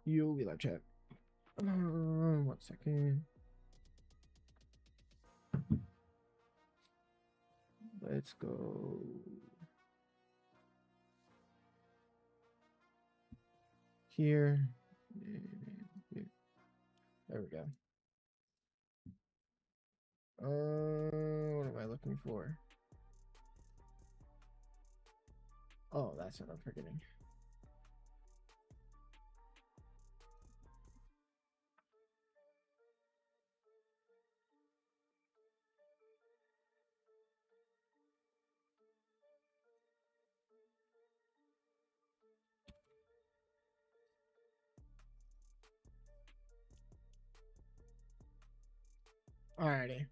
You'll be live chat. 1 second. Let's go. Here. There we go. What am I looking for? Oh, that's what I'm forgetting. Alrighty.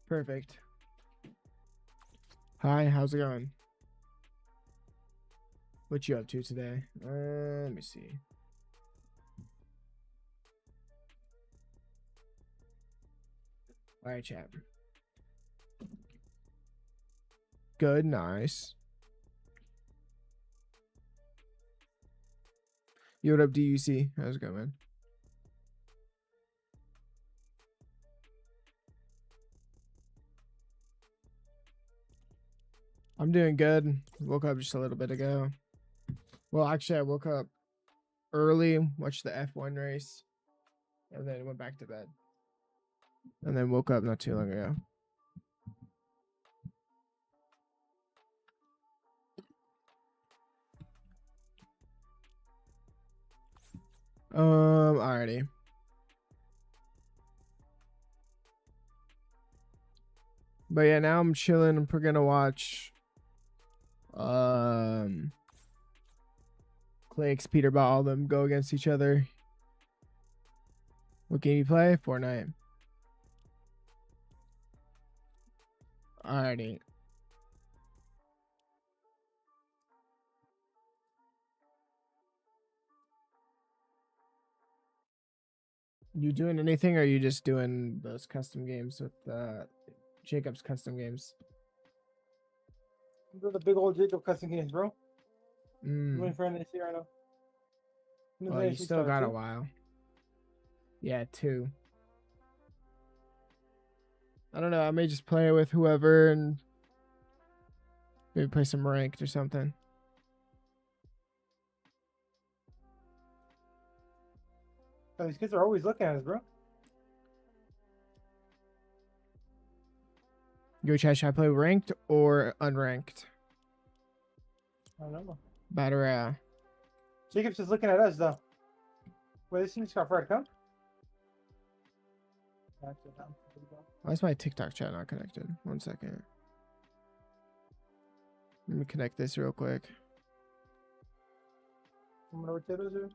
Perfect. Hi, how's it going? What you up to today? Let me see. Alright, chat. Good, nice. Yo, what up, DUC? How's it going, man? I'm doing good. Woke up just a little bit ago. Well, actually, I woke up early, watched the F1 race, and then went back to bed. And then woke up not too long ago. Alrighty. But yeah, now I'm chilling. We're gonna watch Clayx, Peter Bot, all of them go against each other. What game you play? Fortnite. Alrighty. You doing anything, or are you just doing those custom games with Jacob's custom games? I'm doing the big old Jacob custom games, bro. I'm waiting for NAC right now. Well, you still got a while. Yeah, 2. I don't know. I may just play with whoever and maybe play some ranked or something. Oh, these kids are always looking at us, bro. Yo, chat, should I play ranked or unranked? I don't know. Battle Royale. Jacob's just looking at us, though. Wait, this seems got Fred, come? Why is my TikTok chat not connected? 1 second. Let me connect this real quick. I'm gonna rotate those.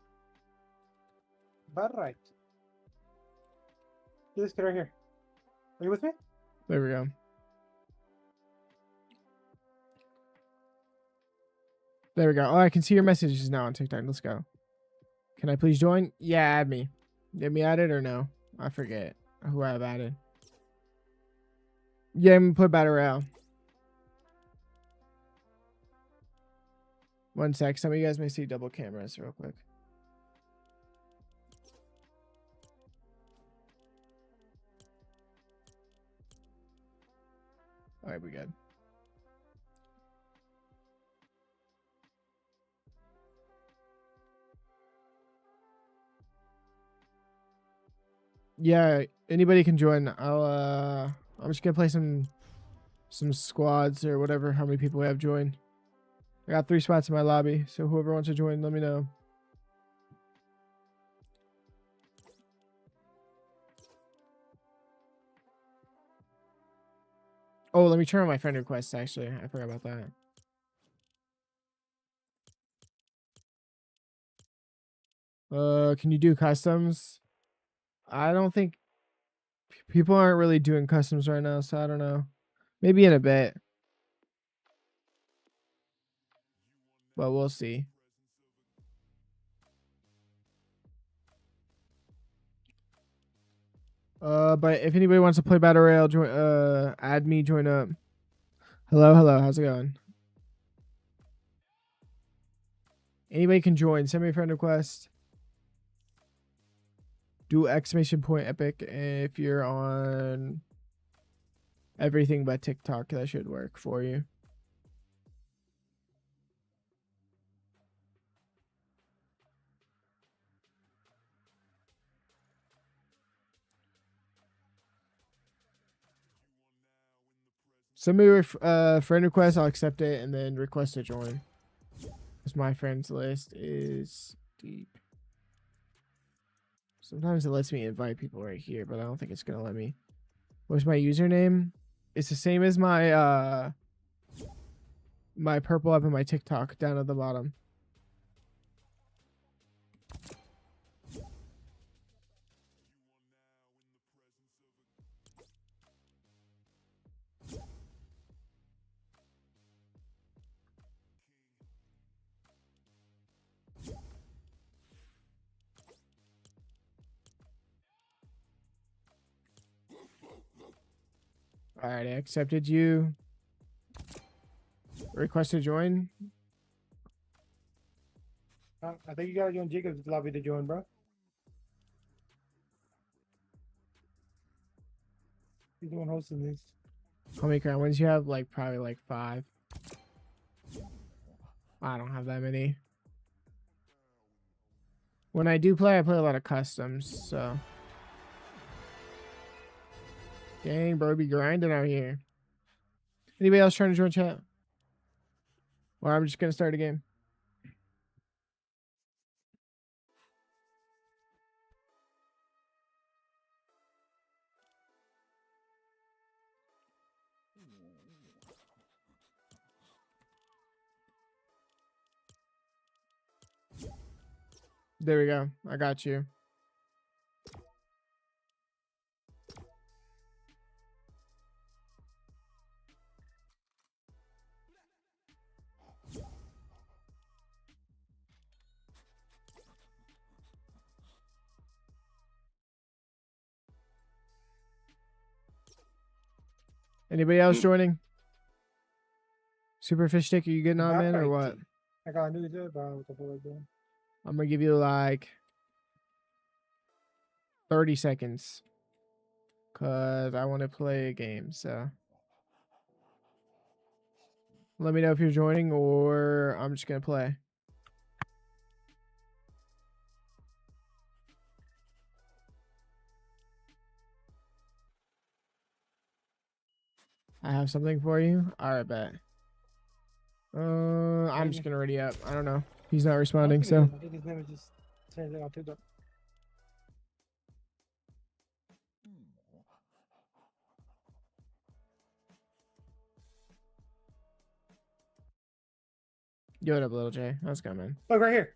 About right. See this kid right here. Are you with me? There we go. There we go. Oh, I can see your messages now on TikTok. Let's go. Can I please join? Yeah, add me. Get me added or no? I forget who I've added. Yeah, I'm gonna put Battle Royale. 1 sec. Some of you guys may see double cameras real quick. All right, we good. Yeah, anybody can join. I'm just gonna play some squads or whatever. How many people we have joined? I got 3 spots in my lobby, so whoever wants to join, let me know. Oh, let me turn on my friend requests. Actually, I forgot about that. Can you do customs? I don't think people aren't really doing customs right now, so I don't know. Maybe in a bit. But we'll see. But if anybody wants to play Battle Royale, join. Add me. Join up. Hello, hello. How's it going? Anybody can join. Send me a friend request. Do exclamation point epic if you're on everything but TikTok. That should work for you. Send me a friend request. I'll accept it and then request to join. Because my friends list is deep. Sometimes it lets me invite people right here, but I don't think it's gonna let me. What's my username? It's the same as my my purple up in my TikTok down at the bottom. All right, I accepted you. Request to join. I think you gotta join Jacob's lobby to join, bro. He's the one hosting these. How many crown wins you have? Like probably like 5. I don't have that many. When I do play, I play a lot of customs, so. Dang, bro, be grinding out here. Anybody else trying to join chat? Or I'm just gonna start a game. There we go. I got you. Anybody else joining? Superfish stick, are you getting on, man, or what? I got a new job, bro. What the fuck is doing? I'm gonna give you like 30 seconds. Cause I want to play a game, so. Let me know if you're joining or I'm just gonna play. I have something for you. Alright, bet. I'm just gonna ready up. I don't know. He's not responding, so. I think his name is just saying on TikTok. Yo, what up, little J? How's it going, man? Look right here.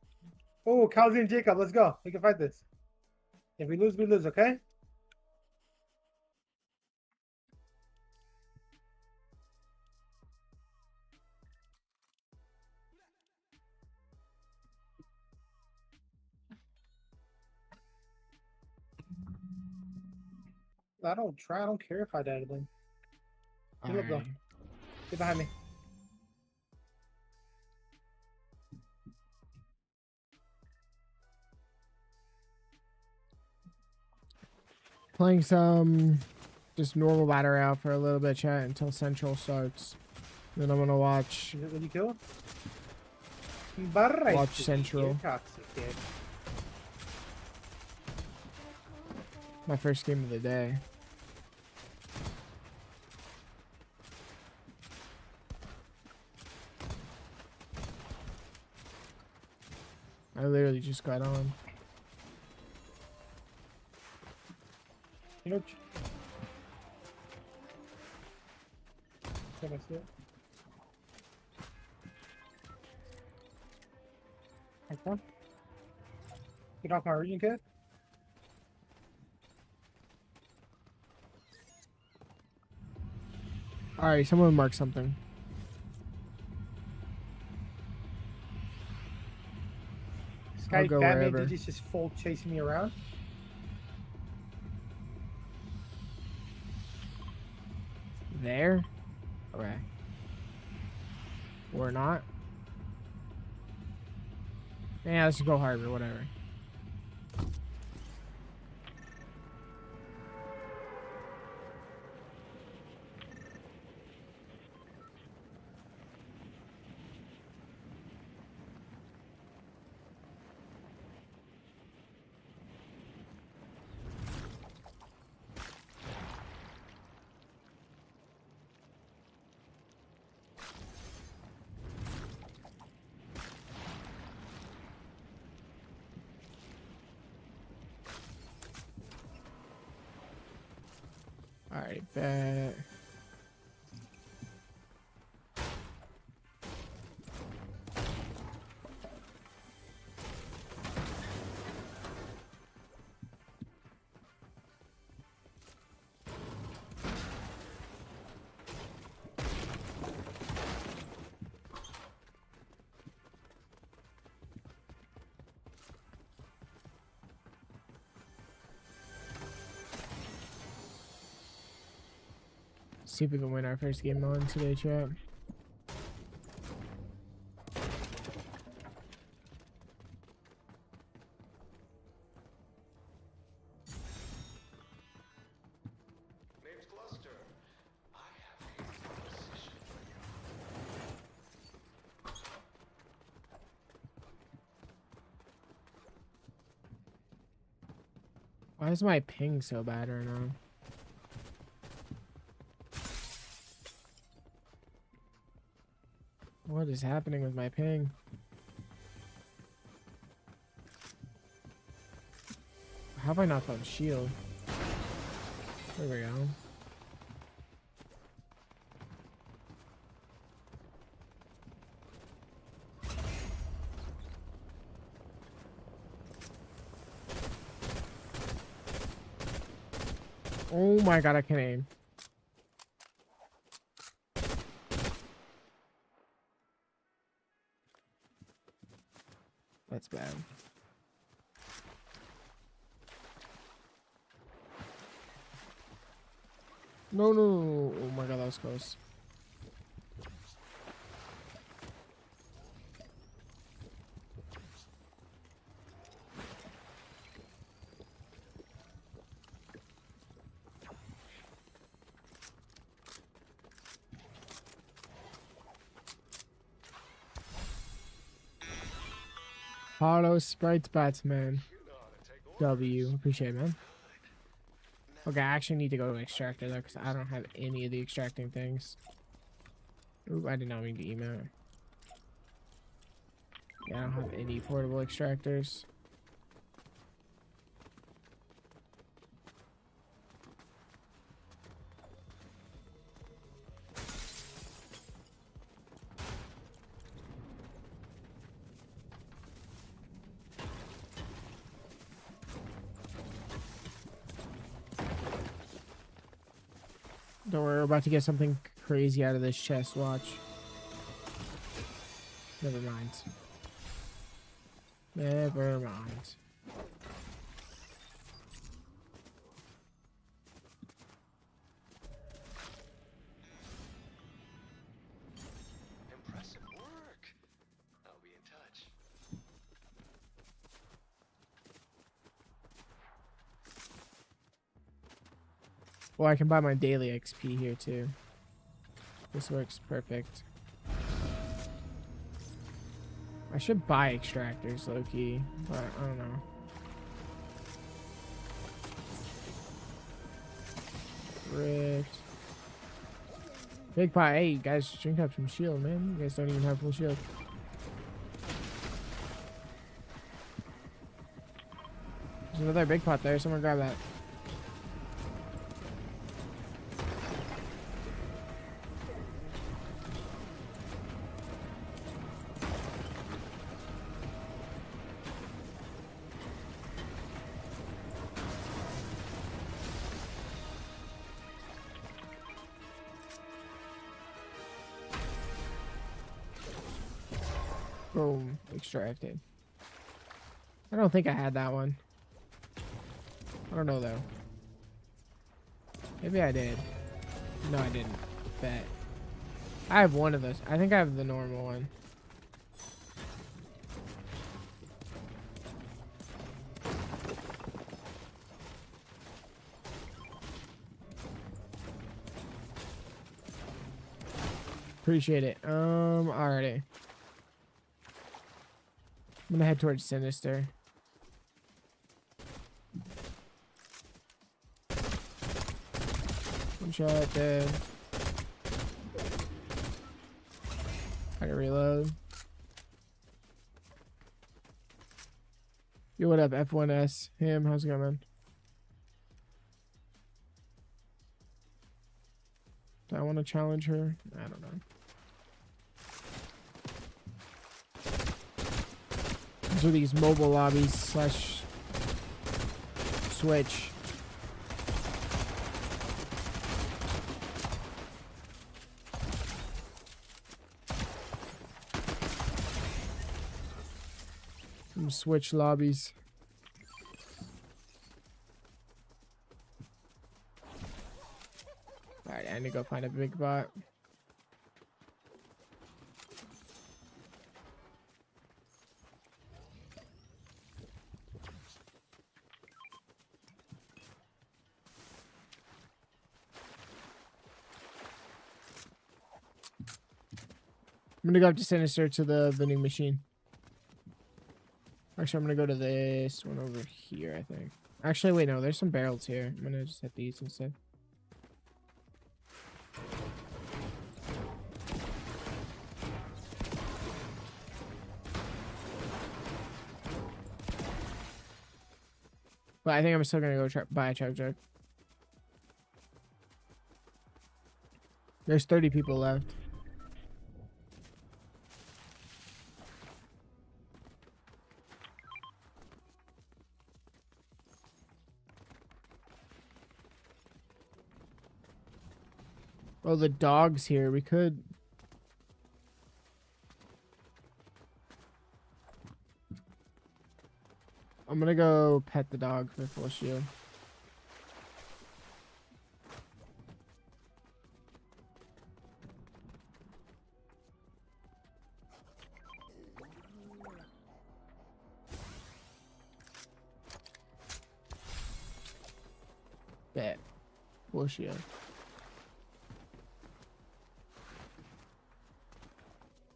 Oh, Calzi and Jacob, let's go. We can fight this. If we lose, okay? I don't care if I die to them. Get up, though. Get behind me. Playing some just normal battle royale for a little bit, chat, until Central starts. Then I'm gonna watch. Is it when you kill? Watch Central. My first game of the day. I literally just got on. You know, can I see it? Okay. Get off my region, kid. Alright, someone mark something. This guy, I'll go Batman, wherever. did just full chasing me around. there? Okay. Or not. Yeah, let's go harder, whatever. Alright, bet. See if we can win our first game on today, chat. Why is my ping so bad right now? What is happening with my ping? How have I not found shield? There we go. Oh my god, I can aim. That's bad. No, no, no. Oh my god, that was close. Hollow Sprites Batsman. W. Appreciate it, man. Okay, I actually need to go to extractor though, because I don't have any of the extracting things. Ooh, I did not mean to email. Yeah, I don't have any portable extractors. Don't worry, we're about to get something crazy out of this chest, watch. Never mind. Never mind. Impressive work. I'll be in touch. Well, I can buy my daily XP here too. This works perfect. I should buy extractors, low-key, but I don't know. Ripped. Big pie, hey, you guys drink up some shield, man. You guys don't even have full shield. There's another big pot there. Someone grab that. Boom. Extracted. I don't think I had that one. I don't know though. Maybe I did. No, I didn't. Bet. I have one of those. I think I have the normal one. Appreciate it. Alrighty. I'm gonna head towards Sinister. One shot, dead. Gotta reload. Yo, what up, F1S? Him, how's it going, man? Do I want to challenge her? I don't know. These are these mobile lobbies slash Switch. Some Switch lobbies. Alright, I need to go find a big bot. I'm gonna go up to Sinister to the vending machine. Actually, I'm gonna go to this one over here, I think. Actually, wait, no, there's some barrels here. I'm gonna just hit these instead. But I think I'm still gonna go buy a chug jug. There's 30 people left. Oh, the dog's here. We could... I'm gonna go pet the dog for full shield. Bet. Full shield.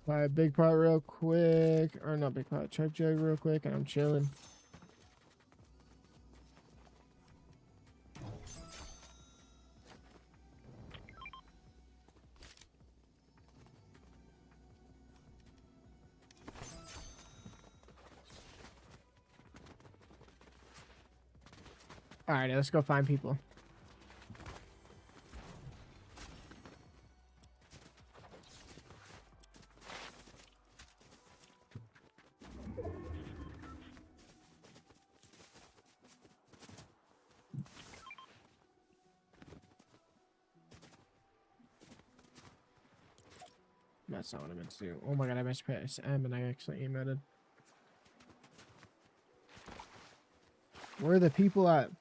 Buy a big pot real quick. Or not big pot, chug jug real quick, and I'm chilling. Alright, let's go find people. That's not what I meant to do. Oh my god, I missed press M and I actually emoted. Where are the people at?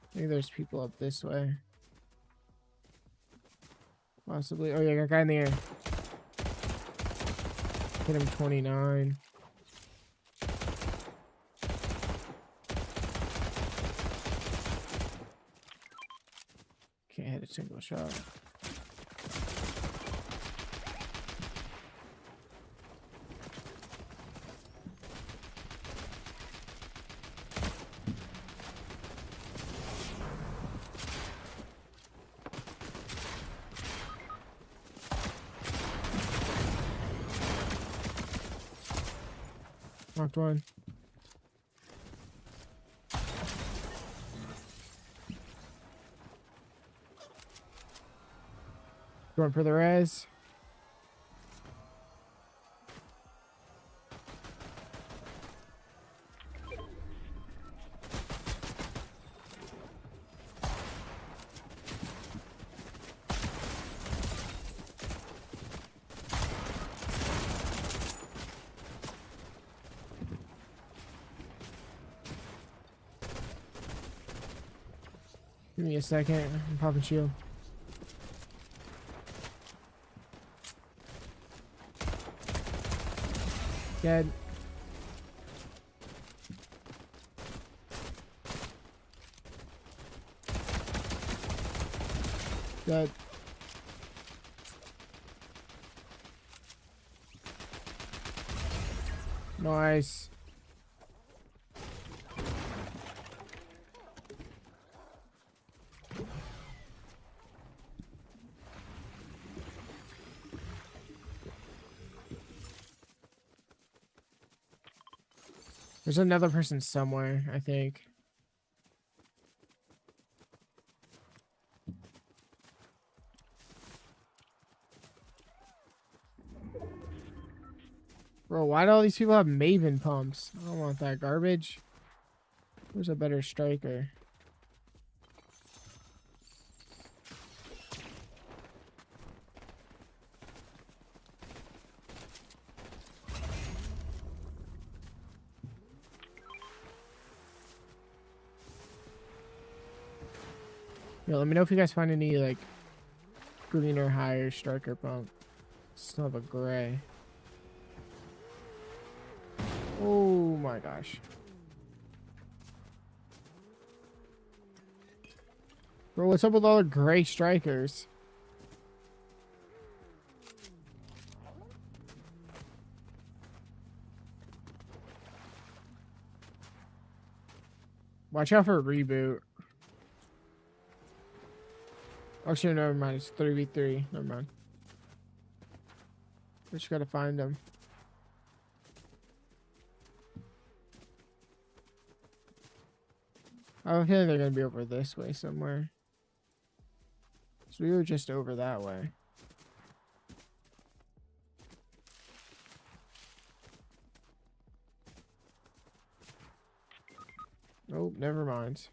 I think there's people up this way. Possibly. Oh yeah, got a guy in the air. Hit him 29. Can't hit a single shot. Knocked one. Going for the res. Give me a second. I'm popping shield. Dead. Dead. Nice. There's another person somewhere, I think. Bro, why do all these people have Maven pumps? I don't want that garbage. Where's a better striker? Yo, let me know if you guys find any, like, green or higher striker pump. Still have a gray. Oh my gosh. Bro, what's up with all the gray strikers? Watch out for a reboot. Actually, never mind. It's 3v3. Never mind. We just gotta find them. I have a feeling they're gonna be over this way somewhere. So we were just over that way. Oh, never mind.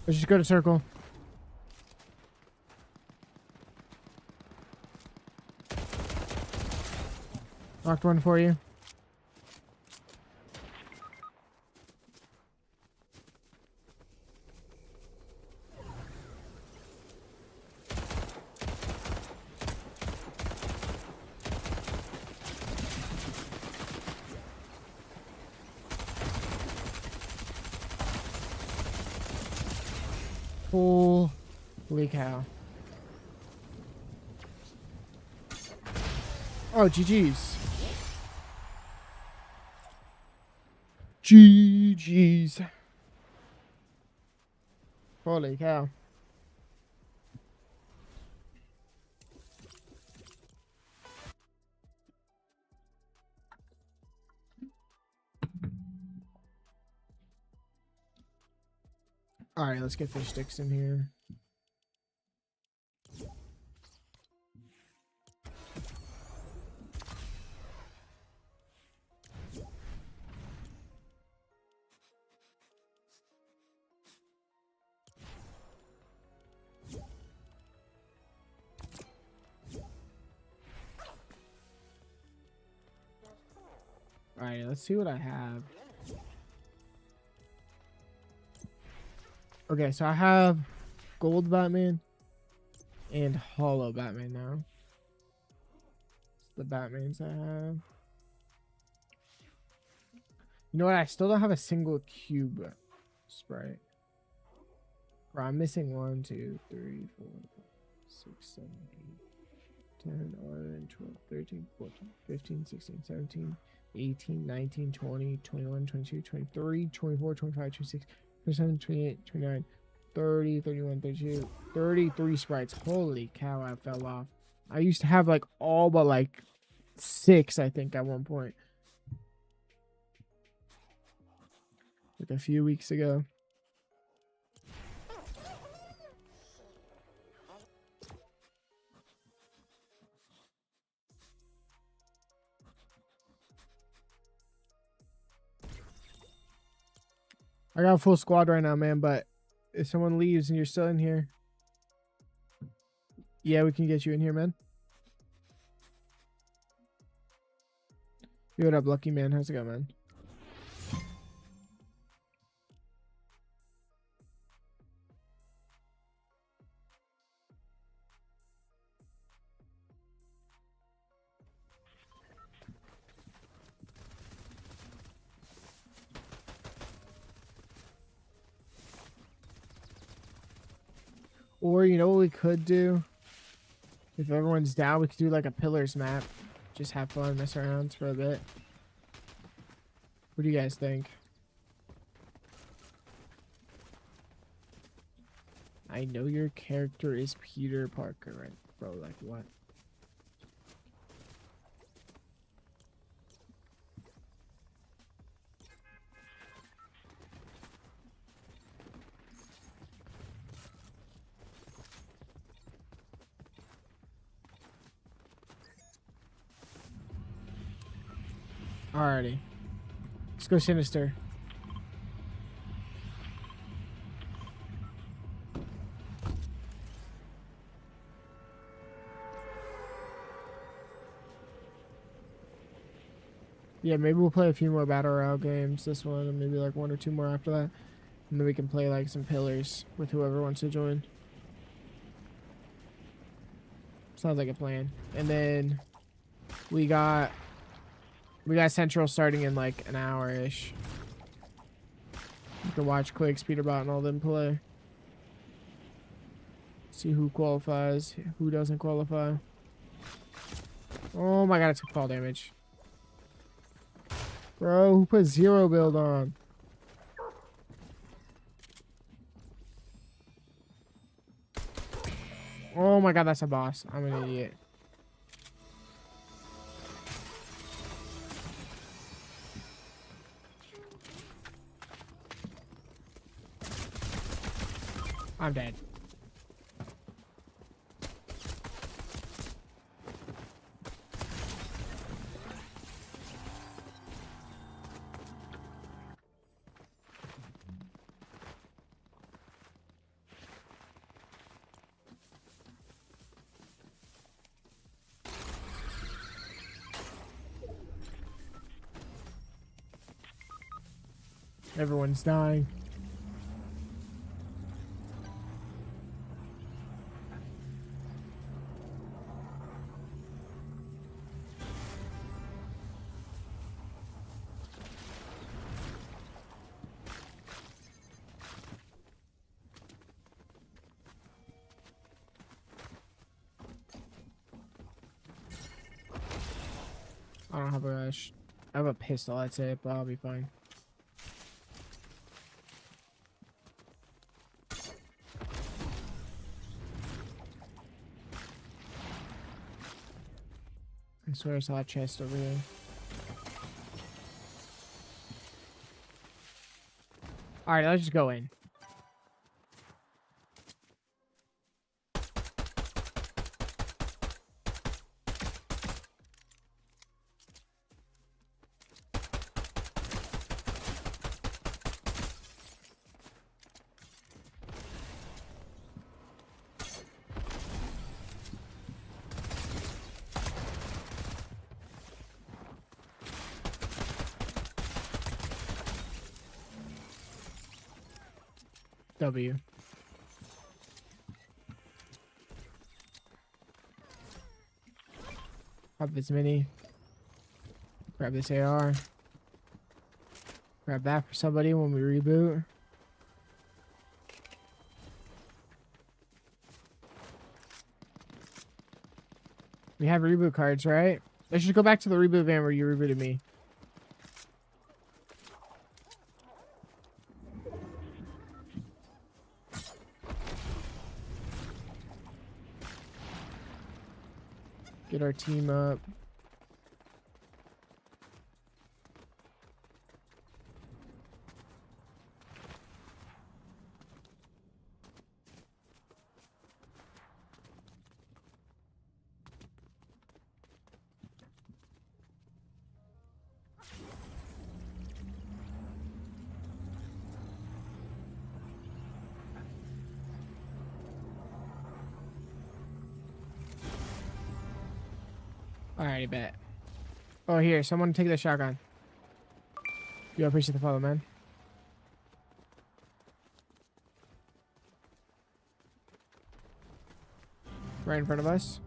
Let's just go to circle. Knocked one for you. Holy cow. Oh, GG's. GG's. Holy cow. Alright, let's get fish sticks in here. Alright, let's see what I have. Okay, so I have gold Batman and hollow Batman now. It's the Batmans I have. You know what? I still don't have a single cube sprite. Bro, I'm missing 1, 2, 3, 4, 5, 6, 7, 8, 10, 11, 12, 13, 14, 15, 16, 17, 18, 19, 20, 21, 22, 23, 24, 25, 26, 27, 28, 29, 30, 31, 32, 33 sprites. Holy cow, I fell off. I used to have like all but like 6, I think, at one point. Like a few weeks ago. I got a full squad right now, man, but if someone leaves and you're still in here, yeah, we can get you in here, man. Yo, what up, Lucky Man? How's it going, man? Or, you know what we could do? If everyone's down, we could do like a pillars map. Just have fun, mess around for a bit. What do you guys think? I know your character is Peter Parker, right? Bro, like what? Alrighty. Let's go Sinister. Yeah, maybe we'll play a few more Battle Royale games. This one, and maybe like 1 or 2 more after that. And then we can play like some pillars with whoever wants to join. Sounds like a plan. And then we got Central starting in like an hour-ish. You can watch Quakes, Peterbot, and all them play. See who qualifies, who doesn't qualify. Oh my god, I took fall damage. Bro, who put 0 build on? Oh my god, that's a boss. I'm an idiot. I'm dead. Everyone's dying. I don't have a rush. I have a pistol, I'd say, but I'll be fine. I swear I saw a chest over here. Alright, let's just go in. W. Pop this mini. Grab this AR. Grab that for somebody when we reboot. We have reboot cards, right? I should go back to the reboot van where you rebooted me. Get our team up. Alrighty, bet. Oh, here, someone take the shotgun. You appreciate the follow, man. Right in front of us.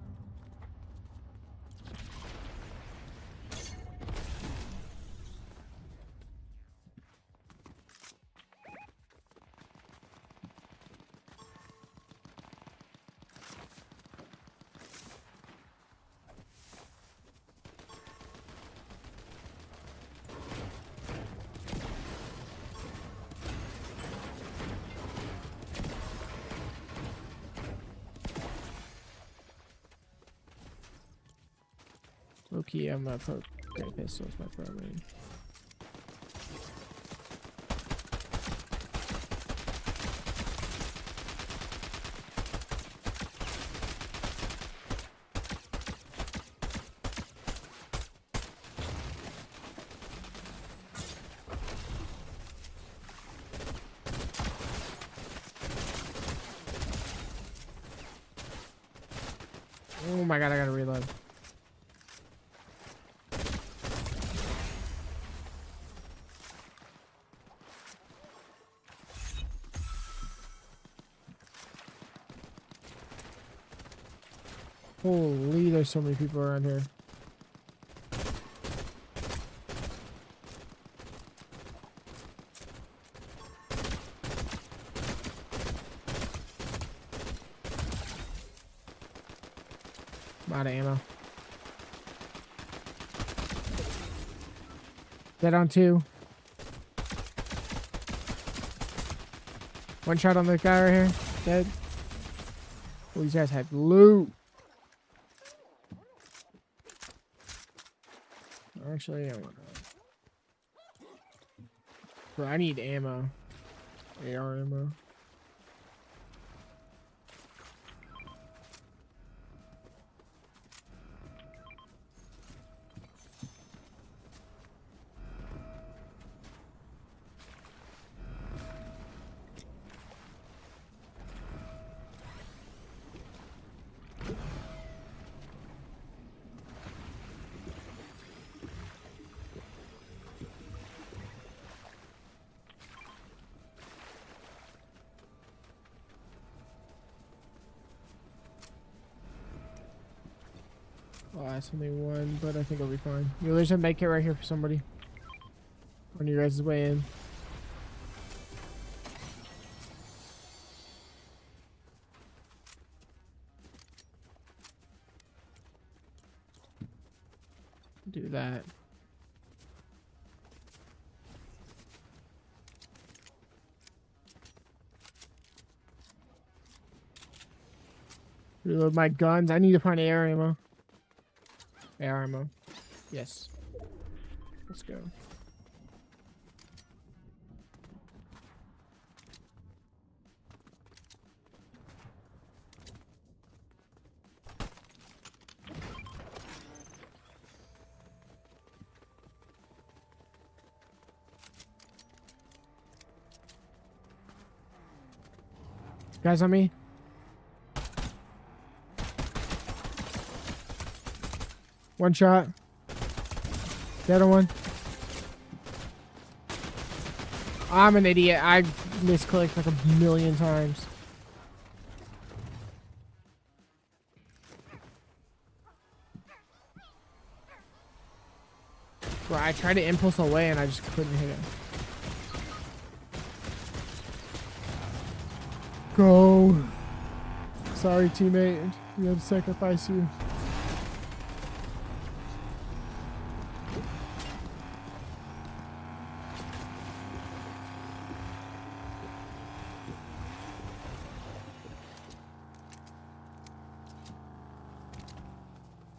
Okay, I'm gonna put great pistols my primary. Oh my god, I gotta reload. Holy, there's so many people around here. I'm out of ammo. Dead on 2. One shot on the guy right here. Dead. Oh, these guys have loot. Actually, I want to. Bro, I need ammo. AR ammo. Oh, that's only one, but I think I'll be fine. Yo, there's a med kit right here for somebody. On your guys' way in. Do that. Reload my guns. I need to find AR ammo. AR ammo. Yes. Let's go. Guys on me. One shot. The other one. I'm an idiot. I misclicked like a million times. Bro, I tried to impulse away and I just couldn't hit it. go. Sorry, teammate. We had to sacrifice you.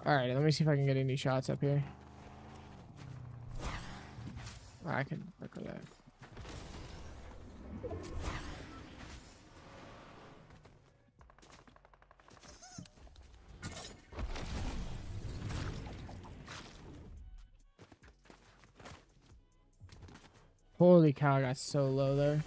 Alright, let me see if I can get any shots up here. Oh, I can work with that. Holy cow, I got so low there.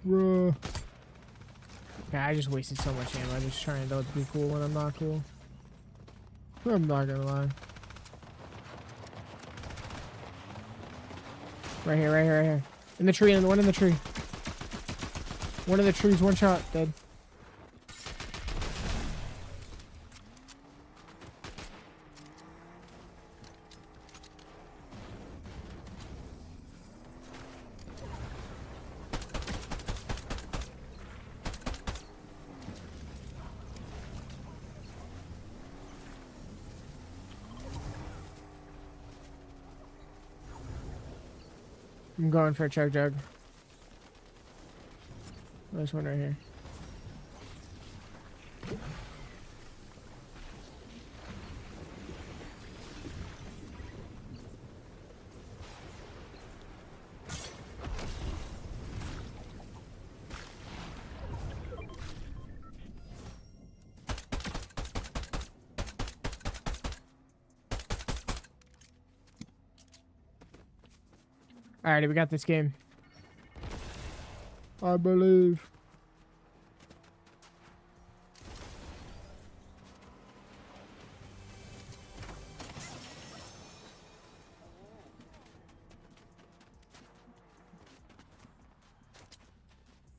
Bruh. Yeah, I just wasted so much ammo. I'm just trying to be cool when I'm not cool. I'm not gonna lie. Right here, right here, right here. In the tree, and one in the tree. One of the trees, one shot, dead. I'm going for a chug jug. There's one right here. Alrighty, we got this game. I believe.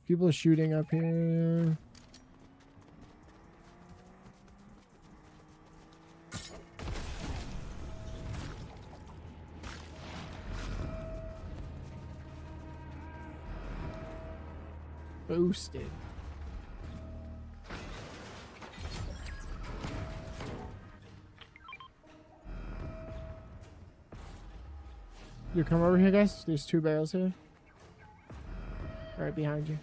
People are shooting up here. Boosted. You come over here, guys. There's 2 barrels here. Right behind you.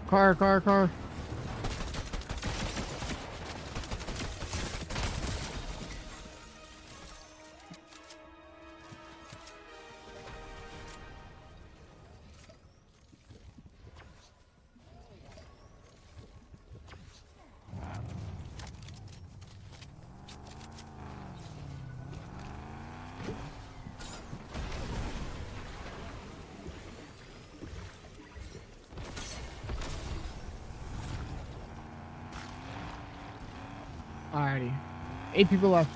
Car. Alrighty. 8 people left.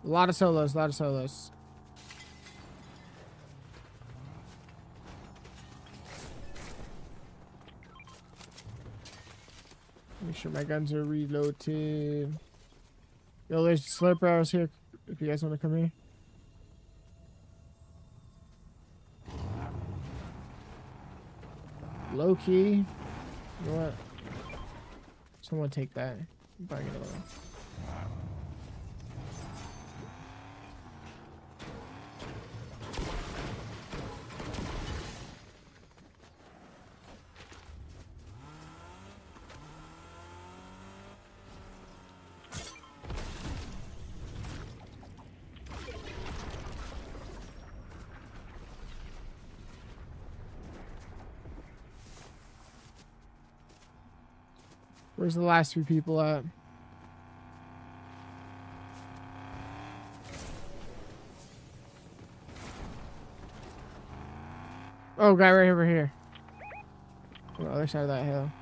A lot of solos, Make sure my guns are reloaded. Yo, there's slurp arrows here if you guys want to come here. Low key. You know what? Someone take that. Bring it over. Where's the last 2 people at? Oh, guy right over here. On the other side of that hill.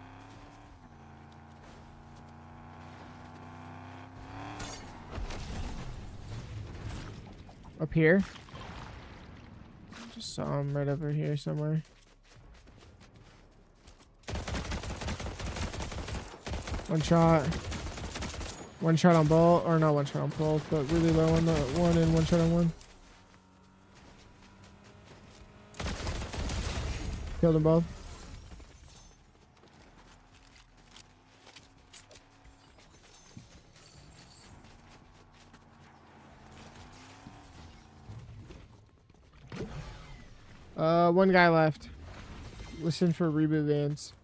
Up here. Just saw him right over here somewhere. One shot. One shot on both, or not one shot on both, but really low on the one and one shot on one. Killed them both. One guy left. Listen for reboot vans.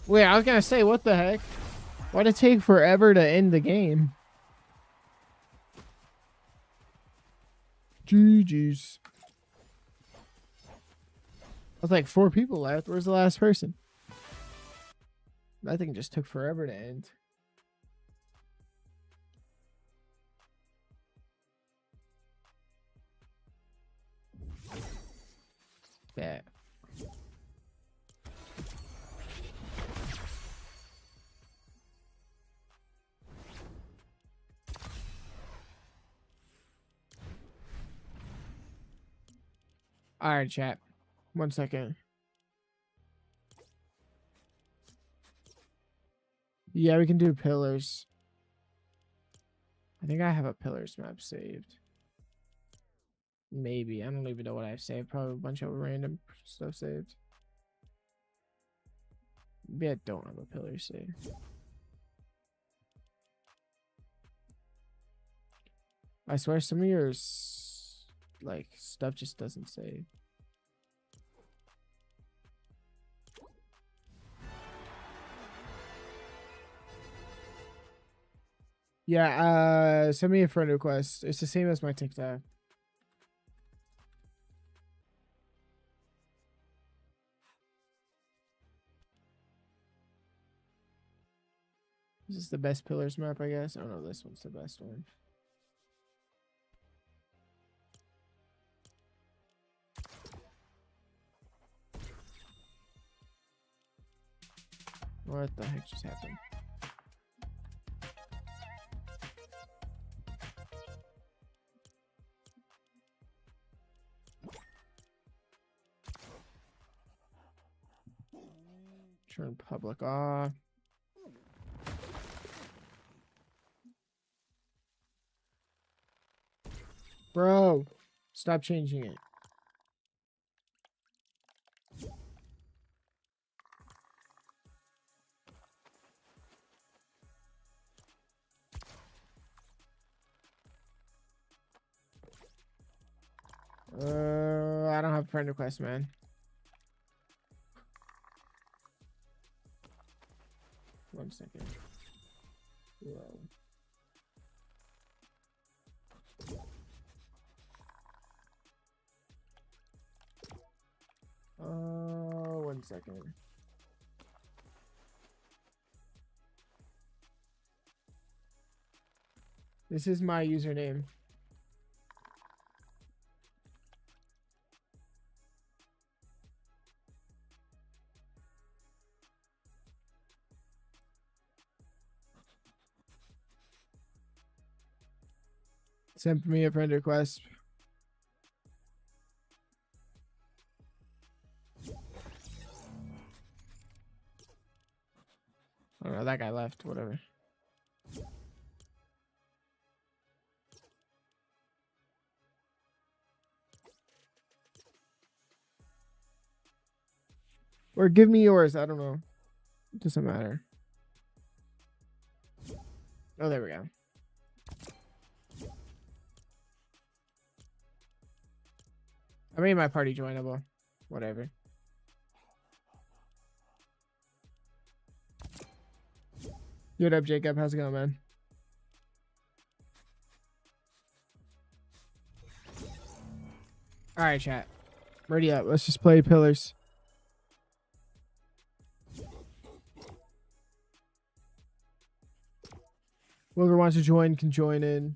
Wait, I was gonna say, what the heck? Why'd it take forever to end the game? GG's. I was like, 4 people left. Where's the last person? That thing just took forever to end. Yeah. All right, chat. 1 second. Yeah, we can do pillars. I think I have a pillars map saved. Maybe. I don't even know what I've saved. Probably a bunch of random stuff saved. Maybe I don't have a pillar saved. I swear some of your like stuff just doesn't save. Yeah, send me a friend request. It's the same as my TikTok. This is the best pillars map, I guess. Oh no, this one's the best one. What the heck just happened? Turn public off. Bro, stop changing it. I don't have a friend request, man. One second. Whoa. One second. This is my username. Send me a friend request. I don't know, that guy left, whatever. Or give me yours, I don't know. It doesn't matter. Oh, there we go. I made my party joinable. Whatever. What up, Jacob? How's it going, man? All right, chat. Ready up. Let's just play Pillars. Whoever wants to join can join in.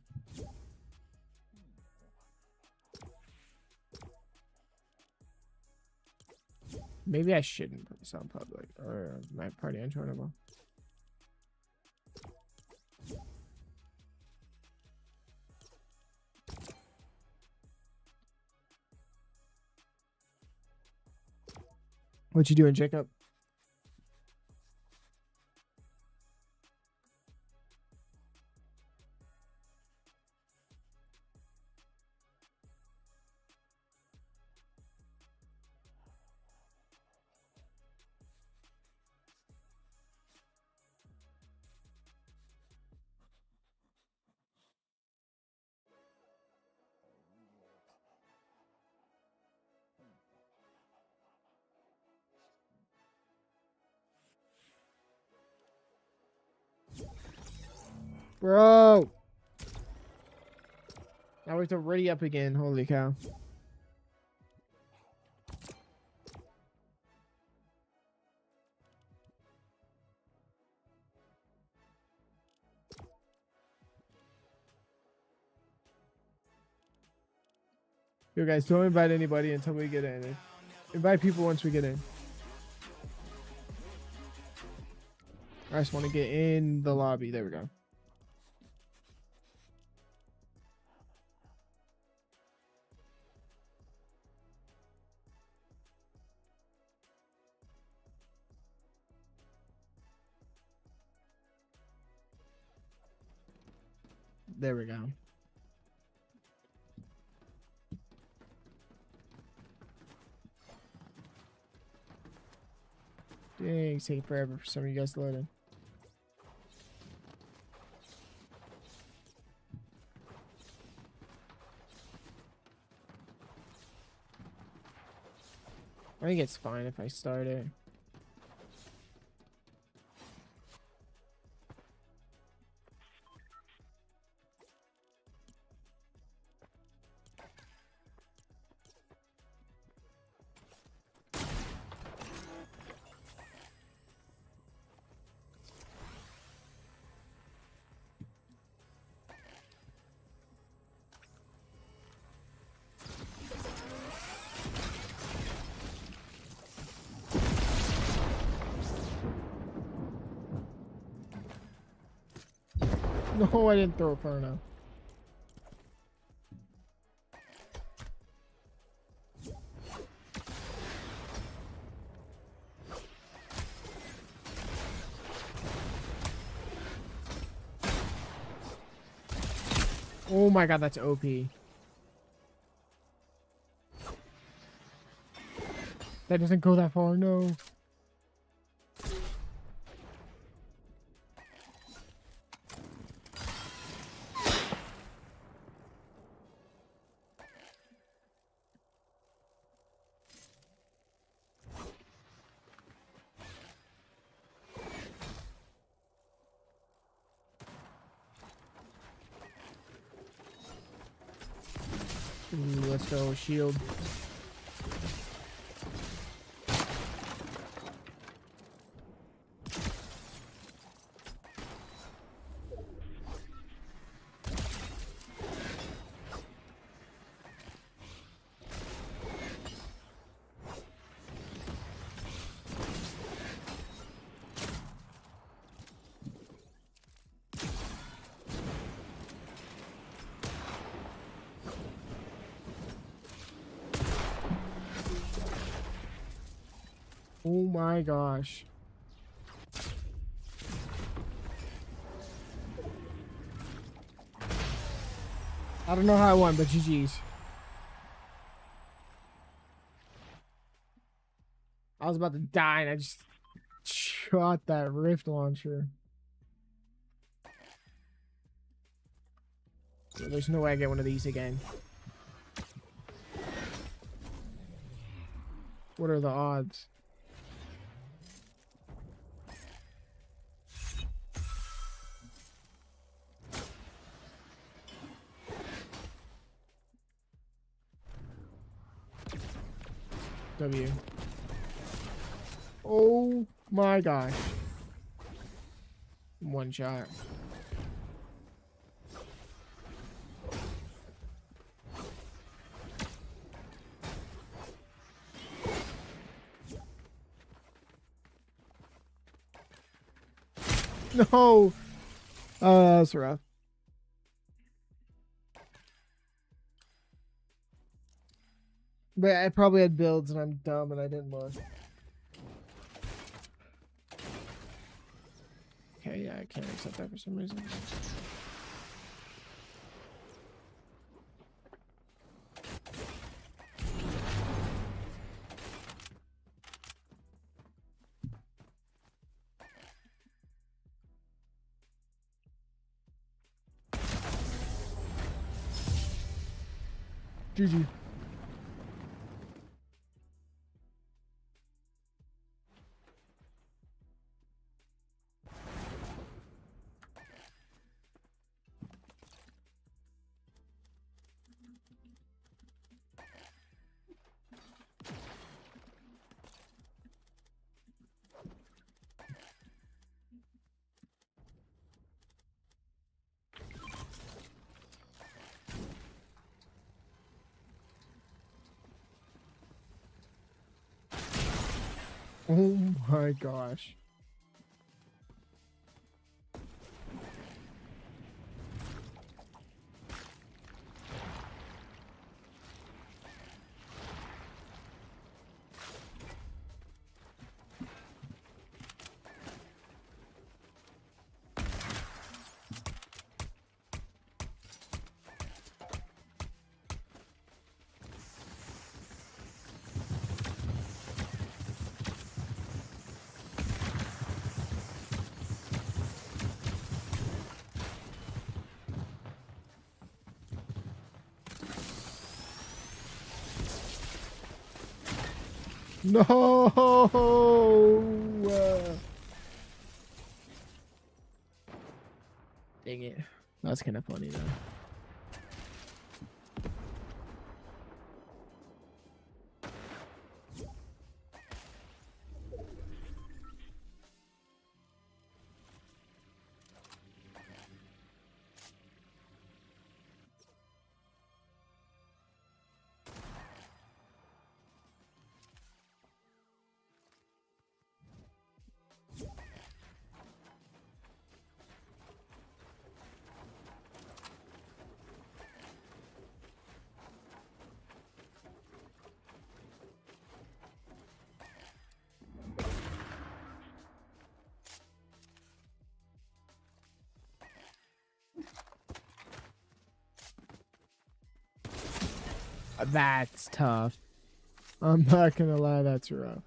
Maybe I shouldn't put this on public or my party unjoinable. What you doing, Jacob? Bro. Now we have to ready up again. Holy cow. Yo, guys, don't invite anybody until we get in. Invite people once we get in. I just want to get in the lobby. There we go. There we go. Dang, it's taking forever for some of you guys to load in. I think it's fine if I start it. No, I didn't throw it far enough. Oh my god, that's OP. That doesn't go that far, no. Ooh, let's go, shield. Oh my gosh. I don't know how I won, but GG's. I was about to die and I just shot that rift launcher. There's no way I get one of these again. What are the odds? W. Oh my gosh. One shot. No. Oh, that's rough. But I probably had builds and I'm dumb and I didn't look. Okay, yeah, I can't accept that for some reason. GG. Oh my gosh. No. Dang it. That's kind of funny though. That's tough. I'm not gonna lie, that's rough.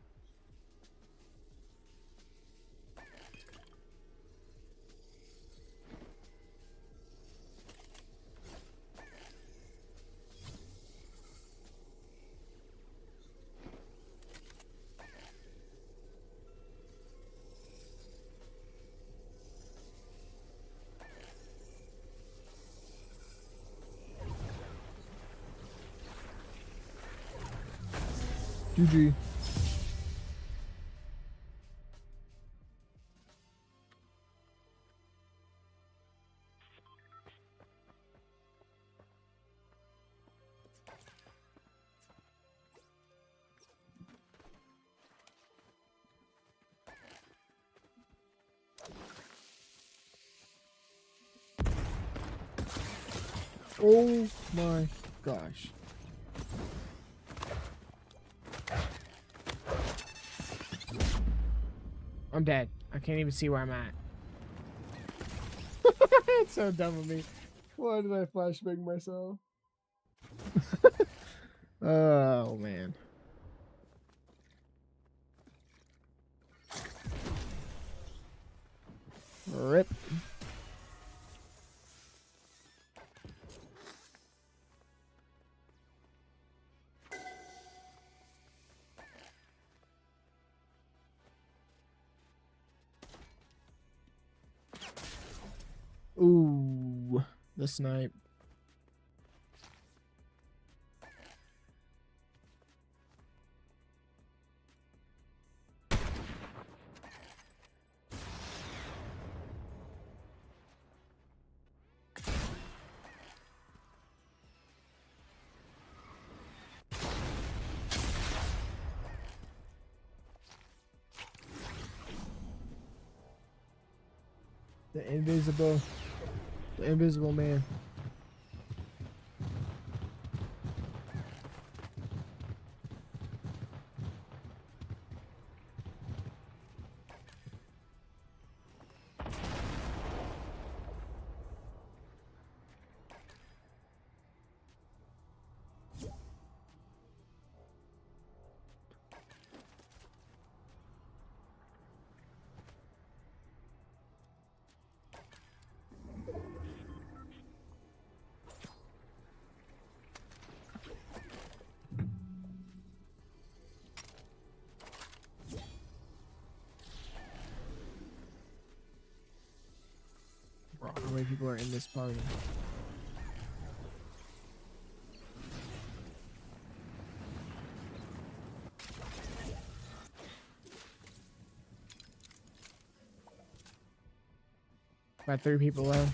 GG. Oh my gosh. I'm dead. I can't even see where I'm at. It's so dumb of me. Why did I flashbang myself? Oh man. Rip. Ooh, the snipe. The invisible man. Bro, how many people are in this party? About 3 people left.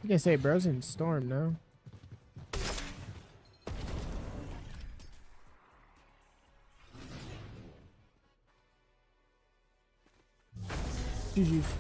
You can say bro's in storm, no? GG's.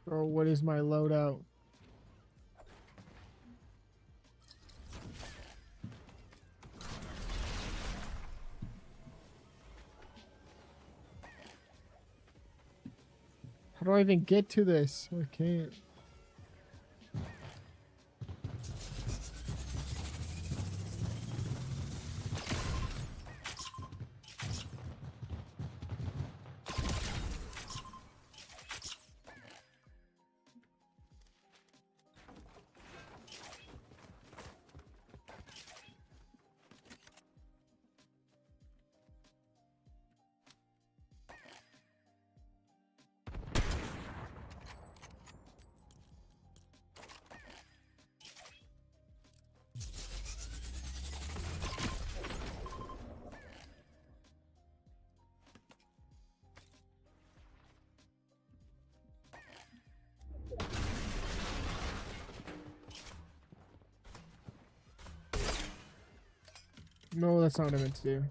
Bro, what is my loadout? How do I even get to this? I can't. No, that's not what I meant to do.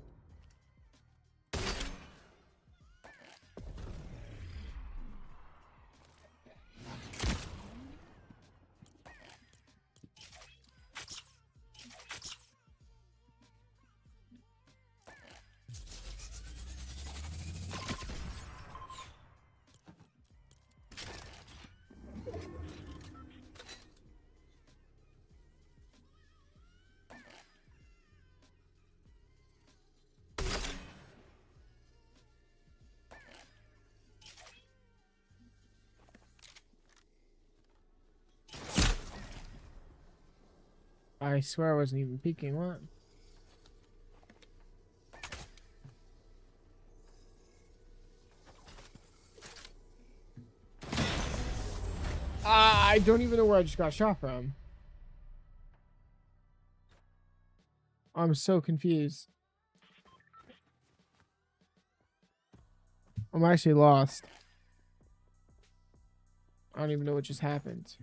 I swear I wasn't even peeking. What? I don't even know where I just got shot from. I'm so confused. I'm actually lost. I don't even know what just happened.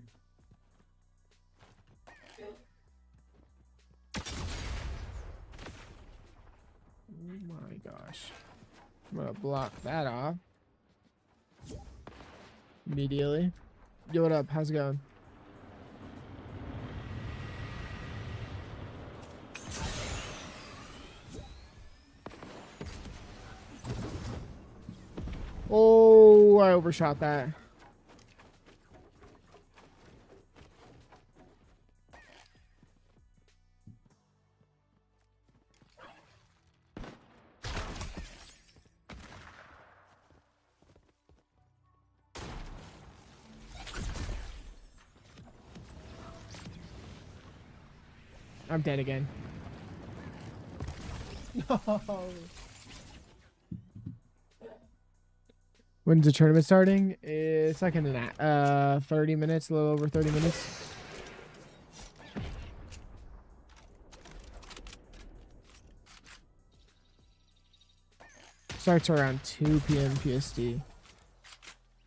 Oh my gosh. I'm gonna block that off. Immediately. Yo, what up? How's it going? Oh, I overshot that. I'm dead again. No. When's the tournament starting? It's like in 30 minutes, a little over 30 minutes. Starts around 2 p.m. PST. I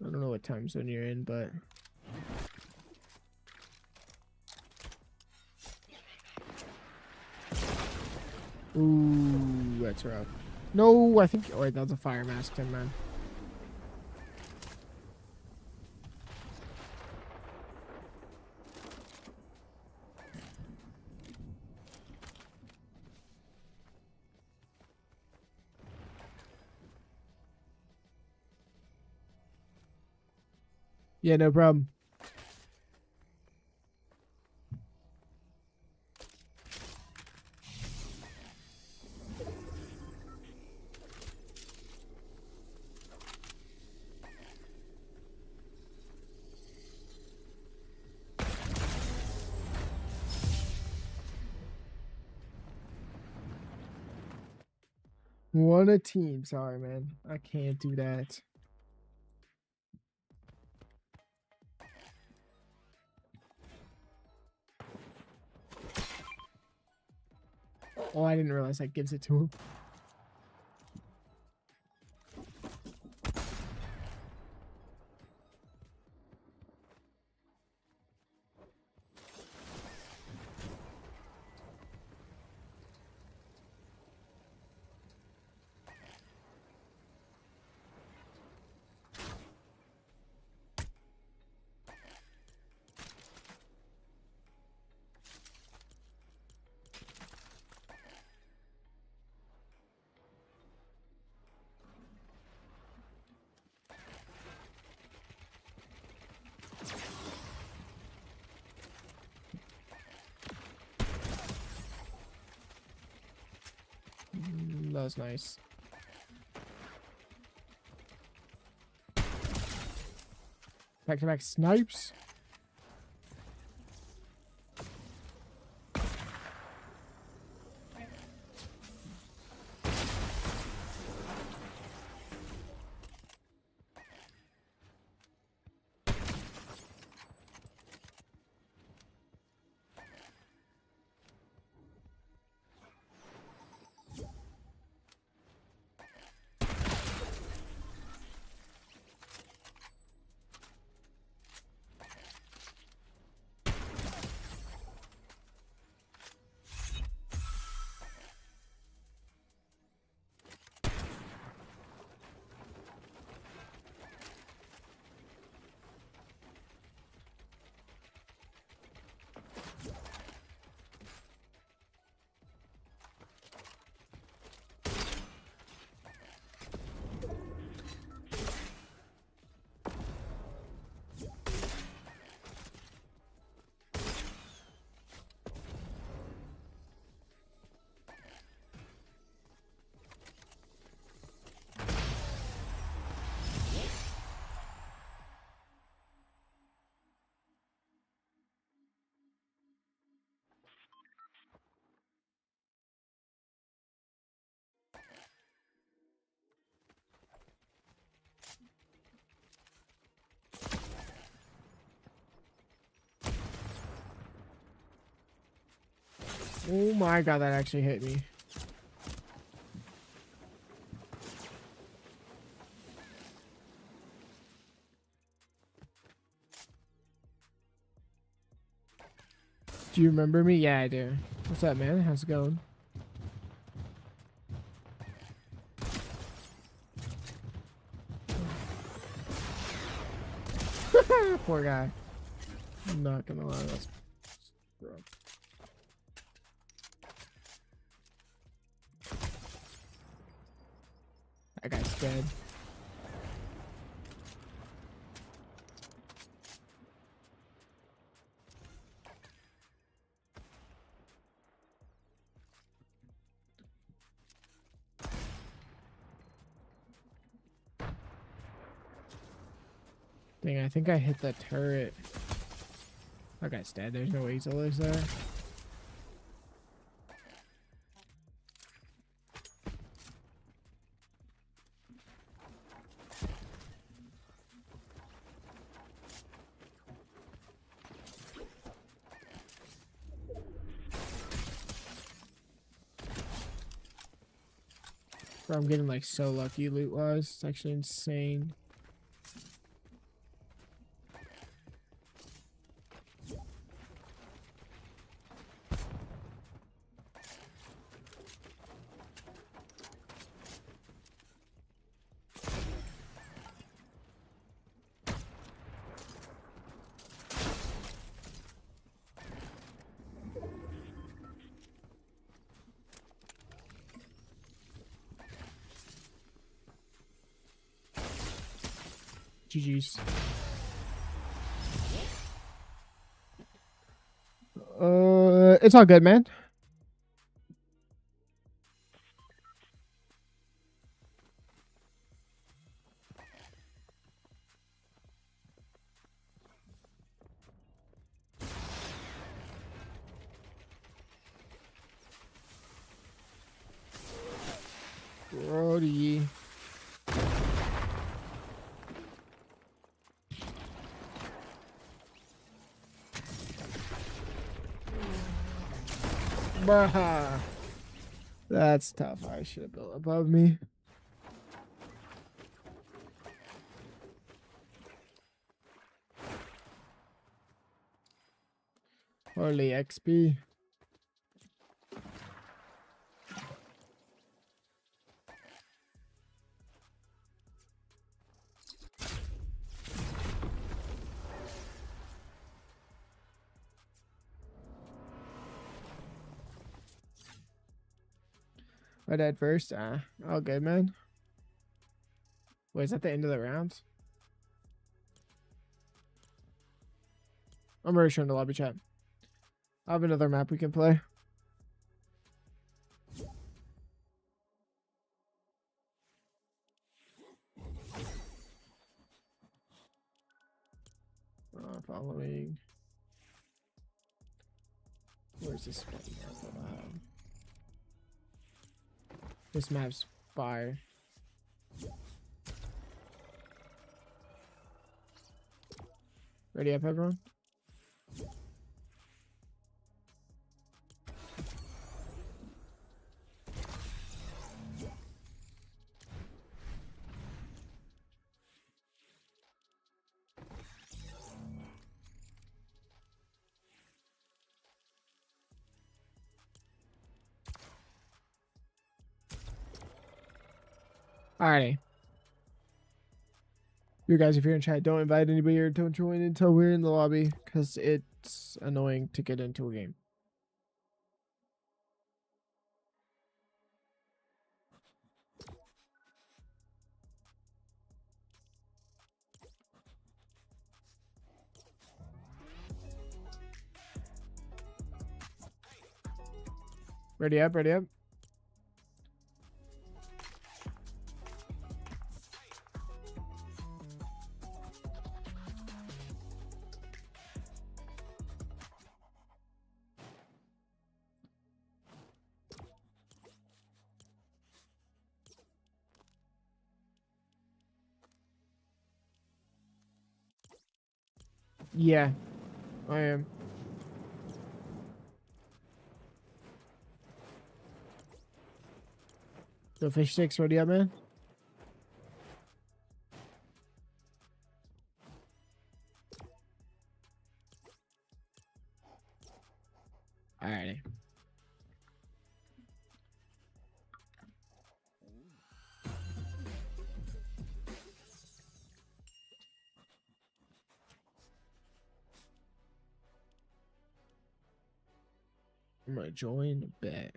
don't know what time zone you're in, but ooh, that's rough. No, I think. Oh wait, that was a fire mask, man. Yeah, no problem. One a team. Sorry, man. I can't do that. Oh, I didn't realize that gives it to him. That was nice. Back-to-back snipes. Oh my god, that actually hit me. Do you remember me? Yeah, I do. What's up, man? How's it going? Poor guy. I'm not gonna lie, that's rough. That guy's dead. Dang, I think I hit the turret. That guy's dead. There's no way he's lives there. Bro, I'm getting like so lucky loot wise. It's actually insane. GG's. It's all good, man. Brody. Bruh. That's tough. I should have built above me. Holy XP. I died first. All good, man. Wait, is that the end of the round? I'm already showing the lobby chat. I have another map we can play. Following. Where's this fucking map? This map's fire. Ready up, everyone? Alrighty. You guys, if you're in chat, don't invite anybody or don't join until we're in the lobby, because it's annoying to get into a game. Ready up, ready up. Yeah, I am. The fish sticks ready up, man. Alrighty. I'm gonna join the bet.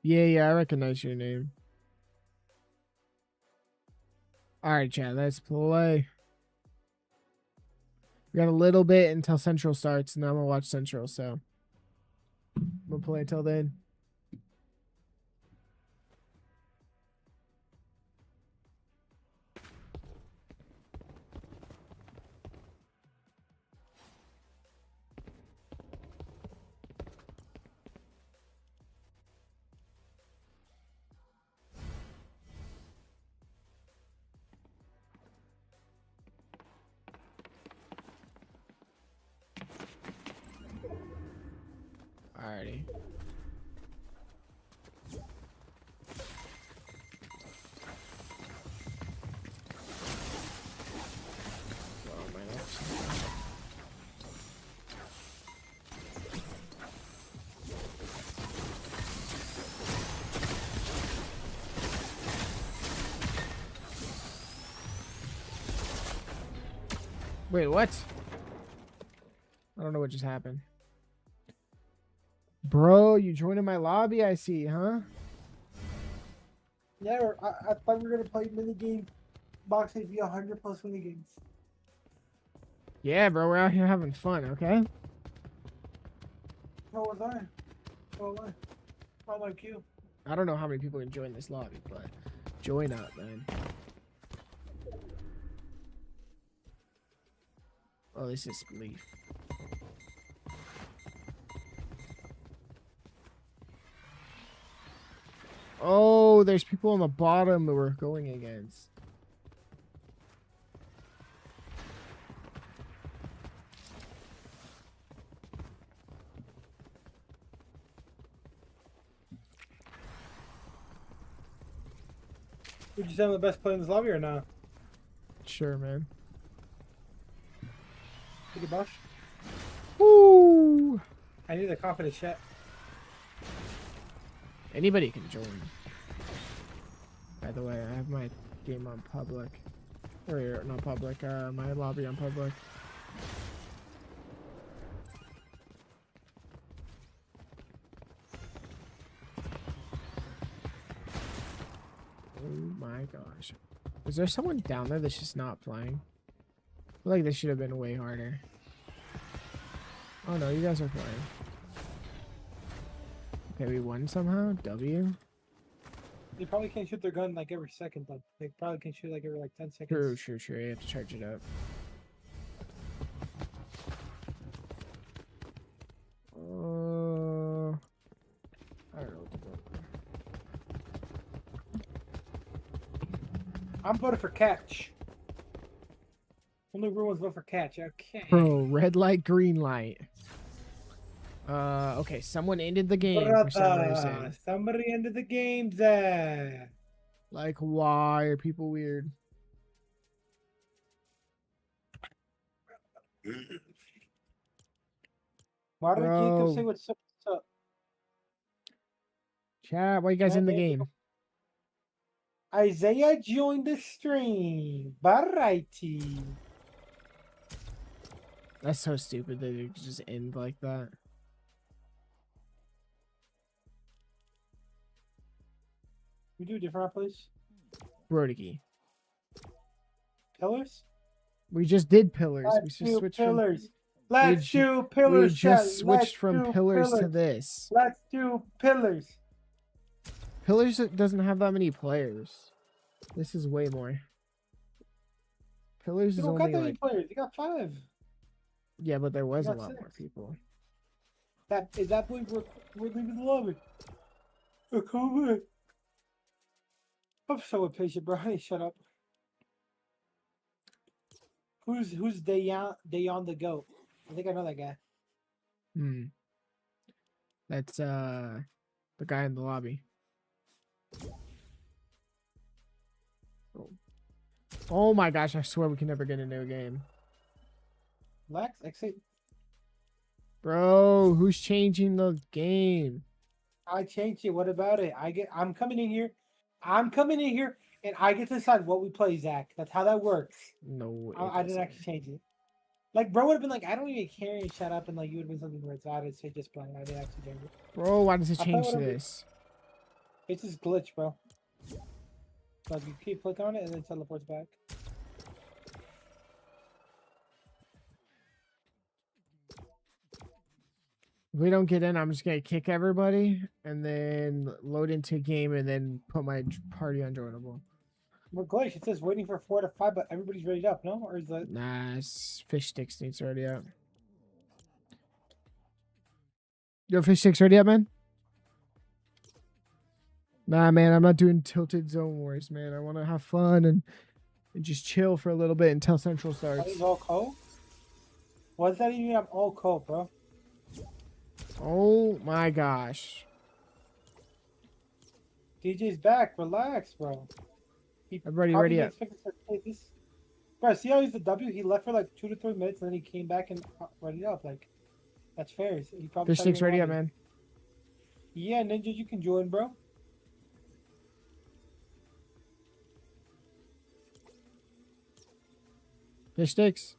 Yeah, I recognize your name. All right, chat, let's play. We got a little bit until Central starts, and then I'm gonna watch Central, so I'm gonna play until then. Alrighty. Oh, my gosh. Wait, what? I don't know what just happened. Bro, you joined in my lobby, I see, huh? Yeah, I thought we were gonna play minigame box AV 100 plus minigames. Yeah, bro, we're out here having fun, okay? How was I? How was I? How like you? I don't know how many people can join this lobby, but join up, man. Oh, this is Leaf. Oh, there's people on the bottom that we're going against. Would you say I'm the best player in this lobby or not? Sure, man. Take a boss. Woo! I need a confidence chat. Anybody can join. By the way, I have my game on public. Or not public, my lobby on public. Oh my gosh. Is there someone down there that's just not playing? I feel like this should have been way harder. Oh no, you guys are playing. Okay, we won somehow? W? They probably can't shoot their gun like every second though. They probably can shoot like every like 10 seconds. True. You have to charge it up. I don't know what to do. I'm voting for catch. Only real ones vote for catch. Okay. Bro, red light, green light. Okay, someone ended the game for some reason. Somebody ended the game, Zach. Like, why are people weird? Why did Bro. Jacob say what's up? Chat, why you guys in the game? Isaiah joined the stream. Alrighty. That's so stupid that it could just end like that. We do different, please. Brodiki. Pillars? We just did pillars. Let's We just switched pillars. from Let's do pillars. we just switched from pillars to this. Let's do pillars. Pillars doesn't have that many players. This is way more. Pillars You is don't got only that many like players. You got 5. yeah, but there was a got lot 6. more people. That is that point we're leaving the lobby. Oh, come on. I'm so impatient, bro. Hey, shut up. Who's Dayon the goat? I think I know that guy. That's the guy in the lobby. Oh my gosh, I swear we can never get into a game. Lex, exit. Bro, who's changing the game? I changed it. What about it? I'm coming in here. And I get to decide what we play, Zach. That's how that works. No, I didn't actually change it. Like, bro would have been like, I don't even care and shut up, and like, you would have been something where it's out. I'd say just play. I didn't actually change it. Bro, why does it I play change whatever- this? It's just glitch, bro. Like, you keep clicking on it and then it teleports back. If we don't get in, I'm just gonna kick everybody and then load into a game and then put my party unjoinable. We're glitch. It says waiting for 4 to 5, but everybody's ready up, no? Or is that? Nah, fish sticks needs already up. Your fish sticks ready up, man? Nah, man, I'm not doing tilted zone wars, man. I want to have fun and just chill for a little bit until Central Are starts. these all co? What's that even? I'm all co, bro. Oh my gosh. DJ's back. Relax, bro. Everybody probably ready up. expected to play this. Bro, see how he's the W? He left for like 2 to 3 minutes and then he came back and ready up. Like, that's fair. He probably Fish sticks ready up, man. Yeah, Ninja, you can join, bro. Fish sticks.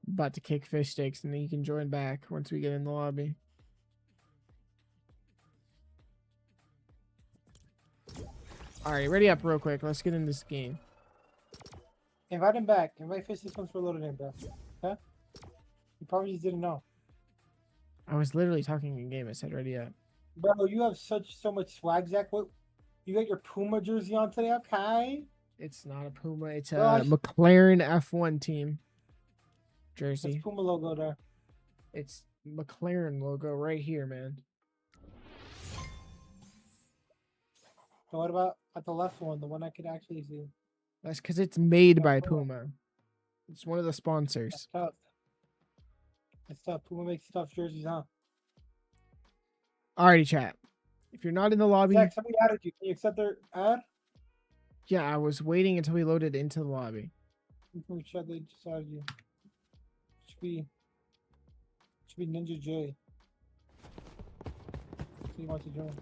About to kick fish sticks and then you can join back once we get in the lobby. Alright, ready up real quick. Let's get in this game. Invite him back. Invite Fish this once we're loaded in, bro. Okay? You probably just didn't know. I was literally talking in game. I said ready up. Bro, you have so much swag, Zach. What? You got your Puma jersey on today, okay? It's not a Puma. It's a Bro, McLaren F1 team There's jersey. Puma logo there. It's McLaren logo right here, man. So what about at the left one, the one I could actually see? That's because it's made by Puma. Puma. It's one of the sponsors. That's tough. That's tough. Puma makes tough jerseys, huh? Alrighty, chat. If you're not in the lobby, Zach, somebody added you. Can you accept their ad? yeah, I was waiting until we loaded into the lobby. Let me check they just added you. Should be Ninja J. So you want to join?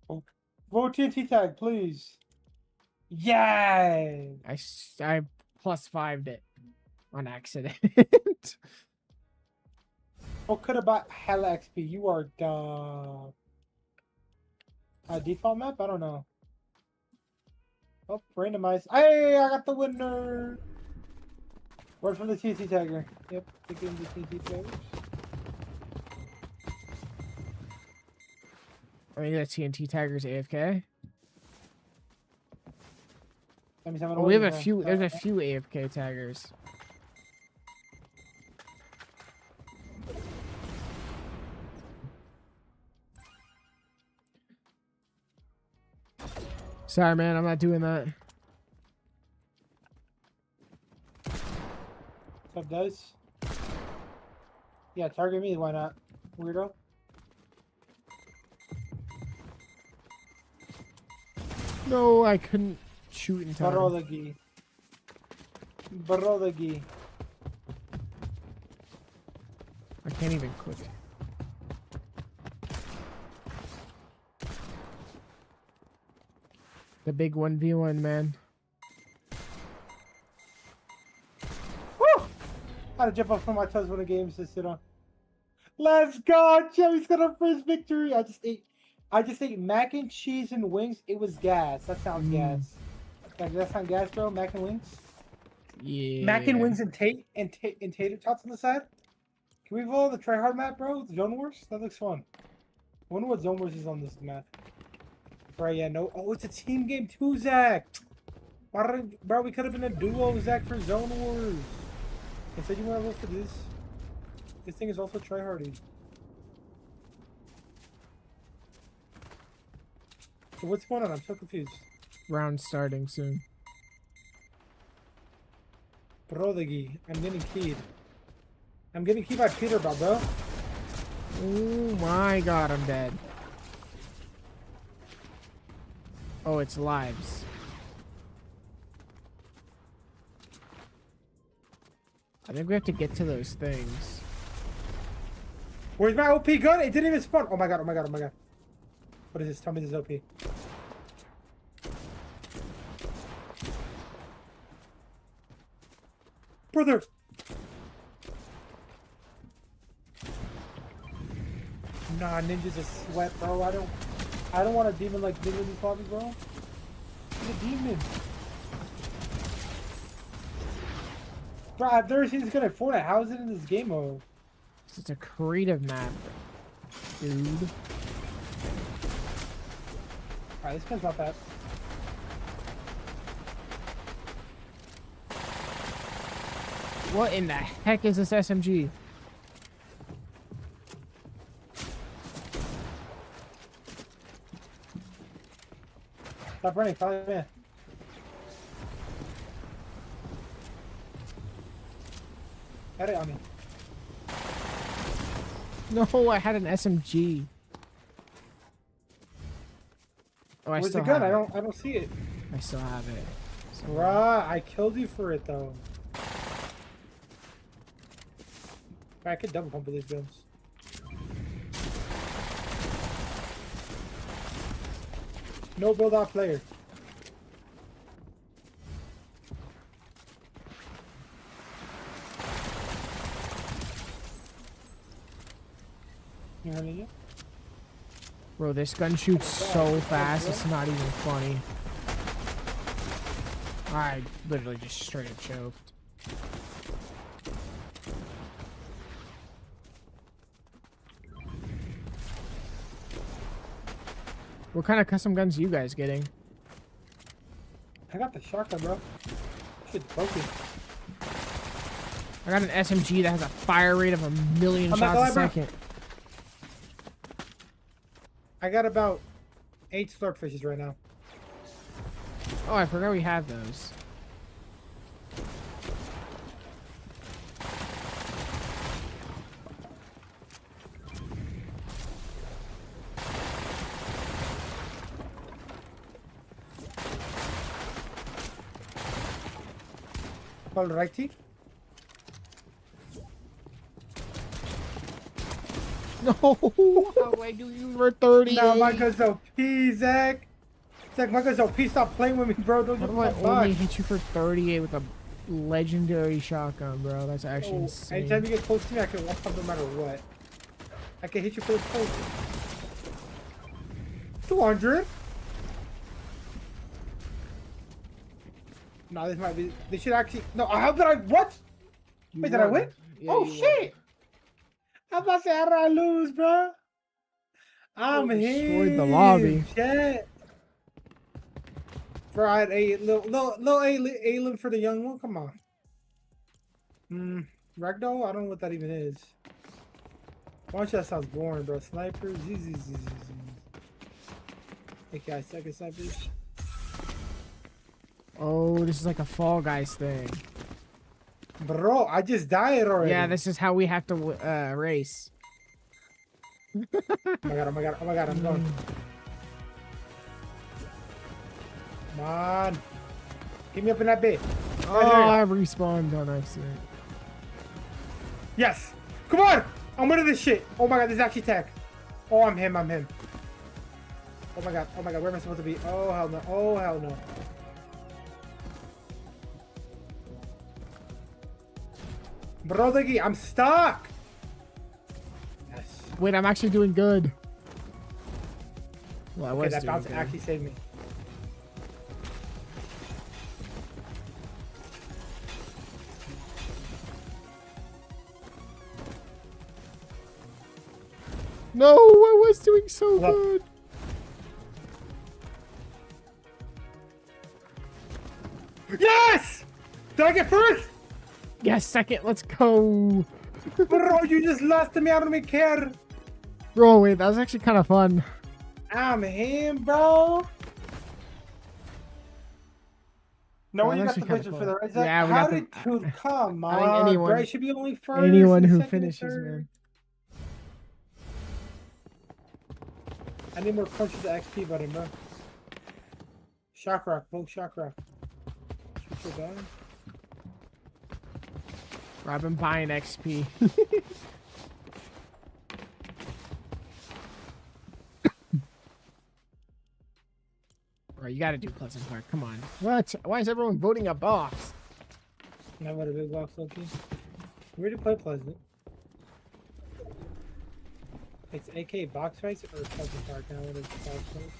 Oh, vote TNT tag, please. Yay! I plus 5'd it on accident. What could have bought hella XP? You are dumb. Default map? I don't know. Oh, randomized. Hey, I got the winner! Word from the TNT tagger. Yep, taking the TNT taggers. I mean, that TNT tagger's AFK. That means I'm gonna Oh, we have win a then. few. There's a few AFK taggers. Sorry, man. I'm not doing that. What's up, Dice? Yeah, target me. Why not? Weirdo. No, I couldn't shoot in time. Barodagi. Barodagi. I can't even click. The big 1v1, man. Woo! How to jump up from my toes when the game's to sit on. Let's go! Joey's got our first victory! I just ate mac and cheese and wings. It was gas. That sounds gas. Like, does that sound gas, bro? Mac and wings? Yeah. Mac and wings and tater tots on the side? Can we follow the tryhard map, bro? Zone Wars? That looks fun. I wonder what Zone Wars is on this map. Bro, yeah, no. Oh, it's a team game too, Zach. Why did bro, we could have been a duo, Zach, for Zone Wars. Instead, you want to go for this. This thing is also tryhardy. So what's going on? I'm so confused. Round starting soon. Brodagi. I'm getting keyed. I'm getting keyed by Peter, bro. Oh my god, I'm dead. Oh, it's lives. I think we have to get to those things. Where's my OP gun? It didn't even spawn. Oh my god, oh my god, oh my god. What is this? Tell me this is OP. Brother! Nah, ninjas are sweat, bro. I don't want a demon like Ninja in these lobbies, bro. He's a demon. Bro, I've never seen this gun at Fortnite. How is it in this game mode? It's a creative map, dude. Alright, this gun's not bad. What in the heck is this SMG? Stop running, follow me. Had it on me. No, I had an SMG. Oh, I Where's still the gun? have I don't see it. it. I still have it. Bruh, I killed you for it though. I could double pump with these guns. No build off player. You heard me yet? Bro, this gun shoots so fast, it's not even funny. I literally just straight up choked. What kind of custom guns are you guys getting? I got the shotgun, bro. Shit's broken. I got an SMG that has a fire rate of 1,000,000 I'm not shots a gonna lie, bro. second. I got about 8 slurp fishes right now. Oh, I forgot we had those. Alrighty. No, how do I do you for 30? Now my gun's OP, Zach. Zach, my gun's OP. Stop playing with me, bro. Don't How do do I my only back. hit you for 38 with a legendary shotgun, bro? That's actually Oh, insane. anytime you get close to me, I can walk up no matter what. I can hit you for the post. 200. No, this might be. They should actually. No, how did I? What? You Wait, did I won. win? Yeah, Oh you won. shit! I'm about to say, how did I lose, bro? I'm destroyed here. the lobby. Shit. Bro, I had a little alien for the young one. Come on. Ragdoll? I don't know what that even is. Watch that sounds boring, bro. Snipers. Okay, second snipers. Oh, this is like a Fall Guys thing. Bro, I just died already. Yeah, this is how we have to race. Oh my god, oh my god, oh my god, I'm going. Come on. Get me up in that bit. Oh, I respawned on accident. Yes! Come on! I'm winning this shit! Oh my god, this is actually tech. Oh, I'm him, I'm him. Oh my god, where am I supposed to be? Oh hell no, oh hell no. Bro, I'm stuck! Yes. Wait, I'm actually doing good. Well, I Okay, was that doing bounce good. actually saved me. No, I was doing so Look. good. Yes! Did I get first? Yes, second. Let's go. Bro, you just lost to me. I don't even care. Bro, wait, that was actually kind of fun. I'm him, bro. No, Bro, you got that's the actually picture kinda for the fun. right? Yeah, we How got did the- you come I think on? anyone- Bro, it should be only first. Anyone and who second and finishes, third. man. I need more punch with the XP button, bro. Shock rock, vote shock rock. Shoot your gun. I've been buying XP. Bro, you gotta do Pleasant Park. Come on. What? Why is everyone voting a box? Not what a big box, Loki. Where do you play Pleasant? It's AK box fights or Pleasant Park now? What is box fights?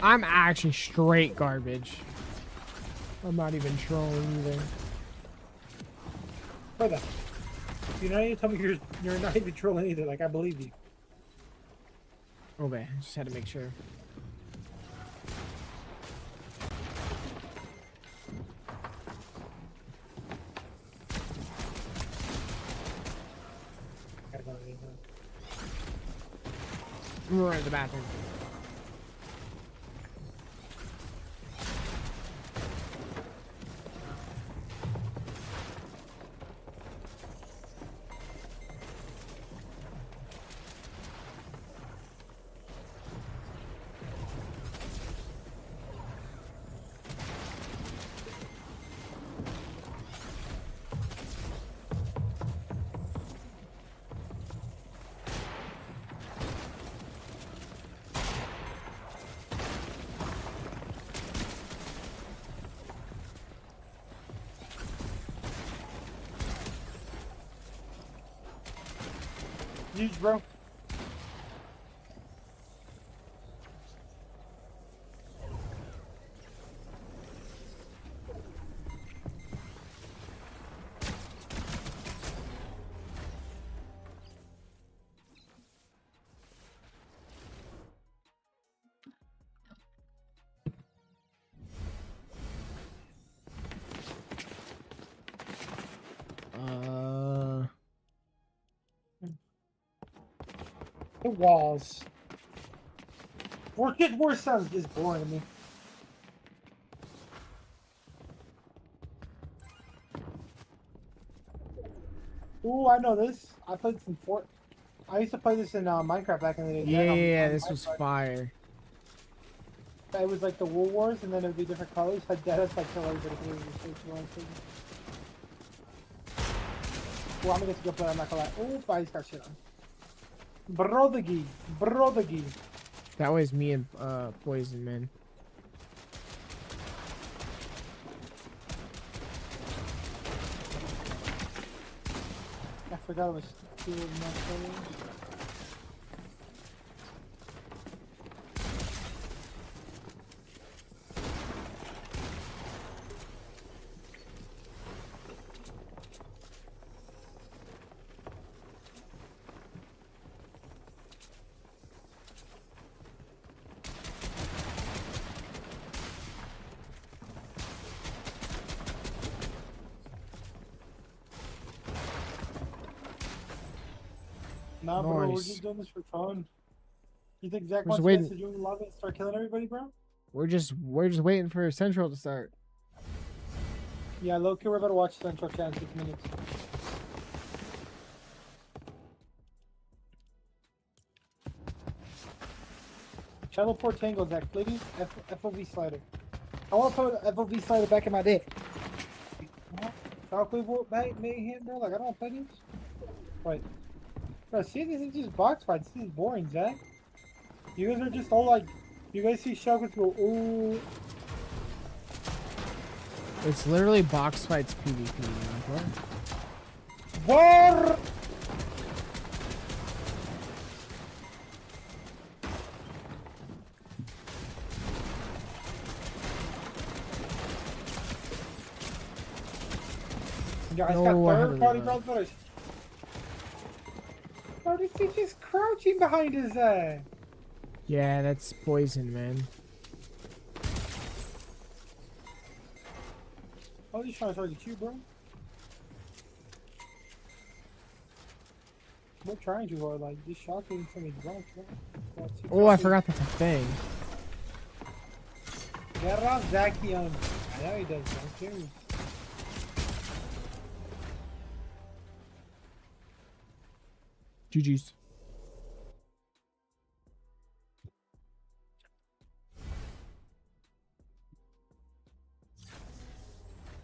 I'm actually straight garbage. I'm not even trolling either. Brother, you know you tell me you're not even trolling either. Like I believe you. Okay, just had to make sure. I'm going to the bathroom. Huge, bro. The walls. Just more sounds is boring to me. Ooh, I know this. I played some I used to play this in Minecraft back in the day. Yeah, this was fire. It was like the Wool Wars, and then it would be different colors. That's like colors. Well, I'm gonna get to go play. I'm not gonna lie. Oh, I just got shit on. Brodagi. That was me and Poison, man. I forgot it was two of my players. Nah, bro, we're Nice. just doing this for fun. You think Zach We're just wants us to waiting. join the lobby and start killing everybody, bro? We're just waiting for Central to start. Yeah, Loki, we're about to watch Central Chat in 6 minutes. Teleport Tango, Zach, please. FOV slider. I want to put an FOV slider back in my dick. Chocolate mayhem, bro. Like, I don't want to play these. Wait. Bro, see, this is just box fights. This is boring, Zach. You guys are just all like, you guys see Chocolate go, ooh. It's literally box fights PvP. You know? What? Guys got third party brothers. Bro, this is just crouching behind his ass. Yeah, that's Poison, man. I was just trying to target you, bro. What trying to hard, like just shocking some of drunk, bro. Oh, I forgot that's a thing. Get around Zachy on. I know he does, don't you? GG's.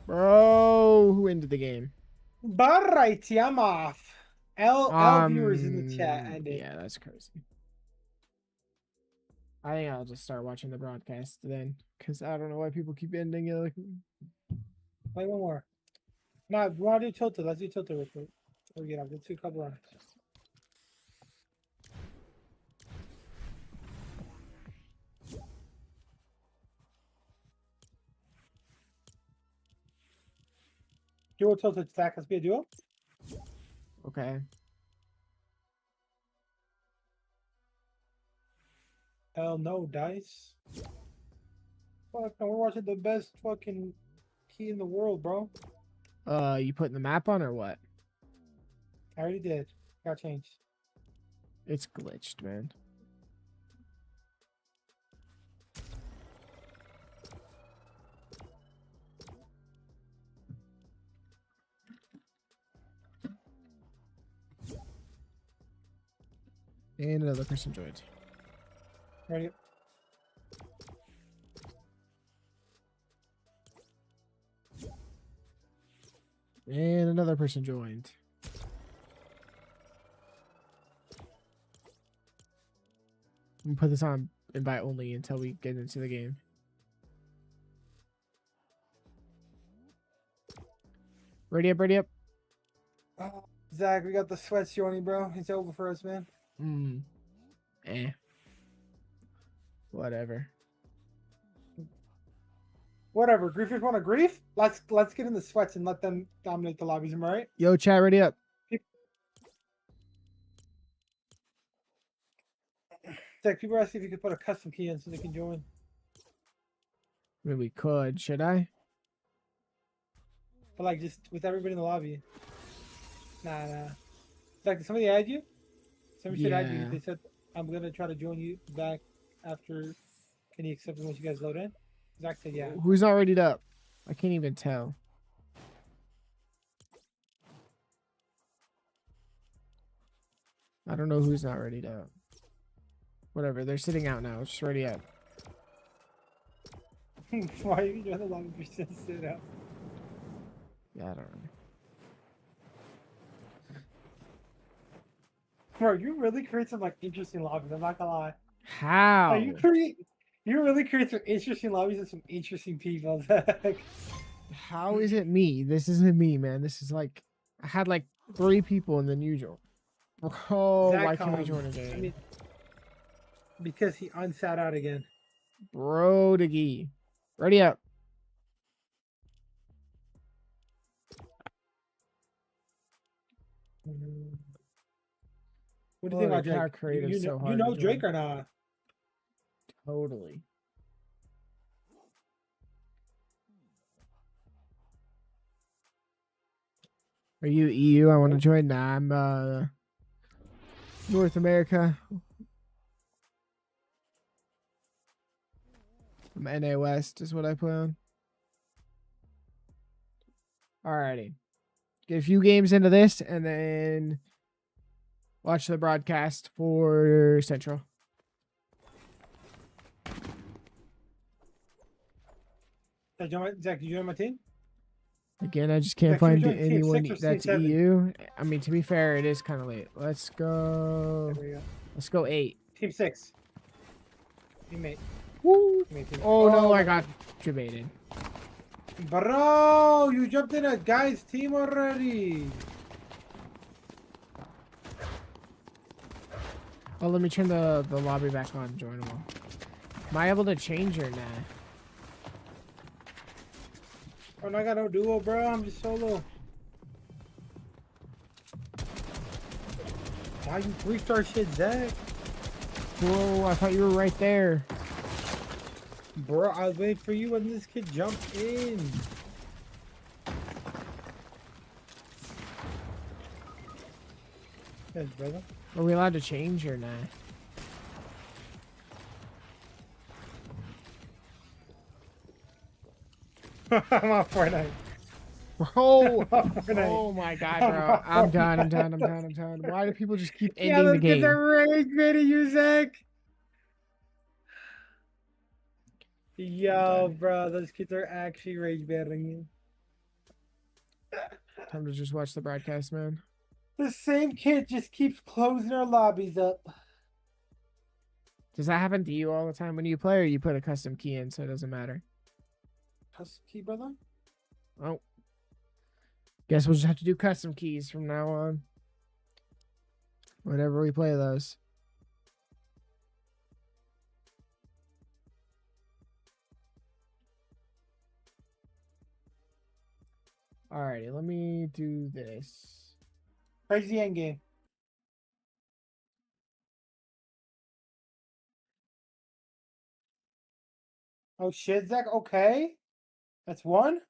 Bro, who ended the game? Alright, I'm off. L viewers in the chat ended. Yeah, that's crazy. I think I'll just start watching the broadcast then, because I don't know why people keep ending it. Like, Wait, one more. Nah, we want to do tilted. Let's do tilted real quick. Oh, yeah, let's do a couple rounds. Duo tilted stack. Let's be a duo. okay. Hell no, dice. Fuck, we're watching the best fucking key in the world, bro. You putting the map on or what? I already did. Got changed. It's glitched, man. And another person joined. Ready? And another person joined. I'm gonna put this on invite only until we get into the game. Ready up, ready up. Oh, Zach, we got the sweats joining, bro. It's over for us, man. Whatever. Whatever. Griefers want to grief? Let's get in the sweats and let them dominate the lobbies, am I right? Yo, chat, ready up. Zach, people are asking if you could put a custom key in so they can join. I mean, we could. Should I? But like just with everybody in the lobby. Nah. Zach, did somebody add you? Somebody should add you. Yeah. They said I'm gonna try to join you back after. Can you accept it once you guys load in? Zach said yeah. Who's not readied up? I can't even tell. I don't know who's not readied up. Whatever, they're sitting out now. Just ready up. Why are you doing the lobby if you're still sit up? Yeah, I don't know. Bro, you really create some like interesting lobbies. I'm not gonna lie. How? You really create some interesting lobbies and some interesting people. Zach. How is it me? This isn't me, man. This is like I had like 3 people and then usual. Oh, Zach, why can't we join a I game? mean, because he unsat out again. Bro, Diggy. Ready up. What do you think about Our Drake? creative's You so know, hard you to know join. Drake or not? Totally. Are you EU? I want to join. Nah, I'm North America. I'm NA West is what I play on. Alrighty. Get a few games into this and then watch the broadcast for Central. Zach, did you join my team? Again, I just can't Zach, should we find join Team anyone 6 or Team that's 7? EU. I mean, to be fair, it is kind of late. Let's go. There we go. Let's go 8. Team 6. Teammate. Woo! Teammate. Oh no, I got debated. Bro, you jumped in a guy's team already. Oh, let me turn the lobby back on. Join them all. Am I able to change or nah? Oh, I got no duo, bro. I'm just solo. Why you 3-star shit, Zach? Whoa, I thought you were right there. Bro, I was waiting for you when this kid jumped in. Yes, brother. Are we allowed to change or not? I'm on Fortnite. Bro, I'm on Fortnite. oh my god, bro. I'm done. I'm done. I'm done. I'm done. Why do people just keep Yeah, ending the those kids game? are rage baiting you, Zach. Yo, bro, those kids are actually rage baiting you. Time to just watch the broadcast, man. The same kid just keeps closing our lobbies up. Does that happen to you all the time when you play, or you put a custom key in so it doesn't matter? Custom key, brother? Oh. Guess we'll just have to do custom keys from now on. Whenever we play those. Alrighty, let me do this. Crazy endgame. Oh shit, Zach. Okay. That's one.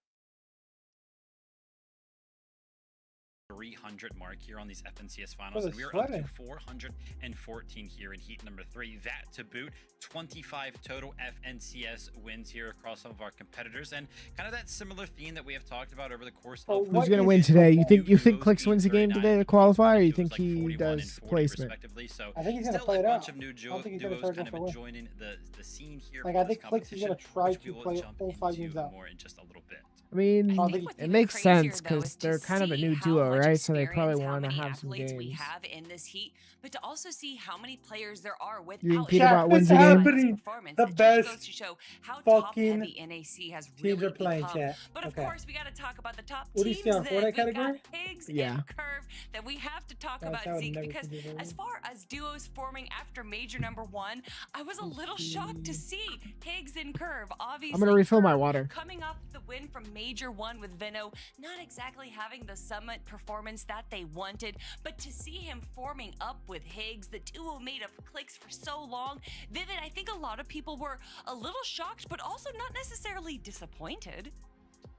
300 mark here on these FNCS finals, Brother, and we are up to sweating. 414 here in heat number 3. That to boot, 25 total FNCS wins here across some of our competitors, and kind of that similar theme that we have talked about over the course Oh, of what Who's gonna is win it? today? You think duos Clicks wins the being game very today to nice. qualify, or I you it was think like he 41 and does 40 placement? respectively. So I think he's gonna still play a it bunch out. of new I don't think he's gonna duos try to kind go of for a win. joining the scene here. Like, for I this think Clicks is gonna competition, try which to we will play jump all 5 games into out. more in just a little bit. I mean, I I think think what's it even makes crazier, sense though, because is to they're kind of a see new how duo, much right? So they probably experience, how want to many have some athletes we games. have in this heat, but to also see how many players there are You think without Peter Chat, Bot what's wins the game? happening? performance. The It just goes best to show how fucking top-heavy NAC has teams really are playing, become. chat. But of Okay. course, we got to talk about the top What do you teams. see on Then Fortnite we've category? got Higgs Yeah. and Curve that we have to talk about, That would Zeke, never because consider as it. far as duos forming after major number 1, I was a little shocked to see Higgs and Curve. Obviously, I'm gonna refill my Curve water. coming off the win from major 1 with Veno, not exactly having the summit performance that they wanted, but to see him forming up with Higgs, the duo made of Clicks for so long. Vivid, I think a lot of people were a little shocked, but also not necessarily disappointed.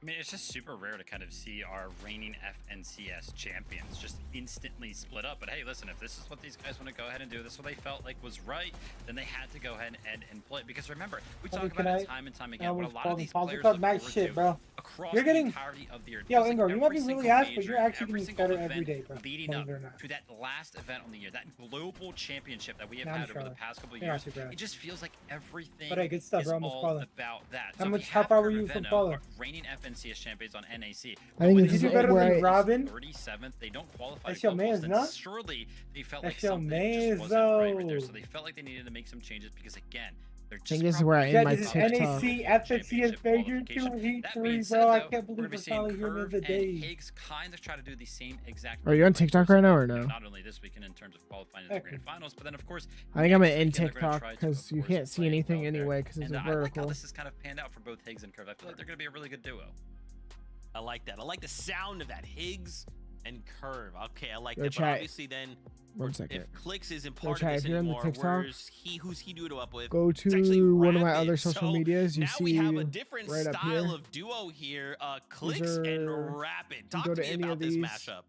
I mean, it's just super rare to kind of see our reigning FNCS champions just instantly split up. But hey, listen, if this is what these guys want to go ahead and do, this is what they felt like was right, then they had to go ahead and play it. Because remember, we talk about it time and time again, but a lot of these players look nice forward shit, to bro. across You're getting, the entirety of the year. yo, Feels like Ingo, you might every be really single ass, but major, you're actually every getting single better every event day, bro. leading Believe up it or not. to that last event on the year, that global championship that we have Nah, I'm had over sure. the past couple of You're years. not super It just feels like everything But hey, good stuff, is bro. Almost all qualified. about that. How So much- we how have far were Curve you from Venom, quali? our reigning FNCS champions on NAC. I think But this Is is he better where than Robin? 37th. They don't qualify That's to your go close, man's, then no? surely they felt That's like your something just man's, wasn't right with there. though. So they felt like they needed to make some changes because again, they're I just think this is where I end Yeah, my this is TikTok. NAC FNCS championship major qualification. 2 Heat That 3, being bro. said, I though, can't we're believe gonna be we're seeing finally here in Curve the and day. Higgs kind of try to do the same exact. Are you on TikTok right now or no? Not only this weekend in terms of qualifying in the grand finals, but then of course. I think I'm gonna next end weekend they're gonna TikTok try to, because of you course, can't see play anything well there. anyway because it's And a I like how vertical. this has kind of panned out for both Higgs and Curve. I feel like they're gonna be a really good duo. I like that. I like the sound of that Higgs and Curve. Okay, I like Yo, that. chat. But obviously, then One second. if Clicks isn't Yo, part chat, of if this you're on the anymore, TikTok, who's he doing up with? Go It's actually to one of my Rapid. other social So medias. You now see we have a different right up style here. of duo here. Clicks are- and Rapid. Talk go to to me any about of this these. mashup.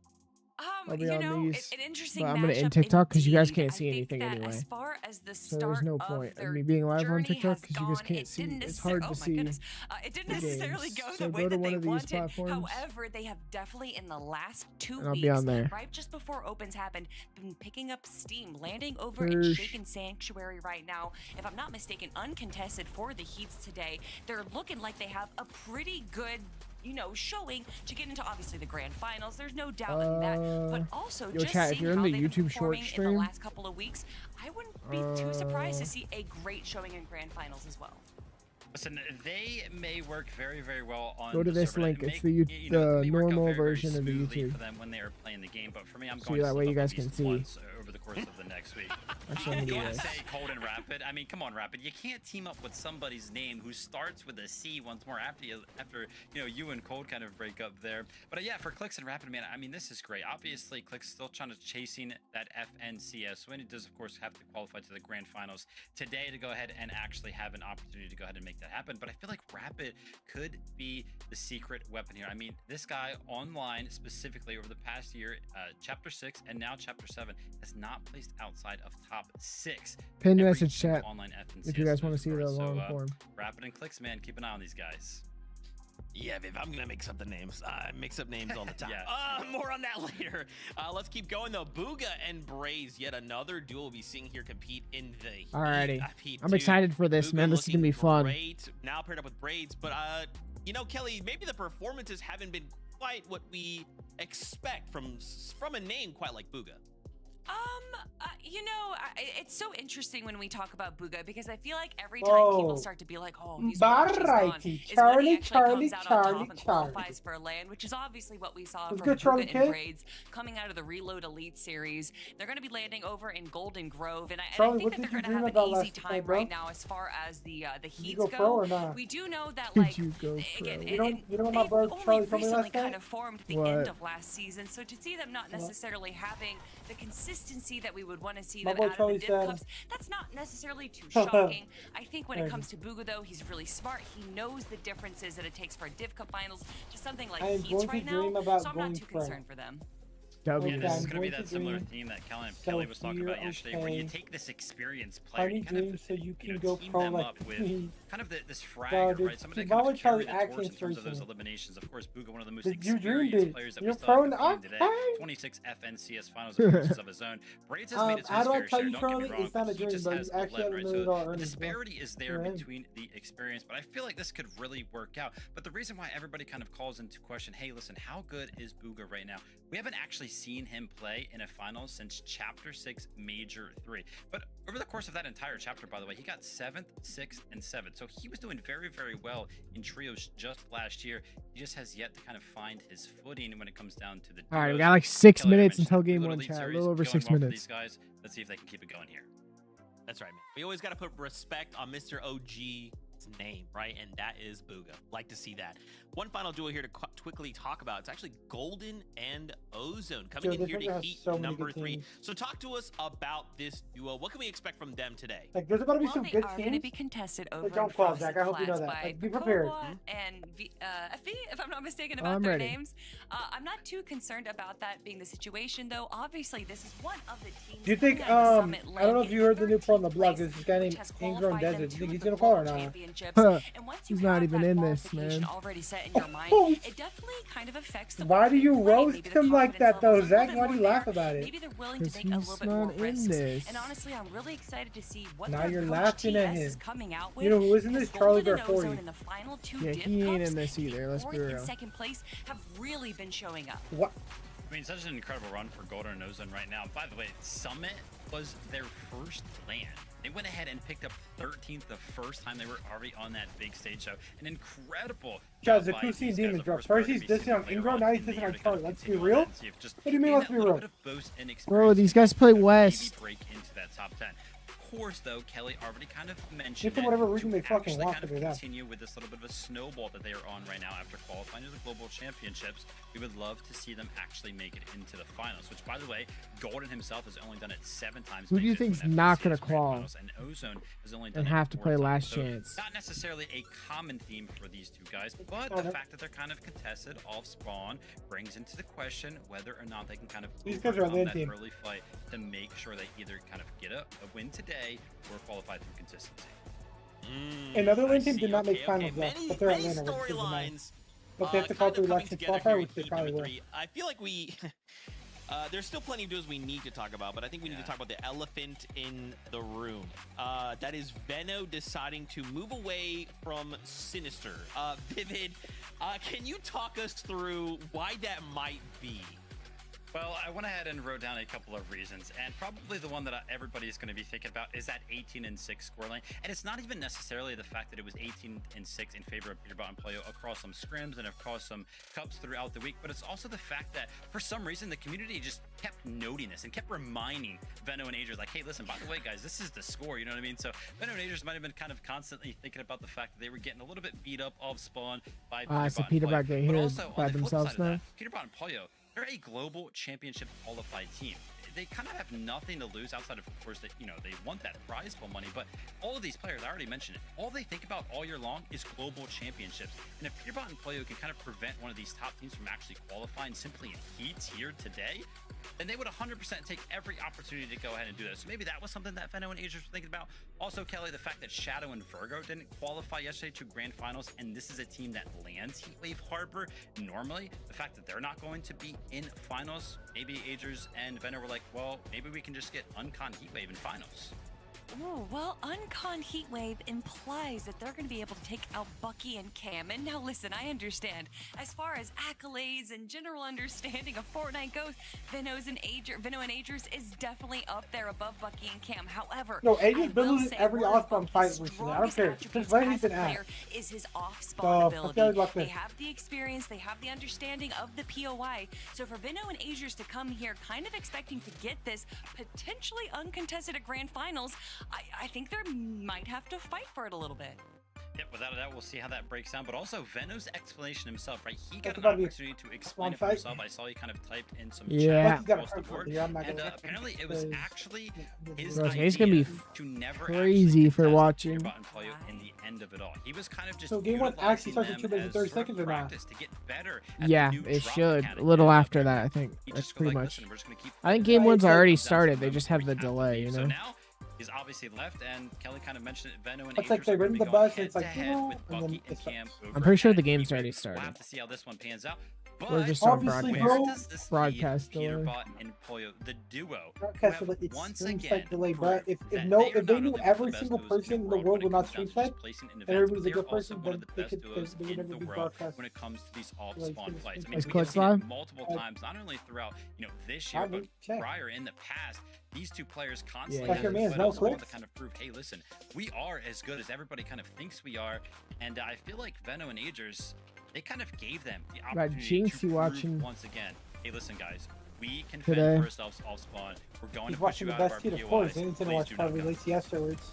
I'll be You on know, these, an interesting but I'm gonna end mashup TikTok because you guys indeed. can't see I think anything that anyway. As far as the So start there's no of point their in me being live on journey TikTok has because you guys gone, can't it see. didn't It's hard to necessar- oh my see. goodness. It didn't the necessarily games. go So the way go to that one they of these wanted. platforms. However, they have definitely in the last 2 And I'll weeks, be on there. right just before opens happened, been picking up steam, landing over in First. Shaken Sanctuary right now. If I'm not mistaken, uncontested for the Heats today. They're looking like they have a pretty good, you know, showing to get into obviously the grand finals. There's no doubt in that. But also Yo, just chat, if seeing you're in how the they've been YouTube short performing in stream, the last couple of weeks, I wouldn't be too surprised to see a great showing in grand finals as well. Listen, they may work very, very well on. Go to the this server. link. It It's may- the you know, it the may work out normal very, very version of the smoothly YouTube. for them when they are playing the game. But for me, I'm So going to that way slip you up guys at can least see. once over the course of the next week. Actually, I'm I'm gonna going do to this. say Cold and Rapid. I mean, come on, Rapid. You can't team up with somebody's name who starts with a C once more after you know, you and Cold kind of break up there. But yeah, for Clicks and Rapid, man, I mean, this is great. Obviously, Clicks still trying to chasing that FNCS win. He does, of course, have to qualify to the grand finals today to go ahead and actually have an opportunity to go ahead and make that happen. But I feel like Rapid could be the secret weapon here. I mean, this guy online specifically over the past year, Chapter 6 and now Chapter 7, has not placed outside of top 6. Pin every message single chat online FNCS if you guys want to see card. the long form. Rapid and Clicks, man, keep an eye on these guys. Yeah, babe, I'm gonna mix up the names. I mix up names all the time. Yeah. More on that later. Let's keep going though. Booga and Braze, yet another duel we'll be seeing here compete in the Alrighty. Heat I'm 2. excited for this, Booga man. This is gonna be looking fun. Great. Now paired up with Braids, but you know, Kelly, maybe the performances haven't been quite what we expect from a name quite like Booga. You know, it's so interesting when we talk about Booga because I feel like every time people start to be like, "Oh, he's gone," is when he actually comes out on top and qualifies for land, which is obviously what we saw from Booga and Braids coming out of the Reload Elite series. They're going to be landing over in Golden Grove, and I think that they're going to have an easy time right now as far as the heats go. We do know that, like, again, they've only recently kind of formed at the end of last season, so to see them not necessarily having the consistency that we would want to see them out of the Div Cups, that's not necessarily too shocking. I think when it comes to Booga, though, he's really smart. He knows the differences that it takes for a Div Cup finals to something like Heats right now, so I'm not too concerned for them. Yeah, this is going to be that similar theme that Kelly was talking about yesterday, where you take this experienced player and you kind of so you can you know, go team pro them like up with me. kind of this fragger, right? Somebody that kind of carry the torch in terms of those eliminations. Of course, Booga, one of the most experienced players that we still have today. 26 FNCS finals appearances of his own. Braids has made it to his fair share, don't get me wrong, but he just has 11, right? So the disparity is there between the experience, but I feel like this could really work out. But the reason why everybody kind of calls into question, hey, listen, how good is Booga right now? We haven't actually seen him play in a final since Chapter 6 Major 3. But over the course of that entire chapter, by the way, he got 7th, 6th, and 7th. So he was doing very, very well in trios just last year. He just has yet to kind of find his footing when it comes down to the duos. All right, we got like 6 minutes until game Little 1, League chat. A Series little over going 6 well for minutes. these guys. Let's see if they can keep it going here. That's right, man. We always got to put respect on Mr. OG's name, right? And that is Booga. Like to see that. One final duel here to quickly talk about. It's actually Golden and Ozone coming in here to Heat number 3. So talk to us about this duo. What can we expect from them today? Like, there's about to be some good teams. They are going to be contested over don't fall, Zach. I hope you know that. Like, be prepared. And FE, if I'm not mistaken about their names. I'm not too concerned about that being the situation, though. Obviously, this is one of the teams. Do you think, I don't know if you heard the new pro on the blog. There's this guy named Ingrown Desert. Do you think he's going to call or not? He's not even in this, man. Already set in your mind, it definitely kind of affects the Why do you roast him like that, though, Zach? Why do you laugh about it? Maybe they're willing to take a little bit more risks. And honestly, I'm really excited to see what now you're coach laughing at TS him. is coming out with. You know who isn't this? Charlie Garforty. In the final 2 Yeah, Div he ain't Cups, in this either. Let's be fourth and real. second place have really been showing up. What? I mean, such an incredible run for Golden and Ozone right now. By the way, Summit was their first land. They went ahead and picked up 13th the first time they were already on that big stage show. An incredible Guys, the Kusi and Demon drop. First he's dissing on Ingrown, now he's dissing on Charlie. Let's be real. What do you mean, let's be real? Bro, these guys play West. Break into that top 10. Of course, though, Kelly already kind of mentioned for whatever reason to they fucking actually want kind to of do that. continue with this little bit of a snowball that they are on right now after qualifying to the Global Championships. We would love to see them actually make it into the finals, which, by the way, Golden himself has only done it 7 times. Who do you think's not gonna qual and Ozone has only done and it have to 4 play times. last So chance? not necessarily a common theme for these two guys, but the fact that they're kind of contested off spawn brings into the question whether or not they can kind of These guys are on overcome that team. early fight to make sure they either kind of get a win today or qualify through consistency. Another lane I team see. did not make Okay, finals though, many, but they're many Atlanta, which is nice. storylines. But they have to call kind through of coming elections together qualifier, here which in they Heat probably number will. 3. I feel like we there's still plenty of duos we need to talk about, but I think we need to talk about the elephant in the room. That is Veno deciding to move away from Sinister. Vivid, can you talk us through why that might be? Well, I went ahead and wrote down a couple of reasons, and probably the one that everybody is going to be thinking about is that 18-6 scoreline. And it's not even necessarily the fact that it was 18-6 in favor of Peterbot and Pollo across some scrims and across some cups throughout the week, but it's also the fact that for some reason the community just kept noting this and kept reminding Veno and Agers like, hey, listen, by the way, guys, this is the score, you know what I mean? So Veno and Agers might have been kind of constantly thinking about the fact that they were getting a little bit beat up off spawn by Peterbot So and Pollo. Peterbot get But here also, by on the flip themselves side of now. that, Peterbot and Pollo, they're a global championship qualified team. They kind of have nothing to lose outside of course, that, you know, they want that prize pool money, but all of these players, I already mentioned it, all they think about all year long is global championships. And if Peterbot and Pollo can kind of prevent one of these top teams from actually qualifying simply in heats here today, then they would 100% take every opportunity to go ahead and do this. So maybe that was something that Veno and Agers were thinking about. Also, Kelly, the fact that Shadow and Virgo didn't qualify yesterday to grand finals, and this is a team that lands Heatwave Harbor normally, the fact that they're not going to be in finals, maybe Agers and Veno were like, well, maybe we can just get Uncon Heatwave in finals. Oh, well, Uncon Heatwave implies that they're going to be able to take out Bucky and Cam. And now listen, I understand. As far as accolades and general understanding of Fortnite goes, Veno and Agers is definitely up there above Bucky and Cam. However, No, I Agers been will losing say every one of off-spawn Bucky's fight recently. I don't care. strongest Just where he's attributes as been a at. player is his off-spawn ability. They have the experience, they have the understanding of the POI. So for Veno and Agers to come here kind of expecting to get this potentially uncontested at grand finals, I think they might have to fight for it a little bit. Yep, without a doubt, we'll see how that breaks down. But also, Veno's explanation himself, right? He got That's an about to be opportunity to explain it for fight. himself. I saw he kind of typed in some Yeah. chat across the board. And apparently, it was actually his Bro, idea today's gonna be to never crazy actually for contest watching. Peterbot and Pollo in the end of it all. He was kind of just So game one actually starts in 2 minutes and 30 utilizing them as seconds or sort of not? practice to get better at Yeah, the new it drop should. mechanic A little in after Upper. that, I think. He That's just pretty like, much. listen, we're just gonna keep I think game one's Right, already down to started. them They just have before the you to delay, leave. you So know? now he's obviously left, and Kelly kind of mentioned it. Veno and It's like Agers they are gonna ridden be the going bus and it's like, head-to-head with and then Bucky and it's Cam over I'm pretty sure at the game's Heatwave. already We'll started. have to see how this one pans out. We're But just on Obviously, broadcast. where bro. does this Broadcast leave delay. Peterbot and Pollo, the duo, Broadcast who delay, have it's once stream again site delay, but proved if that no, are if they not knew only one of every the single best duos person in the world world when would it not comes stream down to just site, placing in and events, everybody's a they're good also person, one then of the they best could duos they would in never the be world broadcast. when it comes to these off Like, spawn it's- fights. I it's- mean, Is we have Click seen it live? multiple Like- times, not only throughout this year, Probably. but Check. prior in the past. These two players constantly Yeah, have your this man's but no also want to clicks. kind of prove, hey, listen, we are as good as everybody kind of thinks we are. And I feel like Veno and Agers, they kind of gave them the opportunity Jinx, to you prove watching once again, hey, listen, guys, we can today? fend for ourselves off spawn. We're going He's to push watching you the out of best our team, of course. POIs. He's gonna Please watch do not probably go. release afterwards.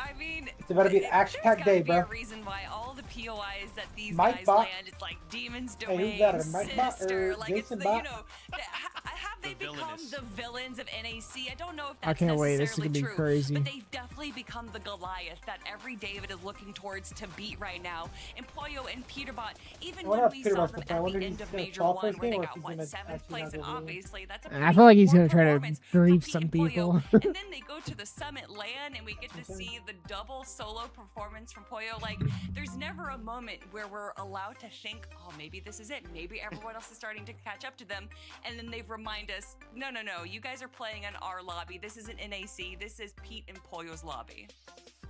I mean, It's about to be an there's action-packed gotta day, be bro. a reason why all the POIs that these Mike guys Bot. land, it's like Demon's Hey, who's Domain, better, Mike Bot or Sister, like it's Jason the, Bot? have they The become villainous. the villains of NAC? I don't know if I that's can't wait. This is necessarily gonna be true, crazy. but they've definitely become the Goliath that every David is looking towards to beat right now. And Pollo and Peterbot, even I when wonder we if saw Peterbot's them the- I at wonder the if end he's of gonna Major fall 1, first where they game or got if he's what, gonna 7th actually place, not and go really. obviously that's a I pretty feel like he's poor gonna try to performance grief for some Pete and Pollo. people. And then they go to the Summit LAN, and we get to see the double solo performance from Pollo. Like, there's never a moment where we're allowed to think, oh, maybe this is it. Maybe everyone else is starting to catch up to them. And then they remind us, no, you guys are playing in our lobby. This isn't NAC. This is Pete and Pollo's lobby.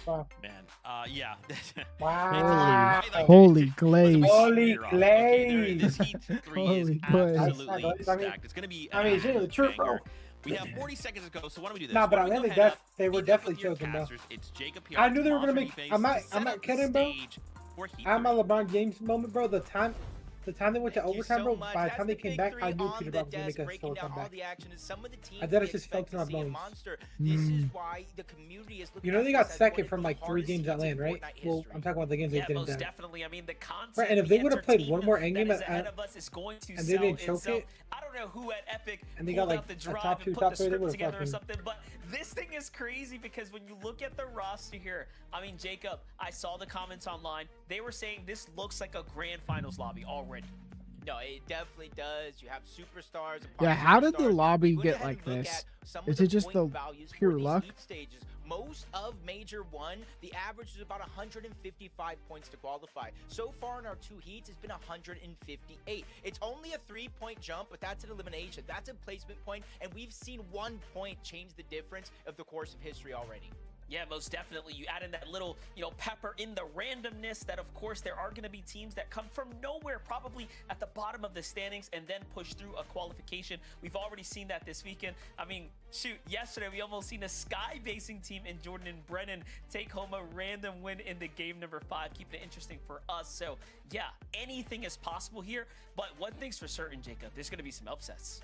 Wow. Man, yeah. Wow. Holy glaze. Holy Okay, this glaze. Heat 3 Holy is glaze. absolutely I mean- stacked. It's going to be I mean, it's an really the truth, bro. banger. We have 40 seconds to go, so why don't we do this? Nah, but Why I don't we mean, go ahead they were meet up definitely with your chosen, bro. casters. It's Jacob here. I knew they were gonna Monster make. Face I'm to not set up the kidding, bro. stage for Heat I'm a 3. LeBron James moment, bro. The time they went to Thank you overtime, so bro. much. By the That's time they the came big back, three I knew on Peter the Bob was gonna desk, make a breaking slow down all comeback. the action is some of the teams I did it we just expect felt to in my see in bones. Monster. This is Mm. why the community is looking. You know at they this got as second one of from the like 3 hardest games at heats in land, right? Fortnite Well, history. I'm talking about the games they Yeah, didn't most get. definitely. I mean, the content, Right, and if the they would have played one more entertainment endgame that is at- ahead of us is going to and they sell didn't choke itself. it, I don't know who at Epic and they pulled got, out like, the a drive top and 2, put top the 3, they script would've together or fucking- something, but this thing is crazy because when you look at the roster here, I mean, Jacob, I saw the comments online. They were saying this looks like a grand finals lobby already. No, it definitely does. You have superstars. Yeah, how did the superstars. lobby Go get ahead like and look this? at some Is of it just point the values for pure these luck? heat stages. Most of Major 1, the average is about 155 points to qualify. So far in our 2 heats, it's been 158. It's only a 3-point jump, but that's an elimination. That's a placement point, and we've seen 1 point change the difference of the course of history already. Yeah, most definitely. You add in that little, pepper in the randomness that, of course, there are going to be teams that come from nowhere, probably at the bottom of the standings, and then push through a qualification. We've already seen that this weekend. I mean, shoot, yesterday we almost seen a Sky Basing team in Jordan and Brennan take home a random win in the game number 5, keeping it interesting for us. So, yeah, anything is possible here. But one thing's for certain, Jacob, there's going to be some upsets.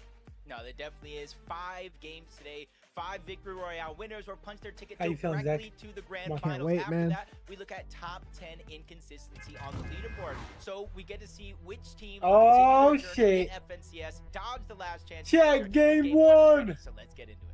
No, there definitely is. 5 games today, 5 Victory Royale winners or punch their ticket How you feeling, directly Zach? to the grand I can't finals. wait, After man. that, we look at top 10 inconsistency on the leaderboard. So we get to see which team Oh, will continue their journey shit. in FNCS, dodge the last chance. Check here. game one's ready, one. so let's get into it.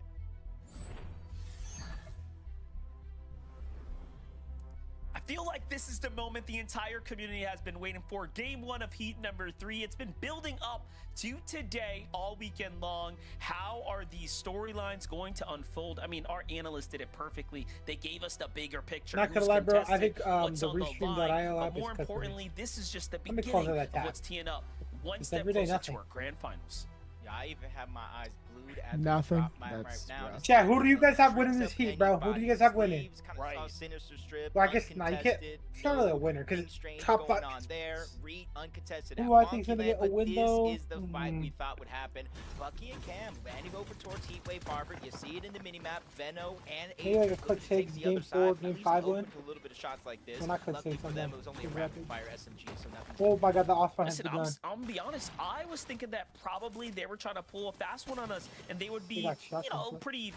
I feel like this is the moment the entire community has been waiting for. Game 1 of Heat number 3. It's been building up to today all weekend long. How are these storylines going to unfold? I mean, our analysts did it perfectly. They gave us the bigger picture. Not gonna Who's lie, bro. I contested, think what's the on the restream.io line, app but more is importantly, this is just the Let me close beginning that of tab. what's teeing up. One It's step everyday closer nothing. to our grand finals. Yeah, I even have my eyes glued at Nothing. the drop map That's right now. rough. Chat, who do you guys have winning this heat, bro? Who do you guys have winning? Right. Sinister strip, Well, I guess now you can't. It's not really a winner because it's top 5. on there. Reed uncontested. Who at I think's Monkey gonna get Land, a win, but though? This is the fight we thought would happen. Bucky and Cam landing over towards Heatwave Harbor. You see it in the minimap. Venno and Maybe like a Aiden quick looking to take the game other 4, side. game He's 5 open win. to a little bit of shots like this. Well, not quick Lucky take, for something. them, it was only a Good rapid rapid. fire SMG, so nothing. Oh my god, the offline has Listen, begun. I'm gonna be honest. I was thinking that probably they were trying to pull a fast one on us, and they would be, got shot from pretty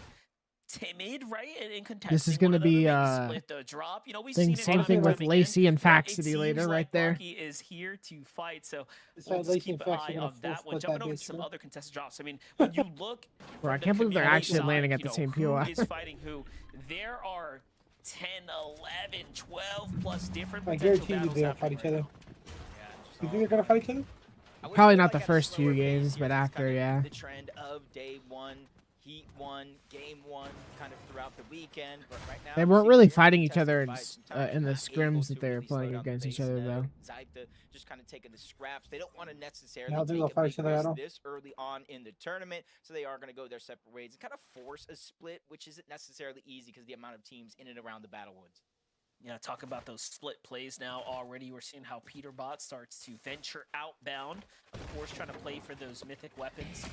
timid, right? And contesting. This is one gonna another, be, maybe split the drop. We've Thing, seen it same time thing and with time Lacey again, and but Fax it City seems later, like right there. Bucky is here to fight, so So we'll just Lacey keep and an Fax are eye gonna on full that one. split Jumping that over bitch, to some bro. other contested drops. I mean, when you look, Bro, I from the can't believe they're community actually landing side, at the same POI. Who is fighting who? There are 10, 11, 12 plus different I potential guarantee you battles they'll fight happening each right other. now. You think they're gonna fight each other? I would Probably feel not the at a first few slower pace games, here, but it's after, kind of yeah. The trend of day 1, Heat 1, game 1, kind of throughout the weekend. But right now, They it weren't seems really very fighting each contested other in, fights. in Sometimes the not able scrims to that they were really slow playing down the against each pace, other, and though. Zypta just kind of taking the scraps. They don't want to necessarily Yeah, I think take they'll a fight big each other at risk all. this early on in the tournament, so they are going to go their separate ways and kind of force a split, which isn't necessarily easy because the amount of teams in and around the Battlewoods. Yeah, talk about those split plays now already. We're seeing how Peterbot starts to venture outbound. Of course, trying to play for those mythic weapons.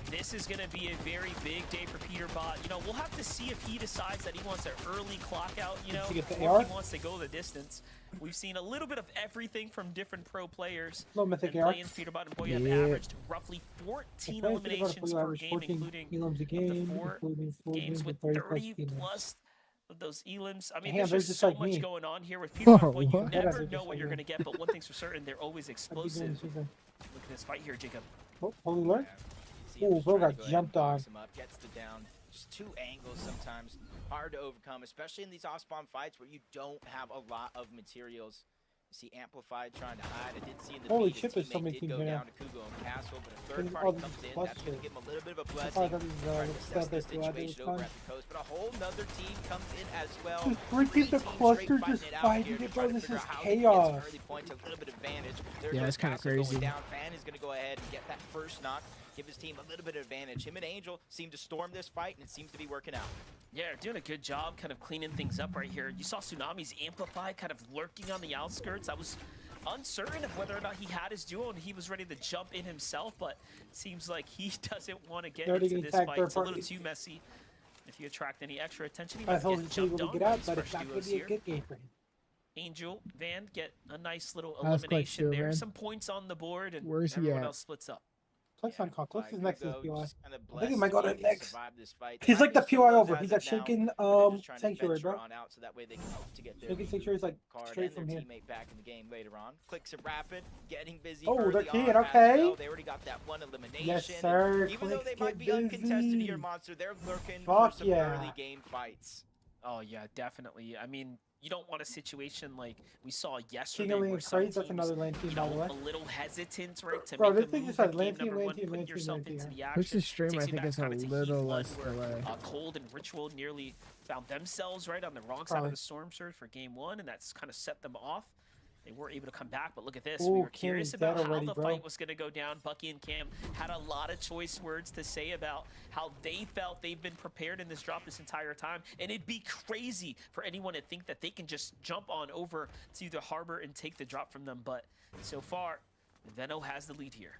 This is going to be a very big day for Peterbot. We'll have to see if he decides that he wants an early clock out, To get the or AR? if he wants to go the distance. We've seen a little bit of everything from different pro players. Low mythic And AR. playing Peterbot and Boy have Yeah. averaged roughly 14 eliminations per game, including elims a the game, four including 4 games with 30 30 plus plus of those elims. I mean, Damn, there's they're just just so like much me. going on here with Peterbot. Whoa, Boy, you what? never They're know just what like you're me. going to get, but one thing's for certain, they're always explosive. Look at this fight here, Jacob. Oh, holy lord. See him Ooh, just bro trying to got go ahead jumped and box on. him up, gets the down. Just 2 angles sometimes hard to overcome, especially in these off-spawn fights where you don't have a lot of materials. You see Amplified trying to hide. I did see in the Holy feed shit, his there's so many teammate did teams go right now. down to Kugo and Castle, but a This third is- party oh, this comes is in. plus That's going to two. give him a little bit of a I blessing. thought that was Trying to assess stuff the that's what I did situation was over fun. at the coast, but a whole nother team comes in as well. Dude, 3 teams are straight clustered fighting just it out fighting here to it, try bro. to This figure is out how they can get chaos. some early points, a little bit of advantage. There Yeah, goes it's kinda Castle going crazy. down. Fan is going to go ahead and get that first knock, give his team a little bit of advantage. Him and Angel seem to storm this fight, and it seems to be working out. Yeah, doing a good job kind of cleaning things up right here. You saw Tsunami's Amplify kind of lurking on the outskirts. I was uncertain of whether or not he had his duo and he was ready to jump in himself, but seems like he doesn't want to get They're already into getting this tagged fight. third It's a little party. too messy. If you attract any extra attention, he I might thought get he was jumped able on to get by out, these but it's fresh not going duos to be a here. good game for him. Angel, Van get a nice little That was quite elimination true, there. man. Some points on the board, and Where's he everyone at? else splits up. Clicks on call. Clicks is next to the POI. I think he might go to next. He's like the POI over. He's at Shaken Sanctuary, bro. So that way they can hope to get their Shaken Sanctuary is like card straight and their from here. teammate back in the game later on. Clicks are rapid, getting busy. Oh, early they're on keying, as okay. well. They already got that one elimination. Yes, sir. Even though they Clicks might be get uncontested busy. here, Monster, they're lurking Fuck for some yeah. early game fights. Oh yeah, definitely. I mean, you don't want a situation like we saw King yesterday of where Lane some Craze, that's teams, another lane team, by the way. a little hesitant, right, to Bro, make this a thing move just in has lane game team, number lane one, team, putting lane team, yourself lane team, into the Push action. the stream, I Takes you think back it's a kinda to Heat little Blood, less where, delay. Cold and Ritual nearly found themselves right on the wrong side Probably. of the Storm Surge for game one, and that's kind of set them off. They were able to come back, but look at this. Ooh, We were Cam curious is about dead how already, the bro. fight was going to go down. Bucky and Cam had a lot of choice words to say about how they felt they've been prepared in this drop this entire time. And it'd be crazy for anyone to think that they can just jump on over to the harbor and take the drop from them. But so far, Veno has the lead here.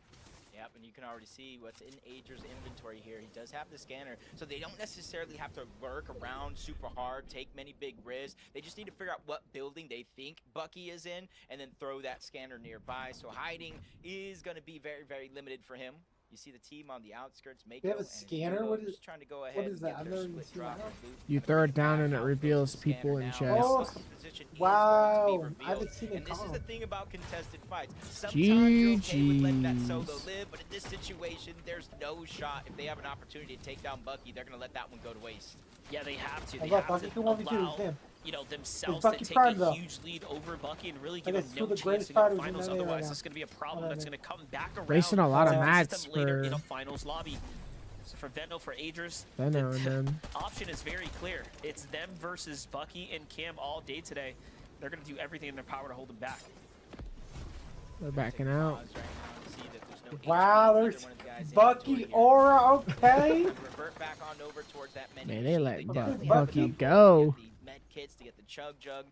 Yep, and you can already see what's in Ager's inventory here. He does have the scanner, so they don't necessarily have to lurk around super hard, take many big risks. They just need to figure out what building they think Bucky is in, and then throw that scanner nearby. So hiding is going to be very, very limited for him. You see the team on the outskirts. They have a scanner? What is- trying to go ahead what is and that? get I've their never even split seen drop that. and loot. You Gonna throw bring it down back and it out, reveals throws the people scanner in now. chests. Oh, Bucky's position is going to be wow. revealed. I haven't seen it And this is come. the thing about contested fights. Sometimes you're okay with letting that solo GG's. live, but in this situation, there's no shot. If they have an opportunity to take down Bucky, they're going to let that one go to waste. Yeah, they have to. I They thought have Bucky to could 1v2 allow, with him. you know, themselves Bucky to take Prime, a though. huge lead over Bucky and really Like, give it's him two no of the chance greatest to get fighters in finals. NA right Otherwise, now. it's going to be a problem Oh, that's man. going to come back around. Racing a lot of Yeah. mats System later in for a finals lobby. So for Veno, for Agers, Veno the and them. option is very clear. It's them versus Bucky and Cam all day today. They're going to do everything in their power to hold them back. They're backing out. Pause right now to see that there's no Wow, HP. there's Either one of the guys in Bucky inventory here. Aura, okay. Revert back on over towards that menu Man, machine. they let definitely Bucky have enough go. to get the med kits, to get the chug jug.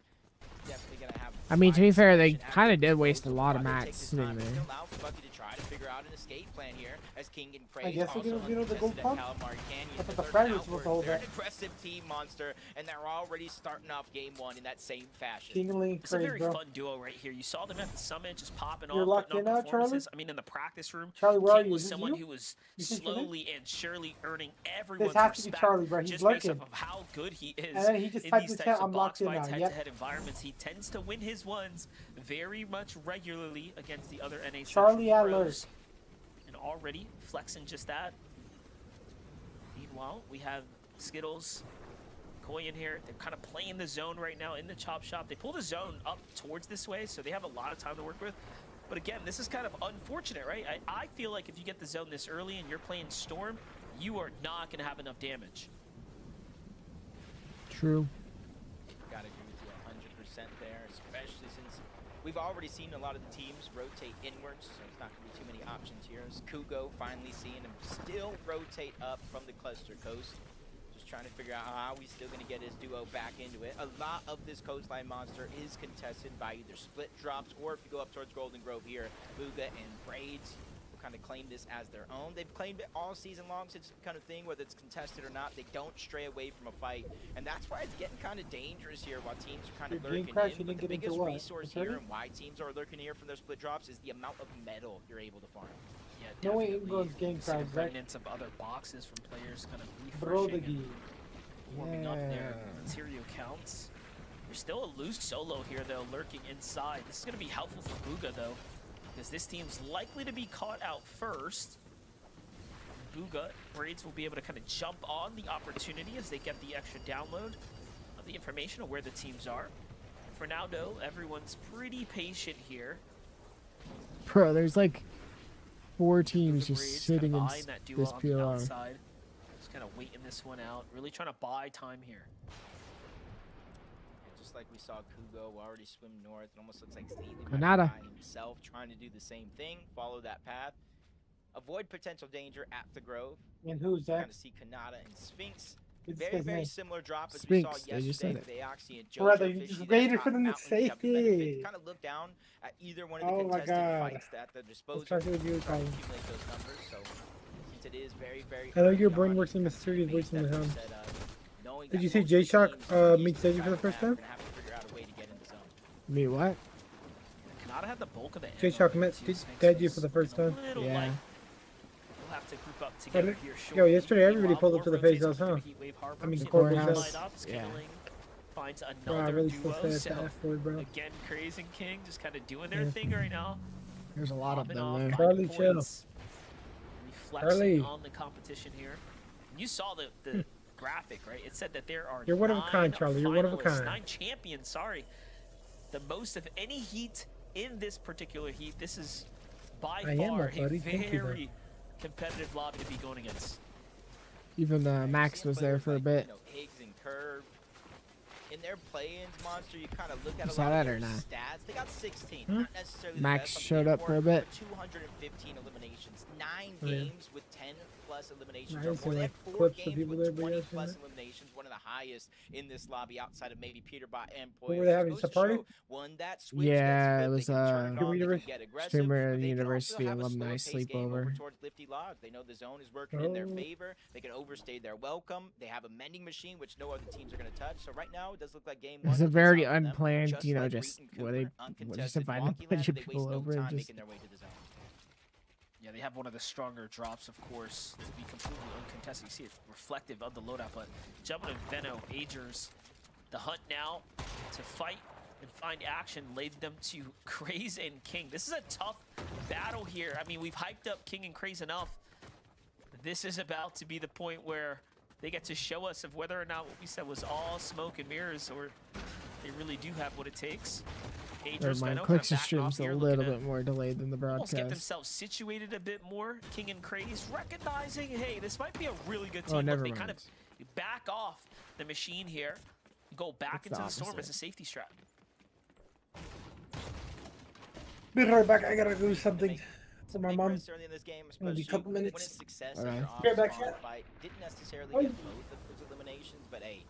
Definitely gonna have. I mean, to be fair, they sufficient kind of at did their waste a disposal. lot of Why they mats take this sitting time, it's there. gonna allow for Bucky to try to figure out an escape plan here, as King and Craig guess they're also gonna do the uncontested gold at pump? Calamari Canyon. I thought but the they're Frag was outward. supposed to hold They're an that. aggressive team monster, and they're already starting off game one in that same fashion. King and Lee It's a Craig, very bro. fun duo right here. You saw them at the summit just popping You're off, locked putting in on now, Charlie? performances. I mean, in the practice room, Charlie, where are King you? was Is this someone you? who was You think you're slowly and surely earning everyone's has to be respect Charlie, bro. He's just based lurking. off of how good he is And then he just in typed these in types chat, of I'm box locked in fights, now. head-to-head environments. He tends to win his ones very much regularly against the other NA Charlie Central Adler. pros. And already flexing just that. Meanwhile, we have Skittles, Koi in here. They're kind of playing the zone right now in the chop shop. They pull the zone up towards this way, so they have a lot of time to work with. But again, this is kind of unfortunate, right? I feel like if you get the zone this early and you're playing Storm, you are not going to have enough damage. True. Gotta agree with you 100% there, especially since we've already seen a lot of the teams rotate inwards, so it's not gonna be too many options here. As Kugo finally seeing him still rotate up from the cluster coast. Just trying to figure out how he's still gonna get his duo back into it. A lot of this coastline monster is contested by either split drops, or if you go up towards Golden Grove here, Booga and Braids will kind of claim this as their own. They've claimed it all season long, so it's the kind of thing, whether it's contested or not, they don't stray away from a fight. And that's why it's getting kind of dangerous here while teams are kind of Your game lurking crash, in. you But didn't the get into biggest what? resource Attorney? here and why teams are lurking here from their split drops is the amount of metal you're able to farm. Yeah, No way definitely. England's game You see the crash, right? remnants of other boxes from players kind of Bro, refreshing the and game. warming up their Yeah. material counts. There's still a loose solo here, though, lurking inside. This is going to be helpful for Booga, though, because this team's likely to be caught out first. Booga, Braids will be able to kind of jump on the opportunity as they get the extra download of the information of where the teams are. For now, though, everyone's pretty patient here. Bro, there's like 4 teams Booga just Braids sitting kinda in buying that duo this on the PLR. outside. Just kind of waiting this one out, really trying to buy time here. Just like we saw Kugo already swim north, it almost looks like Steve Granada. himself trying to do the same thing, follow that path, avoid potential danger at the Grove. And who's that? Kind of see Kanata and Sphinx. What's Very, his very name? similar drop as Sphinx, we they saw just said yesterday it. with Aoxy and Jojo. Brother, you Fishy just there, waited top for them to mountain, say you have the benefit. it. Kind of look down at either one of Oh the my contested God. fights at the disposal. Let's try to do it, try to Colin. accumulate those numbers. So since it is very, very I like your early brain on, works in mysterious ways definitely somehow. said, knowing Did that you see most J-Shock, teams on meet East Seiji for side the of first map are time? gonna have to figure out a way to get in the zone. Me what? Kanata had the bulk of the J-Shock ammo, met too. Sphinx Deji was for the first looking a time. little Yeah. light. We'll have to group up together here Yo, shortly. yesterday everybody Meanwhile, pulled up to the Morph face rotates house, up huh? to Heatwave Harbor, I mean, seeing Courthouse. Morph light up, Yeah. Skittling finds Bro, I another really still duo. say that So F word, bro. again, Craze and King just kind of doing their Yeah. thing right now. There's a lot of Popping them off, there. finding Charlie, chill. points, reflexing Charlie. on the competition here. You saw the graphic, right? It said that there are You're one of a kind, 9 Charlie. You're one of a finalists, kind. 9 champions, sorry. The most of any heat in this particular heat. This is by I am, far my a buddy. Thank you, though. very competitive lobby to be going against. Even Yeah, you Max see was players there for a like, bit. you know, Higgs and Curve in their play-ins, Monster, you kind of look at You a saw lot that of or their not? stats. They got 16, Hmm? not necessarily the Max best on the showed up leaderboard, for a bit. but 215 eliminations, 9 Oh, yeah. games with 10 plus eliminations I or see, more. They like, have 4 clips of games people with there, but 20 yeah, I've seen plus it. eliminations, one of the highest in this lobby outside of maybe Peterbot and What Poise. were they Just having, goes just a to party? show, one, that switch Yeah, gets it flipped. was They can turn it Your on, they can university? get aggressive, streamer but they can university also have a alumni slower pace game over sleepover. towards Lifty Logs. They know the zone is working in their Oh. favor. They can overstay their welcome. They have a mending machine, which no other teams are going to touch. So right now, it does look like game one. It's a looks very out for them, unplanned, just you know, like just Reed and where they Cooper, just uncontested invited a Wonky bunch Land, of they people waste no over and time just making their way to the zone. Yeah, they have one of the stronger drops, of course, to be completely uncontested. You see it reflective of the loadout, but jumping to Veno, Agers, the hunt now to fight and find action led them to Craze and King. This is a tough battle here. I mean, we've hyped up King and Craze enough. This is about to be the point where they get to show us of whether or not what we said was all smoke and mirrors, or they really do have what it takes. Never mind, clicks and streams a little bit more delayed than the Almost get broadcast. themselves situated a bit more. King and Craze recognizing, hey, this might be a really good team. Oh, Look, never they mind. kind of back off the machine here, go back It's the into the storm as opposite. a safety strap. Be right back. I gotta do something for my Big mom. risk early in this game, Maybe a especially couple when minutes. it's success Alright. after off Get back strong here. fight. Didn't necessarily Oi. get both of those eliminations, but hey,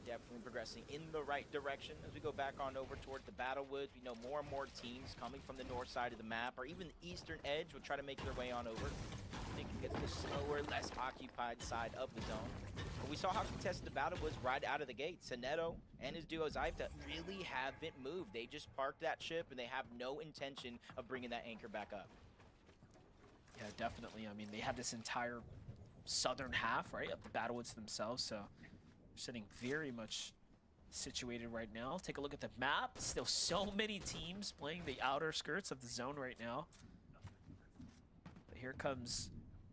definitely progressing in the right direction as we go back on over toward the Battlewoods. We know more and more teams coming from the north side of the map, or even the eastern edge, will try to make their way on over. They can get to the slower, less occupied side of the zone. But we saw how contested the battle was right out of the gate. Soneto and his duo Zypta really haven't moved. They just parked that ship, and they have no intention of bringing that anchor back up. Yeah, definitely. I mean, they have this entire southern half, right, of the Battlewoods themselves, so they're sitting very much situated right now. Take a look at the map. Still so many teams playing the outer skirts of the zone right now. But here comes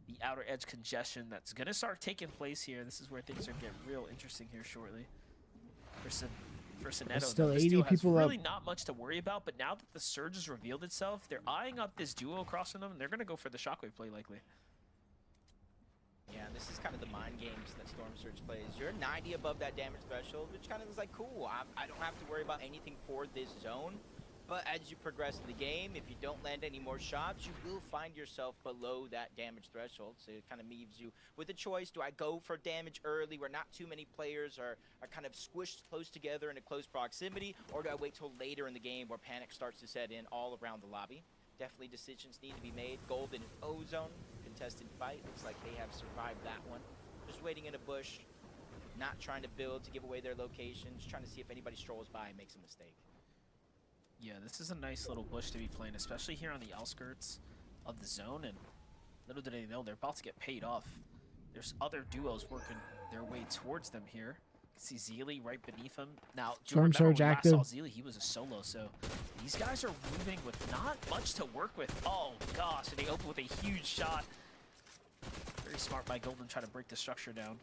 the outer edge congestion that's going to start taking place here. This is where things are getting real interesting here shortly. For Soneto, still though, this 80 duo has people up. really not much to worry about, but now that the surge has revealed itself, they're eyeing up this duo across from them, and they're going to go for the shockwave play likely. Yeah, this is kind of the mind games that Storm Surge plays. You're 90 above that damage threshold, which kind of is like, cool, I don't have to worry about anything for this zone. But as you progress in the game, if you don't land any more shots, you will find yourself below that damage threshold. So it kind of leaves you with a choice. Do I go for damage early where not too many players are kind of squished close together in a close proximity? Or do I wait till later in the game where panic starts to set in all around the lobby? Definitely decisions need to be made. Golden and Ozone, contested fight. Looks like they have survived that one. Just waiting in a bush, not trying to build to give away their location, just trying to see if anybody strolls by and makes a mistake. Yeah, this is a nice little bush to be playing, especially here on the outskirts of the zone. And little do they know, they're about to get paid off. There's other duos working their way towards them here. You can see Zeely right beneath him. Now, do you Storm remember Surge when we last active. saw Zeely? He was a solo, so these guys are moving with not much to work with. Oh, gosh, and they open with a huge shot. Very smart by Golden trying to break the structure down.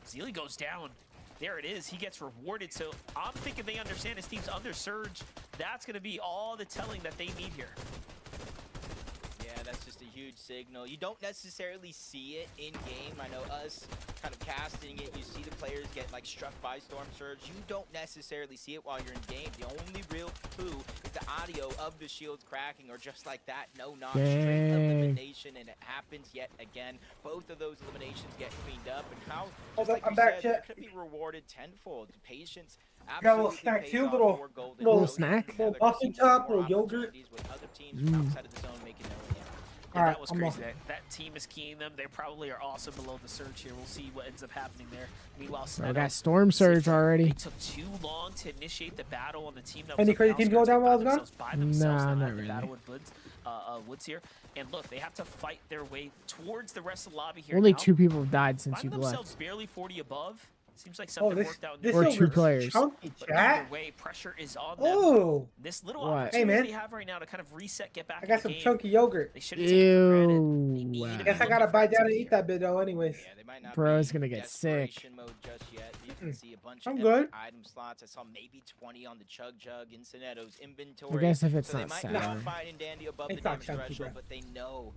Zeely goes down. There it is. He gets rewarded. So I'm thinking they understand his team's under surge. That's going to be all the telling that they need here. Yeah, that's just a huge signal. You don't necessarily see it in game. I know us kind of casting it, you see the players get like struck by Storm Surge. You don't necessarily see it while you're in game. The only real clue is the audio of the shields cracking, or just like that, no knock, straight elimination, and it happens yet again. Both of those eliminations get cleaned up, and how, just like I'm you back, said, chat. they're gonna be rewarded tenfold. Patience Got a little absolutely snack pays too, off little- for Golden. little Ocean. snack? Now Little they're gonna muffin see more top, little yogurt. opportunities with other teams from outside of the zone making their way in. Yeah, Alright, that was I'm crazy. off. That team is keying them. They probably are also below the surge here. We'll see what ends up happening there. Meanwhile, I Soneto, got Storm Surge they already. took too long to initiate the battle on the team that Any was crazy on the teams going outskirts. down while I They was found themselves by themselves Nah, now not at the really. Battlewood Woods here. And look, they have to fight their way towards the rest of the lobby here Only now. 2 people have died since Find you themselves left. barely 40 above. Seems like Oh, something this worked out in this Or their two yogurt's players. chunky, But chat. either way, pressure is on them. Oh, This little What? opportunity Hey, man. they have right now to kind of reset, get back I in got the some game. chunky yogurt. They shouldn't take it for granted. They Ew. need to Wow. be Guess I looking gotta for bite down and exits eat here. that bit though. Anyways. Yeah, they might not Bro's be gonna get sick. desperation mode just yet. You can see a bunch I'm of good. empty item slots. I saw maybe 20 on the Chug Jug in Soneto's I inventory. guess if it's so they not might sour. not find in Dandy above It's the not damage chunky, threshold, bro. but they know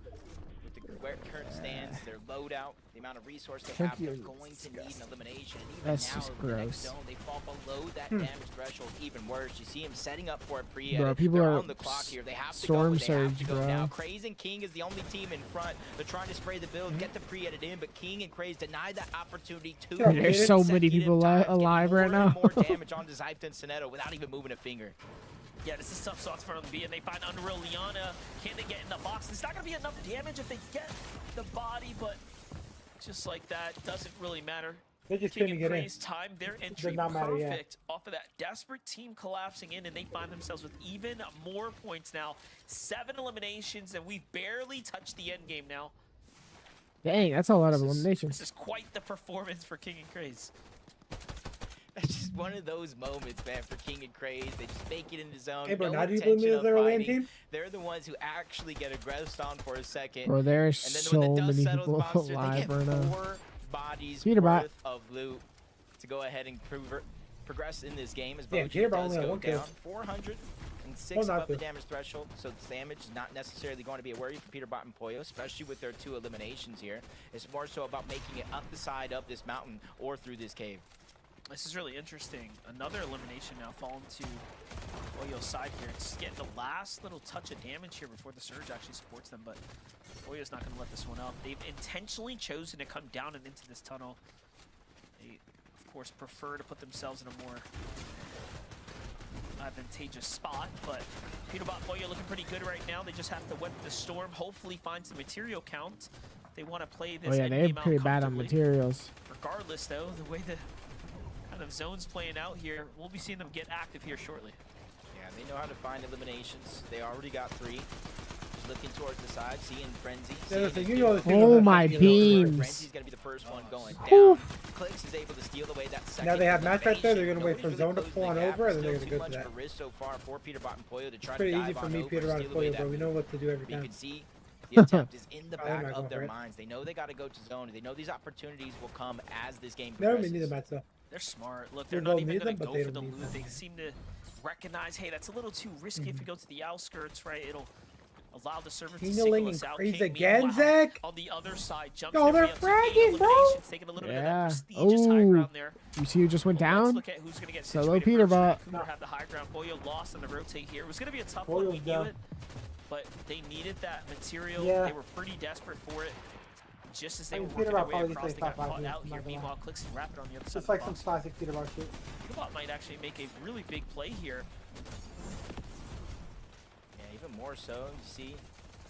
with the current stands, their loadout, the amount of resource they have, they're going to need an elimination. And even That's now, just in the next gross. zone, they fall below that damage threshold even worse. You see him setting up for a pre-edit. Bro, people They're are on the clock here. They have to storm go. They have surge, to go bro. now. Craze and King is the only team in front. They're trying to spray the build, get the pre-edit in, but King and Craze denied that opportunity too. There's so many people alive right now. More damage onto Zypta and Soneto without even moving a finger. Yeah, this is tough spots for them to be, and they find Unreal Liana. Can they get in the box? It's not going to be enough damage if they get the body, but just like that, doesn't really matter. They just King couldn't and get in. Craze time their entry not matter, yeah. perfect off of that desperate team collapsing in, and they find themselves with even more points now. 7 eliminations, and we've barely touched the end game now. Dang, that's a lot of This eliminations. is quite the performance for King and Craze. That's just one of those moments, man, for King and Craze. They just make it into zone. Hey, bro, no now do you believe me intention that of they're a land fighting. team? They're the ones who actually get aggressed on for a second. Bro, there's And then so when the dust many settles, people Monster, they alive get right now. 4 bodies Peterbot. worth of loot to go ahead and progress in this game as Yeah, Boji Peterbot does only had go 1 kill. down. 406 Oh, not above the good. damage threshold, so the damage is not necessarily going to be a worry for Peterbot and Poyo, especially with their 2 eliminations here. It's more so about making it up the side of this mountain or through this cave. This is really interesting. Another elimination now falling to Oyo's side here. It's getting the last little touch of damage here before the surge actually supports them, but Oyo's not going to let this one up. They've intentionally chosen to come down and into this tunnel. They, of course, prefer to put themselves in a more advantageous spot, but Peterbot Oyo looking pretty good right now. They just have to weather the storm, hopefully find some material count. They want to play this Oh yeah, end they're game out pretty bad on comfortably. materials. Regardless, though, the way the kind of zone's playing out here, we'll be seeing them get active here shortly. Yeah, they know how to find eliminations. They already got 3. Just looking towards the side, seeing Frenzy. Yeah, seeing listen, his you dude. know the thing Oh about my that, you know, beams. Frenzy's gonna be the first one going Whew. down. Clicks is able to steal away that second. Now they have match right there, they're gonna wait Nobody's for zone to closing pull on the gap. over, and then Still they're gonna too go to much that. for risk so far for Peterbot and Poyo to try Pretty to easy dive for on me, over, Peter, on steal away Poyo, bro. that We know what to do every But you time. can see the attempt is in the Oh, they're back not of going their for it. minds. They know they got to go to zone. They know these opportunities will come as this game They don't progresses. even need the match though. They're smart. Look, They they're not both even need going them, to but go they for don't the need loot. them. They seem to recognize, hey, that's a little too risky if we go to the outskirts, right? It'll allow the server to Healing single and us out. Craze King, again, meanwhile, Zach? on the other side, jumps Yo, their they're way up to 8 fragging, bro. eliminations, taking a little bit of Yeah. that prestigious high Ooh. ground there. You see who just went Well, let's down? look at who's going to get Solo situated first. Peterbot. Cooper have the high ground. Boyo lost on the rotate here. It was going to be a tough one. Boyo's We knew down. it, but they needed that material. Yeah. They were pretty desperate for it. Just as they I were mean, working Peterbot their way probably across, just they plays got top caught 5, out I'm here. not gonna Meanwhile, Clicks and Rapid on the other side Just of like the some box. classic Peter Bar shit. Peterbot might actually make a really big play here. Yeah, even more so. You see,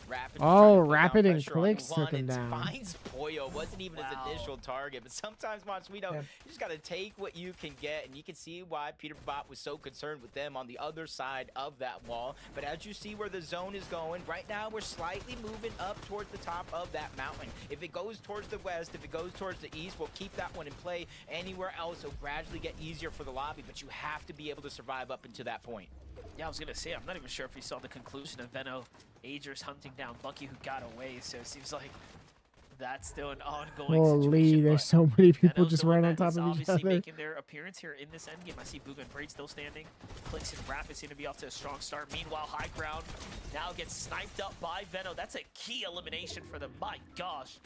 Rapid. Oh, trying to put down Rapid and pressure on Clicks one took him and down. Finds Poyo. Wasn't even Wow. his initial target, but sometimes, Monsuito, Yeah. you just got to take what you can get, and you can see why Peterbot was so concerned with them on the other side of that wall. But as you see where the zone is going, right now we're slightly moving up towards the top of that mountain. If it goes towards the west, if it goes towards the east, we'll keep that one in play. Anywhere else, it'll gradually get easier for the lobby, but you have to be able to survive up until that point. Yeah, I was going to say, I'm not even sure if we saw the conclusion of Venno Agers hunting down Bucky, who got away, so it seems like that's still an ongoing Holy, situation. there's but so many people Venno's just the one right on that top is of each obviously other. making their appearance here in this endgame. I see Booga and Braid still standing. Clicks and Rapid seem to be off to a strong start. Meanwhile, High Ground now gets sniped up by Venno. That's a key elimination for them. My gosh.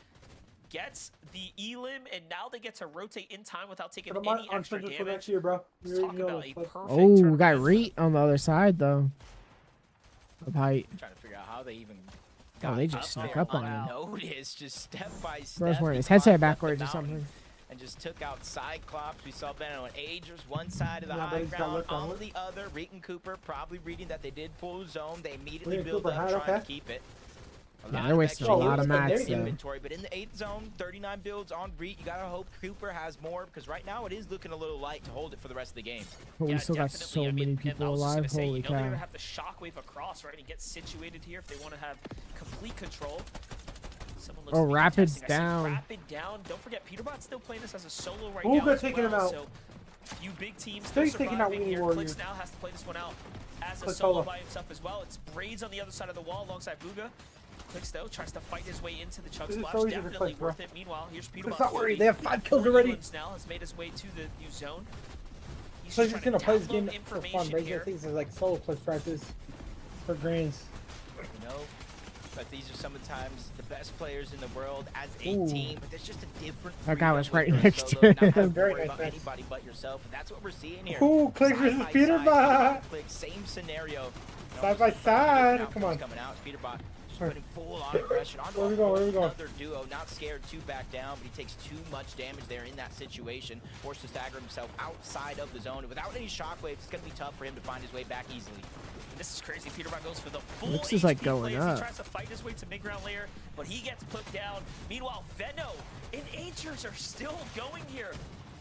Gets the elim, and now they get to rotate in time without taking Put 'em on any extra Surges for damage. next year, bro. Let's talk about a perfect Oh, we turn got of Reet on the other side though. Of height. I'm trying to figure out how they even Oh, they just up snuck there up on him. unnoticed, just step by step. Bro's wearing he his headset climbed up the backwards or mountain something. And just took out Cyclops. We saw Benno and Agers one side of the Yeah, but high he's got ground, look on on it. the other. Reet and Cooper probably reading that they did pull zone. They immediately Reet and build Cooper up high, trying to okay. keep it. Yeah, they're wasting a lot of mats though. inventory, but in the 8th zone, 39 builds on Reet. You gotta hope Cooper has more because right now it is looking a little light to hold it for the rest of the game. But we Yeah, still got definitely. so I mean, many and I people was just alive. gonna say, Holy you know they're cow. gonna have to shockwave across, right, and get situated here if they want to have complete control. Someone looks Oh, to be Rapid's contesting. I see down. Rapid down. Don't forget, Peterbot's still playing this as a solo right Ooh, now good as taking him well, out. so few big teams Still still taking out surviving Weenie here. Warrior. Clicks now has to play this one out as a Clicks solo solo. by himself as well. It's Braids on the other side of the wall alongside Booga. Clicks though tries to fight his way into the chug This is splash. so easy for Definitely Clicks, bro. worth it. Meanwhile, here's Peterbot. It's not worried. 40. They have 5 kills already. Williams now has made his way to the new zone. So he's just trying gonna to play this download game for information fun, right? I here. think this is like solo plus practice for greens. You know, But these are sometimes the best players in the world as a Ooh. team. But there's just a different. That guy freedom was when right you're a next solo, to not having him. to Very worry about nice. anybody but yourself, and that's what we're seeing here. Ooh, Clicks Side versus by Peterbot. side, Click, same scenario. Side by side. Outcomes Come on. Coming out. Peterbot just Where- putting full on aggression onto Where we going? Where we going? another duo. Not scared to back down, but he takes too much damage there in that situation. Forced to stagger himself outside of the zone. And without any shockwaves, it's going to be tough for him to find his way back easily. This is crazy. Peterbot goes for the full Looks is like HP going plays. up. He tries to fight his way to mid-ground layer, but he gets put down. Meanwhile, Veno and Agers are still going here.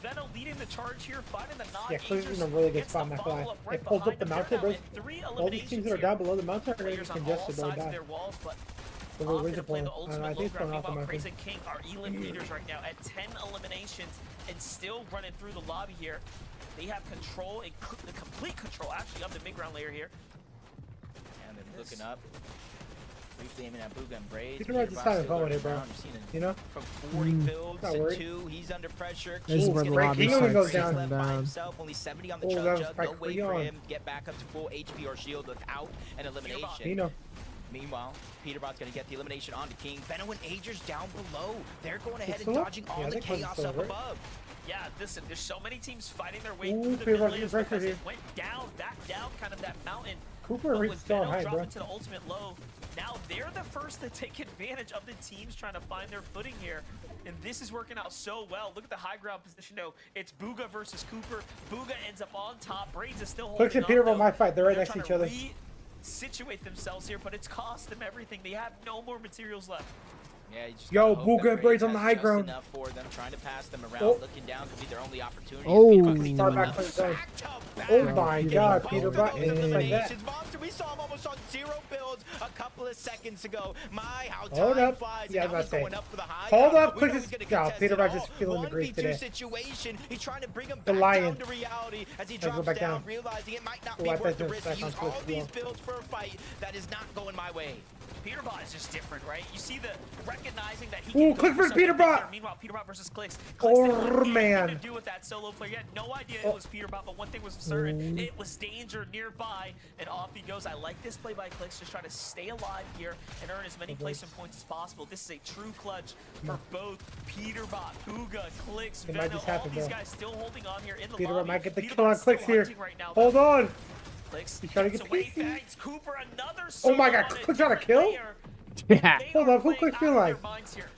Veno leading the charge here, finding the knock. Yeah, Clicks is in a Agers really good gets spot, the not gonna lie. follow-up right It pulls up behind the him. mountain, They're bro. now at 3 All these teams that are eliminations down here. below the mountain are going to Players be on all congested really sides of bad. their walls, but So off where's to it play pulling? the I ultimate think low it's ground. pulling off the Meanwhile, mountain. Crazy King are elite leaders right now at 10 eliminations and still running through the lobby here. They have control, the complete control actually of the mid-ground layer here. And they're looking up. Briefly aiming at Booga and Braids. Peterbot's just having fun with it, bro. You know? From 40 builds Not to worried. 2, he's under pressure. This is King's where the gonna lobby get King goes He's down. left by Down. himself, only 70 on the Oh, chug that was jug. by No way for Creon. him to get back up to full HP or shield without an elimination. Nino. Meanwhile, Peterbot's going to get the elimination onto King. Veno and Agers down below. They're going ahead and Still up? dodging Yeah, all I the think Clemson's chaos still up right. above. Yeah, listen, there's so many teams fighting their way Ooh, through the Peterbot's mid getting layers pressure because here. it went down, back down, kind of that mountain. Cooper But reached with still Veno high, bro. dropping to the ultimate low, now they're the first to take advantage of the teams trying to find their footing here. And this is working out so well. Look at the high ground position, though. It's Booga versus Cooper. Booga ends up on top. Braids is still holding Clicks and on, Peterbot though. might fight. They're right They're next to each trying other. Situate themselves here, but it's cost them everything. They have no more materials left. Yeah, you just Yo, gotta hope Booga that and Braids on has the high just ground. enough for them, trying to pass them around, Oh. looking down could be their only opportunity. Oh. Peterbot's Start coming back up for the zone. back-to-back. Oh my Yeah. god, Both Peterbot. of those Like that. eliminations. Monster, we saw him almost on 0 builds a couple of seconds ago. My, how Hold time up. flies. Yeah, I and was now about he's to say. going up for the high Hold ground. up, We quick know as- he's gonna no, contest Peterbot it just all. feeling the grief 1v2 today. situation. He's trying to bring him The back lion. down to reality as he Let's go drops back down, down. realizing it might not Oh, be I worth thought the this risk was to back use on all Cliff these Wall. builds for a fight that is not going my way. Peterbot is just different, right? You see the recognizing that he Ooh, can go Click for versus something big Peterbot. there. Meanwhile, Peterbot versus Clicks. Oh, didn't want anything man. to do with that solo player. He had no idea Oh. it was Peterbot, but one thing was certain: Ooh. it was danger nearby, and off he goes. I like this play by Clicks, just trying to stay alive here and earn as many placement points as possible. This is a true clutch for both Peterbot, Booga, Clicks, It might Veno. just All happen, these bro. guys still holding on here in the Peterbot lobby. might get the Peterbot's kill on still Clicks here. hunting right now, Hold though. on. Clicks He's trying to gets get away, PC. finds Cooper another Oh my solo God, on a Clicks got a different kill? layer. Yeah. They Hold are up, who playing Clicks out feel of their like? minds here.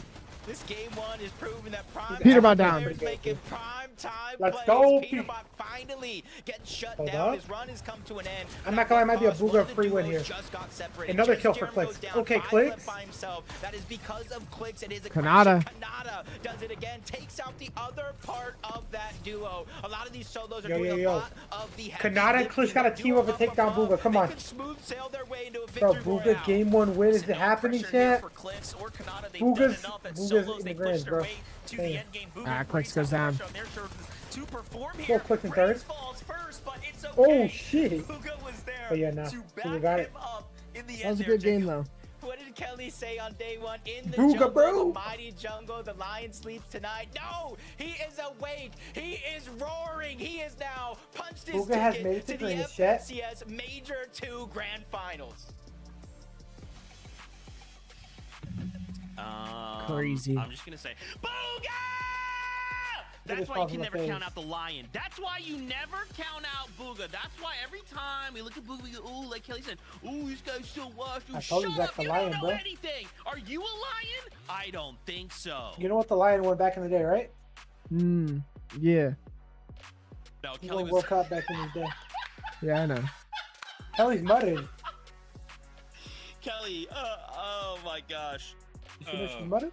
This game one is proving that prime Peterbot time down. players making prime time Let's plays. go, Peterbot finally getting shut Hold down. up. His run has come to an end. I'm not gonna lie, it might be a One Booga of the free win duos here. just got separated. Another Just kill for Jerem Clicks. goes down, Okay, 5 Clicks. left by himself. That is because of Clicks and his aggression. Kanata. Kanata does it again, takes out the other part of that duo. A lot of these solos are Yo, doing yo, a yo. lot of the heavy Kanata and Clicks lifting. got a The team duo up and up take down above, Booga. Come they on. can smooth sail their way into a Bro, victory Booga royale. game 1 win. Is Listen, it no happening, pressure here chat? for Clicks or Kanata. They've Booga's- done enough at Booga's solos. in They the pushed grands, their bro. way to the Damn. end game. Booga Ah, and Clicks Braids goes have down. pressure on their shoulders to perform Go, here. Clicks in Braids third. falls first, but it's Oh, okay. shit. Booga was there Oh, yeah, nah. to Booga back got him it. up in the That end was a there, good game, Jacob. though. What did Kelly say on day one? In the Booga, jungle, bro. the mighty jungle, the lion sleeps tonight. No, he is awake. He is roaring. He is now punched his Booga has ticket made it to to the Greenish, chat. FNCS Major 2 Grand Finals. Crazy. I'm just gonna say, Booga! Look That's at why you his can fucking never face. count out the lion. That's why you never count out Booga. That's why every time we look at Booga, we go, ooh, like Kelly said, ooh, this guy's so washed. Ooh, I told you shut Zach's up, a you lion, don't know bro. anything. Are you a lion? I don't think so. You know what the Lion won back in the day, right? Yeah. No, He Kelly won was. World Cup back in his day. Yeah, I know. Kelly's mudded. Kelly, oh my gosh. You see that she's mudded?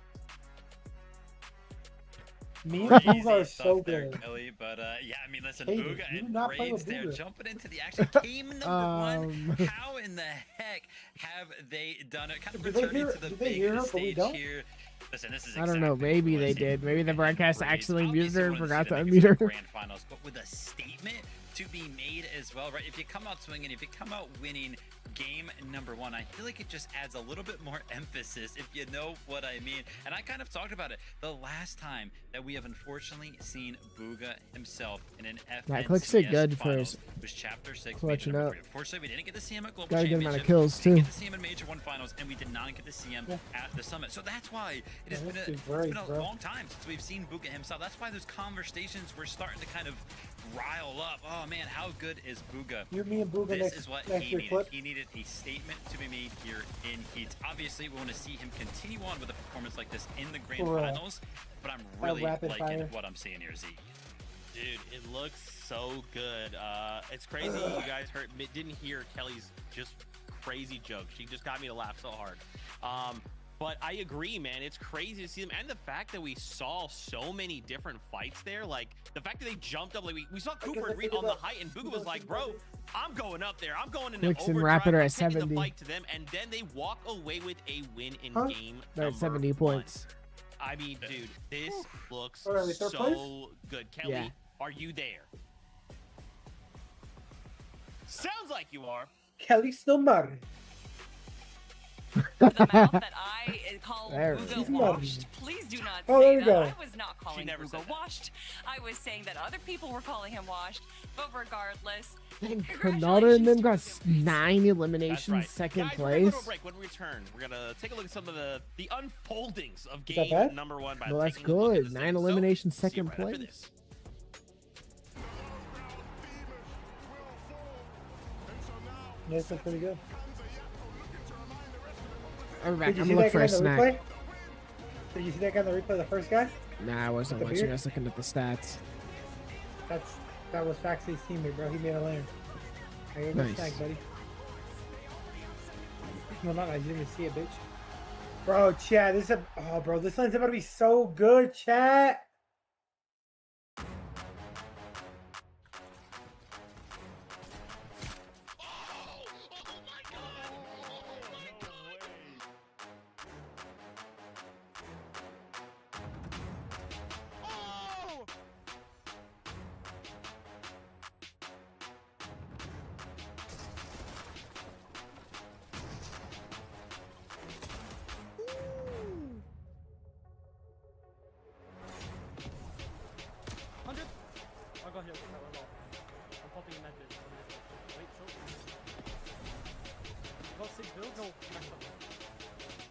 Me and Crazy Booga are stuff so there, good. Kelly, but yeah, I mean, listen, Hey, Booga you and do not play Braids, with they're Booga. jumping into the action. Came number one. How in the heck have they done it? Kind of Did they returning hear- to the did they hear big her, but we stage don't? here. Listen, this is I don't know. exactly Maybe what they I see did. Maybe the Booga and broadcast Braids. actually muted Obviously her, wanted forgot see to them unmute make it her. to the Grand finals, but with a statement to be made as well, right? If you come out swinging, if you come out winning game number one, I feel like it just adds a little bit more emphasis, if you know what I mean. And I kind of talked about it the last time that we have unfortunately seen Booga himself in an FNCS Clicks did good for finals his was Chapter 6 clutching Major up. #3. Unfortunately, we didn't get to see him at Global Got a good Championship. amount of kills We didn't too. get to see him in Major 1 finals, and we did not get to see him at the Summit. So that's why it has Yeah, been this a, is it's great, been a bro. long time since we've seen Booga himself. That's why those conversations were starting to kind of rile up. Oh man, how good is Booga? You, me, and Booga This next, is what next he year needed. clip. He needed a statement to be made here in Heat. Obviously, we want to see him continue on with a performance like this in the grand For, finals, but I'm really rapid liking fire. what I'm seeing here, Zeke. Dude, it looks so good. It's crazy you guys didn't hear Kelly's just crazy joke. She just got me to laugh so hard. But I agree, man. It's crazy to see them. And the fact that we saw so many different fights there, like the fact that they jumped up, like we saw Cooper and Reed on the height, and Booga was like, bro, I'm going up there. I'm going into Clicks and overdrive. Rapid are I'm at taking 70. the fight to them, and then they walk away with a win in Huh? game They're at number 70 one. points. I mean, dude, this looks All right, we third so place? good. Kelly, Yeah. are you there? Sounds like you are. Kelly Snowmar. The mouth that I call There. Booga She's washed. Please do not Oh, there say you that. go. I was not calling never said Booga that. washed. I was saying that other people were calling him washed. But regardless, And Canada congratulations and them to got Booga. 9 That's eliminations, right. second Guys, we're gonna go to place. a break. When we return, we're gonna take a look at some of the unfoldings of Is that game bad? number one. By Well, that's taking a look at good. this 9 thing. So, eliminations, see you second right after place. this. Yeah, this looks pretty good. I'm back. Did you I'm see gonna that look for guy a in the snack. replay? Did you see that guy in the replay, the first guy? Nah, I wasn't With the watching. I beard? was looking at the stats. That was Faxy's teammate, bro. He made a lane. I gave him a Nice. snack, buddy. No, not I didn't even see it, bitch. Bro, chat, bro, this lane's about to be so good, chat.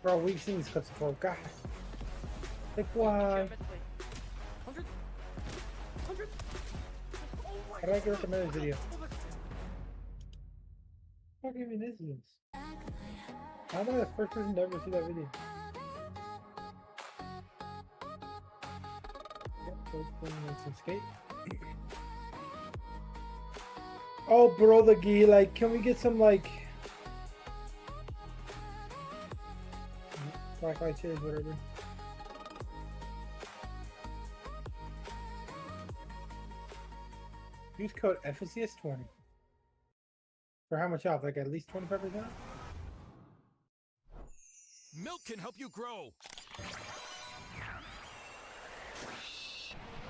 Bro, we've seen these clips before. God. Like, why? How do I get recommended this video? What even is this? How am I the first person to ever see that video? Some skate. Oh, bro, the gi, like, can we get some, like, black light chairs, whatever. Use code FNCS20. For how much off? Like at least 25%? Milk can help you grow.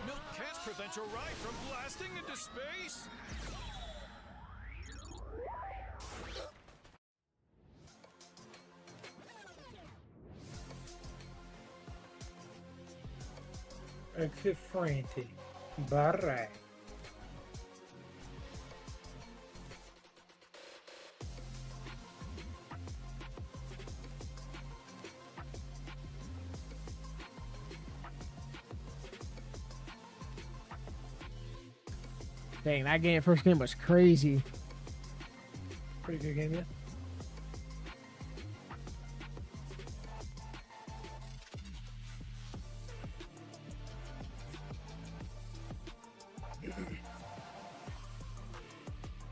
Milk can't prevent your ride from blasting into space. Exit frantic. Barra. Dang, that first game was crazy. Pretty good game, yeah.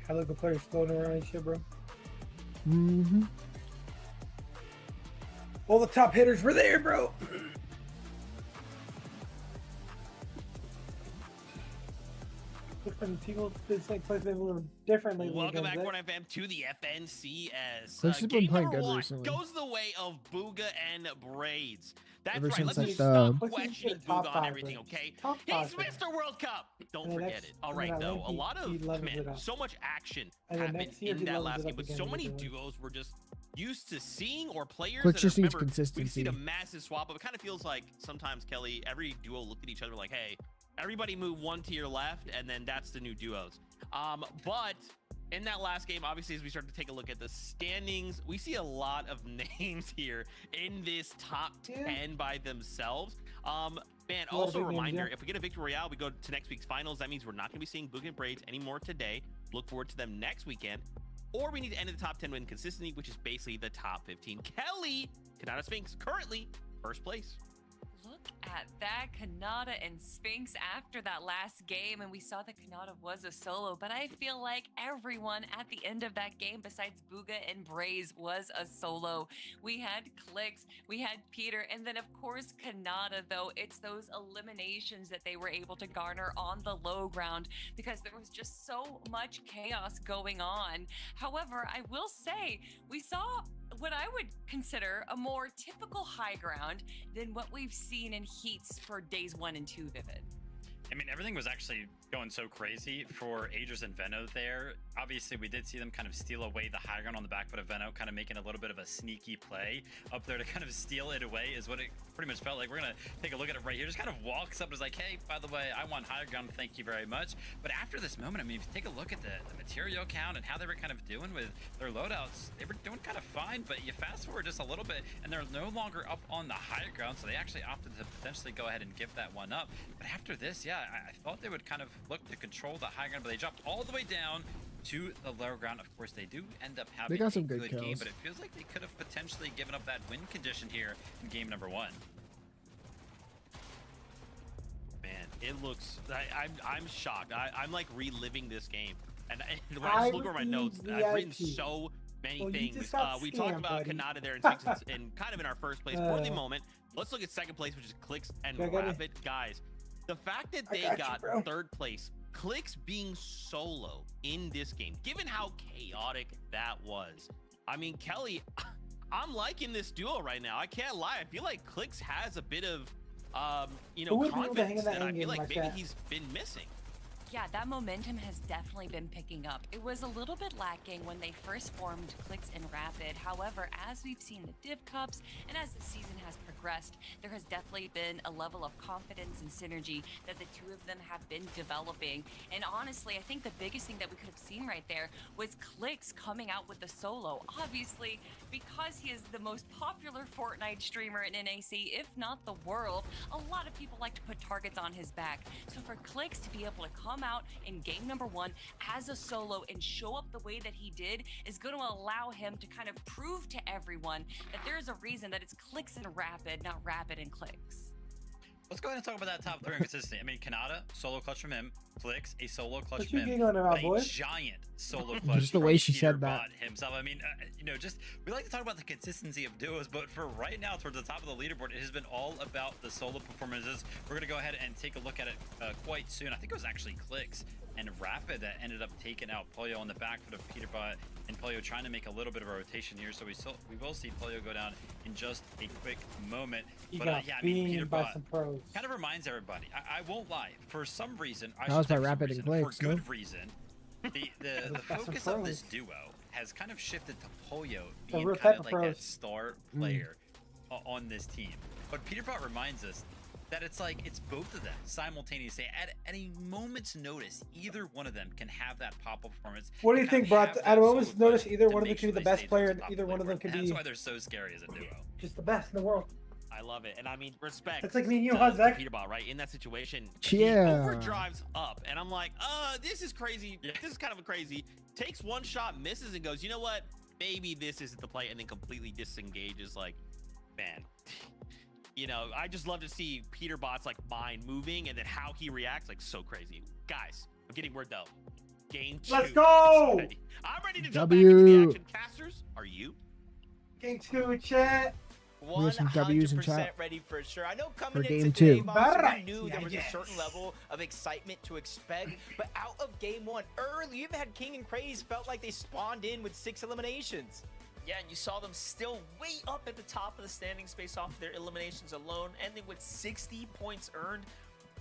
How local players floating around and shit, bro. Mm-hmm. All the top hitters were there, bro. Look different. People did say play a little differently. Welcome back, against Fortnite fam, to the FNCS. Clicks has been Game playing number good one recently. goes the way of Booga and Braids. That's Ever right. since, Let's like, just the- stop Clicks is questioning the top Booga on five, everything, Braids. okay? Top He's five, Braids. Mr. World Cup. Don't And then forget next- it. All and right, then I though. think A lot he of levels man, it up. so much action And then happened next year in he that levels last it game, up but again so with many the Braids. duos were just used to seeing, or players Clicks that just needs remember, we see consistency. the massive swap up. It kind of feels like sometimes, Kelly, every duo looked at each other like, hey, everybody move one to your left, and then that's the new duos. But in that last game, obviously, as we start to take a look at the standings, we see a lot of names here in this top 10 by themselves. Man, A lot of also a big names, reminder, yeah. if we get a victory royale, we go to next week's finals. That means we're not going to be seeing Boog and Braids anymore today. Look forward to them next weekend. Or we need to end in the top 10 win consistency, which is basically the top 15. Kelly, Kanata Sphinx, currently first place. Look at that, Kanata and Sphinx after that last game, and we saw that Kanata was a solo, but I feel like everyone at the end of that game besides Booga and Braze was a solo. We had Clicks, we had Peter, and then of course Kanata, though it's those eliminations that they were able to garner on the low ground because there was just so much chaos going on. However, I will say we saw what I would consider a more typical high ground than what we've seen in heats for days 1 and 2, Vivid. I mean, everything was actually going so crazy for Aegis and Veno there. Obviously, we did see them kind of steal away the high ground on the back foot of Veno, kind of making a little bit of a sneaky play up there to kind of steal it away is what it pretty much felt like. We're going to take a look at it right here. Just kind of walks up and is like, hey, by the way, I want high ground. Thank you very much. But after this moment, I mean, if you take a look at the material count and how they were kind of doing with their loadouts, they were doing kind of fine, but you fast forward just a little bit and they're no longer up on the high ground. So they actually opted to potentially go ahead and give that one up. But after this, yeah, I thought they would kind of look to control the high ground, but they dropped all the way down to the lower ground. Of course, they do end up having got some a good good kills. game, but it feels like they could have potentially given up that win condition here in game number 1. Man, it looks, I'm shocked. I'm like reliving this game. And when I I just look over my notes, I've written VIP. so many Well, you things. just got We talked scammed, about buddy. Kanata there in Sphinx and kind of in our first place for the moment. Let's look at second place, which is Clicks and I got it. Rapid. Guys, the fact that I they got you, got bro. third place, Clicks being solo in this game, given how chaotic that was. I mean, Kelly, I'm liking this duo right now. I can't lie. I feel like Clicks has a bit of, you Who know, would be able to hang in confidence that that I end feel game like like maybe that? he's been missing. Yeah, that momentum has definitely been picking up. It was a little bit lacking when they first formed Clicks and Rapid. However, as we've seen the Div Cups and as the season has progressed, there has definitely been a level of confidence and synergy that the two of them have been developing. And honestly, I think the biggest thing that we could have seen right there was Clicks coming out with the solo. Obviously, because he is the most popular Fortnite streamer in NAC, if not the world, a lot of people like to put targets on his back. So for Clicks to be able to come out in game number 1 as a solo and show up the way that he did is going to allow him to kind of prove to everyone that there is a reason that it's Clicks and Rapid, not Rapid and Clicks. Let's go ahead and talk about that top 3 in consistency. I mean, Kanata, solo clutch from him. Clicks, a solo clutch What from you him. giggling about, A boys? giant solo clutch Just the from way she Peter said that. Bot himself. I mean, you know, just we like to talk about the consistency of duos, but for right now, towards the top of the leaderboard, it has been all about the solo performances. We're going to go ahead and take a look at it quite soon. I think it was actually Clicks and Rapid that ended up taking out Pollo on the back foot of Peter Bot, and Pollo trying to make a little bit of a rotation here. So we will see Pollo go down in just a quick moment. He But got yeah, I mean, Peter beamed by Bot some pros. kind of reminds everybody. I won't lie. For some reason, That was by for some Rapid and reason, Clicks, for good no? reason, the Those got some focus of this pros. duo has kind of shifted to Pollo The being real kind type of of like that pros. star player on this team. But Peter Bot reminds us that it's like it's both of them simultaneously. At a moment's notice, either one of them can have that pop-up performance. What do you and kind think, of bro? have At that a moment's solo notice, clutch either to one of them make could be sure the they best stay player, towards and the top either of the one of them leaderboard. could That's be why they're so scary as a duo. just the best in the world. I love it. And I mean, respect. It's like me and you, to huh, Zach? Peter Bot, right? In that situation, Yeah. he overdrives up. And I'm like, this is crazy. Yeah. This is kind of a crazy. Takes one shot, misses, and goes, you know what? Maybe this isn't the play. And then completely disengages. Like, man. You know, I just love to see Peter Bot's like mind moving and then how he reacts. Like, so crazy. Guys, I'm getting word though. Game 2. Let's go! is ready. I'm ready to jump back into the W. action. Casters, are you? Game 2, chat. We have some W's in 100% chat. ready for sure. I know coming For into game today, two. Monster, we Alright. knew there was Yes. a certain level of excitement to expect, but out of game one, early, you even had King and Craze felt like they spawned in with 6 eliminations. Yeah, and you saw them still way up at the top of the standings based off of their eliminations alone, ending with 60 points earned,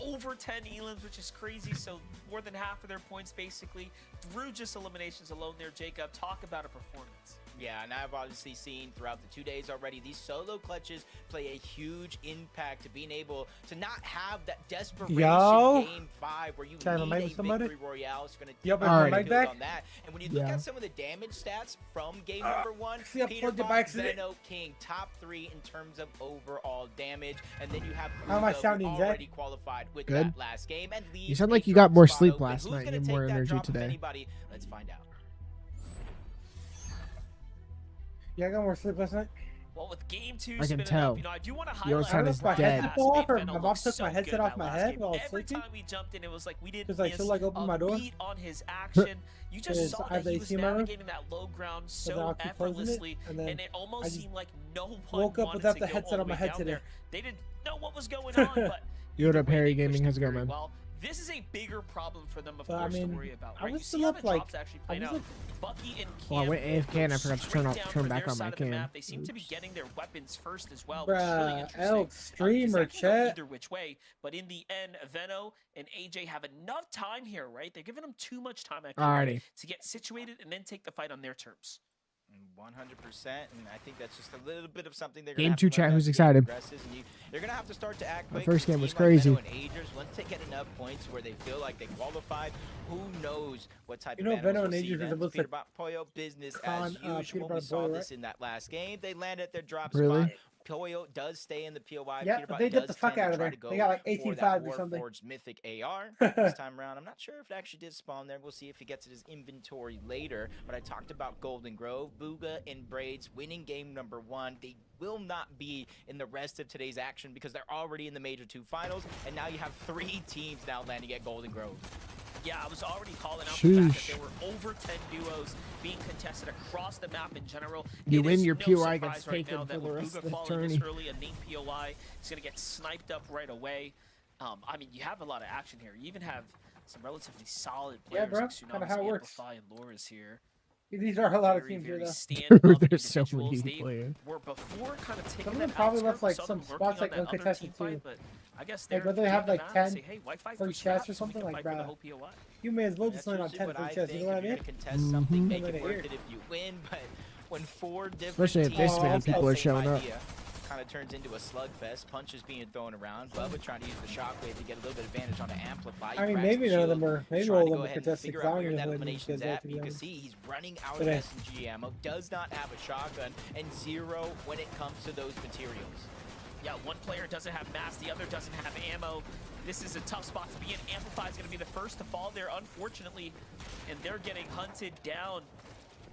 over 10 elims, which is crazy. So more than half of their points basically through just eliminations alone there, Jacob. Talk about a performance. Yeah, and I've obviously seen throughout the 2 days already, these solo clutches play a huge impact to being able to not have that desperation Yo. game 5 where you Trying to need make a somebody? victory royale. It's going to Yup, take I a mic build back? on that. And when you look Yeah. at some of the damage stats from game number 1, see, I Peter plugged it Box, by accident. Zeno, King, top 3 in terms of overall damage. And then you have How am I Ugo, who sounding, Zach? already qualified with Good. that last game. And You leaves sound a like you got drop more spot sleep open. last Who's night. gonna You have take more that energy drop, if today. anybody? Let's find out. Yeah, I got more sleep last night. Well, with game 2 I can spinning tell. up, you know, I do want to Your highlight son how is Brian dead. Bass Or made Venom my look mom took so my good headset in off that my last head game. while I was Every sleeping. time we jumped in, it was like we didn't 'Cause I miss feel like open my a door. beat on his action. You just Is saw I that have he AC was in my room, navigating that low ground then so I'll keep closing it, effortlessly, and then and it almost I just seemed like no one woke up wanted without to the go headset all on the my way head down today. there. They didn't know what was going on, but Yo, what either up, way, Harry they pushed Gaming? it how's it going, very man? well. This is a bigger problem for them, of But, I course, mean, to worry about. I Right? was You still see how up, the like- drops actually I played was out. like- Bucky and Well, I Cam went AFK and I go forgot to straight turn down back for on their my side of the cam. map. They seem to be getting their weapons first as well, which is really Bruh, interesting. Elk, stream or That can go chat. either which way, but in the end, Veno and AJ have enough time here, right? They're giving them too much time, I feel like, Alrighty. to get situated and then take the fight on their terms. 100%, and I think that's just a little bit of something they're Game gonna have two to chat, learn who's as the game excited? progresses, and you're gonna have to start to act The quick. first with a game was team like Veno crazy. and Agers, once they get enough points where they feel like they qualified, who knows what type You of know, Veno animals and we'll see Agers are then. both Peter like Pollo business Con- as Peter usual. Butter We saw Pollo, this right? in that last game. They landed their drop Really? spot. Pollo does stay in the POI. Yeah, Peter but Butter they dipped does the fuck tend to out of try there. to go They got like for 18-5 that or something. Warforged Mythic AR this time around. I'm not sure if it actually did spawn there. We'll see if he gets it his inventory later. But I talked about Golden Grove, Booga, and Braids winning game number 1. They will not be in the rest of today's action because they're already in the Major 2 finals. And now you have 3 teams now landing at Golden Grove. Yeah, I was already calling out the fact that Sheesh. there were over 10 duos being contested across the map in general. You It win, is your no POI surprise gets right taken now for that the with rest Booga of the falling this tourney. early, a named POI is going to get sniped up right away. I mean, you have a lot of action here. You even have some relatively solid Yeah, players bro, like kinda Tsunamis, how it works. Amplify, and Loris here. These are a lot of Very, teams here, very though. stand-up Dude, there's so individuals. many They players. were before kind of taking Some of that them probably outskirt. left, like, We saw some them working spots, on like, that other uncontested, team fight, too. but I guess Like, they're whether they have, getting like, them out and 10 say, hey, why fight free for chests scraps or when we something, can like, fight for the bruh. whole POI? You may as well That's just land on usually 10 what free I chests, you think. know what I If you're mean? gonna contest something, Mhm. make Over it worth here. it if you win. But when 4 different Especially if teams this many have people the are same showing up. idea, kind of turns into a slugfest. Punches being thrown around. Bubba trying to use the shockwave to get a little bit of advantage on the Amplify. I mean, Cracks maybe the none of them shield. are. Maybe Trying all to of go them are ahead and contested. figure 'Cause I out don't where even that know who these elimination's guys are, at. to You be can honest. see he's running out Today. of SMG ammo. Does not have a shotgun, and 0 when it comes to those materials. Yeah, one player doesn't have mass, the other doesn't have ammo. This is a tough spot to be in. Amplify is going to be the first to fall there, unfortunately, and they're getting hunted down.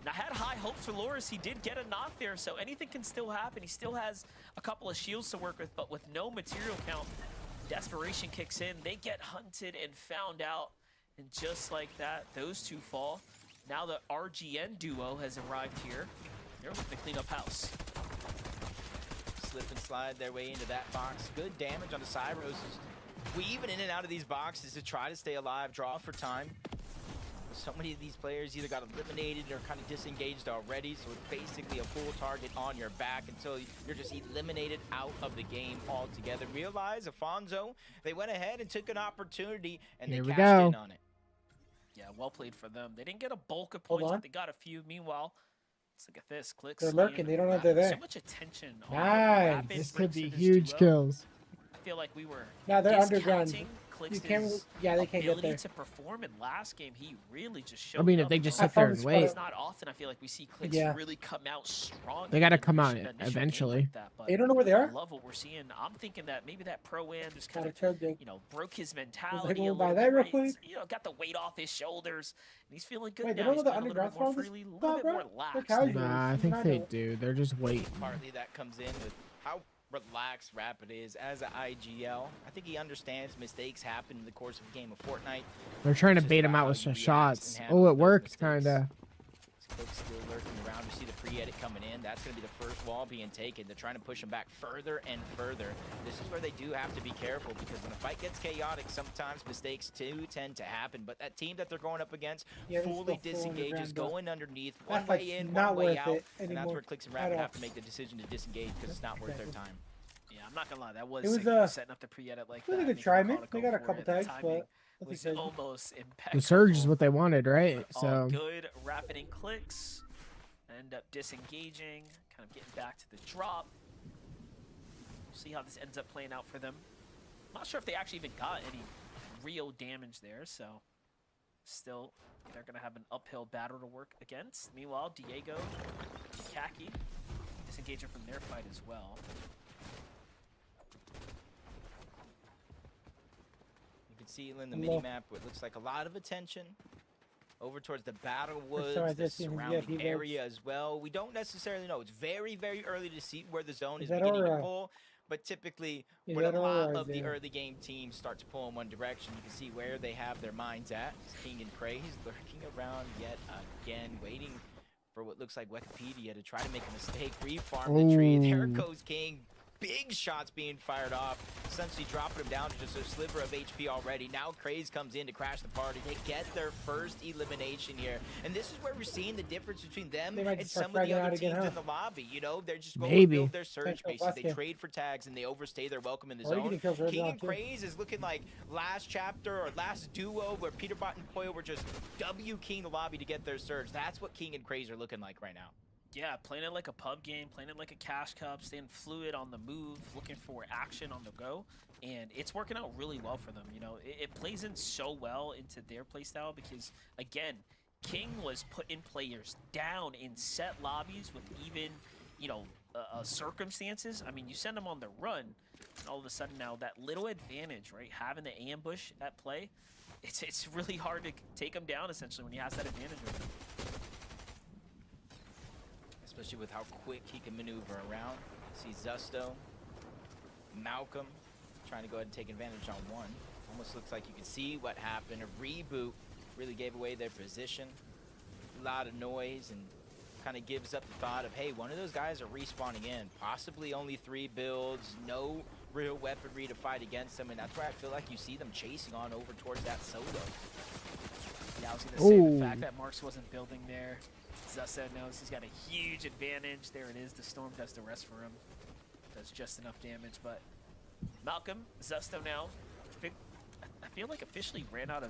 And I had high hopes for Loris. He did get a knock there, so anything can still happen. He still has a couple of shields to work with, but with no material count, desperation kicks in. They get hunted and found out, and just like that, those two fall. Now the RGN duo has arrived here. They're looking to clean up house. Slip and slide their way into that box. Good damage on the Cyros. Weaving in and out of these boxes to try to stay alive, draw for time. So many of these players either got eliminated or kind of disengaged already, so it's basically a full target on your back until you're just eliminated out of the game altogether. Realize, Afonso, they went ahead and took an opportunity, and Here they we cashed go. in on it. Yeah, well played for them. They didn't get a bulk of Hold points, on. but they got a few. Meanwhile, let's look at this. Clicks. They're lurking. They don't know they're So there. much attention on Nice. Rapid This could Bricks be and his huge duo. kills. I feel like we were Now they're underground. discounting Clicks' You can't. Yeah, they can't get ability there. to perform. In last game, he really just showed I mean, if up they in just a sit there found and this wait. It's not often I feel like we see Clicks Yeah. really come out strong. They gotta in come the out initial game eventually. like that, but They don't know where they I are. love what we're seeing. I'm thinking that maybe that pro-am just kind Got a of, choke dig. you know, broke his mentality we'll a buy little that bit, real right? quick. You know, got the weight off his shoulders, and he's feeling good Wait, they now. don't He's know the playing a little underground bit more spawn freely, a little spot, bit bro? more They're lax. casual. Nah, I think Not they know. do. They're just waiting. Partly that comes in with how relaxed Rapid is as an IGL. I think he understands mistakes happen in the course of a game of Fortnite. They're trying to It's just bait him about out how with you some react shots. and handle Oh, it those worked, mistakes. kinda. Click's still lurking around. We see the pre-edit coming in. That's going to be the first wall being taken. They're trying to push them back further and further. This is where they do have to be careful, because when a fight gets chaotic, sometimes mistakes do tend to happen. But that team that they're going up against Yeah, they're fully still full disengages, underground, going underneath, That one fight's way in, not one way worth out. it And that's anymore where Clicks and at Rabbit all. have to make the decision to disengage, because it's not worth their Exactly. time. Yeah, I'm not gonna lie. That was, It was, sick, setting up the pre-edit like really that. good making try, the man. call to They go got a for couple it. The tags, timing but was crazy. almost The impeccable. surge is what they wanted, right? But all So good, Rapid and Clicks end up disengaging, kind of getting back to the drop. See how this ends up playing out for them. Not sure if they actually even got any real damage there, so still they're gonna have an uphill battle to work against. Meanwhile, Diego, Kaki disengaging from their fight as well. You can see in the Hello. minimap what looks like a lot of attention over towards the Battle Woods, time I the just seen his surrounding VIP area votes. as well. We don't necessarily know. It's very, very early to see where the zone Is is that beginning to Aura? pull. But typically, Is when a that lot Aura of the there? early game teams start to pull in one direction, you can see where they have their minds at. It's King and Cray. He's lurking around yet again, waiting for what looks like Wikipedia to try to make a mistake. Refarm the tree. There Ooh. goes King. Big shots being fired off, essentially dropping him down to just a sliver of HP already. Now Craze comes in to crash the party. They get their first elimination here. And this is where we're seeing the difference between them They might and just start some of the fragging out other again, teams huh? in the lobby. You know, they're just going Maybe. to build their surge Potential bases. last They game. trade for tags and they overstay their welcome in the Or you zone. can kill for King everyone, and too. Craze is looking like last chapter or last duo where Peterbot and Poyo were just W-king the lobby to get their surge. That's what King and Craze are looking like right now. Yeah, playing it like a pub game, playing it like a cash cup, staying fluid on the move, looking for action on the go, and it's working out really well for them. You know, it plays in so well into their playstyle because, again, King was putting players down in set lobbies with even, you know, circumstances. I mean, you send them on the run, and all of a sudden now that little advantage, right, having the ambush at play, it's really hard to take him down essentially when he has that advantage right now. Especially with how quick he can maneuver around. See Zusto, Malcolm trying to go ahead and take advantage on one. Almost looks like you can see what happened. A reboot really gave away their position. A lot of noise and kind of gives up the thought of, hey, one of those guys are respawning in. Possibly only 3 builds, no real weaponry to fight against them, and that's where I feel like you see them chasing on over towards that solo. Yeah, I was going to say the Ooh. fact that Marks wasn't building there. Zusto knows he's got a huge advantage. There it is. The Storm does the rest for him. Does just enough damage, but Malcolm, Zusto now, I feel like officially ran out of,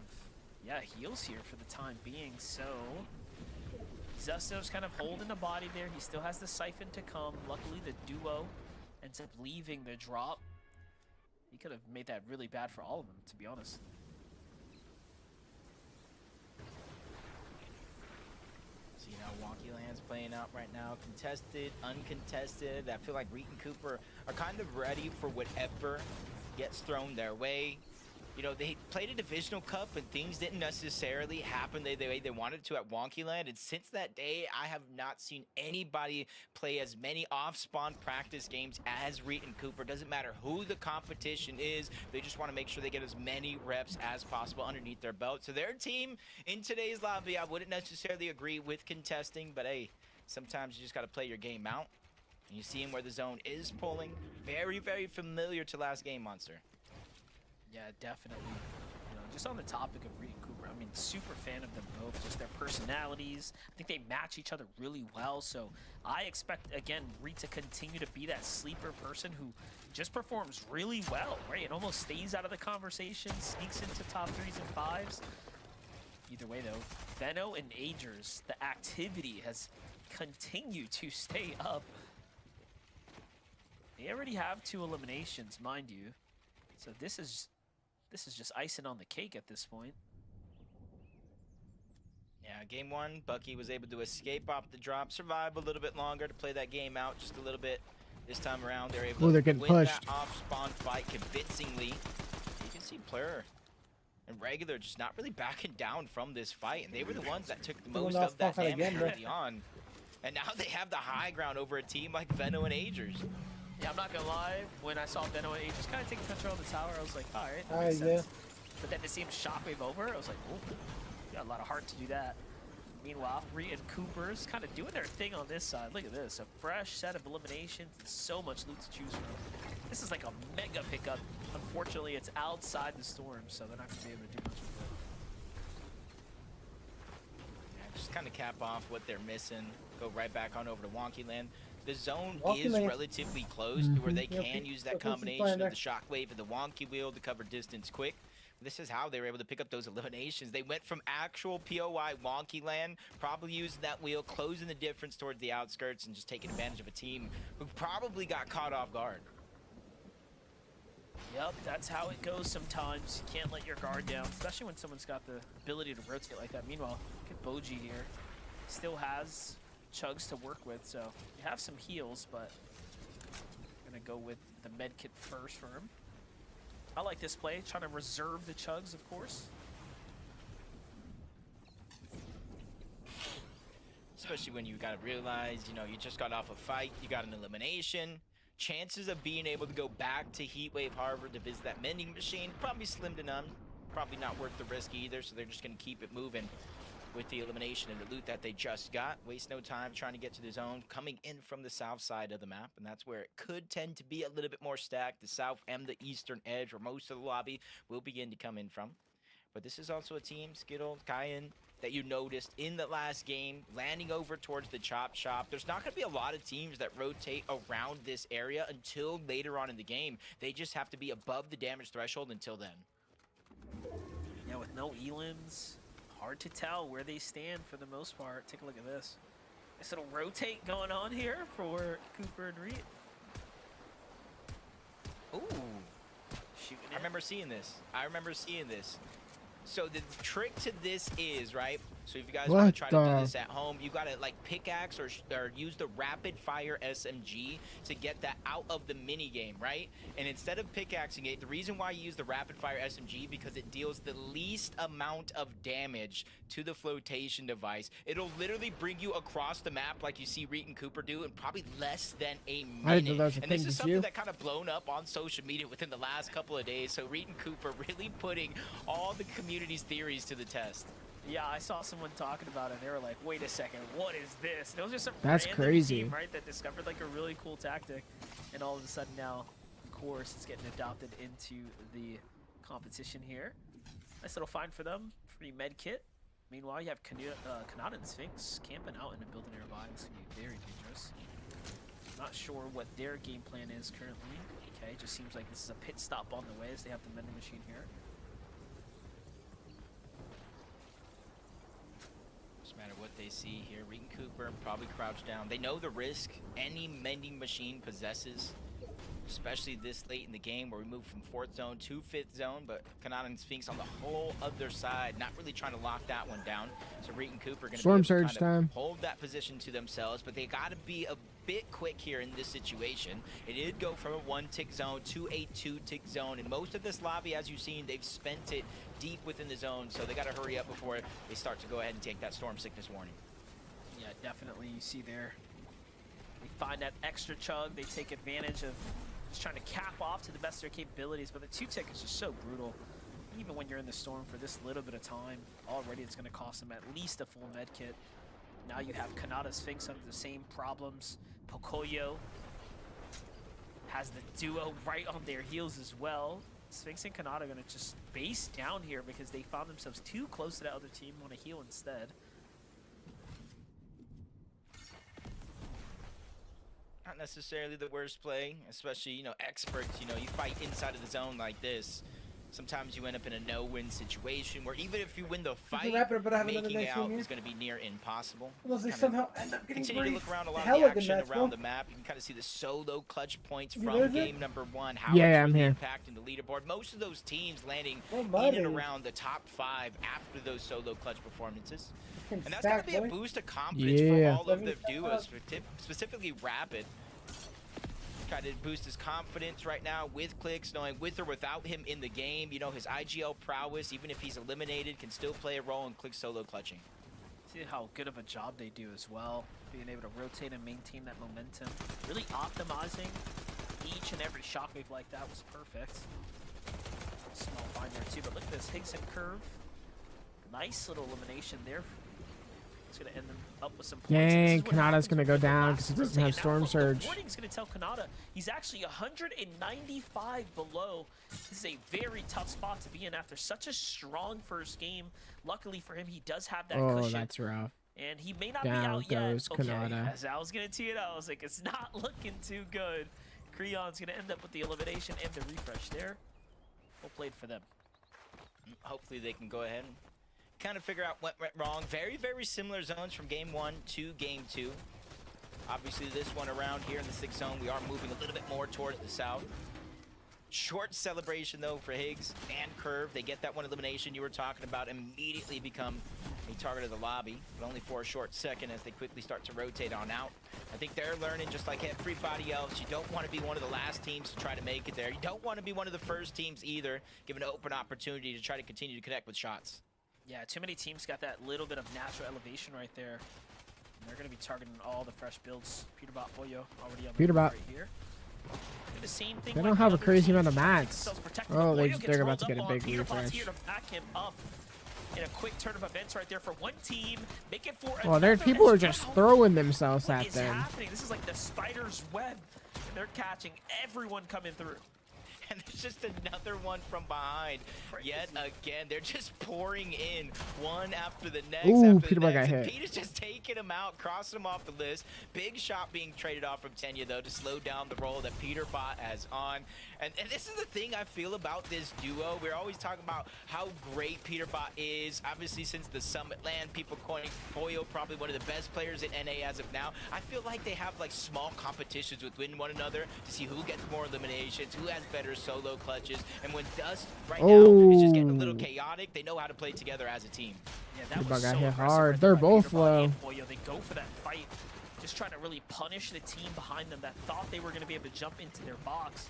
heals here for the time being, so Zusto's kind of holding the body there. He still has the Siphon to come. Luckily, the duo ends up leaving the drop. He could have made that really bad for all of them, to be honest. See how Wonky Land's playing out right now. Contested, uncontested. I feel like Reet and Cooper are kind of ready for whatever gets thrown their way. You know, they played a divisional cup and things didn't necessarily happen the way they wanted to at Wonky Land. And since that day, I have not seen anybody play as many off-spawn practice games as Reet and Cooper. Doesn't matter who the competition is. They just want to make sure they get as many reps as possible underneath their belt. So their team in today's lobby, I wouldn't necessarily agree with contesting, but hey, sometimes you just got to play your game out. And you see him where the zone is pulling. Very, very familiar to last game, Monster. Yeah, definitely. You know, just on the topic of Reed and Cooper, I mean, super fan of them both. Just their personalities. I think they match each other really well. So I expect, again, Reed to continue to be that sleeper person who just performs really well, right? It almost stays out of the conversation, sneaks into top 3s and 5s. Either way, though, Veno and Agers, the activity has continued to stay up. They already have 2 eliminations, mind you. So this is just icing on the cake at this point. Yeah, game 1, Bucky was able to escape off the drop, survive a little bit longer to play that game out just a little bit. This time around, they're able they're to getting win pushed. that off-spawn fight convincingly. You can see Player and Regular just not really backing down from this fight, and they were the ones that took the Doing most off of that spawn fight damage again, bro. early on. And now they have the high ground over a team like Veno and Agers. Yeah, I'm not gonna lie. When I saw Veno and Agers kind of taking control of the tower, I was like, all right, that makes sense. But then to see him shockwave over, I was like, oh, you got a lot of heart to do that. Meanwhile, Reed and Cooper's kind of doing their thing on this side. Look at this, a fresh set of eliminations and so much loot to choose from. This is like a mega pickup. Unfortunately, it's outside the storm, so they're not going to be able to do much with it. Yeah, just kind of cap off what they're missing. Go right back on over to Wonky Land. The zone Wonky is Land. relatively close to where they Yeah, can use that Pete, what's combination his plan of there? the Shockwave and the Wonky Wheel to cover distance quick. This is how they were able to pick up those eliminations. They went from actual POI Wonky Land, probably using that wheel, closing the difference towards the outskirts, and just taking advantage of a team who probably got caught off guard. Yep, that's how it goes sometimes. You can't let your guard down, especially when someone's got the ability to rotate like that. Meanwhile, look at Boji here. Still has chugs to work with, so you have some heals, but I'm gonna go with the med kit first for him. I like this play, trying to reserve the chugs, of course. Especially when you gotta realize, you know, you just got off a fight, you got an elimination. Chances of being able to go back to Heatwave Harbor to visit that mending machine, probably slim to none. Probably not worth the risk either, so they're just gonna keep it moving with the elimination and the loot that they just got. Waste no time trying to get to the zone, coming in from the south side of the map, and that's where it could tend to be a little bit more stacked, the south and the eastern edge, where most of the lobby will begin to come in from. But this is also a team, Skittle, Kyan, that you noticed in the last game, landing over towards the chop shop. There's not going to be a lot of teams that rotate around this area until later on in the game. They just have to be above the damage threshold until then. Yeah, with no elims, hard to tell where they stand for the most part. Take a look at this. Nice little rotate going on here for Cooper and Reed. Ooh. Shooting I remember seeing this. So the trick to this is, right? So if you guys want What to try to do the- this at home, you gotta like pickaxe or use the rapid fire SMG to get that out of the mini game, right? And instead of pickaxing it, the reason why you use the rapid fire SMG because it deals the least amount of damage to the flotation device. It'll literally bring you across the map like you see Reed and Cooper do in probably less than a minute. I didn't know that was a And thing, this is did something you? that kind of blown up on social media within the last couple of days. So Reed and Cooper really putting all the community's theories to the test. Yeah, I saw someone talking about it. They were like, "Wait a second, what is this?" And it was just a That's random crazy. team, right? That discovered like a really cool tactic, and all of a sudden now, of course, it's getting adopted into the competition here. Nice little find for them. Free med kit. Meanwhile, you have Kanata and Sphinx camping out in a building nearby. This can be very dangerous. Not sure what their game plan is currently. Okay, just seems like this is a pit stop on the way as they have the mending machine here. No matter what they see here, Reed and Cooper probably crouched down. They know the risk any mending machine possesses, especially this late in the game where we move from 4th zone to 5th zone, but Kanata and Sphinx on the whole other side, not really trying to lock that one down. So Reed and Cooper are going to Storm be able to surge kind of time. hold that position to themselves, but they got to be a bit quick here in this situation. It did go from a 1-tick zone to a 2-tick zone, and most of this lobby, as you've seen, they've spent it deep within the zone, so they got to hurry up before they start to go ahead and take that storm sickness warning. Yeah, definitely. You see there, they find that extra chug. They take advantage of just trying to cap off to the best of their capabilities, but the 2-tick is just so brutal. Even when you're in the storm for this little bit of time, already it's going to cost them at least a full med kit. Now you have Kanata Sphinx under the same problems. Pocoyo has the duo right on their heels as well. Sphinx and Kanata are going to just base down here because they found themselves too close to that other team, want to heal instead. Not necessarily the worst play, especially, you know, experts, you know, you fight inside of the zone like this. Sometimes you end up in a no-win situation where even if you win the fight, wrap it up, but I have another making it nice out one here. is going to be near impossible. Unless they Kinda somehow end up getting continue to look briefed. around a lot of Hell the of a action match, around bro. the map. You can kind of see the solo clutch points You from there, game Jay? number 1. How Yeah, it's I'm really here. impacting the leaderboard. Most of those teams landing Oh, in my and days. around the top 5 after those solo clutch performances. Fucking And that's going to stacked, be a boy. boost of confidence Yeah. for all of the 75. duos, specifically Rapid. Try to boost his confidence right now with Clicks, knowing with or without him in the game, you know, his IGL prowess, even if he's eliminated, can still play a role in Click solo clutching. See how good of a job they do as well, being able to rotate and maintain that momentum. Really optimizing each and every shockwave like that was perfect. Small find there too, but look at this Higson curve. Nice little elimination there. It's going to end them up with some points. And this Dang, is what Kanata's happens gonna when go you're the down last 'cause he to doesn't have rotate. And Storm now Surge. The warning's going to tell Kanata he's actually 195 below. This is a very tough spot to be in after such a strong first game. Luckily for him, he does have that Oh, cushion. that's rough. And he may not Down be out yet. goes Okay, Kanata. as I was going to tee it up, I was like, it's not looking too good. Creon's going to end up with the elimination and the refresh there. Well played for them. Hopefully they can go ahead and kind of figure out what went wrong. Very, very similar zones from game 1 to game 2. Obviously this one around here in the 6th zone, we are moving a little bit more towards the south. Short celebration though for Higgs and Curve. They get that one elimination you were talking about, immediately become a target of the lobby, but only for a short second as they quickly start to rotate on out. I think they're learning, just like everybody else, you don't want to be one of the last teams to try to make it there. You don't want to be one of the first teams either, given an open opportunity to try to continue to connect with shots. Yeah, too many teams got that little bit of natural elevation right there. And they're going to be targeting all the fresh builds. Peterbot Boyo already on the Peterbot. right here. Do the same thing They like don't the have a other crazy teams, amount of trying to keep mats. themselves protected, Oh, but they're Boyo gets about to rolled get a up on. big Peterbot's refresh. here to back him up in a quick turn of events right there for one team. Make it for Well, there another people are as just well. throwing themselves What at is them. happening? This is like the spider's web. And they're catching everyone coming through. And there's just another one from behind. Yet again, they're just pouring in one after the next. Ooh, after the Peterbot next. got And hit. Peter's just taking him out, crossing him off the list. Big shot being traded off from Tenya, though, to slow down the roll that Peterbot has on. And this is the thing I feel about this duo. We're always talking about how great Peterbot is. Obviously, since the Summit land, people calling Boyo probably one of the best players in NA as of now. I feel like they have like small competitions within one another to see who gets more eliminations, who has better solo clutches. And when Dust right now is just getting a little chaotic, they know how to play together as a team. Yeah, that Peterbot was got so hit impressive hard. right there They're by both Peterbot low. and Boyo. They go for that fight, just trying to really punish the team behind them that thought they were going to be able to jump into their box.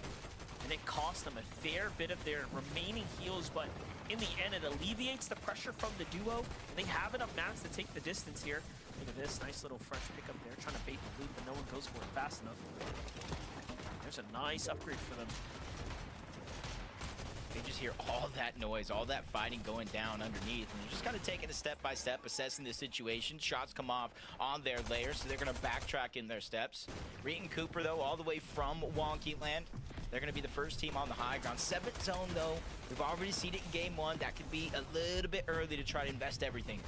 And it cost them a fair bit of their remaining heals, but in the end, it alleviates the pressure from the duo. And they have enough mats to take the distance here. Look at this, nice little French pickup there, trying to bait the loop, but no one goes for it fast enough. There's a nice upgrade for them. They just hear all that noise, all that fighting going down underneath, and they're just kind of taking it step by step, assessing the situation. Shots come off on their layer, so they're going to backtrack in their steps. Reet and Cooper, though, all the way from Wonky Land. They're going to be the first team on the high ground. 7th zone, though, we've already seen it in game 1. That could be a little bit early to try to invest everything.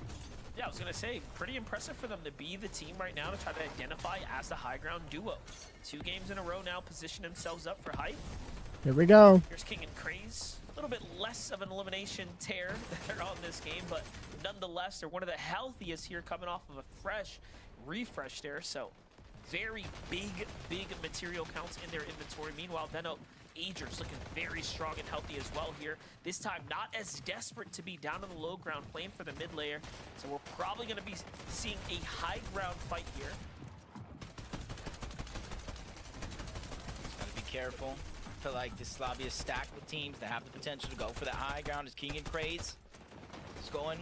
Yeah, I was going to say, pretty impressive for them to be the team right now to try to identify as the high ground duo. 2 games in a row now, position themselves up for hype. Here we go. Here's King and Craze. A little bit less of an elimination tear that they're on this game, but nonetheless, they're one of the healthiest here coming off of a fresh refresh there. So very big material counts in their inventory. Meanwhile, Veno Agers looking very strong and healthy as well here. This time, not as desperate to be down on the low ground, playing for the mid layer. So we're probably going to be seeing a high ground fight here. Gotta be careful. I feel like this lobby is stacked with teams that have the potential to go for that high ground. As King and Craze is going,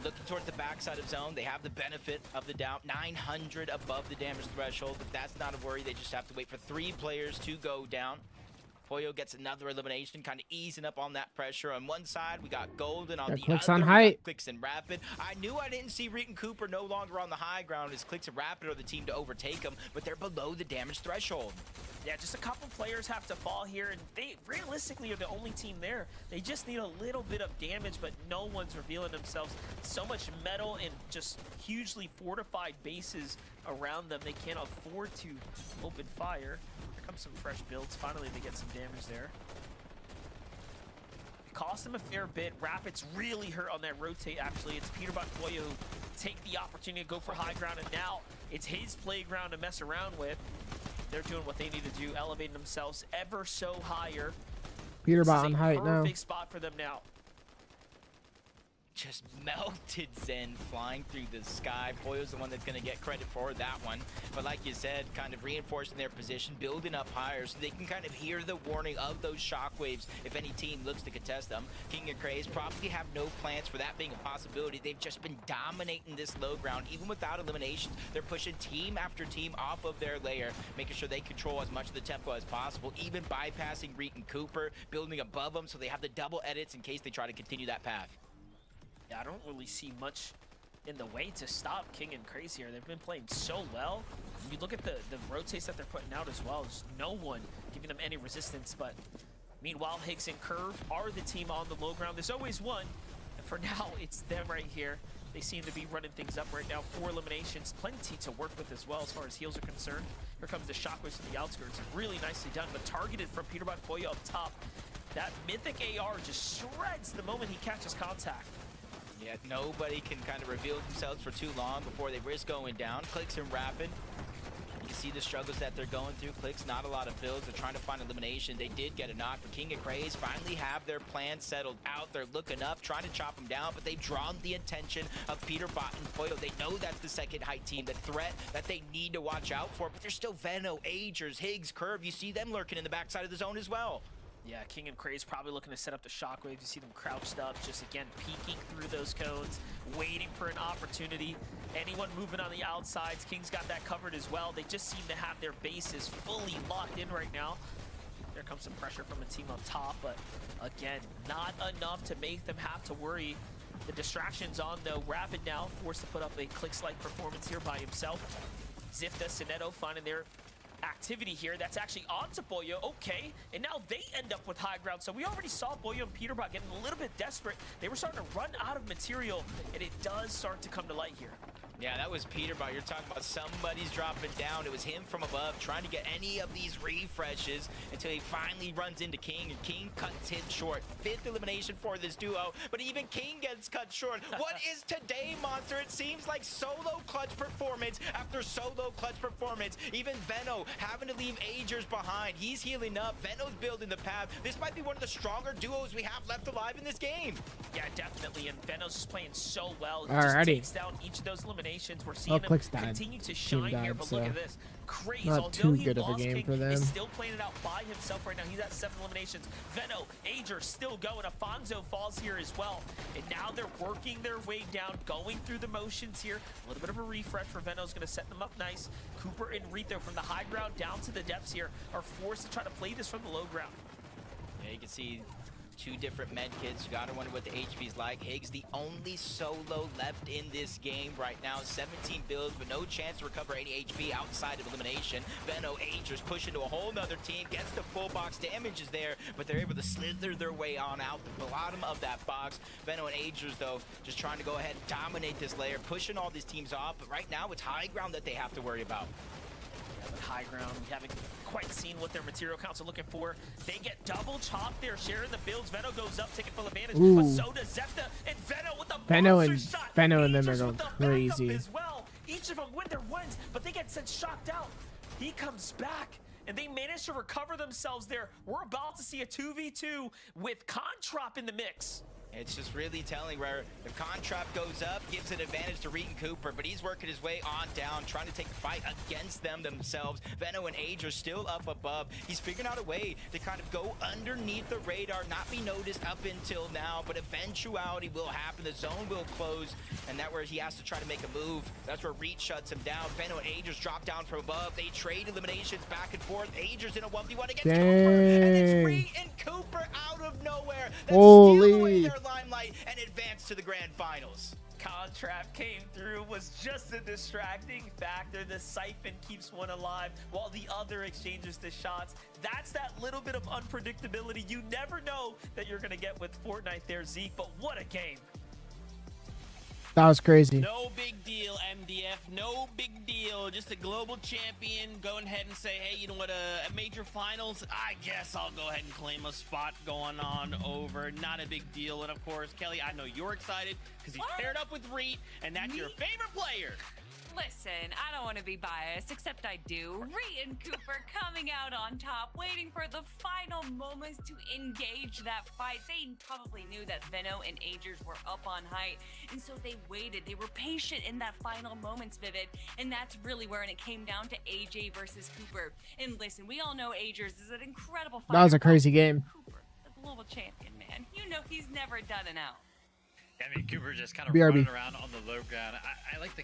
looking towards the backside of zone. They have the benefit of the doubt. 900 above the damage threshold, but that's not a worry. They just have to wait for 3 players to go down. Poyo gets another elimination, kind of easing up on that pressure. On one side, we got Golden. On Got the Clicks other, on we height. got Clicks and Rapid. I knew I didn't see Reet and Cooper no longer on the high ground as Clicks and Rapid are the team to overtake them, but they're below the damage threshold. Yeah, just a couple players have to fall here, and they realistically are the only team there. They just need a little bit of damage, but no one's revealing themselves. So much metal and just hugely fortified bases around them. They can't afford to open fire. Here comes some fresh builds. Finally, they get some damage there. It cost them a fair bit. Rapids really hurt on that rotate, actually. It's Peterbot and Boyo who take the opportunity to go for high ground, and now it's his playground to mess around with. They're doing what they need to do, elevating themselves ever so higher. Peterbot on height now. Perfect spot for them now. Just melted Zen flying through the sky. Boyo's the one that's going to get credit for that one. But like you said, kind of reinforcing their position, building up higher so they can kind of hear the warning of those shockwaves if any team looks to contest them. King and Craze probably have no plans for that being a possibility. They've just been dominating this low ground. Even without eliminations, they're pushing team after team off of their layer, making sure they control as much of the tempo as possible, even bypassing Reet and Cooper, building above them so they have the double edits in case they try to continue that path. Yeah, I don't really see much in the way to stop King and Craze here. They've been playing so well. You look at the rotates that they're putting out as well. There's no one giving them any resistance, but meanwhile, Higgs and Curve are the team on the low ground. There's always one, and for now, it's them right here. They seem to be running things up right now. 4 eliminations, plenty to work with as well as far as heals are concerned. Here comes the Shockwaves from the outskirts. Really nicely done, but targeted from Peterbot Boyo up top. That mythic AR just shreds the moment he catches contact. Yeah, nobody can kind of reveal themselves for too long before they risk going down. Clicks and Rapid. You can see the struggles that they're going through. Clicks, not a lot of builds. They're trying to find elimination. They did get a knock, but King and Craze finally have their plan settled out. They're looking up, trying to chop them down, but they've drawn the attention of Peterbot and Foyle. They know that's the second height team, the threat that they need to watch out for, but there's still Veno, Agers, Higgs, Curve. You see them lurking in the backside of the zone as well. Yeah, King and Craze probably looking to set up the Shockwaves. You see them crouched up, just again peeking through those cones, waiting for an opportunity. Anyone moving on the outsides, King's got that covered as well. They just seem to have their bases fully locked in right now. There comes some pressure from the team up top, but again, not enough to make them have to worry. The distraction's on though. Rapid now forced to put up a Clicks-like performance here by himself. Zifta, Sinetto finding their activity here. That's actually onto Boyo. Okay, and now they end up with high ground. So we already saw Boyo and Peterbot getting a little bit desperate. They were starting to run out of material, and it does start to come to light here. Yeah, that was Peterbot. You're talking about somebody's dropping down. It was him from above trying to get any of these refreshes until he finally runs into King, and King cuts him short. 5th elimination for this duo, but even King gets cut short. What is today, Monster? It seems like solo clutch performance after solo clutch performance. Even Veno having to leave Agers behind. He's healing up. Veno's building the path. This might be one of the stronger duos we have left alive in this game. Yeah, definitely, and Veno's just playing so well. He Alrighty. just takes down each of those eliminations. We're seeing him Clicks died. continue to shine Team here, died, but look so at this. Craze, not although too he good of a lost, game King for them. is still playing it out by himself right now. He's at 7 eliminations. Veno, Ager still going. Afonso falls here as well. And now they're working their way down, going through the motions here. A little bit of a refresh for Veno's going to set them up nice. Cooper and Rito from the high ground down to the depths here are forced to try to play this from the low ground. Yeah, you can see 2 different med kits. You gotta wonder what the HP's like. Higgs, the only solo left in this game right now. 17 builds, but no chance to recover any HP outside of elimination. Veno, Agers push into a whole nother team, gets the full box. Damage is there, but they're able to slither their way on out the bottom of that box. Veno and Agers, though, just trying to go ahead and dominate this layer, pushing all these teams off. But right now, it's high ground that they have to worry about. But high ground, we haven't quite seen what their material counts are looking for. They get double chopped there, sharing the builds. Veno goes up, taking full advantage, Ooh. but so does Zepta, and Veno with the Veno monster and shot. Veno and them are Agers going with the backup crazy. as well. Each of them win their wins, but they get sent shocked out. He comes back, and they manage to recover themselves there. We're about to see a 2v2 with Contrap in the mix. It's just really telling where if Contrap goes up, gives an advantage to Reed and Cooper, but he's working his way on down, trying to take the fight against them themselves. Veno and Age are still up above. He's figuring out a way to kind of go underneath the radar, not be noticed up until now, but eventuality will happen. The zone will close, and that's where he has to try to make a move. That's where Reed shuts him down. Veno and Agers drop down from above. They trade eliminations back and forth. Agers in a 1v1 against Cooper, and it's Reed and Cooper out of nowhere. That's steal away their limelight and advance to the grand finals. Contrap came through, was just a distracting factor. The siphon keeps one alive while the other exchanges the shots. That's that little bit of unpredictability you never know that you're going to get with Fortnite there, Zeke, but what a game. That was crazy. No big deal, MDF. No big deal. Just a global champion going ahead and say, hey, you know what, a major finals, I guess I'll go ahead and claim a spot going on over. Not a big deal. And of course, Kelly, I know you're excited because he's paired up with Reed, and that's your favorite player. Listen, I don't want to be biased, except I do. Reed and Cooper coming out on top, waiting for the final moments to engage that fight. They probably knew that Veno and Agers were up on height, and so they waited. They were patient in that final moments, Vivid, and that's really where it came down to AJ versus Cooper. And listen, we all know Agers is an incredible fighter. That was a crazy game. Cooper, the global champion, man. You know he's never done an out. I mean, Cooper just kind of BRB. running around on the low ground. I like the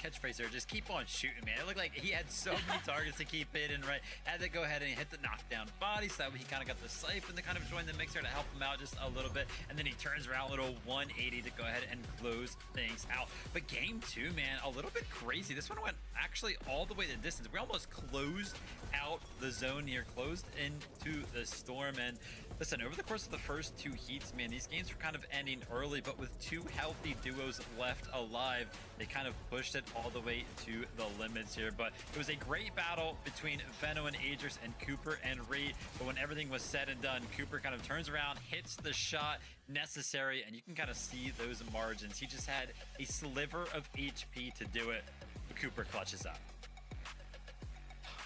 catchphrase there. Just keep on shooting, man. It looked like he had so many targets to keep hitting, right? Had to go ahead and hit the knockdown body, so that way he kind of got the siphon to kind of join the mixer to help him out just a little bit. And then he turns around a little 180 to go ahead and close things out. But game 2, man, a little bit crazy. This one went actually all the way the distance. We almost closed out the zone here, closed into the storm. And listen, over the course of the first 2 heats, man, these games were kind of ending early, but with 2 healthy duos left alive, they kind of pushed it all the way to the limits here. But it was a great battle between Veno and Agers and Cooper and Reed. But when everything was said and done, Cooper kind of turns around, hits the shot necessary, and you can kind of see those margins. He just had a sliver of HP to do it, but Cooper clutches up.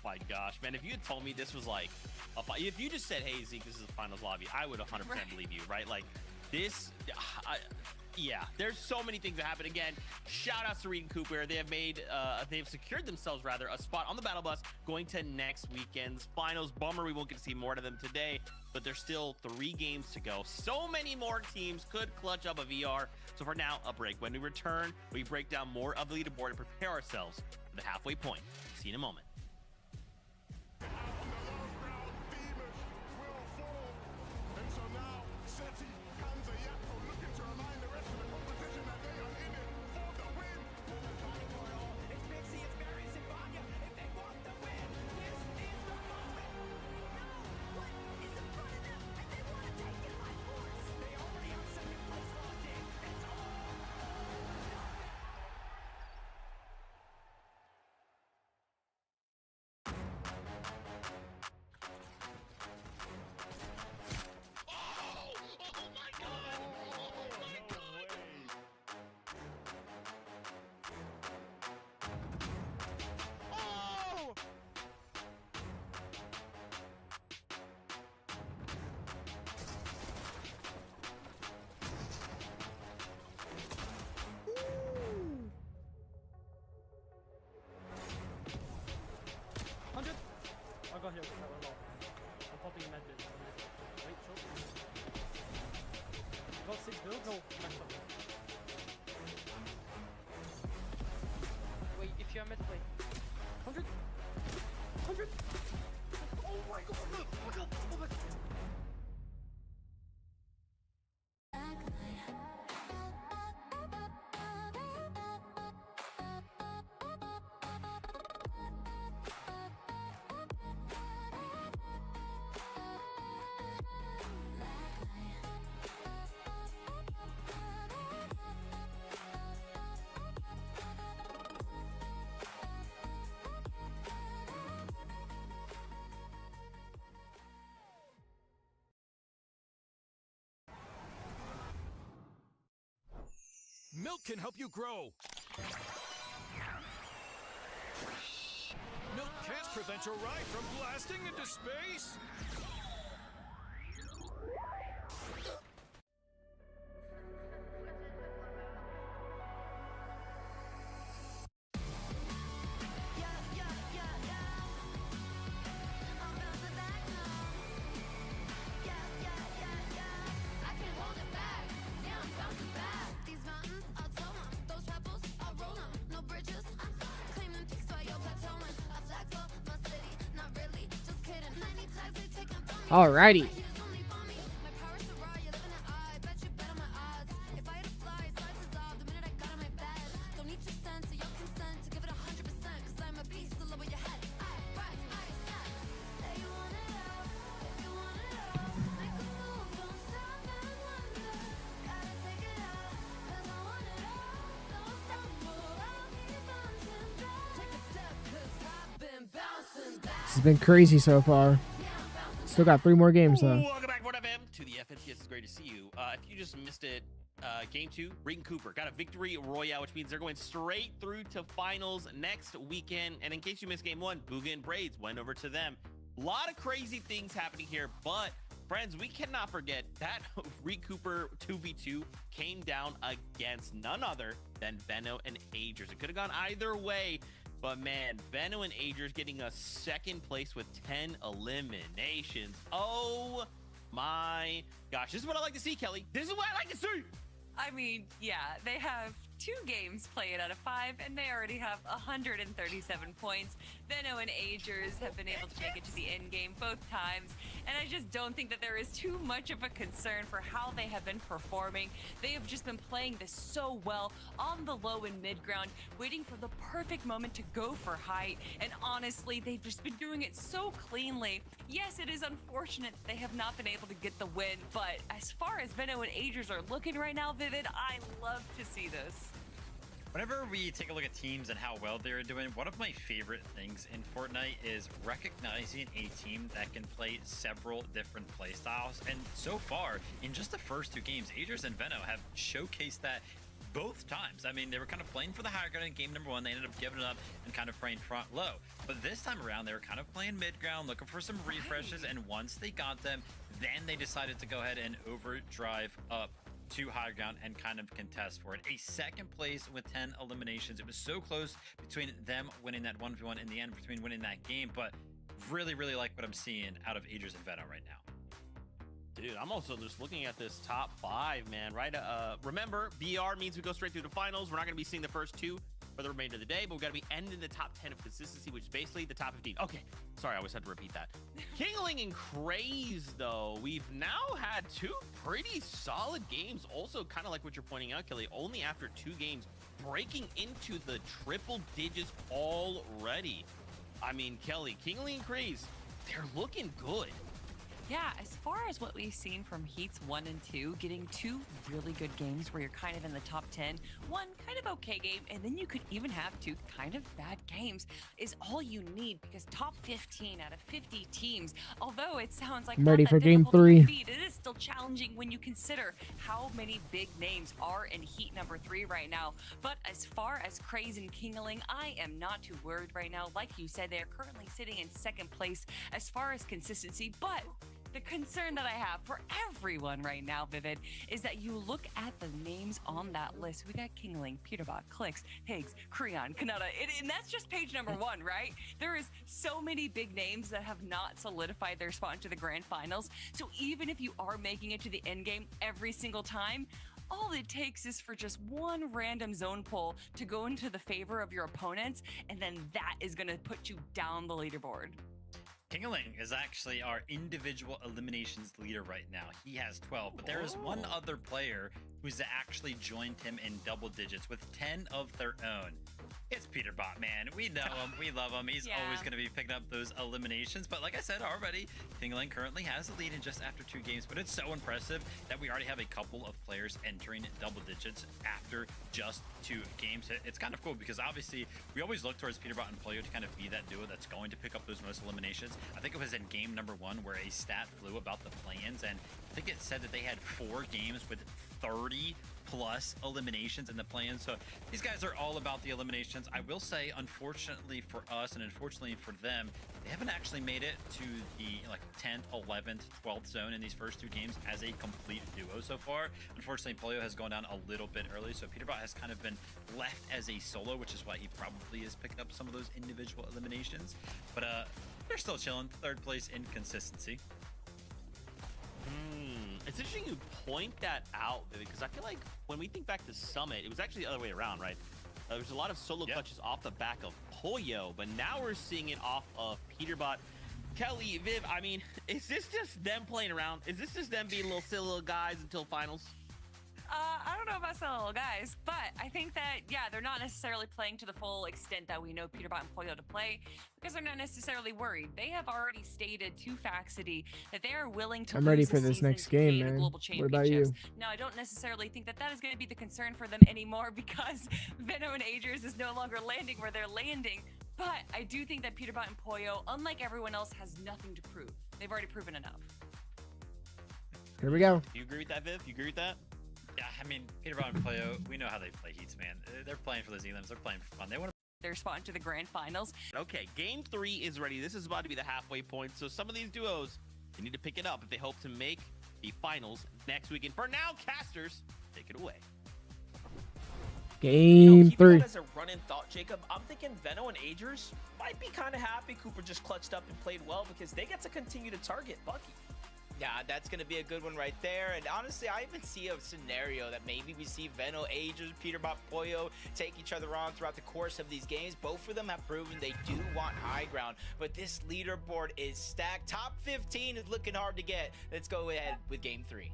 My gosh, man, if you had told me this was like if you just said, hey Zeke, this is the finals lobby, I would 100% believe you, right? Like this, yeah, there's so many things that happen. Again, shout outs to Reed and Cooper. They have made they've secured themselves rather a spot on the battle bus going to next weekend's finals. Bummer we won't get to see more of them today, but there's still 3 games to go. So many more teams could clutch up a VR. So for now, a break. When we return, we break down more of the leaderboard and prepare ourselves for the halfway point. See you in a moment. I got here with that low. I'm popping med bit. Wait, short. Got 6 builds? No, max up. Wait, if you're mid play. 100! 100! Oh my god! Oh my god! Oh my god! Milk can help you grow. Milk can't prevent your ride from blasting into space. Alrighty. This has been crazy so far. Still got 3 more games though. Welcome back, FM, to the FNCS. It's great to see you. If you just missed it, game 2, Reed and Cooper got a victory royale, which means they're going straight through to finals next weekend. And in case you missed game 1, Booga and Braids went over to them. A lot of crazy things happening here, but friends, we cannot forget that Reed Cooper 2v2 came down against none other than Veno and Agers. It could have gone either way. But man, Veno and Agers getting a 2nd place with 10 eliminations. Oh my gosh. This is what I like to see, Kelly. This is what I like to see. I mean, yeah, they have 2 games played out of 5, and they already have 137 points. Benno and Agers have been able to make it to the end game both times, and I just don't think that there is too much of a concern for how they have been performing. They have just been playing this so well on the low and mid ground, waiting for the perfect moment to go for height, and honestly, they've just been doing it so cleanly. Yes, it is unfortunate that they have not been able to get the win, but as far as Benno and Agers are looking right now, Vivid, I love to see this. Whenever we take a look at teams and how well they're doing, one of my favorite things in Fortnite is recognizing a team that can play several different play styles. And so far, in just the first 2 games, Agers and Benno have showcased that both times. I mean, they were kind of playing for the higher ground in game number 1. They ended up giving it up and kind of playing front low. But this time around, they were kind of playing mid ground, looking for some refreshes. And once they got them, then they decided to go ahead and overdrive up to high ground and kind of contest for it. A second place with 10 eliminations. It was so close between them winning that 1v1 in the end, between winning that game, but really, really like what I'm seeing out of Agers and Benno right now. Dude, I'm also just looking at this top 5, man, right? Remember, BR means we go straight through the finals. We're not going to be seeing the first 2 for the remainder of the day, but we've got to be ending the top 10 of consistency, which is basically the top 15. Okay, sorry, I always had to repeat that. Kingling and Craze, though, we've now had 2 pretty solid games. Also, kind of like what you're pointing out, Kelly, only after 2 games, breaking into the triple digits already. I mean, Kelly, Kingling and Craze, they're looking good. Yeah, as far as what we've seen from Heats 1 and 2, getting 2 really good games where you're kind of in the top 10, 1 kind of okay game, and then you could even have 2 kind of bad games is all you need, because top 15 out of 50 teams, although it sounds like I'm ready for game difficult to 3. defeat, it is still challenging when you consider how many big names are in Heat number 3 right now. But as far as Craze and Kingling, I am not too worried right now. Like you said, they are currently sitting in 2nd place as far as consistency, but the concern that I have for everyone right now, Vivid, is that you look at the names on that list. We got Kingling, Peterbot, Clicks, Higgs, Creon, Kanata, and that's just page number 1, right? There is so many big names that have not solidified their spot into the grand finals. So even if you are making it to the end game every single time, all it takes is for just one random zone pull to go into the favor of your opponents, and then that is going to put you down the leaderboard. Kingling is actually our individual eliminations leader right now. He has 12, but there is one other player who's actually joined him in double digits with 10 of their own. It's Peterbot, man. We know him. We love him. He's always going to be picking up those eliminations. But like I said already, Kingling currently has the lead in just after 2 games. But it's so impressive that we already have a couple of players entering double digits after just 2 games. It's kind of cool because obviously we always look towards Peterbot and Polio to kind of be that duo that's going to pick up those most eliminations. I think it was in game number 1 where a stat flew about the plans, and I think it said that they had 4 games with 30 plus eliminations in the plan. So these guys are all about the eliminations. I will say, unfortunately for us and unfortunately for them, they haven't actually made it to the 10th, 11th, 12th zone in these first 2 games as a complete duo so far. Unfortunately, Polio has gone down a little bit early, so Peterbot has kind of been left as a solo, which is why he probably is picking up some of those individual eliminations. But they're still chilling, 3rd place in consistency. It's interesting you point that out, because I feel like when we think back to Summit, it was actually the other way around, right? There's a lot of solo clutches off the back of Polio, but now we're seeing it off of Peterbot. Kelly, Viv, I mean, is this just them playing around? Is this just them being little silly little guys until finals? I don't know about silly little guys, but I think that, yeah, they're not necessarily playing to the full extent that we know Peterbot and Polio to play, because they're not necessarily worried. They have already stated to Faxity that they are willing to I'm ready lose for the this season next to game, gain a man. global What about you? Now, I don't necessarily think that that is going to be the concern for them anymore, because Benno and Agers is no longer landing where they're landing. But I do think that Peterbot and Polio, unlike everyone else, has nothing to prove. They've already proven enough. Here we go. Do you agree with that, Viv? You agree with that? Yeah, I mean, Peterbot and Polio, we know how they play Heats, man. They're playing for those elims. They're playing for fun. They want to their spot into the grand finals. Okay, game 3 is ready. This is about to be the halfway point, so some of these duos, they need to pick it up if they hope to make the finals next weekend. For now, casters, take it away. Game 3. That as a running thought, Jacob, I'm thinking Benno and Agers might be kind of happy Cooper just clutched up and played well, because they get to continue to target Bucky. Yeah, that's going to be a good one right there. And honestly, I even see a scenario that maybe we see Veno, Agers, Peterbot, Pollo take each other on throughout the course of these games. Both of them have proven they do want high ground, but this leaderboard is stacked. Top 15 is looking hard to get. Let's go ahead with game 3.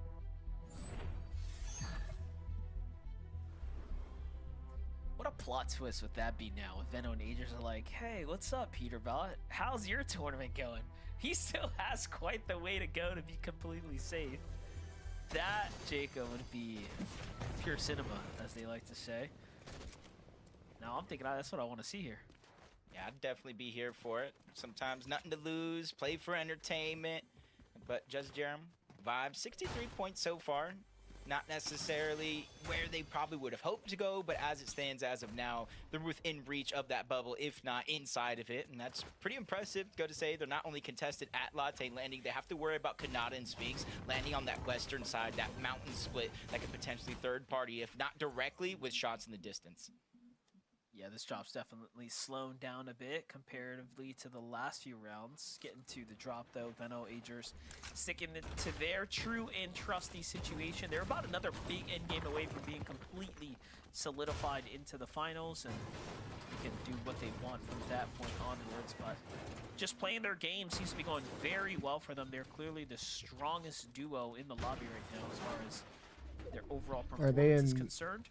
What a plot twist would that be now if Veno and Agers are like, hey, what's up, Peterbot? How's your tournament going? He still has quite the way to go to be completely safe. That, Jacob, would be pure cinema, as they like to say. Now I'm thinking, that's what I want to see here. Yeah, I'd definitely be here for it. Sometimes nothing to lose, play for entertainment. But Just Jerem, vibe, 63 points so far. Not necessarily where they probably would have hoped to go, but as it stands as of now, they're within reach of that bubble, if not inside of it, and that's pretty impressive. Go to say they're not only contested at Latte landing, they have to worry about Kanata and Sphinx landing on that western side, that mountain split that could potentially third party, if not directly, with shots in the distance. Yeah, this drop's definitely slowed down a bit comparatively to the last few rounds. Getting to the drop though, Veno, Agers sticking to their true and trusty situation. They're about another big endgame away from being completely solidified into the finals, and can do what they want from that point onwards. But just playing their game seems to be going very well for them. They're clearly the strongest duo in the lobby right now as far as their overall performance is concerned.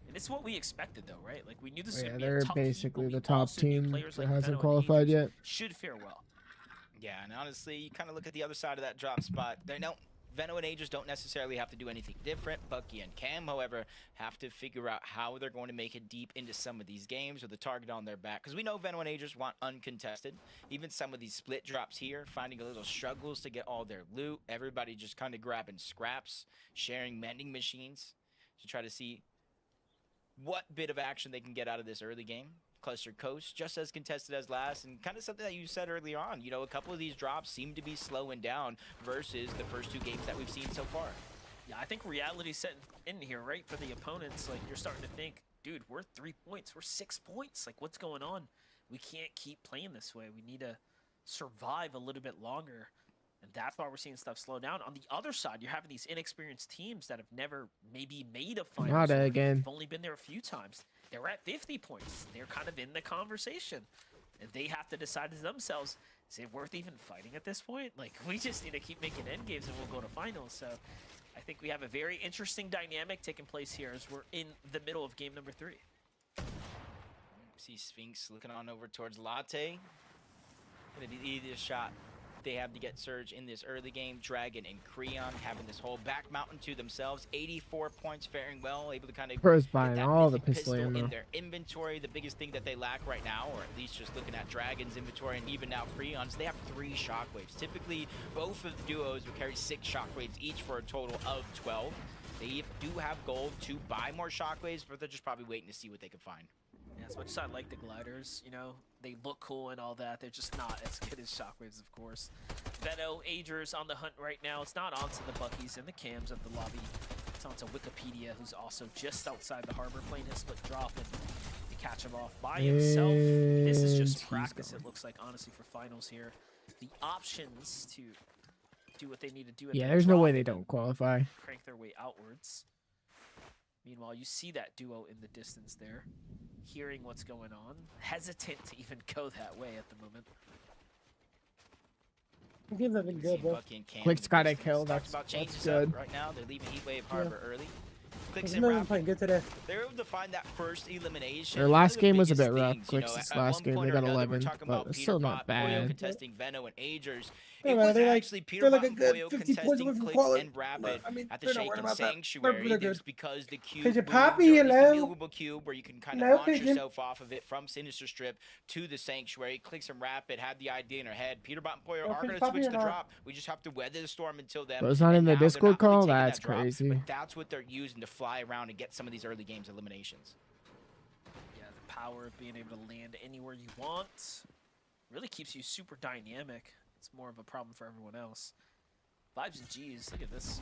And it's what we expected, though, right? Like, we knew this was going to be a tough basically heat, the but we top also knew team players that like hasn't Veno and qualified Agers yet. should fare well. Yeah, and honestly, you kind of look at the other side of that drop spot. Veno and Agers don't necessarily have to do anything different. Bucky and Cam, however, have to figure out how they're going to make it deep into some of these games with the target on their back. Because we know Veno and Agers want uncontested. Even some of these split drops here, finding a little struggles to get all their loot. Everybody just kind of grabbing scraps, sharing mending machines to try to see what bit of action they can get out of this early game. Cluster Coast, just as contested as last, and kind of something that you said earlier on. You know, a couple of these drops seem to be slowing down versus the first 2 games that we've seen so far. Yeah, I think reality's setting in here, right? For the opponents, like, you're starting to think, dude, we're 3 points, we're 6 points. Like, what's going on? We can't keep playing this way. We need to survive a little bit longer. And that's why we're seeing stuff slow down. On the other side, you're having these inexperienced teams that have never maybe made a final. Nada again. They've only been there a few times. They're at 50 points. They're kind of in the conversation. And they have to decide to themselves, is it worth even fighting at this point? Like, we just need to keep making end games and we'll go to finals. So I think we have a very interesting dynamic taking place here as we're in the middle of game number 3. See Sphinx looking on over towards Latte. Gonna be the easiest shot they have to get Surge in this early game. Dragon and Creon having this whole back mountain to themselves. 84 points, faring well, able to kind of Pro's get buying that all the mythic pistol pistol ammo. in their inventory. The biggest thing that they lack right now, or at least just looking at Dragon's inventory and even now Creon's, they have 3 shockwaves. Typically, both of the duos will carry 6 shockwaves each for a total of 12. They do have gold to buy more shockwaves, but they're just probably waiting to see what they can find. Yeah, as much as I like the gliders, you know, they look cool and all that, they're just not as good as shockwaves, of course. Veno, Agers on the hunt right now. It's not onto the Buckies and the Cams of the lobby. It's onto Wikipedia, who's also just outside the harbor playing his split drop and to catch him off by himself. This is just practice, it looks like, honestly, for finals here. The options to do what they need to do at Yeah, that there's no drop way they and don't qualify. crank their way outwards. Meanwhile, you see that duo in the distance there, hearing what's going on, hesitant to even go that way at the moment. Games have been good, bro. Quick's got a kill. That's That's good. right now. They're leaving Heatwave Harbor early. Clicks He's and not even Rapid, playing good today. they're able to find that first elimination. Their One last of the game was a biggest bit rough. things, you know, Quick's at last one game, point they or got another, we're 11, talking but about it's still not Peterbot, Pollo bad. contesting Veno and Agers. Yeah, It man, was they're actually they're like Peterbot a and good Pollo 50 points contesting away from Clicks quality. and Rapid I mean, at the they're not Shaken worried about that. Sanctuary. They're It's good. because the cube Pigeon moves, Poppy, or at least hello? the movable cube, where you can kind of Hello, launch Pigeon. yourself off of it from Sinister Strip to the Sanctuary. Clicks and Rapid had the idea in her head. Peterbot and Pollo Oh, are Pigeon going to Poppy switch or the not? drop. We just have to weather the storm until then. But it's not in And the now they're Discord not really call? taking that That's drop, crazy. But that's what they're using to fly around and get some of these early games eliminations. Yeah, the power of being able to land anywhere you want really keeps you super dynamic. It's more of a problem for everyone else. Vibes and G's, look at this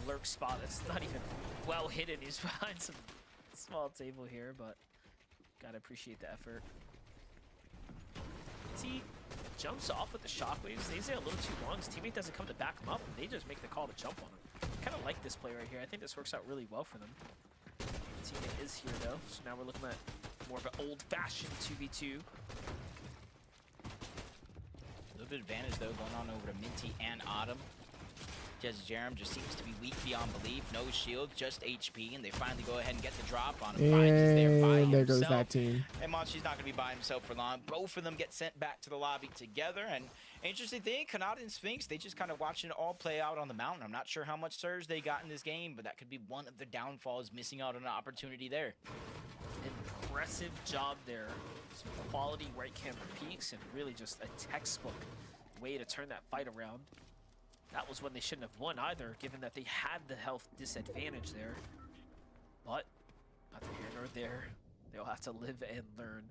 lurk spot. It's not even well hidden. He's behind some small table here, but gotta appreciate the effort. Is he jumps off with the shockwaves. Stays there a little too long. His teammate doesn't come to back him up, and they just make the call to jump on him. Kind of like this play right here. I think this works out really well for them. Teammate is here though, so now we're looking at more of an old-fashioned 2v2. A little bit of advantage though going on over to Minty and Autumn. Just Jerem just seems to be weak beyond belief. No shield, just HP, and they finally go ahead and get the drop on him. Finds he's there by And there goes himself. that team. And Monchi's not going to be by himself for long. Both of them get sent back to the lobby together. And interesting thing, Kanata and Sphinx, they just kind of watching it all play out on the mountain. I'm not sure how much surge they got in this game, but that could be one of the downfalls, missing out on an opportunity there. Impressive job there. Some quality right camera peaks and really just a textbook way to turn that fight around. That was when they shouldn't have won either, given that they had the health disadvantage there. But not here nor there. They'll have to live and learn.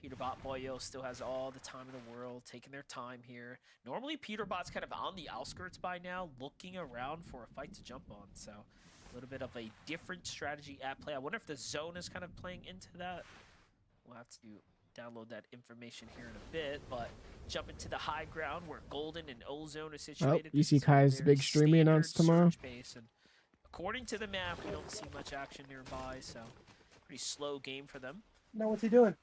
Peterbot Boyo still has all the time in the world, taking their time here. Normally, Peterbot's kind of on the outskirts by now, looking around for a fight to jump on. So a little bit of a different strategy at play. I wonder if the zone is kind of playing into that. We'll have to download that information here in a bit, but jump into the high ground where Golden and Ozone are situated. You see Kai's big streaming announced tomorrow. And according to the map, we don't see much action nearby, so pretty slow game for them. No, what's he doing?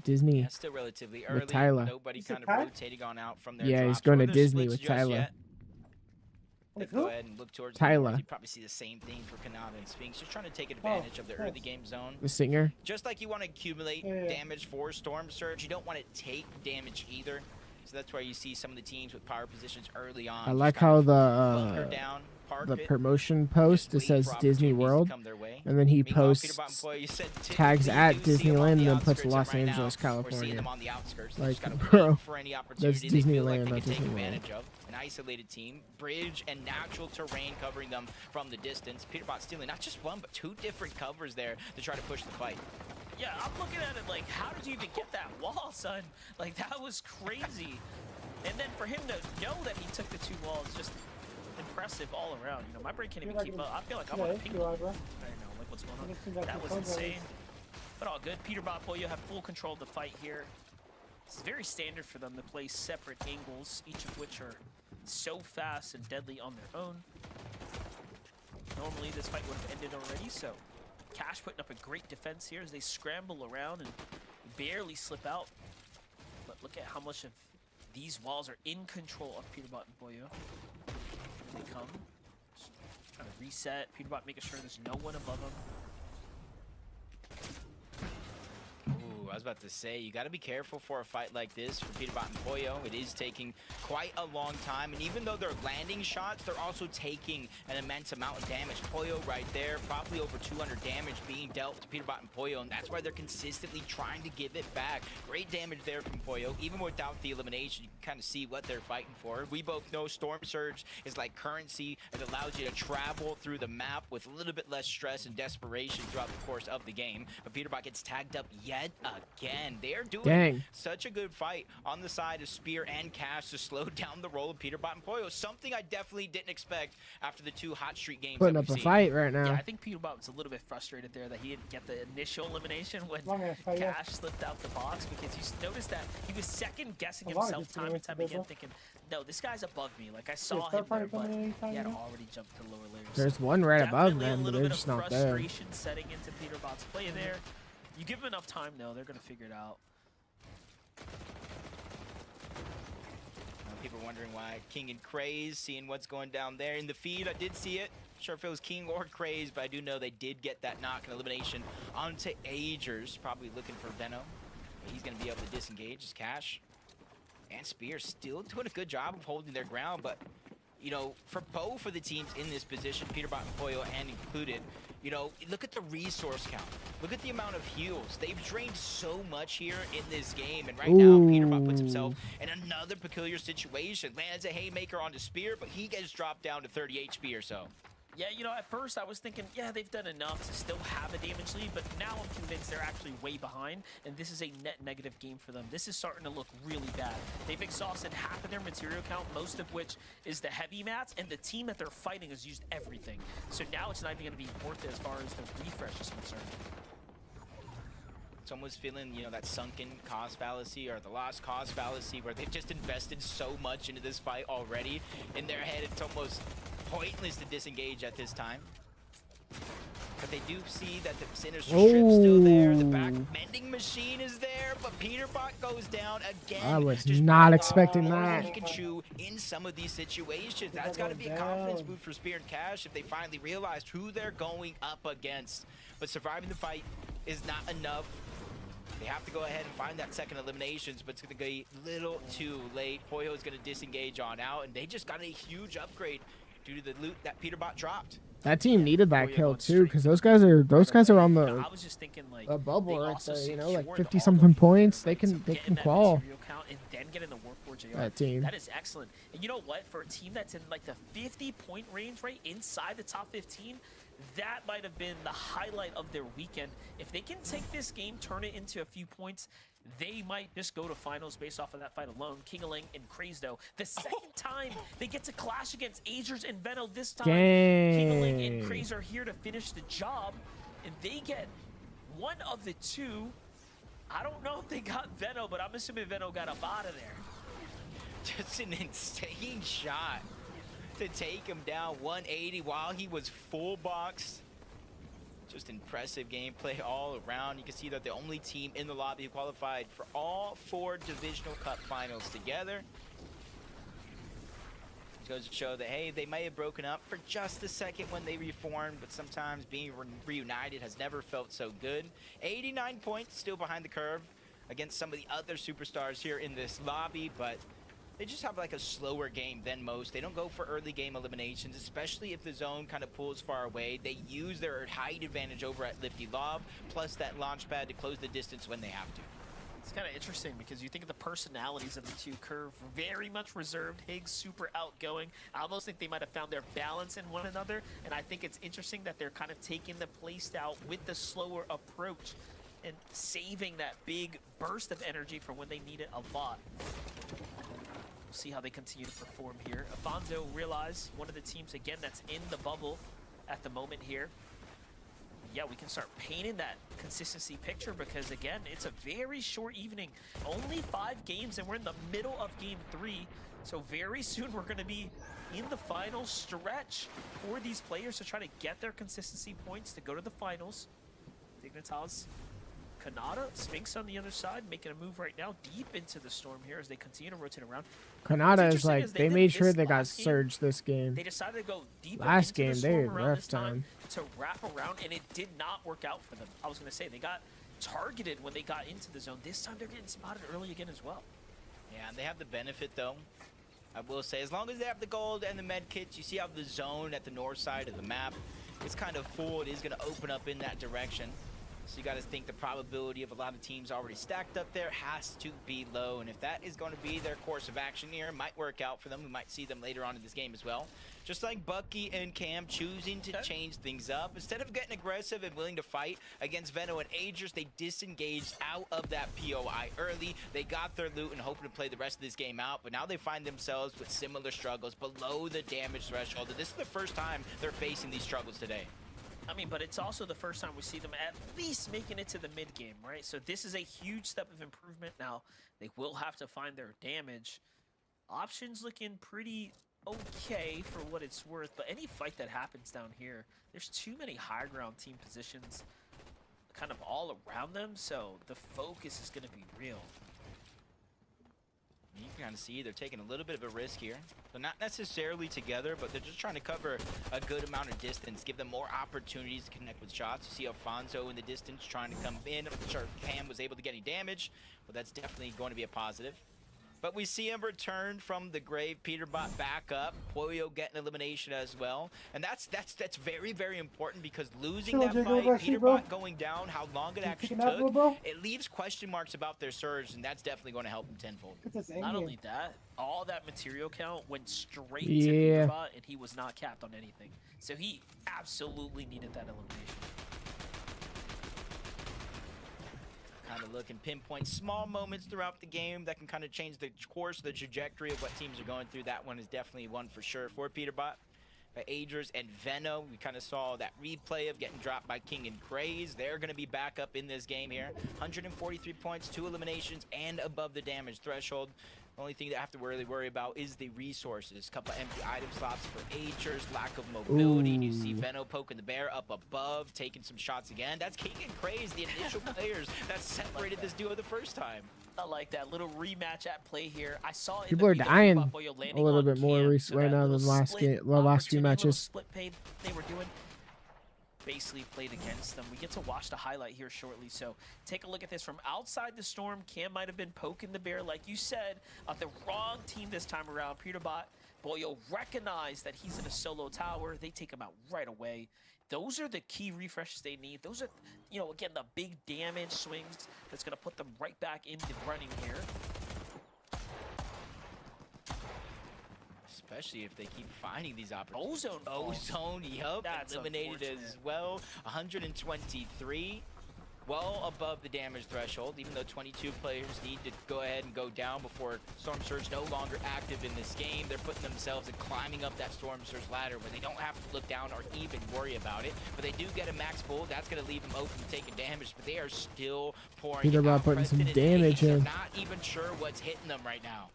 Disney. Yeah, still relatively early. Tyler. Nobody kind of Kai? rotating on out from their Yeah, he's drops going or to their Disney splits with just Tyler. yet. With Go who? ahead and look towards Tyler. You probably see the same thing for Kanata and Sphinx, just trying to take advantage of the nice. early game zone. The singer. Just like you want to accumulate Yeah. damage for Storm Surge, you don't want to take damage either. So that's why you see some of the teams with power positions early on. I just like kind how of bunker the down, park the it, promotion post, it wait says for Disney opportunities to World, come their way. and then he Meanwhile, Peterbot posts Employee said tags typically at you do see them on Disneyland the and then puts outskirts, Los and right Angeles, now, We're California. seeing them on the outskirts. They Like, just gotta bro, wait for any opportunity they feel like Disneyland, they not can take Disney World. advantage of. An isolated team, bridge and natural terrain covering them from the distance. Peterbot stealing not just one, but two different covers there to try to push the fight. Yeah, I'm looking at it like, how did you even get that wall, son? Like, that was crazy. And then for him to know that he took the two walls, just impressive all around. You know, my brain can't even keep up. I feel like I'm on a ping pong. I don't know, like, what's going on? That was insane. But all good. Peterbot Boyo have full control of the fight here. It's very standard for them to play separate angles, each of which are so fast and deadly on their own. Normally, this fight would have ended already, so Cash putting up a great defense here as they scramble around and barely slip out. But look at how much of these walls are in control of Peterbot and Boyo. Here they come. Just trying to reset. Peterbot making sure there's no one above them. Ooh, I was about to say, you got to be careful for a fight like this for Peterbot and Boyo. It is taking quite a long time, and even though they're landing shots, they're also taking an immense amount of damage. Boyo right there, probably over 200 damage being dealt to Peterbot and Boyo, and that's why they're consistently trying to give it back. Great damage there from Boyo. Even without the elimination, you can kind of see what they're fighting for. We both know Storm Surge is like currency. It allows you to travel through the map with a little bit less stress and desperation throughout the course of the game. But Peterbot gets tagged up yet again. They're doing such a good fight on the side of Spear and Cash to slow down the roll of Peterbot and Boyo. Something I definitely didn't expect after the two hot streak games. Putting up a fight right now. Yeah, I think Peterbot was a little bit frustrated there that he didn't get the initial elimination when Cash slipped out the box, because you noticed that he was second guessing himself time and time again, thinking, no, this guy's above me. Like, I saw him there, but he had already jumped to lower layers. There's one right above Definitely them, a but little they're bit just of not there. frustration setting into Peterbot's play there. You give them enough time, though, they're going to figure it out. People are wondering why King and Craze, seeing what's going down there in the feed. I did see it. Not sure if it was King or Craze, but I do know they did get that knock and elimination onto Agers. Probably looking for Venom. He's going to be able to disengage his Cash. And Spear still doing a good job of holding their ground, but you know, for both of the teams in this position, Peterbot and Boyo and included, you know, look at the resource count. Look at the amount of heals. They've drained so much here in this game, and right now, Peterbot puts himself in another peculiar situation. Lands a haymaker onto Spear, but he gets dropped down to 30 HP or so. Yeah, you know, at first I was thinking, yeah, they've done enough to still have a damage lead, but now I'm convinced they're actually way behind, and this is a net negative game for them. This is starting to look really bad. They've exhausted half of their material count, most of which is the heavy mats, and the team that they're fighting has used everything. So now it's not even going to be worth it as far as the refresh is concerned. It's almost feeling, you know, that sunken cost fallacy or the lost cause fallacy where they've just invested so much into this fight already. In their head, it's almost pointless to disengage at this time. But they do see that the Sinner's strip's still there. The back mending machine is there, but Peterbot goes down again. I was not expecting that. He can chew in some of these situations. That's got to be a confidence boost for Spear and Cash if they finally realized who they're going up against. But surviving the fight is not enough. They have to go ahead and find that second eliminations, but it's going to be a little too late. Poyo is going to disengage on out, and they just got a huge upgrade due to the loot that Peterbot dropped. That team needed that kill too, because those guys are on the I was just thinking like bubble right also there, you know, like secured 50-something points. They getting can that qual. material count and then getting the Warforged AR. That team. That is excellent. And you know what? For a team that's in like the 50-point range, right inside the top 15, that might have been the highlight of their weekend. If they can take this game, turn it into a few points, they might just go to finals based off of that fight alone. Kingaling and Crazed, the second time they get to clash against Agers and Veno this time. Kingaling and Crazed are here to finish the job, and they get one of the two. I don't know if they got Veno, but I'm assuming Veno got up out of there. Just an insane shot to take him down 180 while he was full boxed. Just impressive gameplay all around. You can see that the only team in the lobby who qualified for all 4 Divisional Cup finals together. It goes to show that, hey, they may have broken up for just a second when they reformed, but sometimes being reunited has never felt so good. 89 points, still behind the curve against some of the other superstars here in this lobby, but they just have like a slower game than most. They don't go for early game eliminations, especially if the zone kind of pulls far away. They use their height advantage over at Lifty Lob, plus that launch pad to close the distance when they have to. It's kind of interesting because you think of the personalities of the two. Curve very much reserved, Higgs super outgoing. I almost think they might have found their balance in one another, and I think it's interesting that they're kind of taking the playstyle with the slower approach and saving that big burst of energy for when they need it a lot. We'll see how they continue to perform here. Afonso realize one of the teams again that's in the bubble at the moment here. Yeah, we can start painting that consistency picture because again, it's a very short evening. Only 5 games and we're in the middle of game 3. So very soon we're gonna be in the final stretch for these players to try to get their consistency points to go to the finals. Dignitas, Kanata, Sphinx on the other side, making a move right now deep into the storm here as they continue to rotate around. Kanata is like, they made sure they got surged this game. They decided to go deep last into game, the they storm had around rough this time time. to wrap around, and it did not work out for them. I was going to say, they got targeted when they got into the zone. This time they're getting spotted early again as well. Yeah, and they have the benefit though. I will say, as long as they have the gold and the med kits, you see how the zone at the north side of the map is kind of full. It is going to open up in that direction. So you got to think the probability of a lot of teams already stacked up there has to be low. And if that is going to be their course of action here, it might work out for them. We might see them later on in this game as well. Just like Bucky and Cam choosing to change things up. Instead of getting aggressive and willing to fight against Veno and Agers, they disengaged out of that POI early. They got their loot and hoping to play the rest of this game out. But now they find themselves with similar struggles below the damage threshold. And this is the first time they're facing these struggles today. I mean, but it's also the first time we see them at least making it to the mid game, right? So this is a huge step of improvement. Now, they will have to find their damage. Options looking pretty okay for what it's worth, but any fight that happens down here, there's too many high ground team positions kind of all around them, so the focus is going to be real. You can kind of see they're taking a little bit of a risk here. They're not necessarily together, but they're just trying to cover a good amount of distance, give them more opportunities to connect with shots. You see Alfonso in the distance trying to come in. I'm not sure if Cam was able to get any damage, but that's definitely going to be a positive. But we see him return from the grave. Peterbot back up. Poyo getting elimination as well. And that's very, very important because losing that fight, Peterbot going down, how long it actually took, it leaves question marks about their surge, and that's definitely going to help him tenfold. Not only that, all that material count went straight to Peterbot, and he was not capped on anything. So he absolutely needed that elimination. Kind of look and pinpoint small moments throughout the game that can kind of change the course, the trajectory of what teams are going through. That one is definitely one for sure for Peterbot. Agers and Veno. We kind of saw that replay of getting dropped by King and Craze. They're going to be back up in this game here. 143 points, 2 eliminations, and above the damage threshold. The only thing that I have to really worry about is the resources. Couple empty item slots for Agers, lack of mobility. You see Veno poking the bear up above, taking some shots again. That's King and Craze, the initial players that separated this duo the first time. I like that little rematch at play here. I saw People are dying a little bit more right now than last few matches. Split pay they were doing basically played against them. We get to watch the highlight here shortly, so take a look at this from outside the storm. Cam might have been poking the bear, like you said, the wrong team this time around. Peterbot, Boyo recognized that he's in a solo tower. They take him out right away. Those are the key refreshes they need. Those are, you know, again, the big damage swings that's going to put them right back into running here. Especially if they keep finding these opportunities. Ozone, yup, eliminated as well. 123. Well above the damage threshold, even though 22 players need to go ahead and go down before Storm Surge no longer active in this game. They're putting themselves and climbing up that Storm Surge ladder where they don't have to look down or even worry about it. But they do get a max pull. That's going to leave them open to taking damage, but they are still pouring it out. Putting some damage in. Not even sure what's hitting them right now.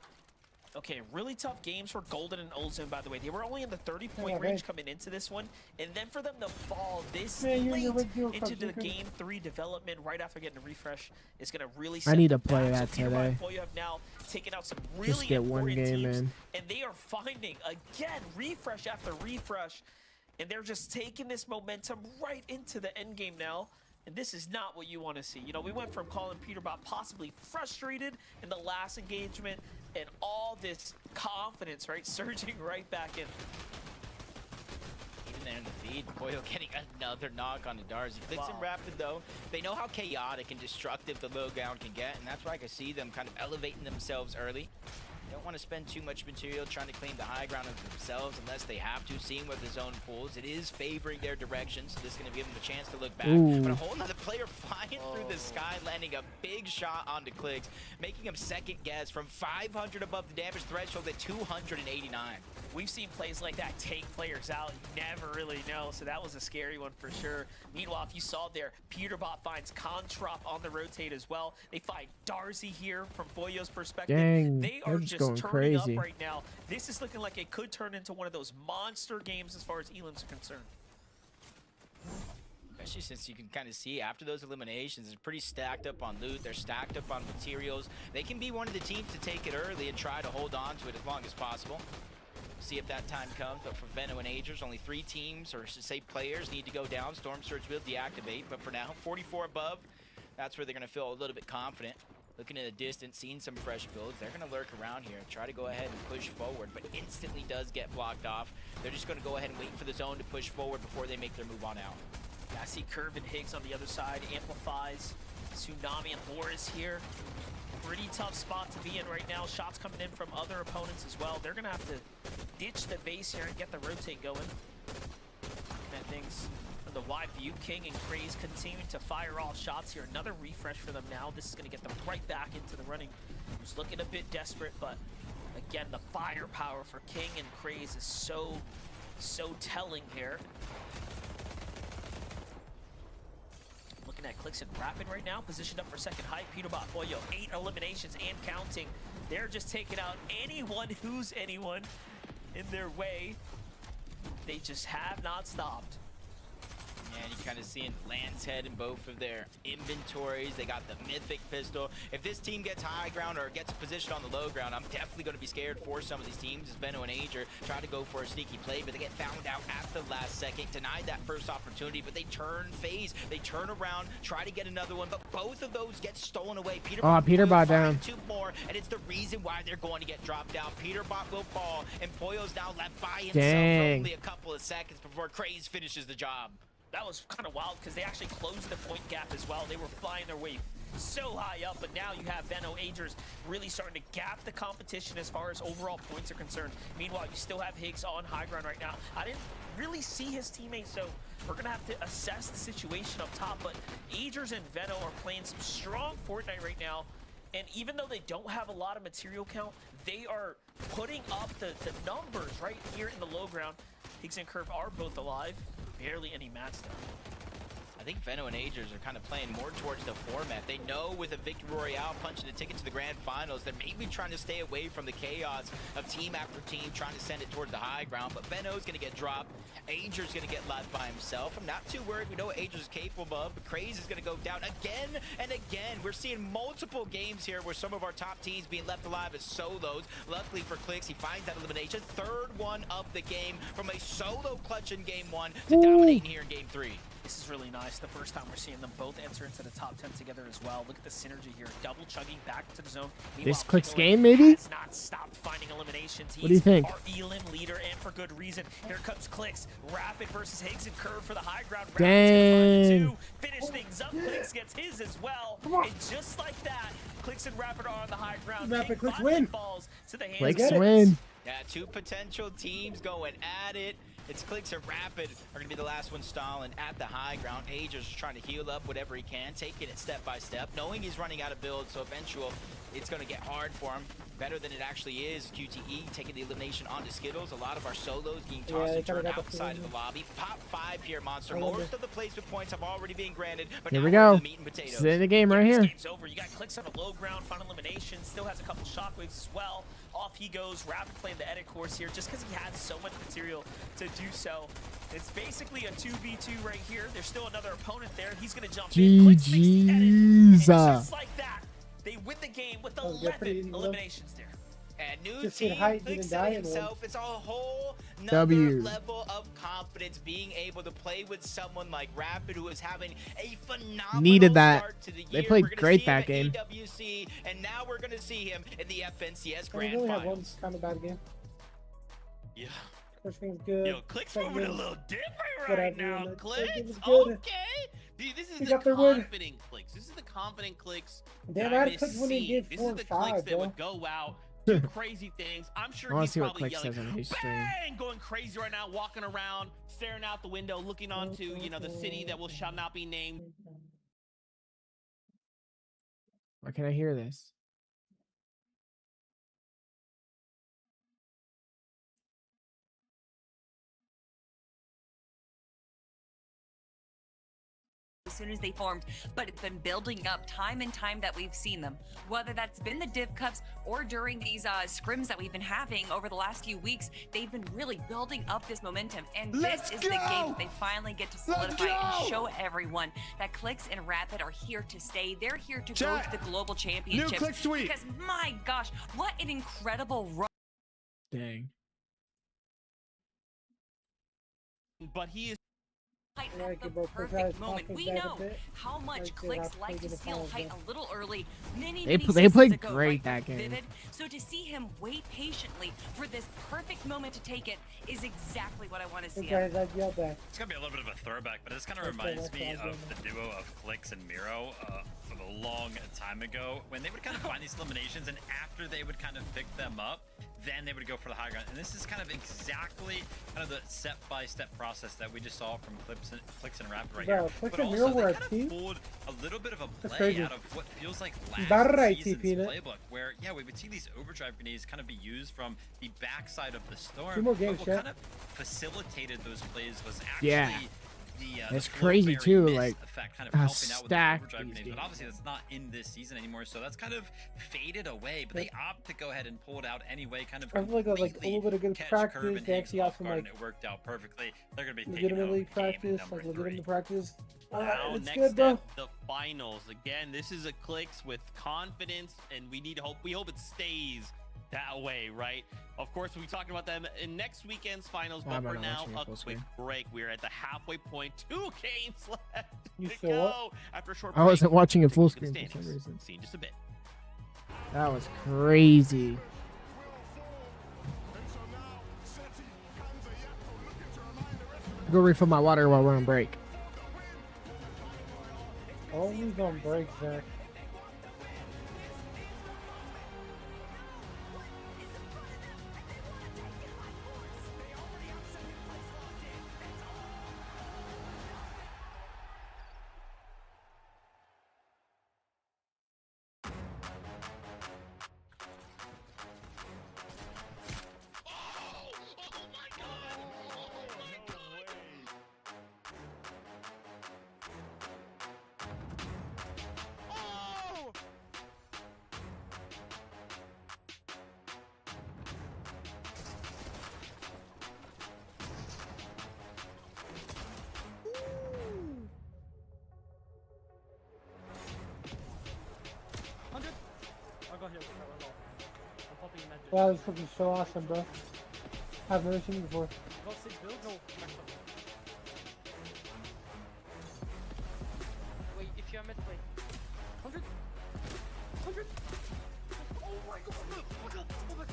Okay, really tough games for Golden and Ozone, by the way. They were only in the 30-point range coming into this one, and then for them to fall this late into the Game 3 development right after getting a refresh is going to really set I need to play back. that today. You have now taken out some really Just get one game teams, in. and they are finding, again, refresh after refresh, and they're just taking this momentum right into the end game now. And this is not what you want to see. You know, we went from calling Peterbot possibly frustrated in the last engagement, and all this confidence, right, surging right back in. Even there in the feed, Boyle getting another knock on the Darz. He clicks him rapid though. They know how chaotic and destructive the low ground can get, and that's why I can see them kind of elevating themselves early. Don't want to spend too much material trying to claim the high ground of themselves unless they have to. Seeing where the zone pulls, it is favoring their direction, so this is going to give them a chance to look back. But a whole nother player flying through the sky, landing a big shot onto Clicks, making him second guess from 500 above the damage threshold at 289. We've seen plays like that take players out. You never really know, so that was a scary one for sure. Meanwhile, if you saw there, Peterbot finds Contrap on the rotate as well. They find Darcy here from Boyo's perspective. Dang, they are just going turning crazy up right now. This is looking like it could turn into one of those monster games as far as Elam's concerned. Especially since you can kind of see after those eliminations, it's pretty stacked up on loot. They're stacked up on materials. They can be one of the teams to take it early and try to hold on to it as long as possible. See if that time comes, but for Veno and Agers, only 3 teams, or say players, need to go down. Storm Surge will deactivate, but for now, 44 above, that's where they're going to feel a little bit confident. Looking at the distance, seeing some fresh builds, they're going to lurk around here, try to go ahead and push forward, but instantly does get blocked off. They're just going to go ahead and wait for the zone to push forward before they make their move on out. Yeah, I see Curve and Higgs on the other side, amplifies. Tsunami and Loris here. Pretty tough spot to be in right now. Shots coming in from other opponents as well. They're going to have to ditch the base here and get the rotate going. And things from the wide view. King and Craze continuing to fire off shots here. Another refresh for them now. This is going to get them right back into the running. Just looking a bit desperate, but again, the firepower for King and Craze is so telling here. Looking at Clicks and Rapid right now, positioned up for second height. Peterbot, Boyo, 8 eliminations and counting. They're just taking out anyone who's anyone in their way. They just have not stopped. And you kind of seeing Lance Head in both of their inventories. They got the Mythic Pistol. If this team gets high ground or gets a position on the low ground, I'm definitely going to be scared for some of these teams. As Veno and Ager try to go for a sneaky play, but they get found out at the last second, denied that first opportunity, but they turn phase. They turn around, try to get another one, but both of those get stolen away. Peterbot down. 2 more, and it's the reason why they're going to get dropped down. Peterbot will fall, and Poyo's now left by himself for only a couple of seconds before Craze finishes the job. That was kind of wild because they actually closed the point gap as well. They were flying their way so high up, but now you have Veno Agers really starting to gap the competition as far as overall points are concerned. Meanwhile, you still have Higgs on high ground right now. I didn't really see his teammates, so we're going to have to assess the situation up top, but Agers and Veno are playing some strong Fortnite right now, and even though they don't have a lot of material count, they are putting up the numbers right here in the low ground. Higgs and Curve are both alive. Barely any match though. I think Veno and Agers are kind of playing more towards the format. They know with a Victory Royale punching the ticket to the Grand Finals, they're maybe trying to stay away from the chaos of team after team, trying to send it towards the high ground. But Veno's going to get dropped. Agers going to get left by himself. I'm not too worried. We know what Agers is capable of. But Craze is going to go down again and again. We're seeing multiple games here where some of our top teams being left alive as solos. Luckily for Clicks, he finds that elimination. Third one of the game from a solo clutch in game 1 to dominating here in game 3. This is really nice. The first time we're seeing them both enter into the top 10 together as well. Look at the synergy here. Double chugging back to the zone. This Meanwhile, Clicks Kinoa game, maybe? has not stopped finding eliminations. What do you think? Our Elim leader, and for good reason. Here comes Clicks. Rapid versus Higgs and Curve for the high ground. Dang. Finish things up. Clicks gets his as well. And just like that, Clicks and Rapid are on the high ground. Rapid, Clicks finally win. Falls to the hands Clicks of win. Yeah, two potential teams going at it. It's Clicks and Rapid are going to be the last one stalling at the high ground. Agers is trying to heal up whatever he can, taking it step by step, knowing he's running out of build, so eventually it's going to get hard for him. Better than it actually is. QTE taking the elimination onto Skittles. A lot of our solos getting tossed and turned outside of the lobby. Top 5 here, Monster. Most of the placement points have already been granted, but Here now we we're go. to the meat and potatoes. This is in the game right This here. game's over. You got Clicks on a low ground, final elimination. Still has a couple shockwaves as well. Off he goes. Rapid playing the edit course here just because he had so much material to do so. It's basically a 2v2 right here. There's still another opponent there. He's going to jump in. Clicks makes the edit. And just like that, they win the game with 11 eliminations there. And new Just team, hit height, Clicks didn't die in himself. It's a whole W. level of confidence being able to play with someone like Rapid, who is having a phenomenal Needed that. start to the They year. played We're gonna great see him that at game. EWC, and now we're going to see him in the FNCS We Grand really had one Finals. kind of bad game. Yeah. First game was good. Yo, Clicks Second moving a game was little different whatever, right now. and the third Clicks, game was good. okay. Dude, this is He the got their win. confident Clicks. This is the confident Clicks. Damn, that I I had miss Clicks winning seeing. game This 4 is and the Clicks 5, that bro. would go out, do crazy things. I'm sure I wanna he's see what probably Clicks yelling, says on his stream. bang, going crazy right now, walking around, staring out the window, looking onto, you know, the city that shall not be named. Why can't I hear this? As soon as they formed, but it's been building up time and time that we've seen them. Whether that's been the Div Cups or during these scrims that we've been having over the last few weeks, they've been really building up this momentum. And this is the game that they finally get to solidify and show everyone that Clicks and Rapid are here to stay. They're here to go to the global championships. Clicks tweet. Because my gosh, what an incredible run. Dang. But he is Height Yeah, at the give both those perfect guys moment. confidence We back a know bit. how much Like, Clicks they're like to taking the steal finals height now. a little early. They Many played seasons ago, great right that with game. Vivid. So to see him wait patiently for this perfect moment to take it is exactly what I want to see. Hey guys, I yelled back. It's gonna be a little bit of a throwback, but this kind of Okay, reminds that's me what I was of the duo of Clicks and Miro from a long time ago, when they would kind of find these eliminations, and after they would kind of pick them up, then they would go for the high ground. And this is kind of exactly kind of the step-by-step process that we just saw from Clicks and Rapid right Bro, here. Clicks But and Miro also, were they a kind of team? pulled a little bit of a That's play crazy. out of what feels like last Barra, season's Peanut. playbook, where, yeah, we would see these overdrive grenades kind of be used from the backside of the storm. 2 more but games, what chat. kind of facilitated those plays was actually Yeah. the It's flow crazy berry too, mist like, effect kind of how helping out with the stacked overdrive these grenades, but games obviously that's not in this season anymore, so that's kind of faded away. But they opt to go ahead and pull it out anyway, kind of I feel like that was, like, a completely little bit of good catch practice. Curve and They Higgs actually got off some, guard, like, and it worked out perfectly. They're gonna be taking legitimately over game practice, number like 3. legitimate practice. now It's next good, bro. step, the finals. Again, this is a Clicks with confidence, and we hope it stays that way, right? Of course, we'll be talking about them in next weekend's finals, Why but am I for not now, watching it a full quick screen? break. We're at the halfway point. 2 games left You to saw go. After a short I break, wasn't watching it full take a look screen at for the some standings. reason. See you in just a bit. That was crazy. Go refill my water while we're on break. Always on break, Zach. Wow, this looking so awesome, bro. I've never seen it before. About 6 builds? No, back up. Wait, if you're mid, wait. 100? 100? Oh my god! Look up! Oh my god!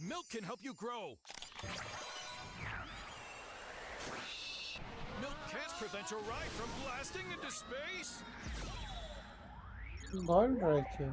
Milk can help you grow. Milk can't prevent your ride from blasting into space. Ball breaking.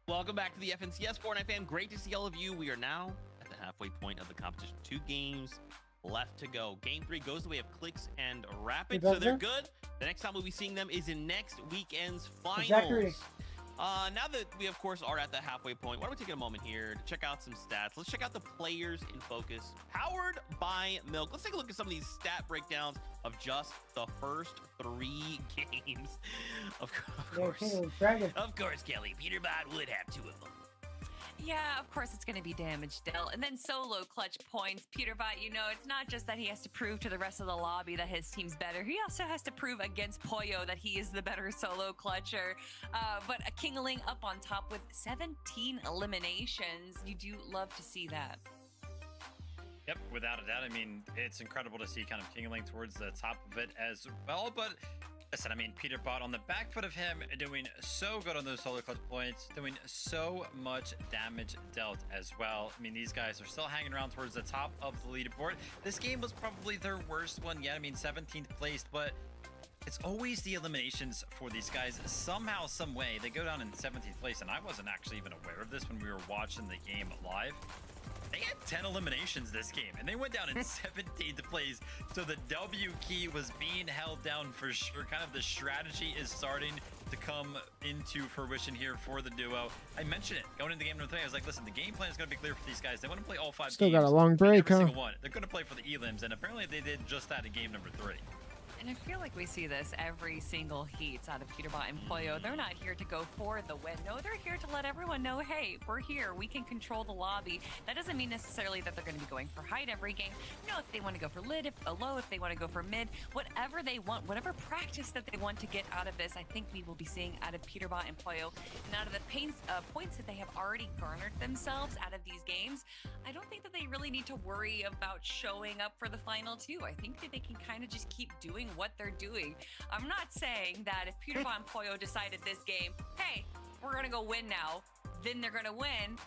Welcome back to the FNCS Fortnite fan. Great to see all of you. We are now at the halfway point of the competition. 2 games left to go. Game 3 goes the way of Clicks and Rapid, so they're good. The next time we'll be seeing them is in next weekend's finals. Zachary. Now that we, of course, are at the halfway point, why don't we take a moment here to check out some stats. Let's check out the players in focus, powered by Milk. Let's take a look at some of these stat breakdowns of just the first 3 games. Of course, Kelly. Peterbot would have 2 of them. Yeah, of course it's going to be damage dealt. And then solo clutch points. Peterbot, you know, it's not just that he has to prove to the rest of the lobby that his team's better. He also has to prove against Pollo that he is the better solo clutcher. But a Kingling up on top with 17 eliminations. You do love to see that. Yep, without a doubt. I mean, it's incredible to see kind of Kingling towards the top of it as well. But listen, I mean, Peterbot on the back foot of him doing so good on those solo clutch points, doing so much damage dealt as well. I mean, these guys are still hanging around towards the top of the leaderboard. This game was probably their worst one yet. I mean, 17th placed, but it's always the eliminations for these guys. Somehow, some way, they go down in 17th place, and I wasn't actually even aware of this when we were watching the game live. They had 10 eliminations this game, and they went down in 17th place. So the W key was being held down for sure. Kind of the strategy is starting to come into fruition here for the duo. I mentioned it going into game number 3. I was like, listen, the game plan is going to be clear for these guys. They want to play all 5 Still games. got a long break, every huh? single one. They're going to play for the elims, and apparently they did just that in game number 3. And I feel like we see this every single heats out of Peterbot and Pollo. They're not here to go for the win. No, they're here to let everyone know, hey, we're here. We can control the lobby. That doesn't mean necessarily that they're going to be going for height every game. No, if they want to go for low, if they want to go for mid, whatever they want, whatever practice that they want to get out of this, I think we will be seeing out of Peterbot and Pollo. And out of the points that they have already garnered themselves out of these games, I don't think that they really need to worry about showing up for the final 2. I think that they can kind of just keep doing what they're doing. I'm not saying that if Peterbot and Pollo decided this game, hey, we're gonna go win now, then they're gonna win.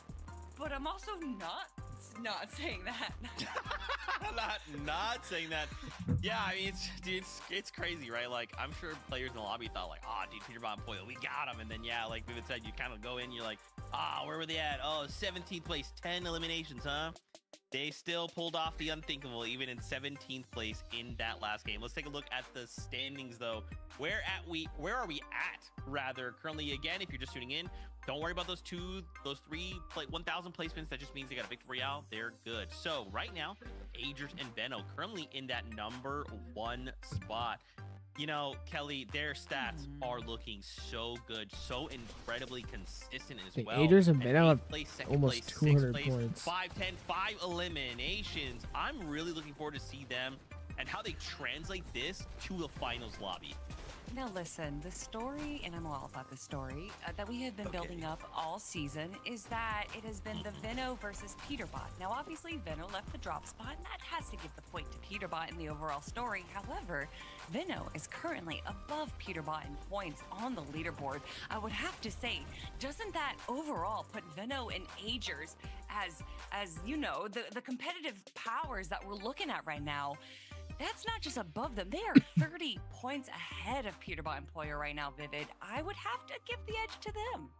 But I'm also not saying that. not saying that. Yeah, I mean, it's crazy, right? Like, I'm sure players in the lobby thought like, oh, dude, Peterbot and Pollo, we got him. And then, yeah, like Vivid said, you kind of go in, you're like, where were they at? Oh, 17th place, 10 eliminations, huh? They still pulled off the unthinkable, even in 17th place in that last game. Let's take a look at the standings, though. Where are we at, rather? Currently, again, if you're just tuning in, Don't worry about those 1,000 placements. That just means they got a victory royale. They're good. So right now, Agers and Venno currently in that #1 spot. You know, Kelly, their stats are looking so good, so incredibly consistent as The well. Agers and Venno have eighth place, second almost place, 200 sixth place, points. 5, 10, 5 eliminations. I'm really looking forward to see them and how they translate this to the finals lobby. Now listen, the story, and I'm all about the story, that we have been building up all season is that it has been the Venno versus Peterbot. Now obviously Venno left the drop spot, and that has to give the point to Peterbot in the overall story. However, Venno is currently above Peterbot in points on the leaderboard. I would have to say, doesn't that overall put Venno and Agers as you know, the competitive powers that we're looking at right now? That's not just above them. They are 30 points ahead of Peterbot and Poyer right now, Vivid. I would have to give the edge to them.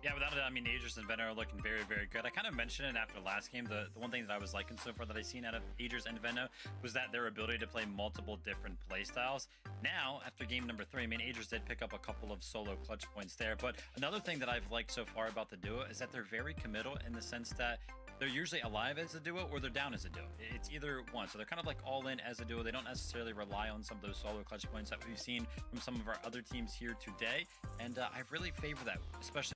Yeah, without a doubt, I mean, Agers and Venno are looking very, very good. I kind of mentioned it after the last game. The one thing that I was liking so far that I've seen out of Agers and Venno was that their ability to play multiple different playstyles. Now, after game number 3, I mean, Agers did pick up a couple of solo clutch points there. But another thing that I've liked so far about the duo is that they're very committal in the sense that they're usually alive as a duo or they're down as a duo. It's either one. So they're kind of like all in as a duo. They don't necessarily rely on some of those solo clutch points that we've seen from some of our other teams here today. And I really favor that, especially.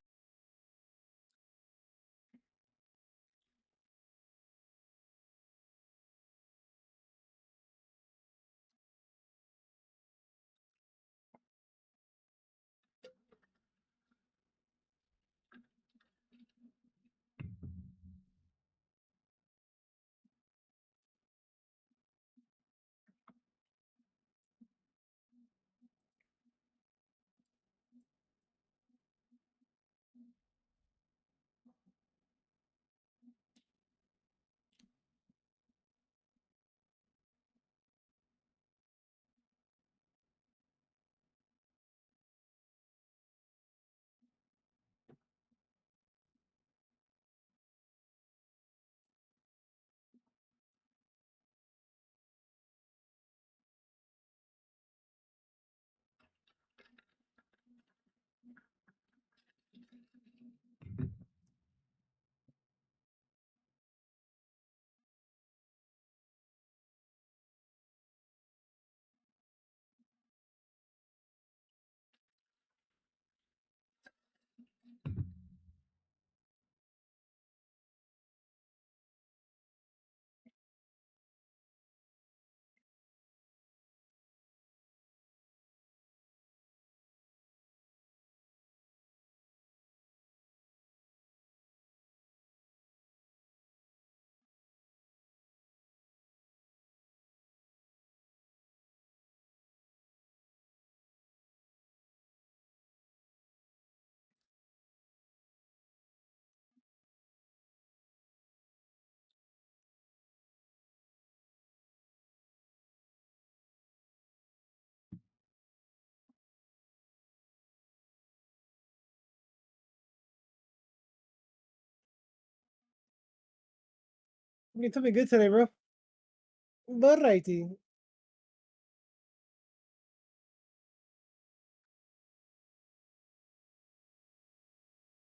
You took me good today, bro. But righty.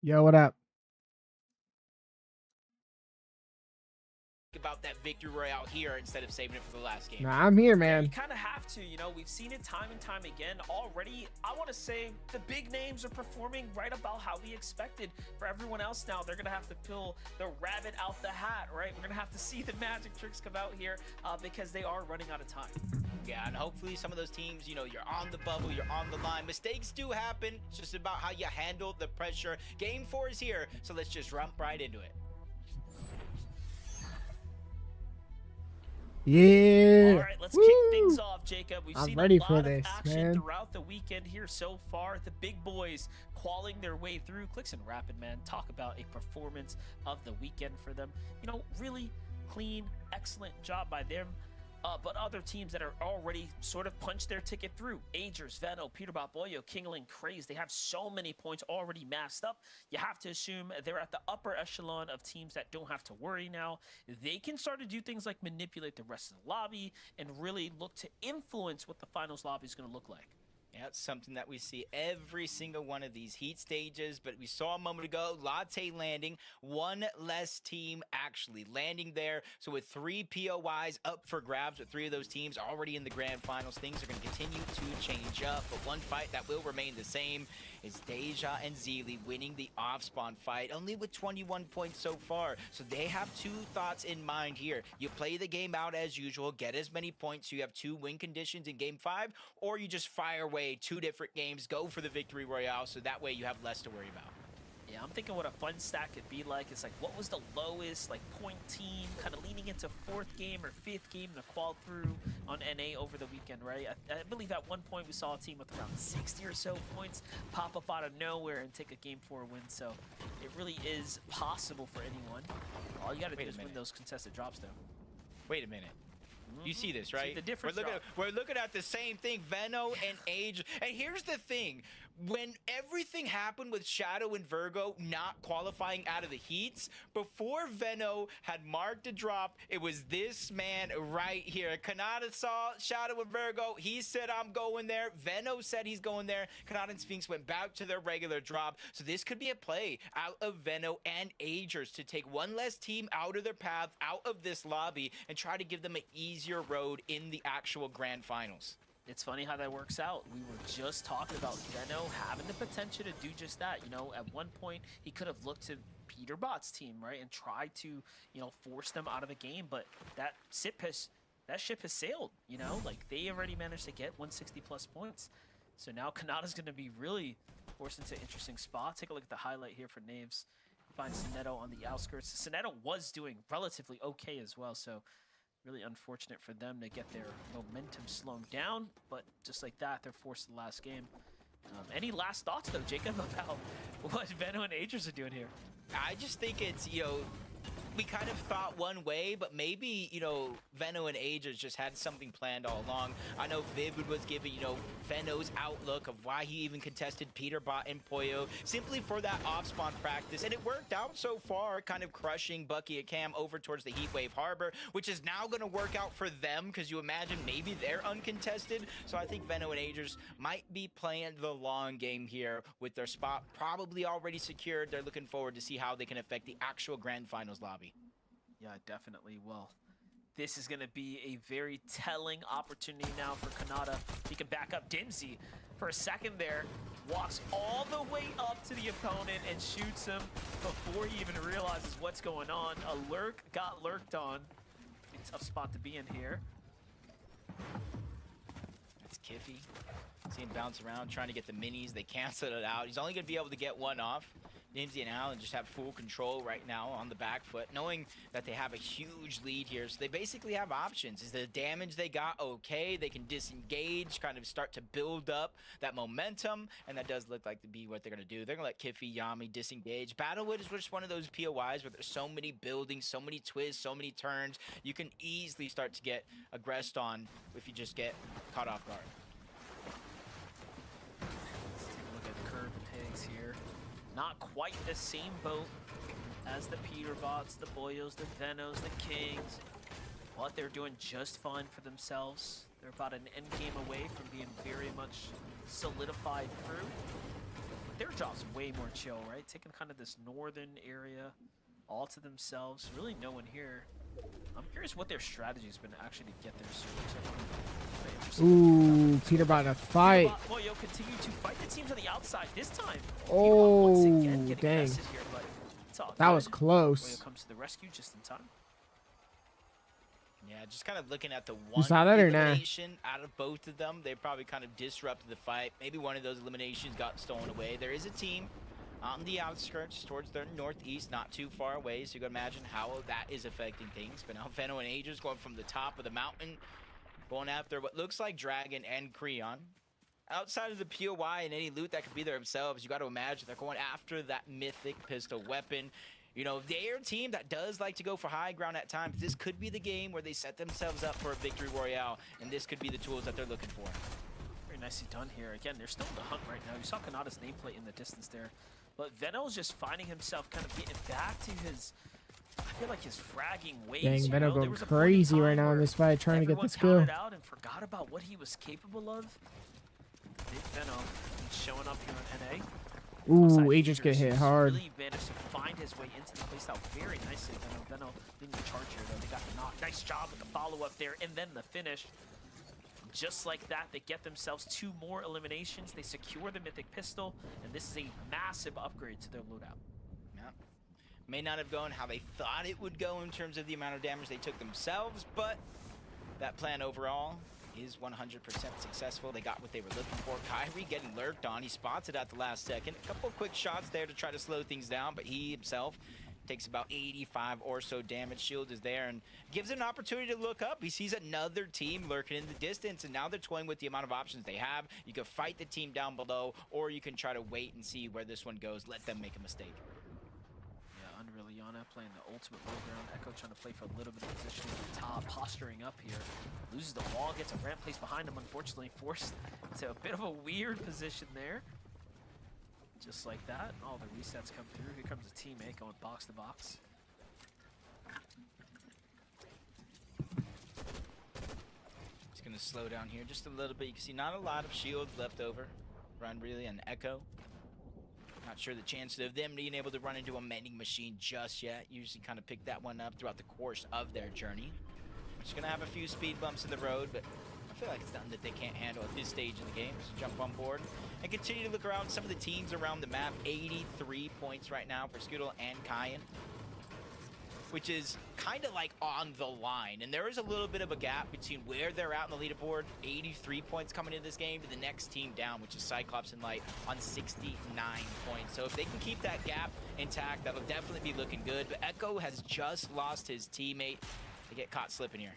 Yo, what up? About that victory royale here instead of saving it for the last game. Nah, I'm here, You man. kind of have to, you know, we've seen it time and time again already. I want to say the big names are performing right about how we expected. For everyone else now, they're going to have to pull the rabbit out the hat, right? We're going to have to see the magic tricks come out here because they are running out of time. Yeah, and hopefully some of those teams, you know, you're on the bubble, you're on the line. Mistakes do happen. It's just about how you handle the pressure. Game 4 is here, so let's just jump right into it. Yeah. All right, let's Woo! kick things off, Jacob. We've I'm seen ready a lot for of this, action man. throughout the weekend here so far. The big boys clawing their way through. Clicks and Rapid, man. Talk about a performance of the weekend for them. You know, really clean, excellent job by them. But other teams that are already sort of punched their ticket through. Agers, Venno, Peterbot, Boyo, Kingling, Craze. They have so many points already massed up. You have to assume they're at the upper echelon of teams that don't have to worry now. They can start to do things like manipulate the rest of the lobby and really look to influence what the finals lobby is going to look like. Yeah, it's something that we see every single one of these heat stages, but we saw a moment ago, Latte landing, one less team actually landing there. So with 3 POIs up for grabs, with 3 of those teams already in the grand finals, things are going to continue to change up. But one fight that will remain the same is Deja and Zeely winning the off-spawn fight, only with 21 points so far. So they have 2 thoughts in mind here. You play the game out as usual, get as many points so you have 2 win conditions in game 5, or you just fire away 2 different games, go for the victory royale, so that way you have less to worry about. Yeah, I'm thinking what a fun stack could be like. It's like, what was the lowest like point team, kind of leaning into 4th game or 5th game to qual through on NA over the weekend, right? I believe at one point we saw a team with around 60 or so points pop up out of nowhere and take a game 4 win. So it really is possible for anyone. All you got to do is win those contested drops, though. Wait a minute. You see this, right? See the difference. We're looking at the same thing, Veno and Age. And here's the thing. When everything happened with Shadow and Virgo not qualifying out of the heats, before Veno had marked a drop, it was this man right here. Kanata saw Shadow and Virgo. He said, I'm going there. Veno said he's going there. Kanata and Sphinx went back to their regular drop. So this could be a play out of Veno and Agers to take one less team out of their path, out of this lobby, and try to give them an easier road in the actual grand finals. It's funny how that works out. We were just talking about Veno having the potential to do just that. You know, at one point, he could have looked to Peterbot's team, right, and tried to, you know, force them out of the game. But that ship has sailed, you know? Like, they already managed to get 160-plus points. So now Kanata's going to be really forced into an interesting spot. Take a look at the highlight here for Naves. Finds Sinetto on the outskirts. Sinetto was doing relatively okay as well, so really unfortunate for them to get their momentum slowed down, but just like that, they're forced to the last game. Any last thoughts, though, Jacob, about what Veno and Agers are doing here? I just think it's, you know, we kind of thought one way, but maybe, you know, Veno and Agers just had something planned all along. I know Vivid was giving, you know, Veno's outlook of why he even contested Peterbot and Poyo simply for that off-spawn practice, and it worked out so far, kind of crushing Bucky and Cam over towards the Heatwave Harbor, which is now going to work out for them because you imagine maybe they're uncontested. So I think Veno and Agers might be playing the long game here with their spot probably already secured. They're looking forward to see how they can affect the actual grand finals lobby. Yeah, definitely. Well, this is going to be a very telling opportunity now for Kanata. He can back up Dimsy for a second there, walks all the way up to the opponent and shoots him before he even realizes what's going on. A lurk got lurked on. A tough spot to be in here. That's Kiffy. See him bounce around, trying to get the minis. They canceled it out. He's only going to be able to get one off. Nimsy and Allen just have full control right now on the back foot, knowing that they have a huge lead here. So they basically have options. Is the damage they got okay? They can disengage, kind of start to build up that momentum, and that does look like to be what they're going to do. They're going to let Kiffy, Yami disengage. Battlewood is just one of those POIs where there's so many buildings, so many twists, so many turns. You can easily start to get aggressed on if you just get caught off guard. Let's take a look at the curve pigs here. Not quite the same boat as the Peterbots, the Boyos, the Venos, the Kings, but they're doing just fine for themselves. They're about an end game away from being very much solidified through. But their job's way more chill, right? Taking kind of this northern area all to themselves. Really no one here. I'm curious what their strategy has been actually to get their sewage. Ooh, Peterbot in a fight. Boyo continue to fight the teams on the outside this time. Oh, dang. Here, but it's all that good. was close. Boyo comes to the rescue just in time. Yeah, just kind of looking at the one saw that or nah? elimination out of both of them. They probably kind of disrupted the fight. Maybe one of those eliminations got stolen away. There is a team on the outskirts towards the northeast, not too far away, so you can imagine how that is affecting things. But now Veno and Agers going from the top of the mountain, going after what looks like Dragon and Creon. Outside of the POI and any loot that could be there themselves, you got to imagine they're going after that mythic pistol weapon. You know, they're a team that does like to go for high ground at times. This could be the game where they set themselves up for a victory royale, and this could be the tools that they're looking for. Very nicely done here. Again, they're still in the hunt right now. You saw Kanata's nameplate in the distance there. But Veno's just finding himself kind of getting back to his, I feel like his fragging ways. Dang, you Veno know? going crazy right now in this fight, trying to get this kill. Out and forgot about what he was capable of. Big Venom showing up here on NA. Ooh, Outside Aegis get hit who's hard. Really managed to find his way into the playstyle very nicely. Venom leading the charge here, though. They got the knock. Nice job with the follow-up there, and then the finish. Just like that, they get themselves 2 more eliminations. They secure the Mythic Pistol, and this is a massive upgrade to their loadout. Yeah. May not have gone how they thought it would go in terms of the amount of damage they took themselves, but that plan overall is 100% successful. They got what they were looking for. Kyrie getting lurked on. He spots it at the last second. A couple of quick shots there to try to slow things down, but he himself takes about 85 or so damage. Shield is there and gives an opportunity to look up. He sees another team lurking in the distance, and now they're toying with the amount of options they have. You can fight the team down below, or you can try to wait and see where this one goes. Let them make a mistake. Yeah, Unreal Yana playing the ultimate low ground. Echo trying to play for a little bit of positioning at the top, posturing up here. Loses the wall, gets a ramp placed behind him, unfortunately forced to a bit of a weird position there. Just like that, all the resets come through. Here comes a teammate going box to box. He's going to slow down here just a little bit. You can see not a lot of shields left over. Run really an Echo. Not sure the chances of them being able to run into a mending machine just yet. Usually kind of pick that one up throughout the course of their journey. Just going to have a few speed bumps in the road, but I feel like it's nothing that they can't handle at this stage in the game. So jump on board and continue to look around some of the teams around the map. 83 points right now for Scoodle and Kyan, which is kind of like on the line. And there is a little bit of a gap between where they're at on the leaderboard, 83 points coming into this game, to the next team down, which is Cyclops and Light on 69 points. So if they can keep that gap intact, that'll definitely be looking good. But Echo has just lost his teammate. They get caught slipping here.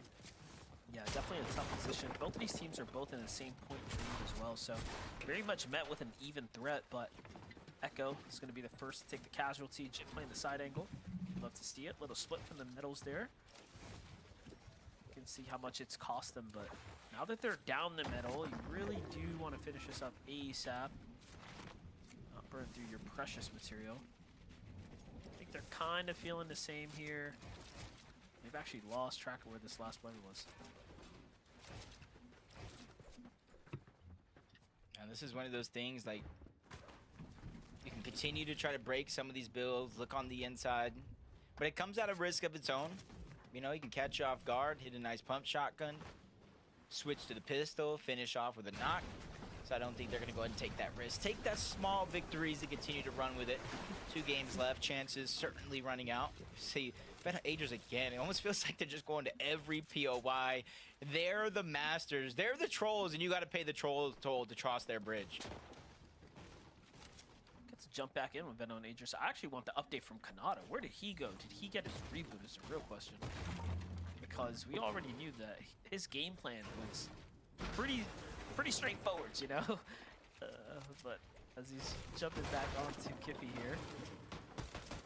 Yeah, definitely a tough position. Both of these teams are both in the same point lead as well, so very much met with an even threat, but Echo is going to be the first to take the casualty. Jit playing the side angle. Love to see it. Little split from the middles there. You can see how much it's cost them, but now that they're down the middle, you really do want to finish this up ASAP. Not burn through your precious material. I think they're kind of feeling the same here. They've actually lost track of where this last play was. And this is one of those things, like, you can continue to try to break some of these builds, look on the inside, but it comes at a risk of its own. You know, you can catch you off guard, hit a nice pump shotgun, switch to the pistol, finish off with a knock. So I don't think they're going to go ahead and take that risk. Take that small victories and continue to run with it. 2 games left, chances certainly running out. See, Ben Agers again, it almost feels like they're just going to every POI. They're the masters. They're the trolls, and you got to pay the troll toll to cross their bridge. Gets to jump back in with Venom and Agers. I actually want the update from Kanata. Where did he go? Did he get his reboot is the real question. Because we already knew that his game plan was pretty straightforward, you know? But as he's jumping back onto Kiffy here.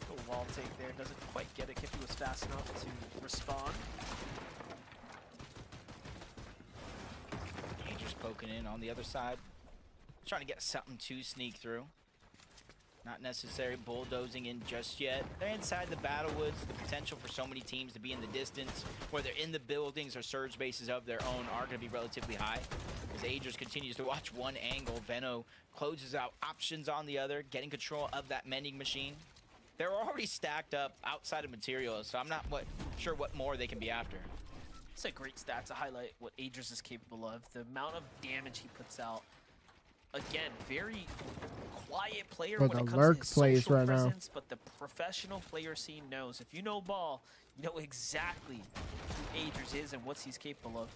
A wall take there, doesn't quite get it. Kiffy was fast enough to respond. Agers poking in on the other side. Trying to get something to sneak through. Not necessarily bulldozing in just yet. They're inside the battle woods. The potential for so many teams to be in the distance, whether in the buildings or surge bases of their own, are going to be relatively high. As Agers continues to watch one angle, Venno closes out options on the other, getting control of that mending machine. They're already stacked up outside of materials, so I'm not sure what more they can be after. It's a great stat to highlight what Agers is capable of. The amount of damage he puts out. Again, very quiet player But when it the comes lurk to his plays social right now. presence, but the professional player scene knows. If you know ball, you know exactly who Agers is and what he's capable of.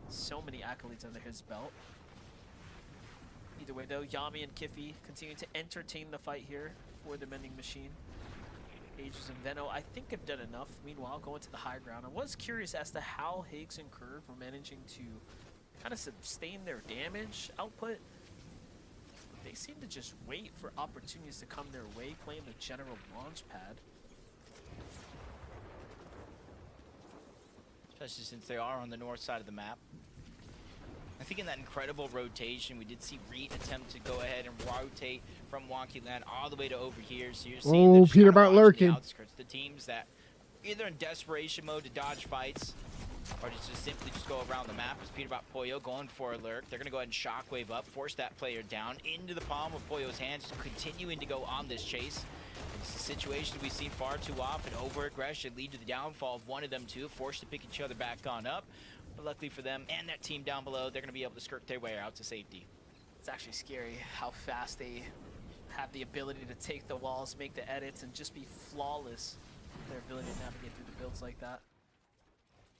So many accolades under his belt. Either way though, Yami and Kiffy continue to entertain the fight here for the mending machine. Agers and Venno, I think, have done enough. Meanwhile, going to the high ground. I was curious as to how Higgs and Curve were managing to kind of sustain their damage output. But they seem to just wait for opportunities to come their way, playing the general launch pad. Especially since they are on the north side of the map. I think in that incredible rotation, we did see Reed attempt to go ahead and rotate from Wonky Land all the way to over here. So you're seeing them just Peter kinda Bot watching lurking. the outskirts. The teams that either in desperation mode to dodge fights, or just simply just go around the map. As Peterbot Pollo going for a lurk. They're going to go ahead and shockwave up, force that player down into the palm of Pollo's hands, continuing to go on this chase. It's a situation we've seen far too often. Over-aggression lead to the downfall of one of them two, forced to pick each other back on up. But luckily for them and that team down below, they're going to be able to skirt their way out to safety. It's actually scary how fast they have the ability to take the walls, make the edits, and just be flawless. Their ability to navigate through the builds like that.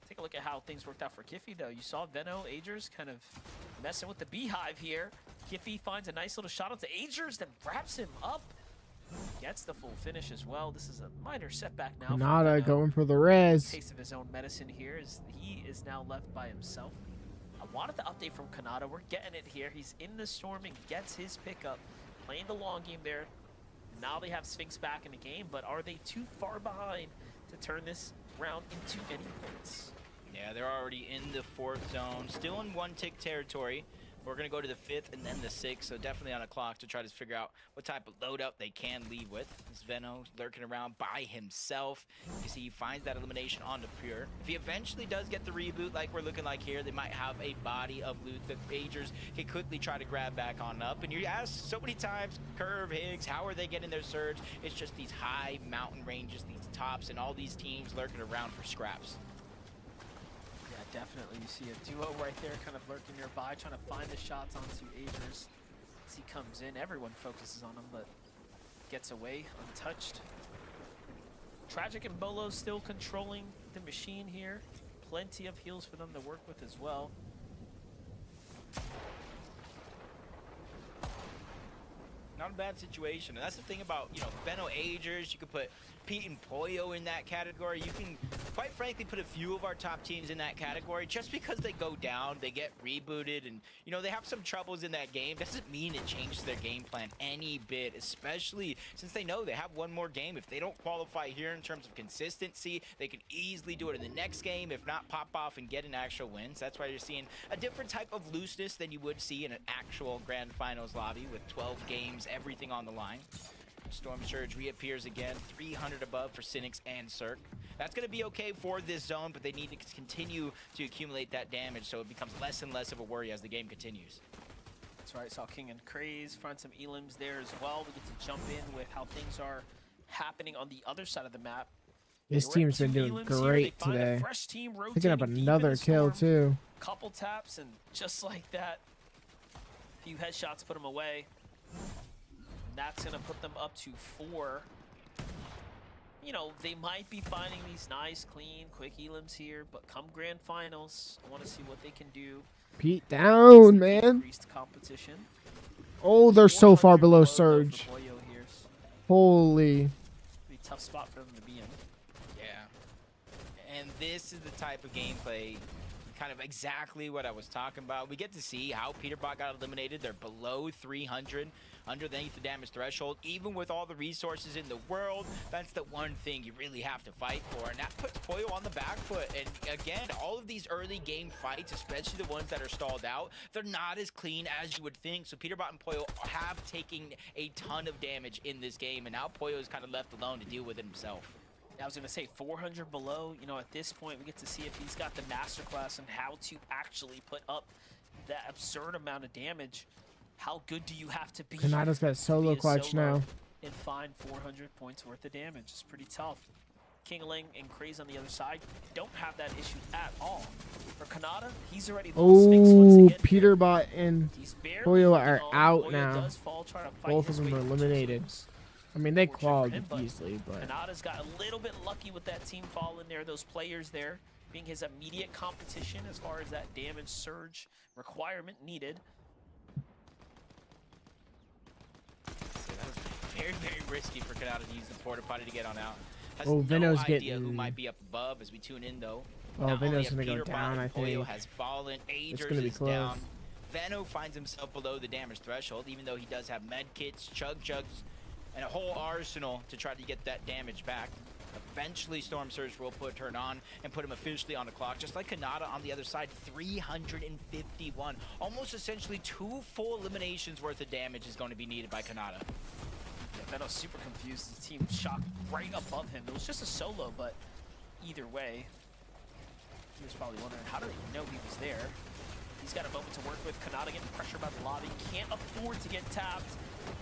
Take a look at how things worked out for Kiffy, though. You saw Veno, Agers kind of messing with the beehive here. Kiffy finds a nice little shot onto Agers, then wraps him up. Gets the full finish as well. This is a minor setback now. Kanata going for the res. Taste of his own medicine here as he is now left by himself. I wanted the update from Kanata. We're getting it here. He's in the storm and gets his pickup. Playing the long game there. Now they have Sphinx back in the game, but are they too far behind to turn this round into any points? Yeah, they're already in the 4th zone. Still in 1-tick territory. We're going to go to the 5th and then the 6th, so definitely on a clock to try to figure out what type of loadout they can leave with. This Veno lurking around by himself. You see he finds that elimination onto Pure. If he eventually does get the reboot like we're looking like here, they might have a body of loot that Agers can quickly try to grab back on up. And you ask so many times, Curve, Higgs, how are they getting their surge? It's just these high mountain ranges, these tops, and all these teams lurking around for scraps. Definitely, you see a duo right there kind of lurking nearby, trying to find the shots onto Agers. As he comes in, everyone focuses on him, but gets away untouched. Tragic and Bolo still controlling the machine here. Plenty of heals for them to work with as well. Not a bad situation, and that's the thing about, you know, Veno Agers. You could put Pete and Pollo in that category. You can, quite frankly, put a few of our top teams in that category. Just because they go down, they get rebooted, and, you know, they have some troubles in that game, doesn't mean it changes their game plan any bit, especially since they know they have one more game. If they don't qualify here in terms of consistency, they can easily do it in the next game, if not pop off and get an actual win. So that's why you're seeing a different type of looseness than you would see in an actual Grand Finals lobby with 12 games, everything on the line. Storm Surge reappears again, 300 above for Cynics and Cirque. That's going to be okay for this zone, but they need to continue to accumulate that damage so it becomes less and less of a worry as the game continues. That's right, saw King and Craze find some elims there as well. We get to jump in with how things are happening on the other side of the map. This team's been doing great today. Picking up another kill too. Couple taps and just like that, a few headshots put him away. That's going to put them up to 4. You know, they might be finding these nice, clean, quick elims here, but come Grand Finals, I want to see what they can do. Pete down, man. Increased competition. Oh, they're so far below Surge. Holy. Be a tough spot for them to be in. Yeah. And this is the type of gameplay, kind of exactly what I was talking about. We get to see how Peterbot got eliminated. They're below 300, underneath the damage threshold. Even with all the resources in the world, that's the one thing you really have to fight for. And that puts Pollo on the back foot. And again, all of these early game fights, especially the ones that are stalled out, they're not as clean as you would think. So Peterbot and Pollo have taken a ton of damage in this game. And now Pollo is kind of left alone to deal with it himself. I was going to say 400 below. You know, at this point, we get to see if he's got the masterclass on how to actually put up that absurd amount of damage. How good do you have to be? Kanata's got solo clutch now. And find 400 points worth of damage. It's pretty tough. Kingaling and Craze on the other side don't have that issue at all. For Kanata, he's already lost Sphinx once again. Peterbot and Pollo are out now. Both of them are eliminated. I mean, they clawed easily, but Kanata's got a little bit lucky with that team fall in there. Those players there being his immediate competition as far as that damage surge requirement needed. Very, very risky for Kanata to use the porta potty to get on out. Has Veno's no idea getting... who might be up above as we tune in, though. Oh, Veno's going to go down, I think. Pollo has fallen. It's Agers going to be is close. down. Veno finds himself below the damage threshold, even though he does have med kits, chug chugs, and a whole arsenal to try to get that damage back. Eventually, Storm Surge will turn on and put him officially on the clock. Just like Kanata on the other side, 351. Almost essentially 2 full eliminations worth of damage is going to be needed by Kanata. Yeah, Veno's super confused. The team shot right above him. It was just a solo, but either way. He was probably wondering, how do they know he was there? He's got a moment to work with. Kanata getting pressure by the lobby. Can't afford to get tapped,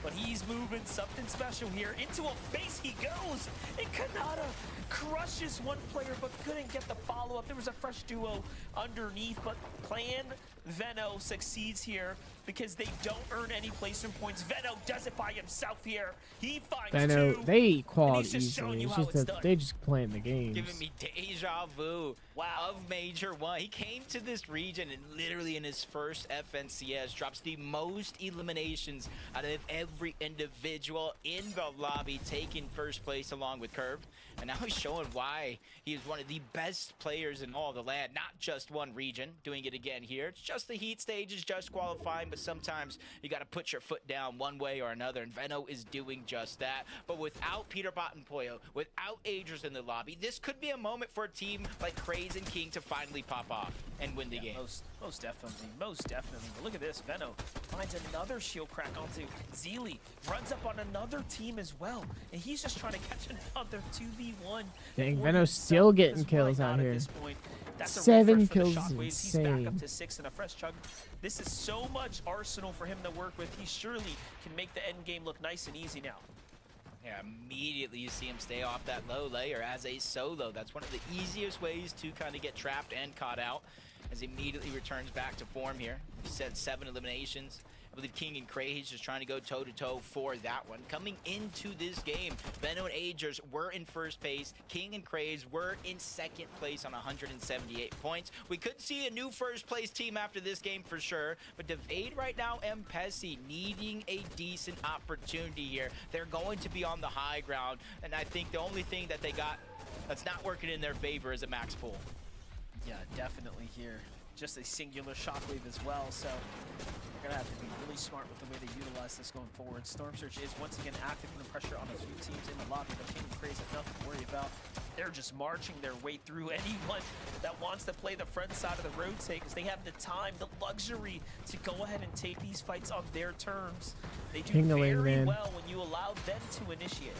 but he's moving something special here. Into a base he goes, and Kanata crushes one player, but couldn't get the follow-up. There was a fresh duo underneath, but Plan Veno succeeds here because they don't earn any placement points. Veno does it by himself here. He finds Veno, two. they qualified he's just showing easily. you It's how just it's that done. they just playing the games. Giving me deja vu of Major 1. He came to this region and literally in his first FNCS drops the most eliminations out of every individual in the lobby, taking first place along with Curved. And now he's showing why he is one of the best players in all the land, not just one region. Doing it again here. It's just the heat stages, just qualifying, but sometimes you got to put your foot down one way or another, and Veno is doing just that. But without Peterbot and Poyo, without Agers in the lobby, this could be a moment for a team like Craze and King to finally pop off and win the game. Most definitely, most definitely. But look at this, Veno finds another shield crack onto Zeely, runs up on another team as well, and he's just trying to catch another 2v1. Dang, for Veno's himself. still getting This kills might out not here. At this point. That's a 7 refresh for the kills is Shockwaves. He's back up insane. to 6 and a fresh chug. This is so much arsenal for him to work with. He surely can make the end game look nice and easy now. Yeah, immediately you see him stay off that low layer as a solo. That's one of the easiest ways to kind of get trapped and caught out, as he immediately returns back to form here. He said 7 eliminations. I believe King and Craze just trying to go toe-to-toe for that one. Coming into this game, Veno and Agers were in first place. King and Craze were in second place on 178 points. We could see a new first place team after this game for sure, but Devade right now and Pessy needing a decent opportunity here. They're going to be on the high ground, and I think the only thing that they got that's not working in their favor is a max pool. Yeah, definitely here. Just a singular shockwave as well, so they're gonna have to be really smart with the way they utilize this going forward. Storm Surge is once again active in the pressure on a few teams in the lobby, but King and Craze have nothing to worry about. They're just marching their way through anyone that wants to play the front side of the rotate, because they have the time, the luxury to go ahead and take these fights on their terms. They do Tingling, very man. well when you allow them to initiate.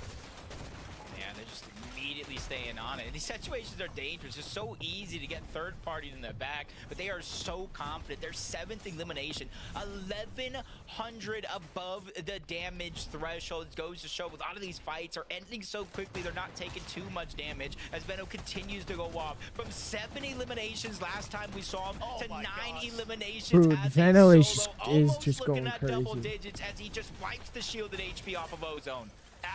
Man, they're just immediately staying on it. And these situations are dangerous. It's so easy to get third party in their back, but they are so confident. Their 7th elimination, 1100 above the damage threshold. It goes to show a lot of these fights are ending so quickly, they're not taking too much damage as Veno continues to go off. From 7 eliminations last time we saw him to 9 eliminations. Dude, as Veno a is solo, just almost looking going at double crazy. digits as he just wipes the shielded HP off of Ozone.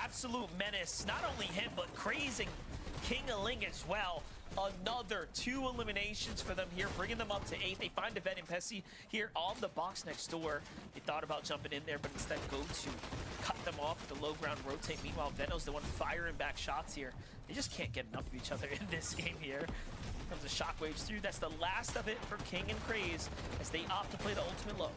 Absolute menace. Not only him, but Crazy King of Ling as well. Another 2 eliminations for them here, bringing them up to 8. They find Devade and Pessy here on the box next door. They thought about jumping in there, but instead go to cut them off with the low ground rotate. Meanwhile, Veno's the one firing back shots here. They just can't get enough of each other in this game here. Comes the shockwaves through. That's the last of it for King and Craze as they opt to play the ultimate low.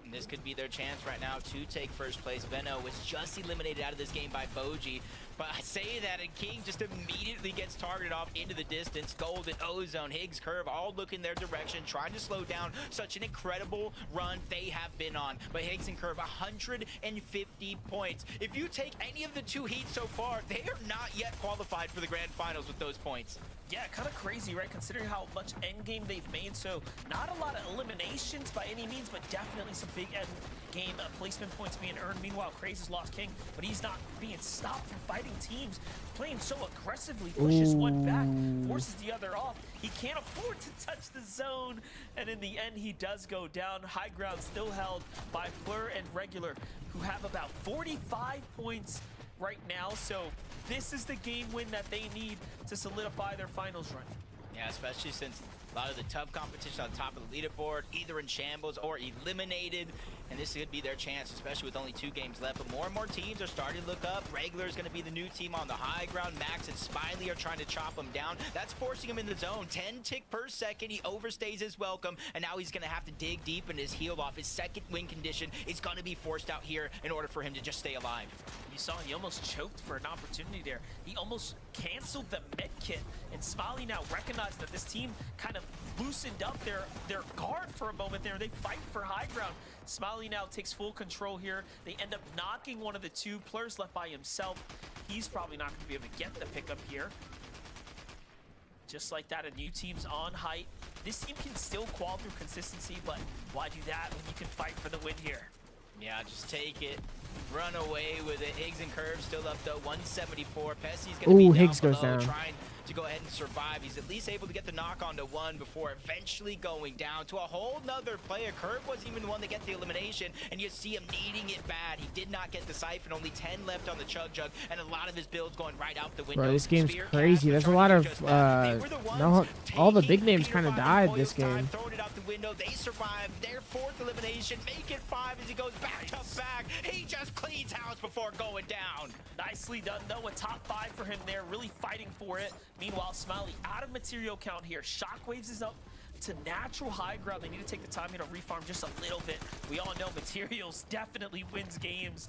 And this could be their chance right now to take first place. Veno was just eliminated out of this game by Boji. But I say that, and King just immediately gets targeted off into the distance. Golden, Ozone, Higgs, Curve, all look in their direction, trying to slow down such an incredible run they have been on. But Higgs and Curve, 150 points. If you take any of the 2 heats so far, they are not yet qualified for the grand finals with those points. Yeah, kind of crazy, right? Considering how much endgame they've made. So not a lot of eliminations by any means, but definitely some big endgame placement points being earned. Meanwhile, Craze has lost King, but he's not being stopped from fighting teams. Playing so aggressively, pushes one back, forces the other off. He can't afford to touch the zone. And in the end, he does go down. High ground still held by Fleur and Regular, who have about 45 points right now. So this is the game win that they need to solidify their finals run. Yeah, especially since a lot of the tough competition on top of the leaderboard, either in shambles or eliminated. And this could be their chance, especially with only 2 games left. But more and more teams are starting to look up. Regular is going to be the new team on the high ground. Max and Smiley are trying to chop him down. That's forcing him in the zone. 10 tick per second. He overstays his welcome. And now he's going to have to dig deep in his heal off. His second win condition is going to be forced out here in order for him to just stay alive. You saw he almost choked for an opportunity there. He almost canceled the med kit. And Smiley now recognized that this team kind of loosened up their guard for a moment there. They fight for high ground. Smiley now takes full control here. They end up knocking one of the 2. Plur's left by himself. He's probably not going to be able to get the pickup here. just like that, a new team's on height. This team can still qual through consistency, but why do that when you can fight for the win here? Yeah, just take it. Run away with it. Higgs and Curve still up though, 174. Pessy's gonna be down Higgs goes below, down. trying to go ahead and survive. He's at least able to get the knock onto one before eventually going down to a whole nother player. Curve wasn't even the one to get the elimination, and you see him needing it bad. He did not get the siphon, only 10 left on the Chug Jug, and a lot of his builds going right out the window. Bro, this game's Spear crazy. cast, There's a trying lot to of do just that. They were the ones all the big taking names Peter kind of by died Boyle's this time, game. throwing it out the window. They survive their 4th elimination, make it 5 as he goes back to back. He just cleans house before going down. Nicely done, though. A top 5 for him there, really fighting for it. Meanwhile, Smiley out of material count here. Shockwaves is up to natural high ground. They need to take the time here to refarm just a little bit. We all know materials definitely wins games.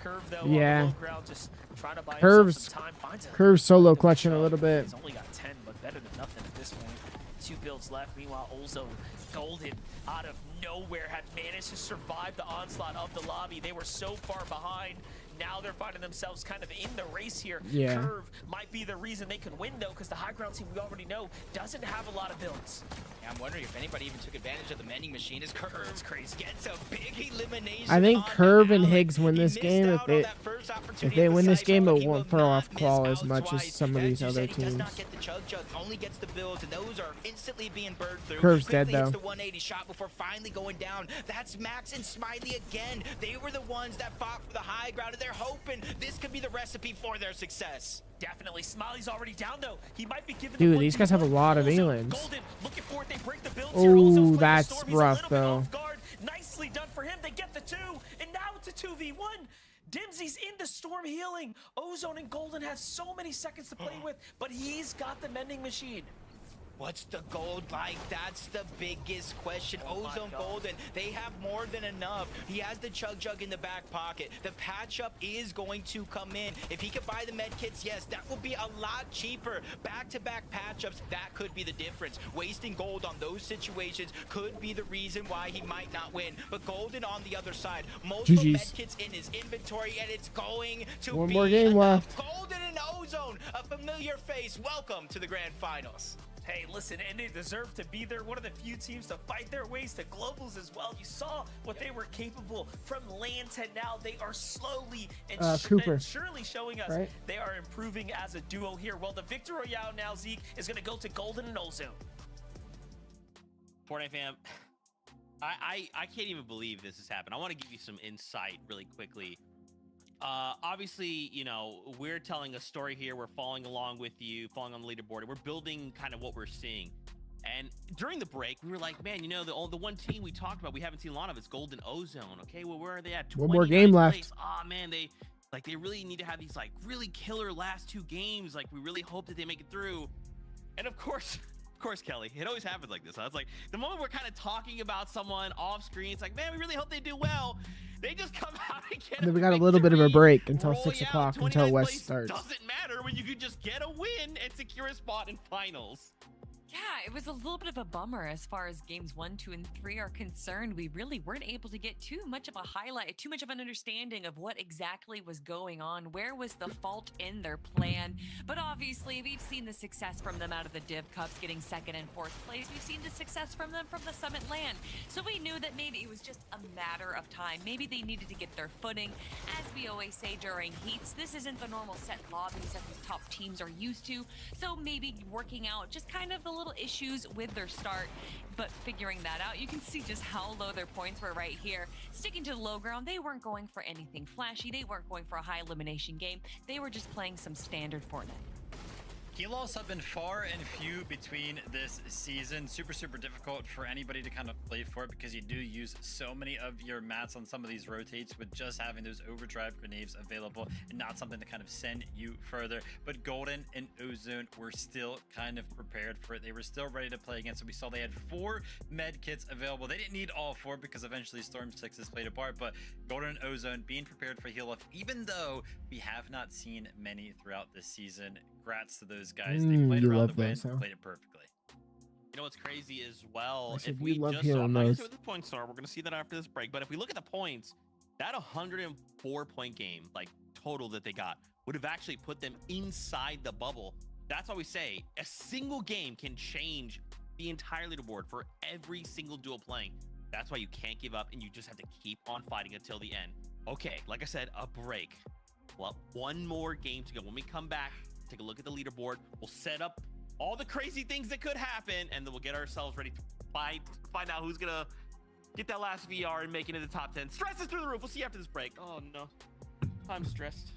Curve, though, on the low ground, just trying to buy himself some time. Curve solo clutching a little bit. He's only got 10, but better than nothing at this point. 2 builds left. Meanwhile, Ozone, Golden, out of nowhere, had managed to survive the onslaught of the lobby. They were so far behind. Now they're finding themselves kind of in the race here. Yeah. Curve might be the reason they can win, though, because the high ground team, we already know, doesn't have a lot of builds. Yeah, I'm wondering if anybody even took advantage of the mending machine. As Curve crazy. gets a big elimination. I think on Curve and Alex. Higgs win He this missed game. out on that first opportunity If they at the win this siphon, game, but it he won't will throw not off miss Qual as out much as twice. some of As these you other said, he does teams. not get the Chug Jug, only gets the builds, and those are instantly being burned through. Curve's Quickly dead, hits though. the 180 shot before finally going down. That's Max and Smiley again. They were the ones that fought for the high ground, and they're hoping this could be the recipe for their success. Definitely. Smiley's already down, though. He might be giving Dude, them these guys have a lot of Ozone, elims. Golden, looking for it. They break the builds here. Ozone's playing the that's storm. He's a rough, little bit though. off guard. Nicely done for him. They get the 2, and now it's a 2v1. Dimsy's in the storm healing. Ozone and Golden have so many seconds to play with, but he's got the mending machine. What's the gold like? That's the biggest question. Ozone Golden, they have more than enough. He has the Chug Jug in the back pocket. The patch up is going to come in. If he could buy the med kits, yes, that will be a lot cheaper. Back-to-back patch ups, that could be the difference. Wasting gold on those situations could be the reason why he might not win. But Golden on the other side, multiple med kits in his inventory, and it's going to One be more game enough. left. Golden and Ozone, a familiar face. Welcome to the grand finals. Hey, listen, and they deserve to be there. One of the few teams to fight their ways to globals as well. You saw what they were capable from land to now. They are slowly and, Cooper, and surely showing us right? they are improving as a duo here. Well, the Victor Royale now, Zeke, is going to go to Golden and Ozone. Fortnite fam, I can't even believe this has happened. I want to give you some insight really quickly. Obviously, you know, we're telling a story here. We're following along with you, following on the leaderboard, and we're building kind of what we're seeing. And during the break, we were like, man, you know, the one team we talked about, we haven't seen a lot of, it's Golden Ozone. Okay, well, where are they at? One more game left. Oh man, they really need to have these like really killer last 2 games. Like we really hope that they make it through. And of course, Kelly, it always happens like this. I was like, the moment we're kind of talking about someone off screen, it's like, man, we really hope they do well. They just come out and get Then we got a little bit of a break until 6 o'clock until West starts. Doesn't matter when you could just get a win and secure a spot in finals. Yeah, it was a little bit of a bummer as far as games 1, 2, and 3 are concerned. We really weren't able to get too much of a highlight, too much of an understanding of what exactly was going on. Where was the fault in their plan? But obviously, we've seen the success from them out of the Div Cups, getting 2nd and 4th place. We've seen the success from them from the Summit LAN. So we knew that maybe it was just a matter of time. Maybe they needed to get their footing. As we always say during heats, this isn't the normal set lobbies that these top teams are used to. So maybe working out just kind of the little issues with their start, but figuring that out, you can see just how low their points were right here. Sticking to the low ground, they weren't going for anything flashy. They weren't going for a high elimination game. They were just playing some standard Fortnite. Helos have been far and few between this season. Super difficult for anybody to kind of play for it because you do use so many of your mats on some of these rotates with just having those overdrive grenades available and not something to kind of send you further. But Golden and Ozone were still kind of prepared for it. They were still ready to play against. So we saw they had 4 med kits available. They didn't need all 4 because eventually Storm 6 has played a part, but Golden and Ozone being prepared for heal off, even though we have not seen many throughout this season. Congrats to those guys. They played around the win, played it perfectly. You know what's crazy as well? Said, if we love just hearing I'm not gonna those. see what the points are. We're gonna see that after this break. But if we look at the points, that 104-point game, like total that they got, would have actually put them inside the bubble That's why we say a single game can change the entire leaderboard for every single duo playing. That's why you can't give up and you just have to keep on fighting until the end. Okay, like I said, a break. Well, one more game to go. When we come back, take a look at the leaderboard. We'll set up all the crazy things that could happen, and then we'll get ourselves ready to find out who's gonna get that last VR and make it into the top 10. Stress is through the roof. We'll see you after this break. Oh no, I'm stressed.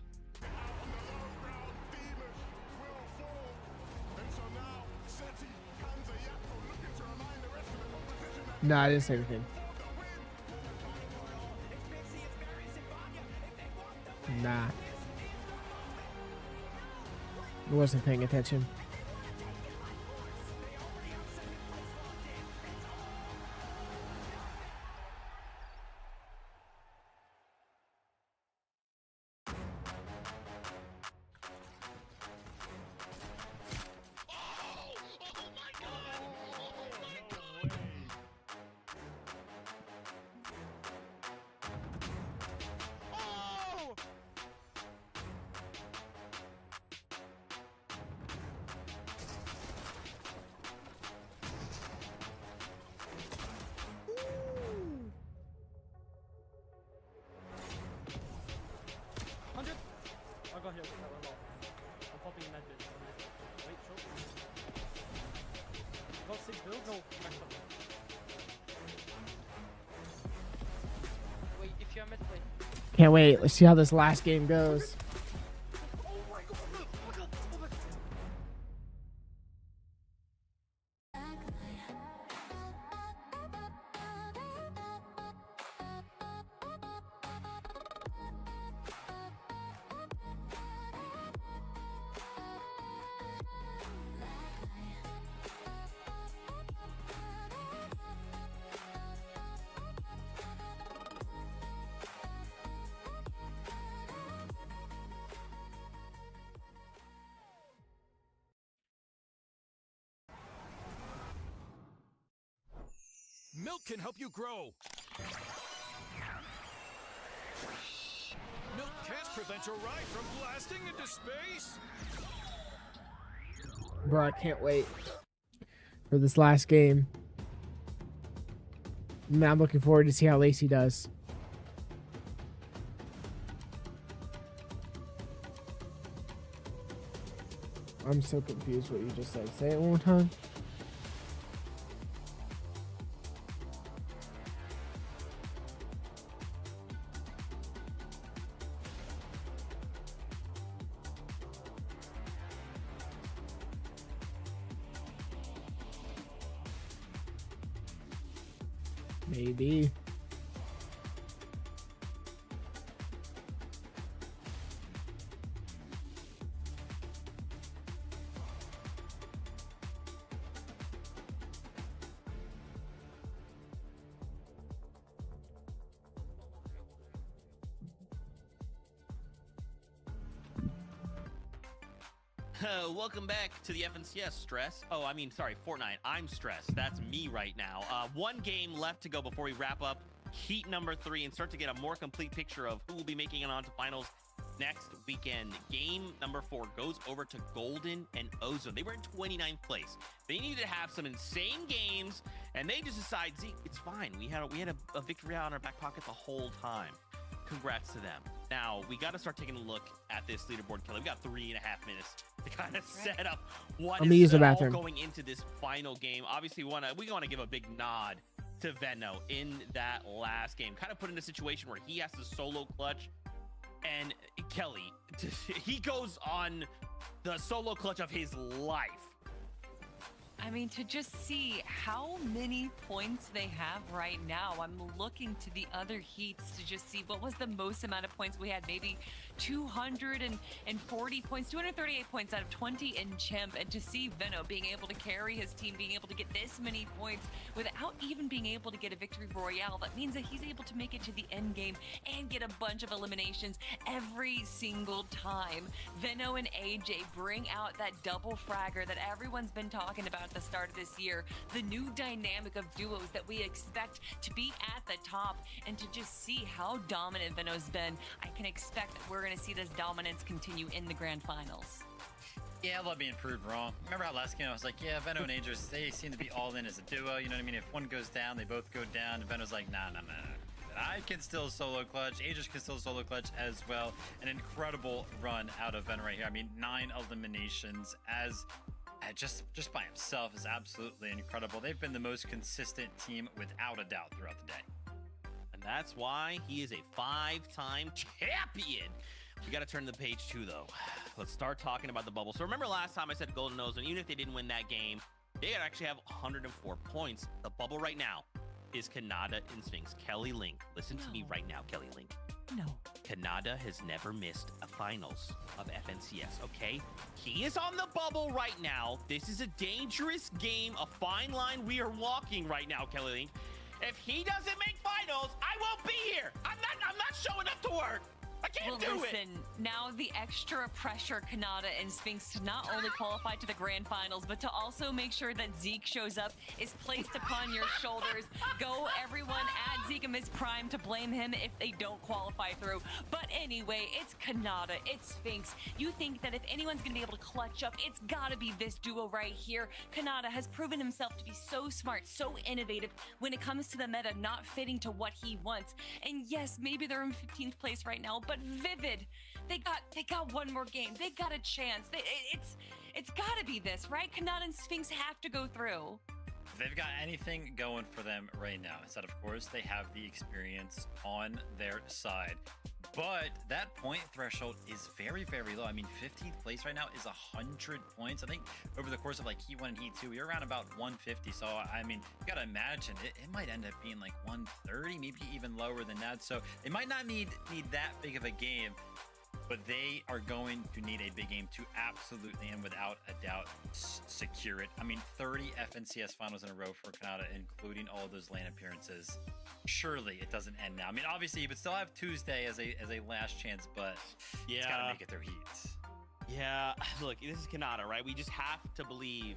Nah, I didn't say anything. Nah. I wasn't paying attention. Can't wait. Let's see how this last game goes. Milk can help you grow. Milk can't prevent your ride from blasting into space. Bro, I can't wait for this last game. Man, I'm looking forward to see how Lacey does. I'm so confused what you just said. Say it one more time. Maybe. Welcome back to the FNCS Stress. Oh, I mean, sorry, Fortnite. I'm stressed. That's me right now. One game left to go before we wrap up heat number 3 and start to get a more complete picture of who will be making it on to finals next weekend. Game number 4 goes over to Golden and Ozone. They were in 29th place. They needed to have some insane games, and they just decide, Zeke, it's fine. We had a victory out in our back pocket the whole time. Congrats to them. Now, we got to start taking a look at this leaderboard, Kelly. We got 3.5 minutes to kind of set up what is all going into this final game. Obviously, we want to give a big nod to Venno in that last game. Kind of put in a situation where he has to solo clutch, and Kelly, he goes on the solo clutch of his life. I mean, to just see how many points they have right now. I'm looking to the other heats to just see what was the most amount of points we had. Maybe 240 points, 238 points out of 20 in Chimp. And to see Venno being able to carry his team, being able to get this many points without even being able to get a victory royale, that means that he's able to make it to the end game and get a bunch of eliminations every single time. Venno and AJ bring out that double fragger that everyone's been talking about at the start of this year, the new dynamic of duos that we expect to be at the top, and to just see how dominant Venno's been, I can expect that we're going to see this dominance continue in the grand finals. Yeah, I love being proved wrong. Remember how last game I was like, yeah, Veno and Aegis, they seem to be all in as a duo. You know what I mean? If one goes down, they both go down. And Veno's like, nah. I can still solo clutch. Aegis can still solo clutch as well. An incredible run out of Veno right here. I mean, 9 eliminations as just by himself is absolutely incredible. They've been the most consistent team without a doubt throughout the day. And that's why he is a 5-time champion. We got to turn to the page 2, though. Let's start talking about the bubble. So remember last time I said Golden Ozone, even if they didn't win that game, they actually have 104 points. The bubble right now is Kanada and Sphinx. Kelly Link, listen to me right now, Kelly Link. No. Kanada has never missed a finals of FNCS, okay? He is on the bubble right now. This is a dangerous game, a fine line we are walking right now, Kelly Link. If he doesn't make finals, I won't be here. I'm not showing up to work. I can't do it. Listen, now the extra pressure Kanada and Sphinx to not only qualify to the grand finals, but to also make sure that Zeke shows up is placed upon your shoulders. Go, everyone, add Zeke amidst Prime to blame him if they don't qualify through. But anyway, it's Kanada, it's Sphinx. You think that if anyone's going to be able to clutch up, it's got to be this duo right here. Kanada has proven himself to be so smart, so innovative when it comes to the meta not fitting to what he wants. And yes, maybe they're in 15th place right now, but Vivid, they got one more game. They got a chance. It's got to be this, right? Kanada and Sphinx have to go through. They've got anything going for them right now. Instead, of course, they have the experience on their side. But that point threshold is very, very low. I mean, 15th place right now is 100 points. I think over the course of like Heat 1 and Heat 2, we were around about 150. So, I mean, you got to imagine it might end up being like 130, maybe even lower than that. So they might not need that big of a game, but they are going to need a big game to absolutely and without a doubt secure it. I mean, 30 FNCS finals in a row for Kanada, including all of those lane appearances. Surely it doesn't end now. I mean, obviously you would still have Tuesday as a last chance, but yeah, it's gotta make it through Heat. Yeah, look, this is Kanada, right? We just have to believe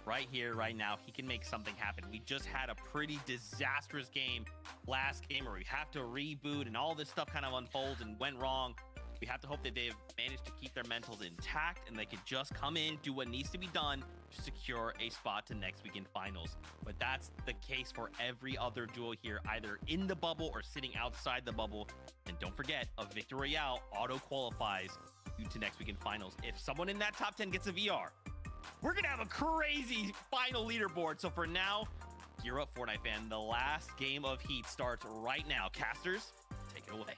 right here, right now, he can make something happen. We just had a pretty disastrous game last game where we have to reboot and all this stuff kind of unfolds and went wrong. We have to hope that they've managed to keep their mentals intact and they could just come in, do what needs to be done to secure a spot to next weekend finals. But that's the case for every other duo here, either in the bubble or sitting outside the bubble. And don't forget, a Victory Royale auto qualifies you to next weekend finals. If someone in that top 10 gets a VR, we're gonna have a crazy final leaderboard. So for now, gear up, Fortnite fan. The last game of Heat starts right now. Casters, take it away.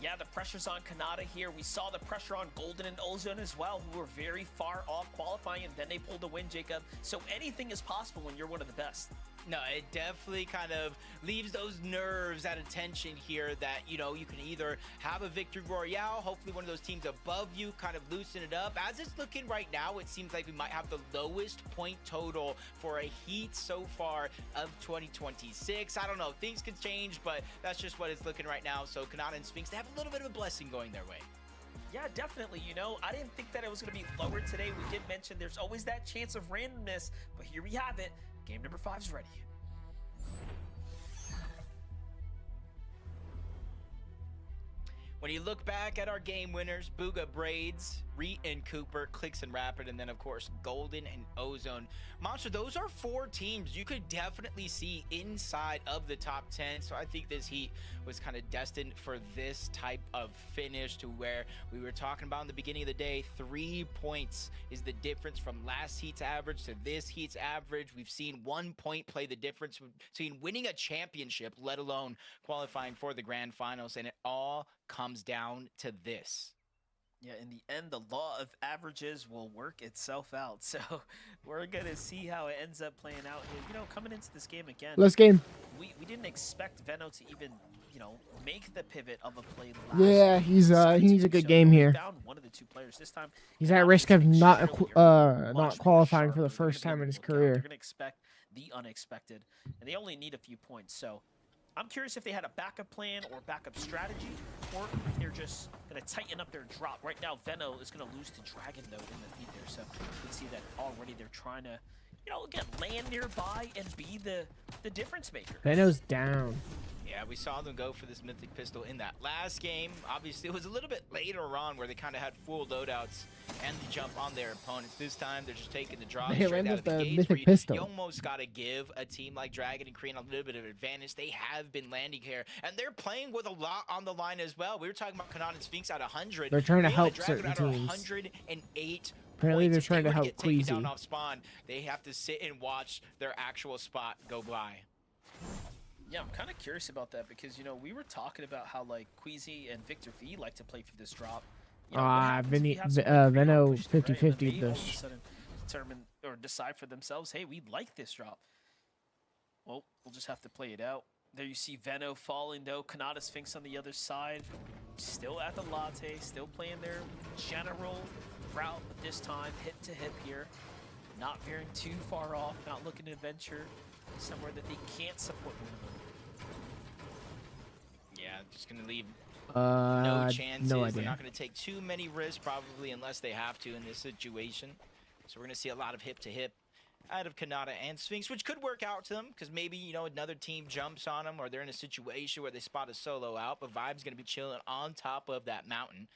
Yeah, the pressure's on Kanada here. We saw the pressure on Golden and Ozone as well, who were very far off qualifying, and then they pulled the win, Jacob. So anything is possible when you're one of the best. No, it definitely kind of leaves those nerves at attention here that, you know, you can either have a Victory Royale, hopefully one of those teams above you kind of loosen it up. As it's looking right now, it seems like we might have the lowest point total for a Heat so far of 2026. I don't know, things could change, but that's just what it's looking right now. So Kanada and Sphinx, they have a little bit of a blessing going their way. Yeah, definitely. You know, I didn't think that it was going to be lower today. We did mention there's always that chance of randomness, but here we have it. Game number 5 is ready. When you look back at our game winners, Booga, Braids, Reet and Cooper, Clicks and Rapid, and then of course Golden and Ozone. Monster, those are 4 teams you could definitely see inside of the top 10. So I think this Heat was kind of destined for this type of finish, to where we were talking about in the beginning of the day, 3 points is the difference from last Heat's average to this Heat's average. We've seen 1 point play the difference between winning a championship, let alone qualifying for the grand finals, and it all comes down to this. Yeah, in the end, the law of averages will work itself out. So we're going to see how it ends up playing out here. You know, coming into this game again, Let's game. we didn't expect Veno to even, you know, make the pivot of a play last Yeah, he's he needs a good game here. Down one of the 2 players this time. He's at risk of not qualifying for the first time in his They're career. going to expect the unexpected, and they only need a few points. So I'm curious if they had a backup plan or backup strategy, or if they're just going to tighten up their drop. Right now, Veno is going to lose to Dragon, though, in the lead there. So you can see that already they're trying to, you know, again, land nearby and be the difference maker. Veno's down. Yeah, we saw them go for this Mythic Pistol in that last game. Obviously, it was a little bit later on where they kind of had full loadouts and the jump on their opponents. This time, they're just taking the drop They straight ran out with of the the gates. Mythic You Pistol. almost got to give a team like Dragon and Korean a little bit of advantage. They have been landing here, and they're playing with a lot on the line as well. We were talking about Kanan and Sphinx at 100. They're trying to Korean and help Dragon certain at teams. 108 Apparently, points. they're If trying they to were help get taken down Queasy. off spawn, they have to sit and watch their actual spot go by. Yeah, I'm kind of curious about that because, you know, we were talking about how, like, Queasy and Victor V like to play for this drop. You know, what happens if you have someone like Korean Veno push it, right? And then 50-50 they all of a this. sudden determine or decide for themselves, hey, we like this drop. Well, we'll just have to play it out. There you see Veno falling, though. Kanata Sphinx on the other side. Still at the latte, still playing their general route, but this time hip to hip here. Not veering too far off, not looking to venture somewhere that they can't support one another. Yeah, just going to leave no chances. No They're idea. not going to take too many risks, probably, unless they have to in this situation. So we're going to see a lot of hip-to-hip out of Kanata and Sphinx, which could work out to them, because maybe, you know, another team jumps on them, or they're in a situation where they spot a solo out, but Vibe's going to be chilling on top of that mountain.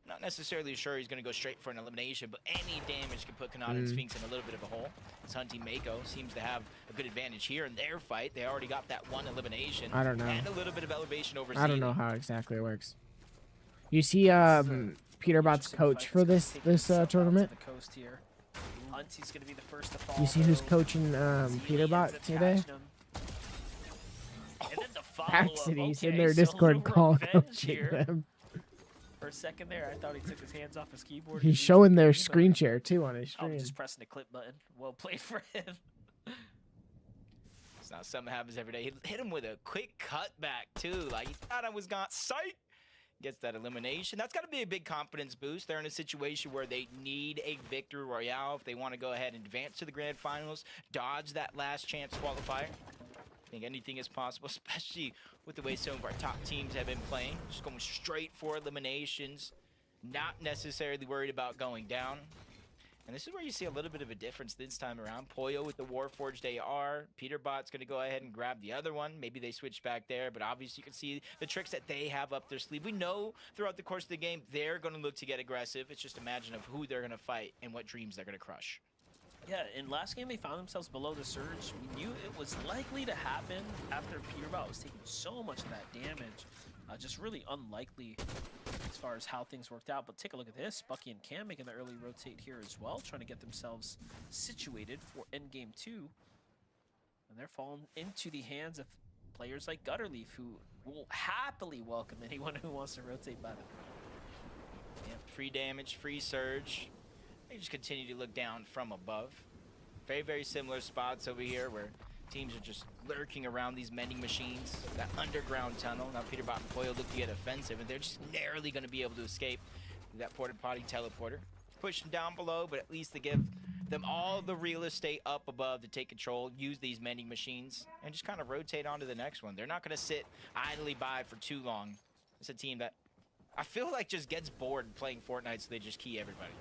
I'm not necessarily sure he's going to go straight for an elimination, but any damage can put Kanata and Sphinx in a little bit of a hole. This Hunting Mako seems to have a good advantage here in their fight. They already got that one elimination. I don't know. And a little bit of elevation over I don't Seeding. know how exactly it works. You see, Peterbot's coach for this tournament. The coast here. Hunty's gonna be the first to fall. You see who's though. coaching Zillions Peterbot today? attaching him. And then the follow-up. Paxity's in Okay, their so a Discord little call revenge coaching here. them. For a second there, I thought he took his hands off his keyboard. He's and showing used their the key, but screen share too on his I'm stream. just pressing the clip button. Well played for him. It's not something that happens every day. He hit him with a quick cutback, too. Like, he thought I was gone. Sight! Gets that elimination. That's got to be a big confidence boost. They're in a situation where they need a victory royale if they want to go ahead and advance to the grand finals, dodge that last chance qualifier. I think anything is possible, especially with the way some of our top teams have been playing. Just going straight for eliminations, not necessarily worried about going down. And this is where you see a little bit of a difference this time around. Poyo with the Warforged AR. Peterbot's going to go ahead and grab the other one. Maybe they switch back there, but obviously you can see the tricks that they have up their sleeve. We know throughout the course of the game, they're going to look to get aggressive. It's just a matter of who they're going to fight and what dreams they're going to crush. Yeah, in last game they found themselves below the surge. We knew it was likely to happen after Peterbot was taking so much of that damage. Just really unlikely as far as how things worked out. But take a look at this. Bucky and Cam making the early rotate here as well, trying to get themselves situated for endgame 2. And they're falling into the hands of players like Gutterleaf, who will happily welcome anyone who wants to rotate by them. Yeah, free damage, free surge. They just continue to look down from above. Very, very similar spots over here where teams are just lurking around these mending machines, that underground tunnel. Now Peterbot and Poyo look to get offensive, and they're just narrowly going to be able to escape that porta potty teleporter. Push them down below, but at least to give them all the real estate up above to take control, use these mending machines, and just kind of rotate on to the next one. They're not going to sit idly by for too long. It's a team that I feel like just gets bored playing Fortnite, so they just key everybody.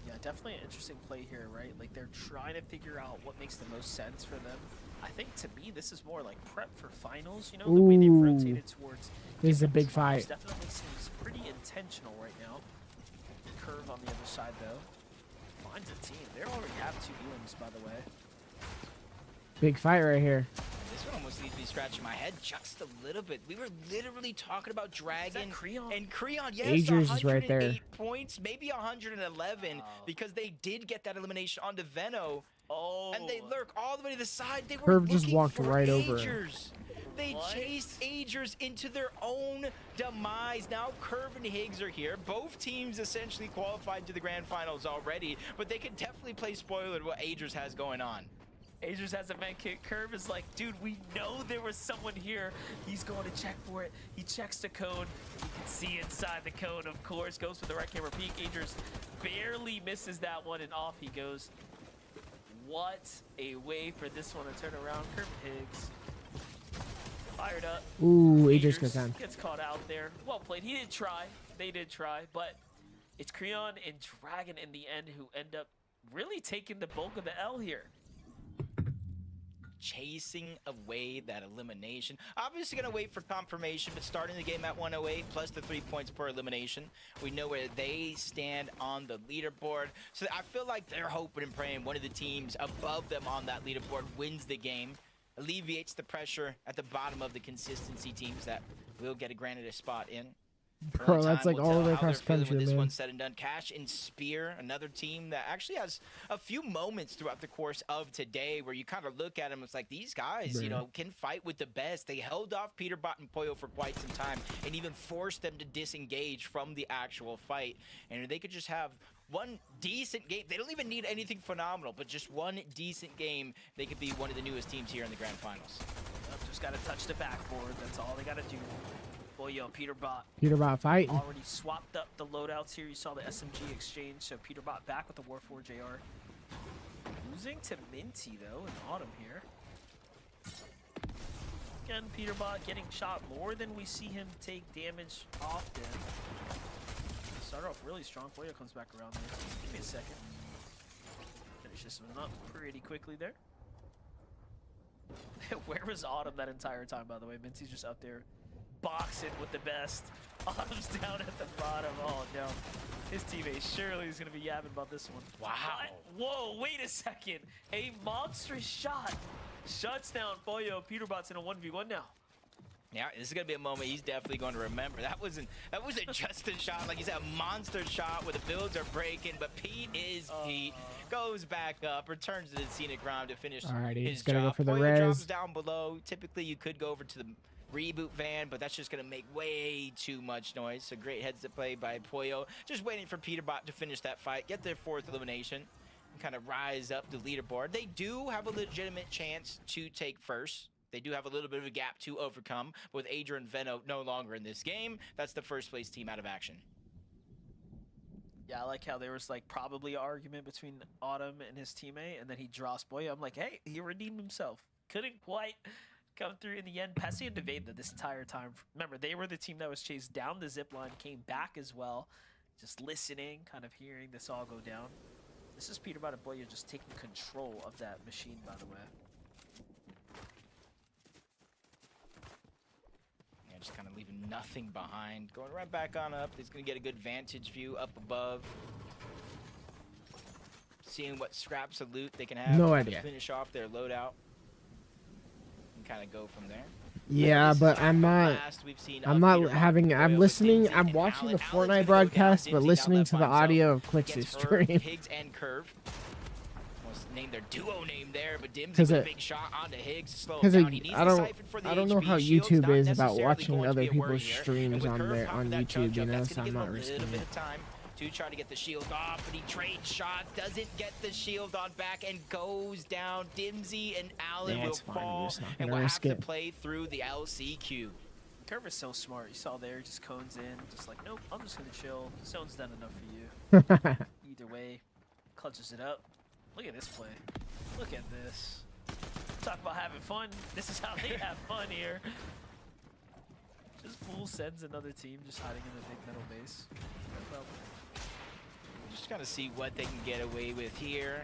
Yeah, definitely an interesting play here, right? Like, they're trying to figure out what makes the most sense for them. I think, to me, this is more like prep for finals, you know, the way they've rotated towards... This is a big fight. Definitely seems pretty intentional right now. Curve on the other side, though. Finds a team. They already have 2 Elan's, by the way. Big fight right here. This one almost leaves me scratching my head just a little bit. We were literally talking about Dragon and Creon. Yes, Agers is right 108 there. points, maybe 111, because they did get that elimination onto Veno. Oh. And they lurk all the way to the side. They were Curve just looking walked for right over him. Agers. They chased Agers into their own demise. Now Curve and Higgs are here. Both teams essentially qualified to the grand finals already, but they can definitely play spoiler to what Agers has going on. Agers has a med kit. Curve is like, dude, we know there was someone here. He's going to check for it. He checks the code. You can see inside the code, of course. Goes for the right camera peek. Agers barely misses that one, and off he goes. What a way for this one to turn around. Curve Higgs fired up. Ooh, Agers goes down. Gets caught out there. Well played. He did try. They did try, but it's Creon and Dragon in the end who end up really taking the bulk of the L here. chasing away that elimination. Obviously going to wait for confirmation, but starting the game at 108 plus the 3 points per elimination. We know where they stand on the leaderboard. So I feel like they're hoping and praying one of the teams above them on that leaderboard wins the game, alleviates the pressure at the bottom of the consistency teams that will get granted a spot in. Bro, that's like all the way across the country, this man. one's said and done. Cash and Spear, another team that actually has a few moments throughout the course of today where you kind of look at them, it's like these guys, you know, can fight with the best. They held off Peterbot and Pollo for quite some time and even forced them to disengage from the actual fight. And they could just have one decent game. They don't even need anything phenomenal, but just one decent game. They could be one of the newest teams here in the grand finals. Just got to touch the backboard. That's all they got to do. Boy, yo, Peterbot fighting. already swapped up the loadouts here. You saw the SMG exchange, so Peterbot back with the Warforged AR. Losing to Minty, though, in Autumn here. Again, Peterbot getting shot more than we see him take damage often. Started off really strong. Boyo comes back around there. Give me a second. Finish this one up pretty quickly there. Where was Autumn that entire time, by the way? Minty's just up there boxing with the best. Autumn's down at the bottom. Oh no, his teammate surely is gonna be yapping about this one. Wow. What? Whoa, wait a second. A monstrous shot shuts down Boyo. Peterbot's in a 1v1 now. Yeah, this is gonna be a moment he's definitely going to remember. That wasn't just a shot, like you said, a monster shot where the builds are breaking, but Pete is Pete. Goes back up, returns to the scenic ground to finish Alrighty, his he's gonna job. go for the Pollo drops res. down below. Typically, you could go over to the reboot van, but that's just gonna make way too much noise. So great heads to play by Pollo. Just waiting for Peterbot to finish that fight, get their 4th elimination, and kind of rise up the leaderboard. They do have a legitimate chance to take first. They do have a little bit of a gap to overcome. With Adrian and Venno no longer in this game, that's the first place team out of action. Yeah, I like how there was like probably an argument between Autumn and his teammate, and then he draws Boyo. I'm like, hey, he redeemed himself. Couldn't quite come through in the end. Pessy and Deveda this entire time. Remember, they were the team that was chased down the zip line, came back as well, just listening, kind of hearing this all go down. This is Peterbot and Boyo just taking control of that machine, by the way. Yeah, just kind of leaving nothing behind. Going right back on up. He's going to get a good vantage view up above. Seeing what scraps of loot they can have. No to idea. Finish off their loadout. And kind of go from there. Yeah, but I'm not listening, I'm watching the Fortnite broadcast, but listening to the audio of Clix's stream. Higgs and Curve. Almost named their duo name there, but Dimsy with a big shot onto Higgs to slow him down. He needs I the siphon for the don't know HP. how Shield's YouTube not is about necessarily watching going to other be a worry people's here. streams And with on Curve there popping on that YouTube, charge you up, know, that's so gonna I'm give him not a risking little bit it. of time to try to get the shield off, but he trades shots, doesn't get the shield on back, and goes down. Dimsy and Allen will fall, and will have to play through the LCQ. Curve is so smart. You saw there, just cones in, just like, nope, I'm just gonna chill. Zone's done enough for you. Either way, clutches it up. Look at this play. Look at this. Talk about having fun. This is how they have fun here. Just full sends another team just hiding in the big metal base. No problem. Just gotta see what they can get away with here.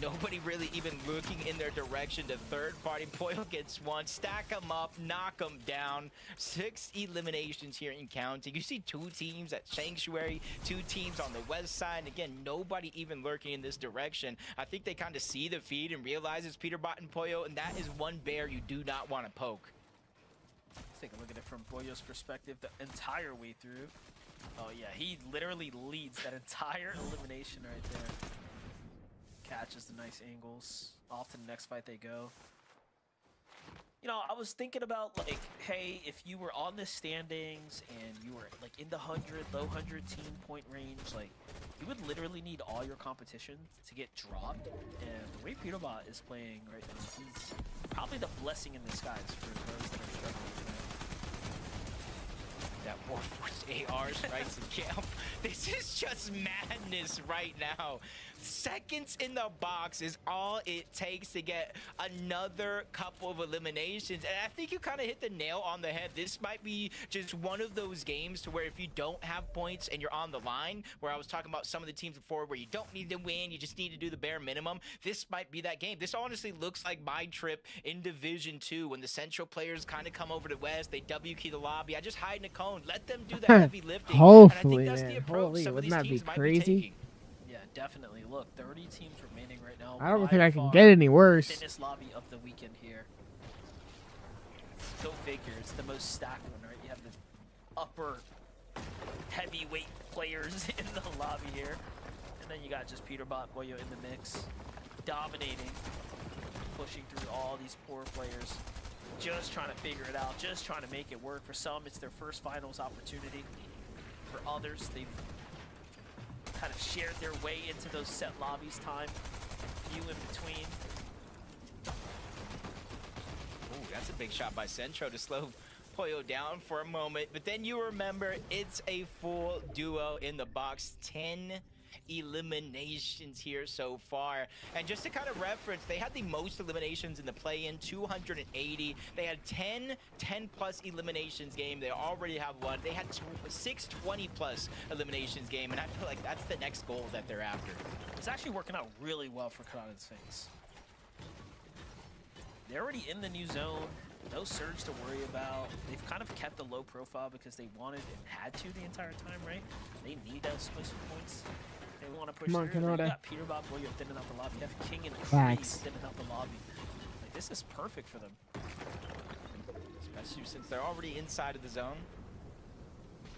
Nobody really even looking in their direction. The third party. Boyle gets one. Stack them up. Knock them down. 6 eliminations here in counting. You see 2 teams at Sanctuary. 2 teams on the west side. Again, nobody even lurking in this direction. I think they kind of see the feed and realize it's Peterbot and Pollo, and that is one bear you do not want to poke. Let's take a look at it from Boyo's perspective the entire way through. Oh yeah, he literally leads that entire elimination right there. Catches the nice angles. Off to the next fight they go. You know, I was thinking about, like, hey, if you were on the standings and you were, like, in the low 100 team point range, like, you would literally need all your competition to get dropped. And the way Peterbot is playing right now, he's probably the blessing in disguise for those that are struggling tonight. That Warforged AR strikes in camp. This is just madness right now. Seconds in the box is all it takes to get another couple of eliminations. And I think you kind of hit the nail on the head. This might be just one of those games to where if you don't have points and you're on the line, where I was talking about some of the teams before where you don't need to win, you just need to do the bare minimum. This might be that game. This honestly looks like my trip in Division 2 when the Central players kind of come over to West, they W key the lobby. I just hide in a cone, let them do the heavy lifting. Hopefully, and I think that's man. the approach Holy, some of wouldn't these that be teams might be crazy? taking. Yeah, definitely. Look, 30 teams remaining right now. I don't by think I can far get any worse. Thinnest lobby of the weekend here. Go figure. It's the most stacked one, right? You have the upper heavyweight players in the lobby here, and then you got just Peterbot Boyo in the mix, dominating, pushing through all these poor players, just trying to figure it out, just trying to make it work. For some, it's their first finals opportunity. For others, they've kind of shared their way into those set lobbies time, few in between. Ooh, that's a big shot by Centro to slow Poyo down for a moment. But then you remember it's a full duo in the box. 10 eliminations here so far. And just to kind of reference, they had the most eliminations in the play-in, 280. They had 10 plus eliminations game. They already have one. They had 6 20 plus eliminations game, and I feel like that's the next goal that they're after. It's actually working out really well for Kanata and Sphinx. They're already in the new zone. No surge to worry about. They've kind of kept a low profile because they wanted and had to the entire time, right? They need those special points. They want to push Come on, through. You Kanata. got Peterbot Boyo thinning out the lobby. You have King and Facts. Trees thinning out the lobby. Like, this is perfect for them. Especially since they're already inside of the zone.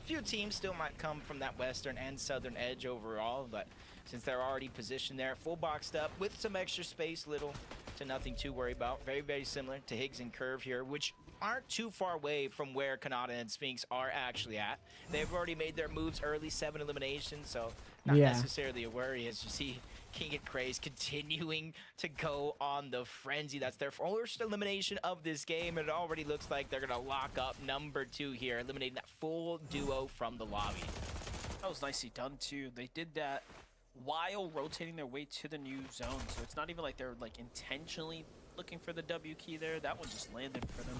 Few teams still might come from that western and southern edge overall, but since they're already positioned there, full boxed up with some extra space, little to nothing to worry about. Very, very similar to Higgs and Curve here, which aren't too far away from where Kanata and Sphinx are actually at. They've already made their moves early, 7 eliminations, so not necessarily a worry as you see King and Craze continuing to go on the frenzy. That's their first elimination of this game, and it already looks like they're going to lock up number 2 here, eliminating that full duo from the lobby. That was nicely done too. They did that while rotating their way to the new zone, so it's not even like they're like intentionally looking for the W key there. That one just landed for them.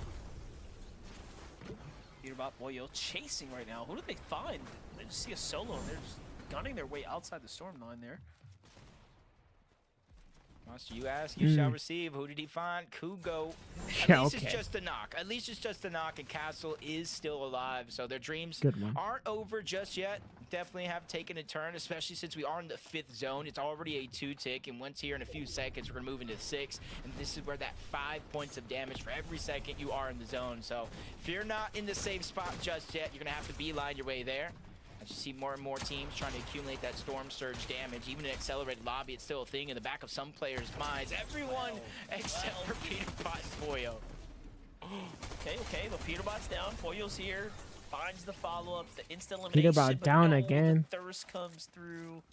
Peterbot Boyo chasing right now. Who did they find? They just see a solo and they're just gunning their way outside the storm line there. Monster, you ask, you shall receive. Who did he find? Kugo. At Yeah, least okay. it's just a knock. At least it's just a knock, and Castle is still alive. So their dreams Good one. aren't over just yet. Definitely have taken a turn, especially since we are in the 5th zone. It's already a 2-tick, and once here in a few seconds, we're going to move into 6. And this is where that 5 points of damage for every second you are in the zone. So if you're not in the safe spot just yet, you're going to have to beeline your way there. As you see more and more teams trying to accumulate that storm surge damage. Even in accelerated lobby, it's still a thing in the back of some players' minds. Everyone except for Peterbot and Boyo. Okay, but Peterbot's down. Boyo's here. Finds the follow-ups, the instant elimination. Peterbot but down no, again. The thirst comes through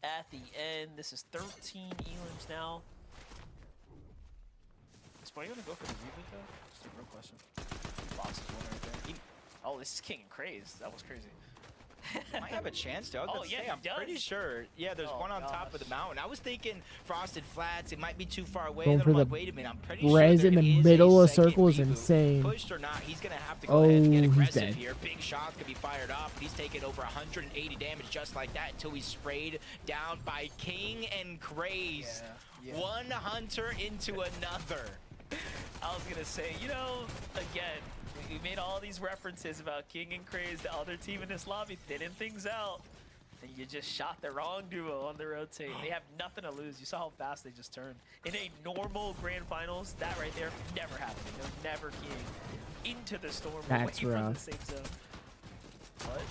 at the end. This is 13 elims now. Is Boyo gonna go for the reboot though? Just a real question. Box is one right there. Oh, this is King and Craze. That was crazy. Might have a chance to. Oh, yeah, he I'm pretty does. sure. Yeah, there's Oh, one on top of the gosh. mountain. I was thinking Frosted Flats. It might be too far away. Going Then for I'm like, the wait a minute. I'm pretty sure Res there in the is a middle of second circle is reboot. insane. Pushed or not, he's going to have to go ahead and get Oh, he's aggressive dead. here. Big shots could be fired off. He's taking over 180 damage just like that until he's sprayed down by King and Craze. Yeah. One hunter into another. I was gonna say, you know, again, we made all these references about King and Craze, the other team in this lobby, thinning things out. And you just shot the wrong duo on the rotate. They have nothing to lose. You saw how fast they just turned. In a normal grand finals, that right there never happened. They're never keying into the storm away That's from the rough. safe zone. But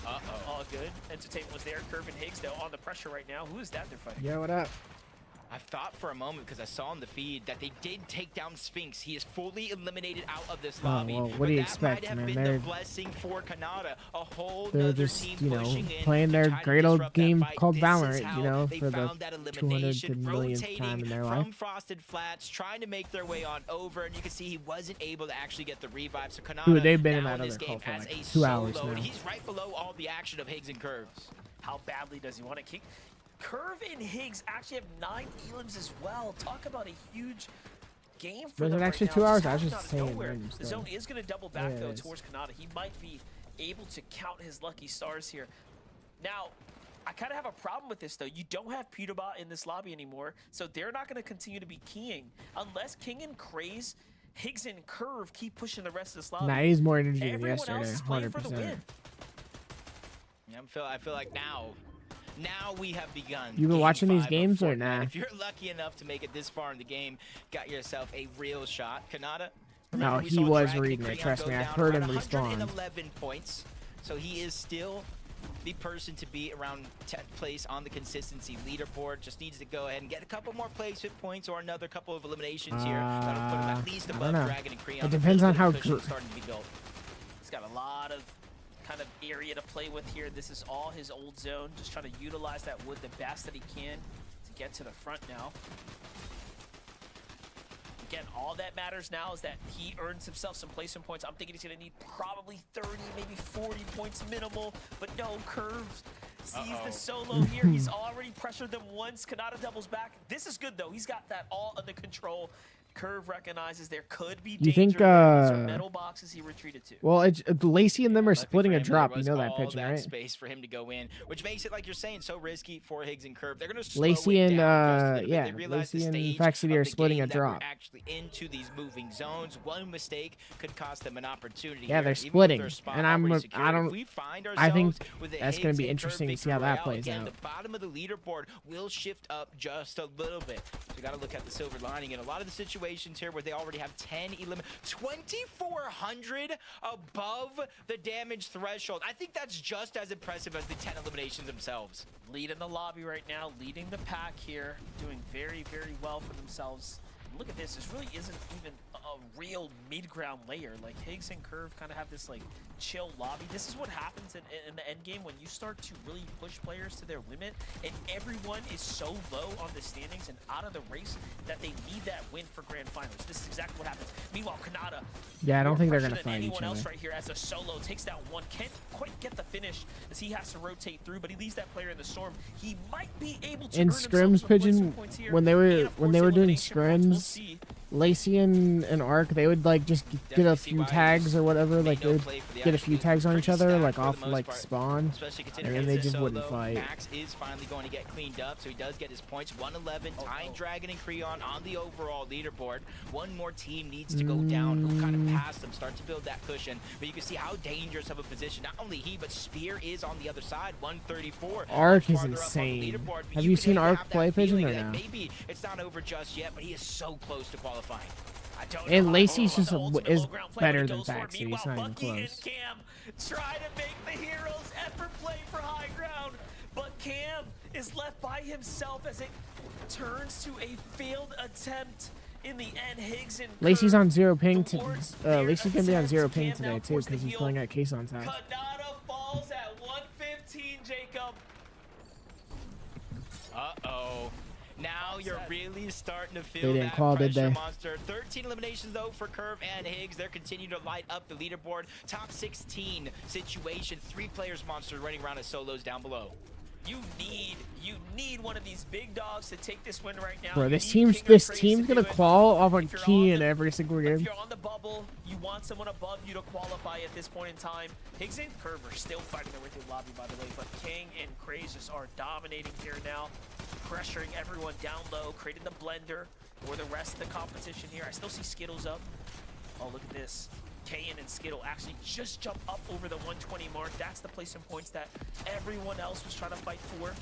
all good. Entertainment was there. Curve and Higgs, though, on the pressure right now. Who is that they're fighting? Yeah, what up? I thought for a moment, because I saw on the feed, that they did take down Sphinx. He is fully eliminated out of this lobby. well, what but do you that expect, might have man? been They're- the blessing for Kanata. A whole They're nother just, team you know, pushing in playing to their try to great old disrupt that game fight. called This is Valorant, how you know, they for the found that 200th elimination, millionth rotating time in their from life. Frosted Flats, trying to make their way on over, and you can see he wasn't able to actually get the revive. So Kanata Dude, they've been in now that this other game call for as like a 2 hours solo, and now. he's right below all the action of Higgs and Curves. How badly does he want it? Curve and Higgs actually have 9 elims as well. Talk about a huge game for Was them it right actually now. 2 hours? Just I was happened just out of saying nowhere. random The stuff. zone is going to double back Yeah, though it is. towards Kanata. He might be able to count his lucky stars here. Now, I kind of have a problem with this though. You don't have Pewterbot in this lobby anymore, so they're not going to continue to be keying unless King and Craze, Higgs and Curve keep pushing the rest of this lobby. Nah, he's more energy than Everyone yesterday. else is playing for the 100%. win. Yeah, I feel like now we have begun. You been Game watching these 5 of games or Fortnite. nah? If you're lucky enough to make it this far in the game, got yourself a real shot. Kanata. No, we he saw was Dragon reading and it. Creon Trust go me, I down heard around him respawn. 111 points. So he is still the person to be around 10th place on the consistency leaderboard. Just needs to go ahead and get a couple more placement points or another couple of eliminations here. That'll put him at least I above don't know. Dragon and Creon. It depends on how cushion good. starting to be built. He's got a lot of kind of area to play with here. This is all his old zone. Just trying to utilize that wood the best that he can to get to the front now. Again, all that matters now is that he earns himself some placement points. I'm thinking he's going to need probably 30, maybe 40 points minimal. But no, Curves sees the solo here. He's already pressured them once. Kanata doubles back. This is good, though. He's got that all under control. Curve recognizes there could be danger. You think, These are metal boxes he retreated to. Well, Lacey and them are Luckily splitting for a him, drop. there You know was that all pitching, that right? space for him to go in, which makes it, like you're saying, so risky for Higgs and Curve. They're going to slow Lacey it and down just a little bit. yeah, They realize Lacey the and stage Fact City of are the splitting game a that we're drop. actually into these moving zones. One mistake could cost them an opportunity. Yeah, here, they're even with splitting, their spot and I'm. already I secured. don't. If we find I think ourselves with a that's going Higgs to be and Curve interesting to see victory how that royale, plays again, out. the bottom of the leaderboard will shift up just a little bit. So you got to look at the silver lining in a lot of the situations here where they already have 10 2,400 above the damage threshold. I think that's just as impressive as the 10 eliminations themselves. Lead in the lobby right now, leading the pack here, doing very, very well for themselves. And look at this, this really isn't even a real mid-ground layer. Like Higgs and Curve kind of have this like chill lobby. This is what happens in the end game when you start to really push players to their limit and everyone is so low on the standings and out of the race that they need that win for grand finals. This is exactly what happens. Meanwhile, Kanata, Yeah, I don't more think they're pressure gonna than fight each anyone else other. right here as a solo takes that one. Can't quite get the finish as he has to rotate through, but he leaves that player in the storm. He might be able to In earn himself scrims, some Pigeon, placement points here. when they And, were of course, doing elimination points, we'll scrims, see. Lacey and Ark, they would like just get a Definitely see few why tags he's or whatever, made like no they would play for the get a few actually tags on pretty each other, stacked like for the off most like part. spawn, Especially and considering then they it's a just wouldn't solo. fight. Max is finally going to get cleaned up, so he does get his points. 111, tying Dragon and Creon on the overall leaderboard. One more team needs to go down. Who kind of pass them, start to build that cushion. But you can see how dangerous of a position not only he, but Spear is on the other side. 134. Ark much is farther up on the insane. leaderboard, but Have you can seen Ark have that play, Pigeon, feeling or that no? Maybe it's not over just yet, but he is so close to qualifying. I don't know And how Lacey's the just ultimate is low ground play better when he than goes for it. Fact City. It's Meanwhile, not even Bucky close. and Cam try to make the hero's effort play for high ground, but Cam is left by himself as it turns to a failed attempt. In the end, Higgs and Lacey's Curve on 0 ping. thwarts their Lacey's gonna be on attempt. 0 ping Cam now today too forced the because he's heal. playing at Kayson's house. Kanata falls at 115, Jacob. Uh-oh. Now you're really starting to feel They didn't that call, did pressure they? monster. 13 eliminations, though, for Curve and Higgs. They're continuing to light up the leaderboard. Top 16 situation. 3 players monster running around as solos down below. You need one of these big dogs to take this win right now. Bro, You this need team's King or this Craze team's to gonna do it. qual off on If you're key on in the- every single If game. you're on the bubble, you want someone above you to qualify at this point in time. Higgs and Curve are still fighting their way through the lobby, by the way, but King and Craze just are dominating here now, pressuring everyone down low, creating the blender for the rest of the competition here. I still see Skittles up. Oh, look at this. Kayan and Skittle actually just jump up over the 120 mark. That's the placement points that everyone else was trying to fight for.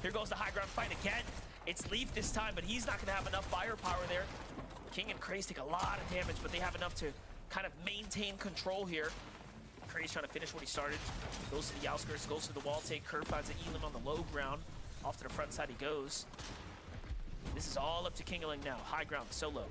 Here goes the high ground fight again. It's Leaf this time, but he's not going to have enough firepower there. King and Craze take a lot of damage, but they have enough to kind of maintain control here. Craze trying to finish what he started. Goes to the outskirts, goes to the wall take. Curve finds an Elim on the low ground. Off to the front side he goes. This is all up to Kingaling now. High ground, solo.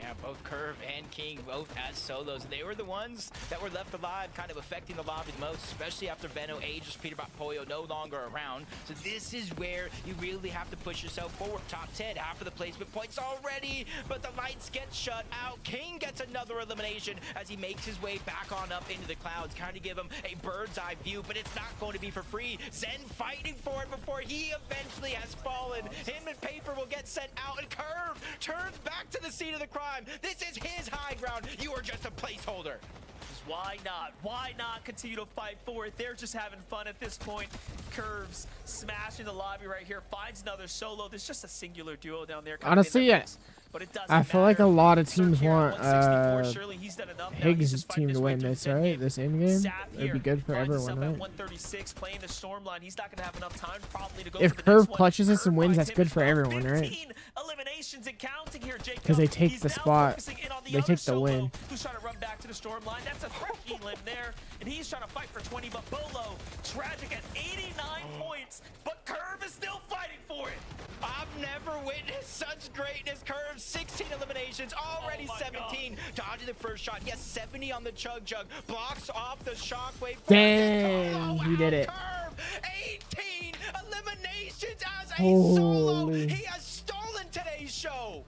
Yeah, both Curve and King, both as solos. They were the ones that were left alive, kind of affecting the lobby the most, especially after Veno, Aegis, Peterbot, Pollo no longer around. So this is where you really have to push yourself forward. Top 10, half of the placement points already, but the lights get shut out. King gets another elimination as he makes his way back on up into the clouds, kind of give him a bird's eye view, but it's not going to be for free. Zen fighting for it before he eventually has fallen. Him and Paper will get sent out, and Curve turns back to the scene of the crime. This is his high ground. You are just a placeholder. Why not? Why not continue to fight for it? They're just having fun at this point. Curves smashing the lobby right here, finds another solo. There's just a singular duo down there. Honestly, yeah. But it doesn't I feel like a matter. lot of teams Surf here at want 164, surely he's done enough now. He's Higgs' just fighting team his to way win through this, the right? game. This in game. Saf It'd here be good for finds everyone, himself right? at 136, playing the storm line. He's not going to have enough time probably to go If for the Curve next one. clutches this and Curve wins, finds that's him good as for well. everyone, right? 15 eliminations and counting here, Jacob. Because they take He's the now spot. focusing in on the They other take the solo win. Who's trying to run back to the storm line. That's a fresh elim there, and he's trying to fight for 20, but Bolo, tragic at 89 points, but Curve is still fighting for it. I've never witnessed such greatness. Curve, 16 eliminations, already Oh my 17. Dodging the first shot. Yes, 70 on the chug. Blocks off the shockwave. Damn, he did it. Curve, 18 eliminations as a solo. Holy. He has stolen today's show.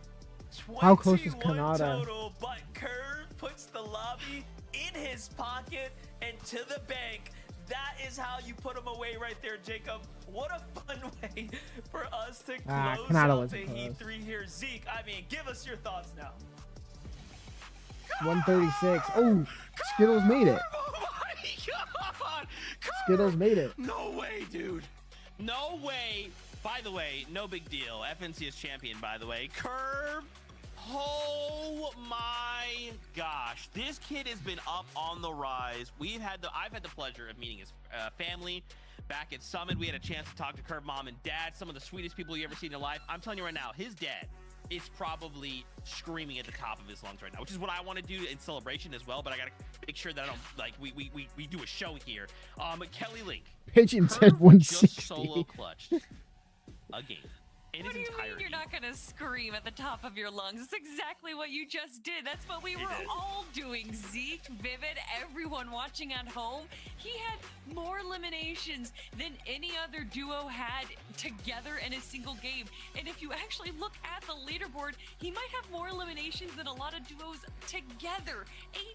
How close was 21 Kanata? total, but Curve puts the lobby in his pocket and to the bank. That is how you put him away right there, Jacob. What a fun way for us to close Kanata out was the Heat close. 3 here. Zeke, I mean, give us your thoughts now. 136. Oh, Skittles made it. Oh my god! Skittles made it. No way, dude. No way. By the way, no big deal. FNC is champion, by the way. Curve. Oh my gosh. This kid has been up on the rise. I've had the pleasure of meeting his family back at Summit. We had a chance to talk to Curve mom and dad, some of the sweetest people you ever seen in your life. I'm telling you right now, his dad is probably screaming at the top of his lungs right now, which is what I want to do in celebration as well, but I gotta make sure that I don't, like, we do a show here. Kelly Link. Pigeon Curve said 160. just solo clutched a game. In What do his you mean entirety. you're not going to scream at the top of your lungs? That's exactly what you just did. That's what we were all doing. Zeke, Vivid, everyone watching at home. He had more eliminations than any other duo had together in a single game. And if you actually look at the leaderboard, he might have more eliminations than a lot of duos together.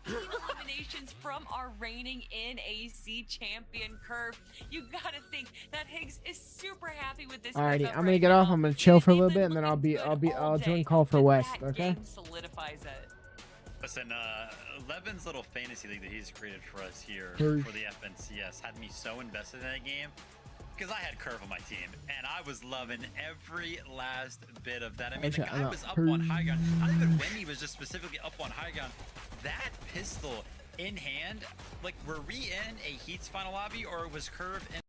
18 eliminations from our reigning NAC champion Curve. You got to think that Higgs is super happy with this. Alrighty, matchup I'm gonna right get off. now. I'm gonna chill for a little They've bit, and then I'll join day, call for and West. that Okay. game solidifies it. Listen, Levin's little fantasy league that he's created for us here Curve. for the FNCS had me so invested in that game because I had Curve on my team and I was loving every last bit of that. I mean, the Okay, guy I'm was not up on high ground. Not even when he was just specifically up on high ground. That pistol in hand, like, were we in a Heat's final lobby or was Curve in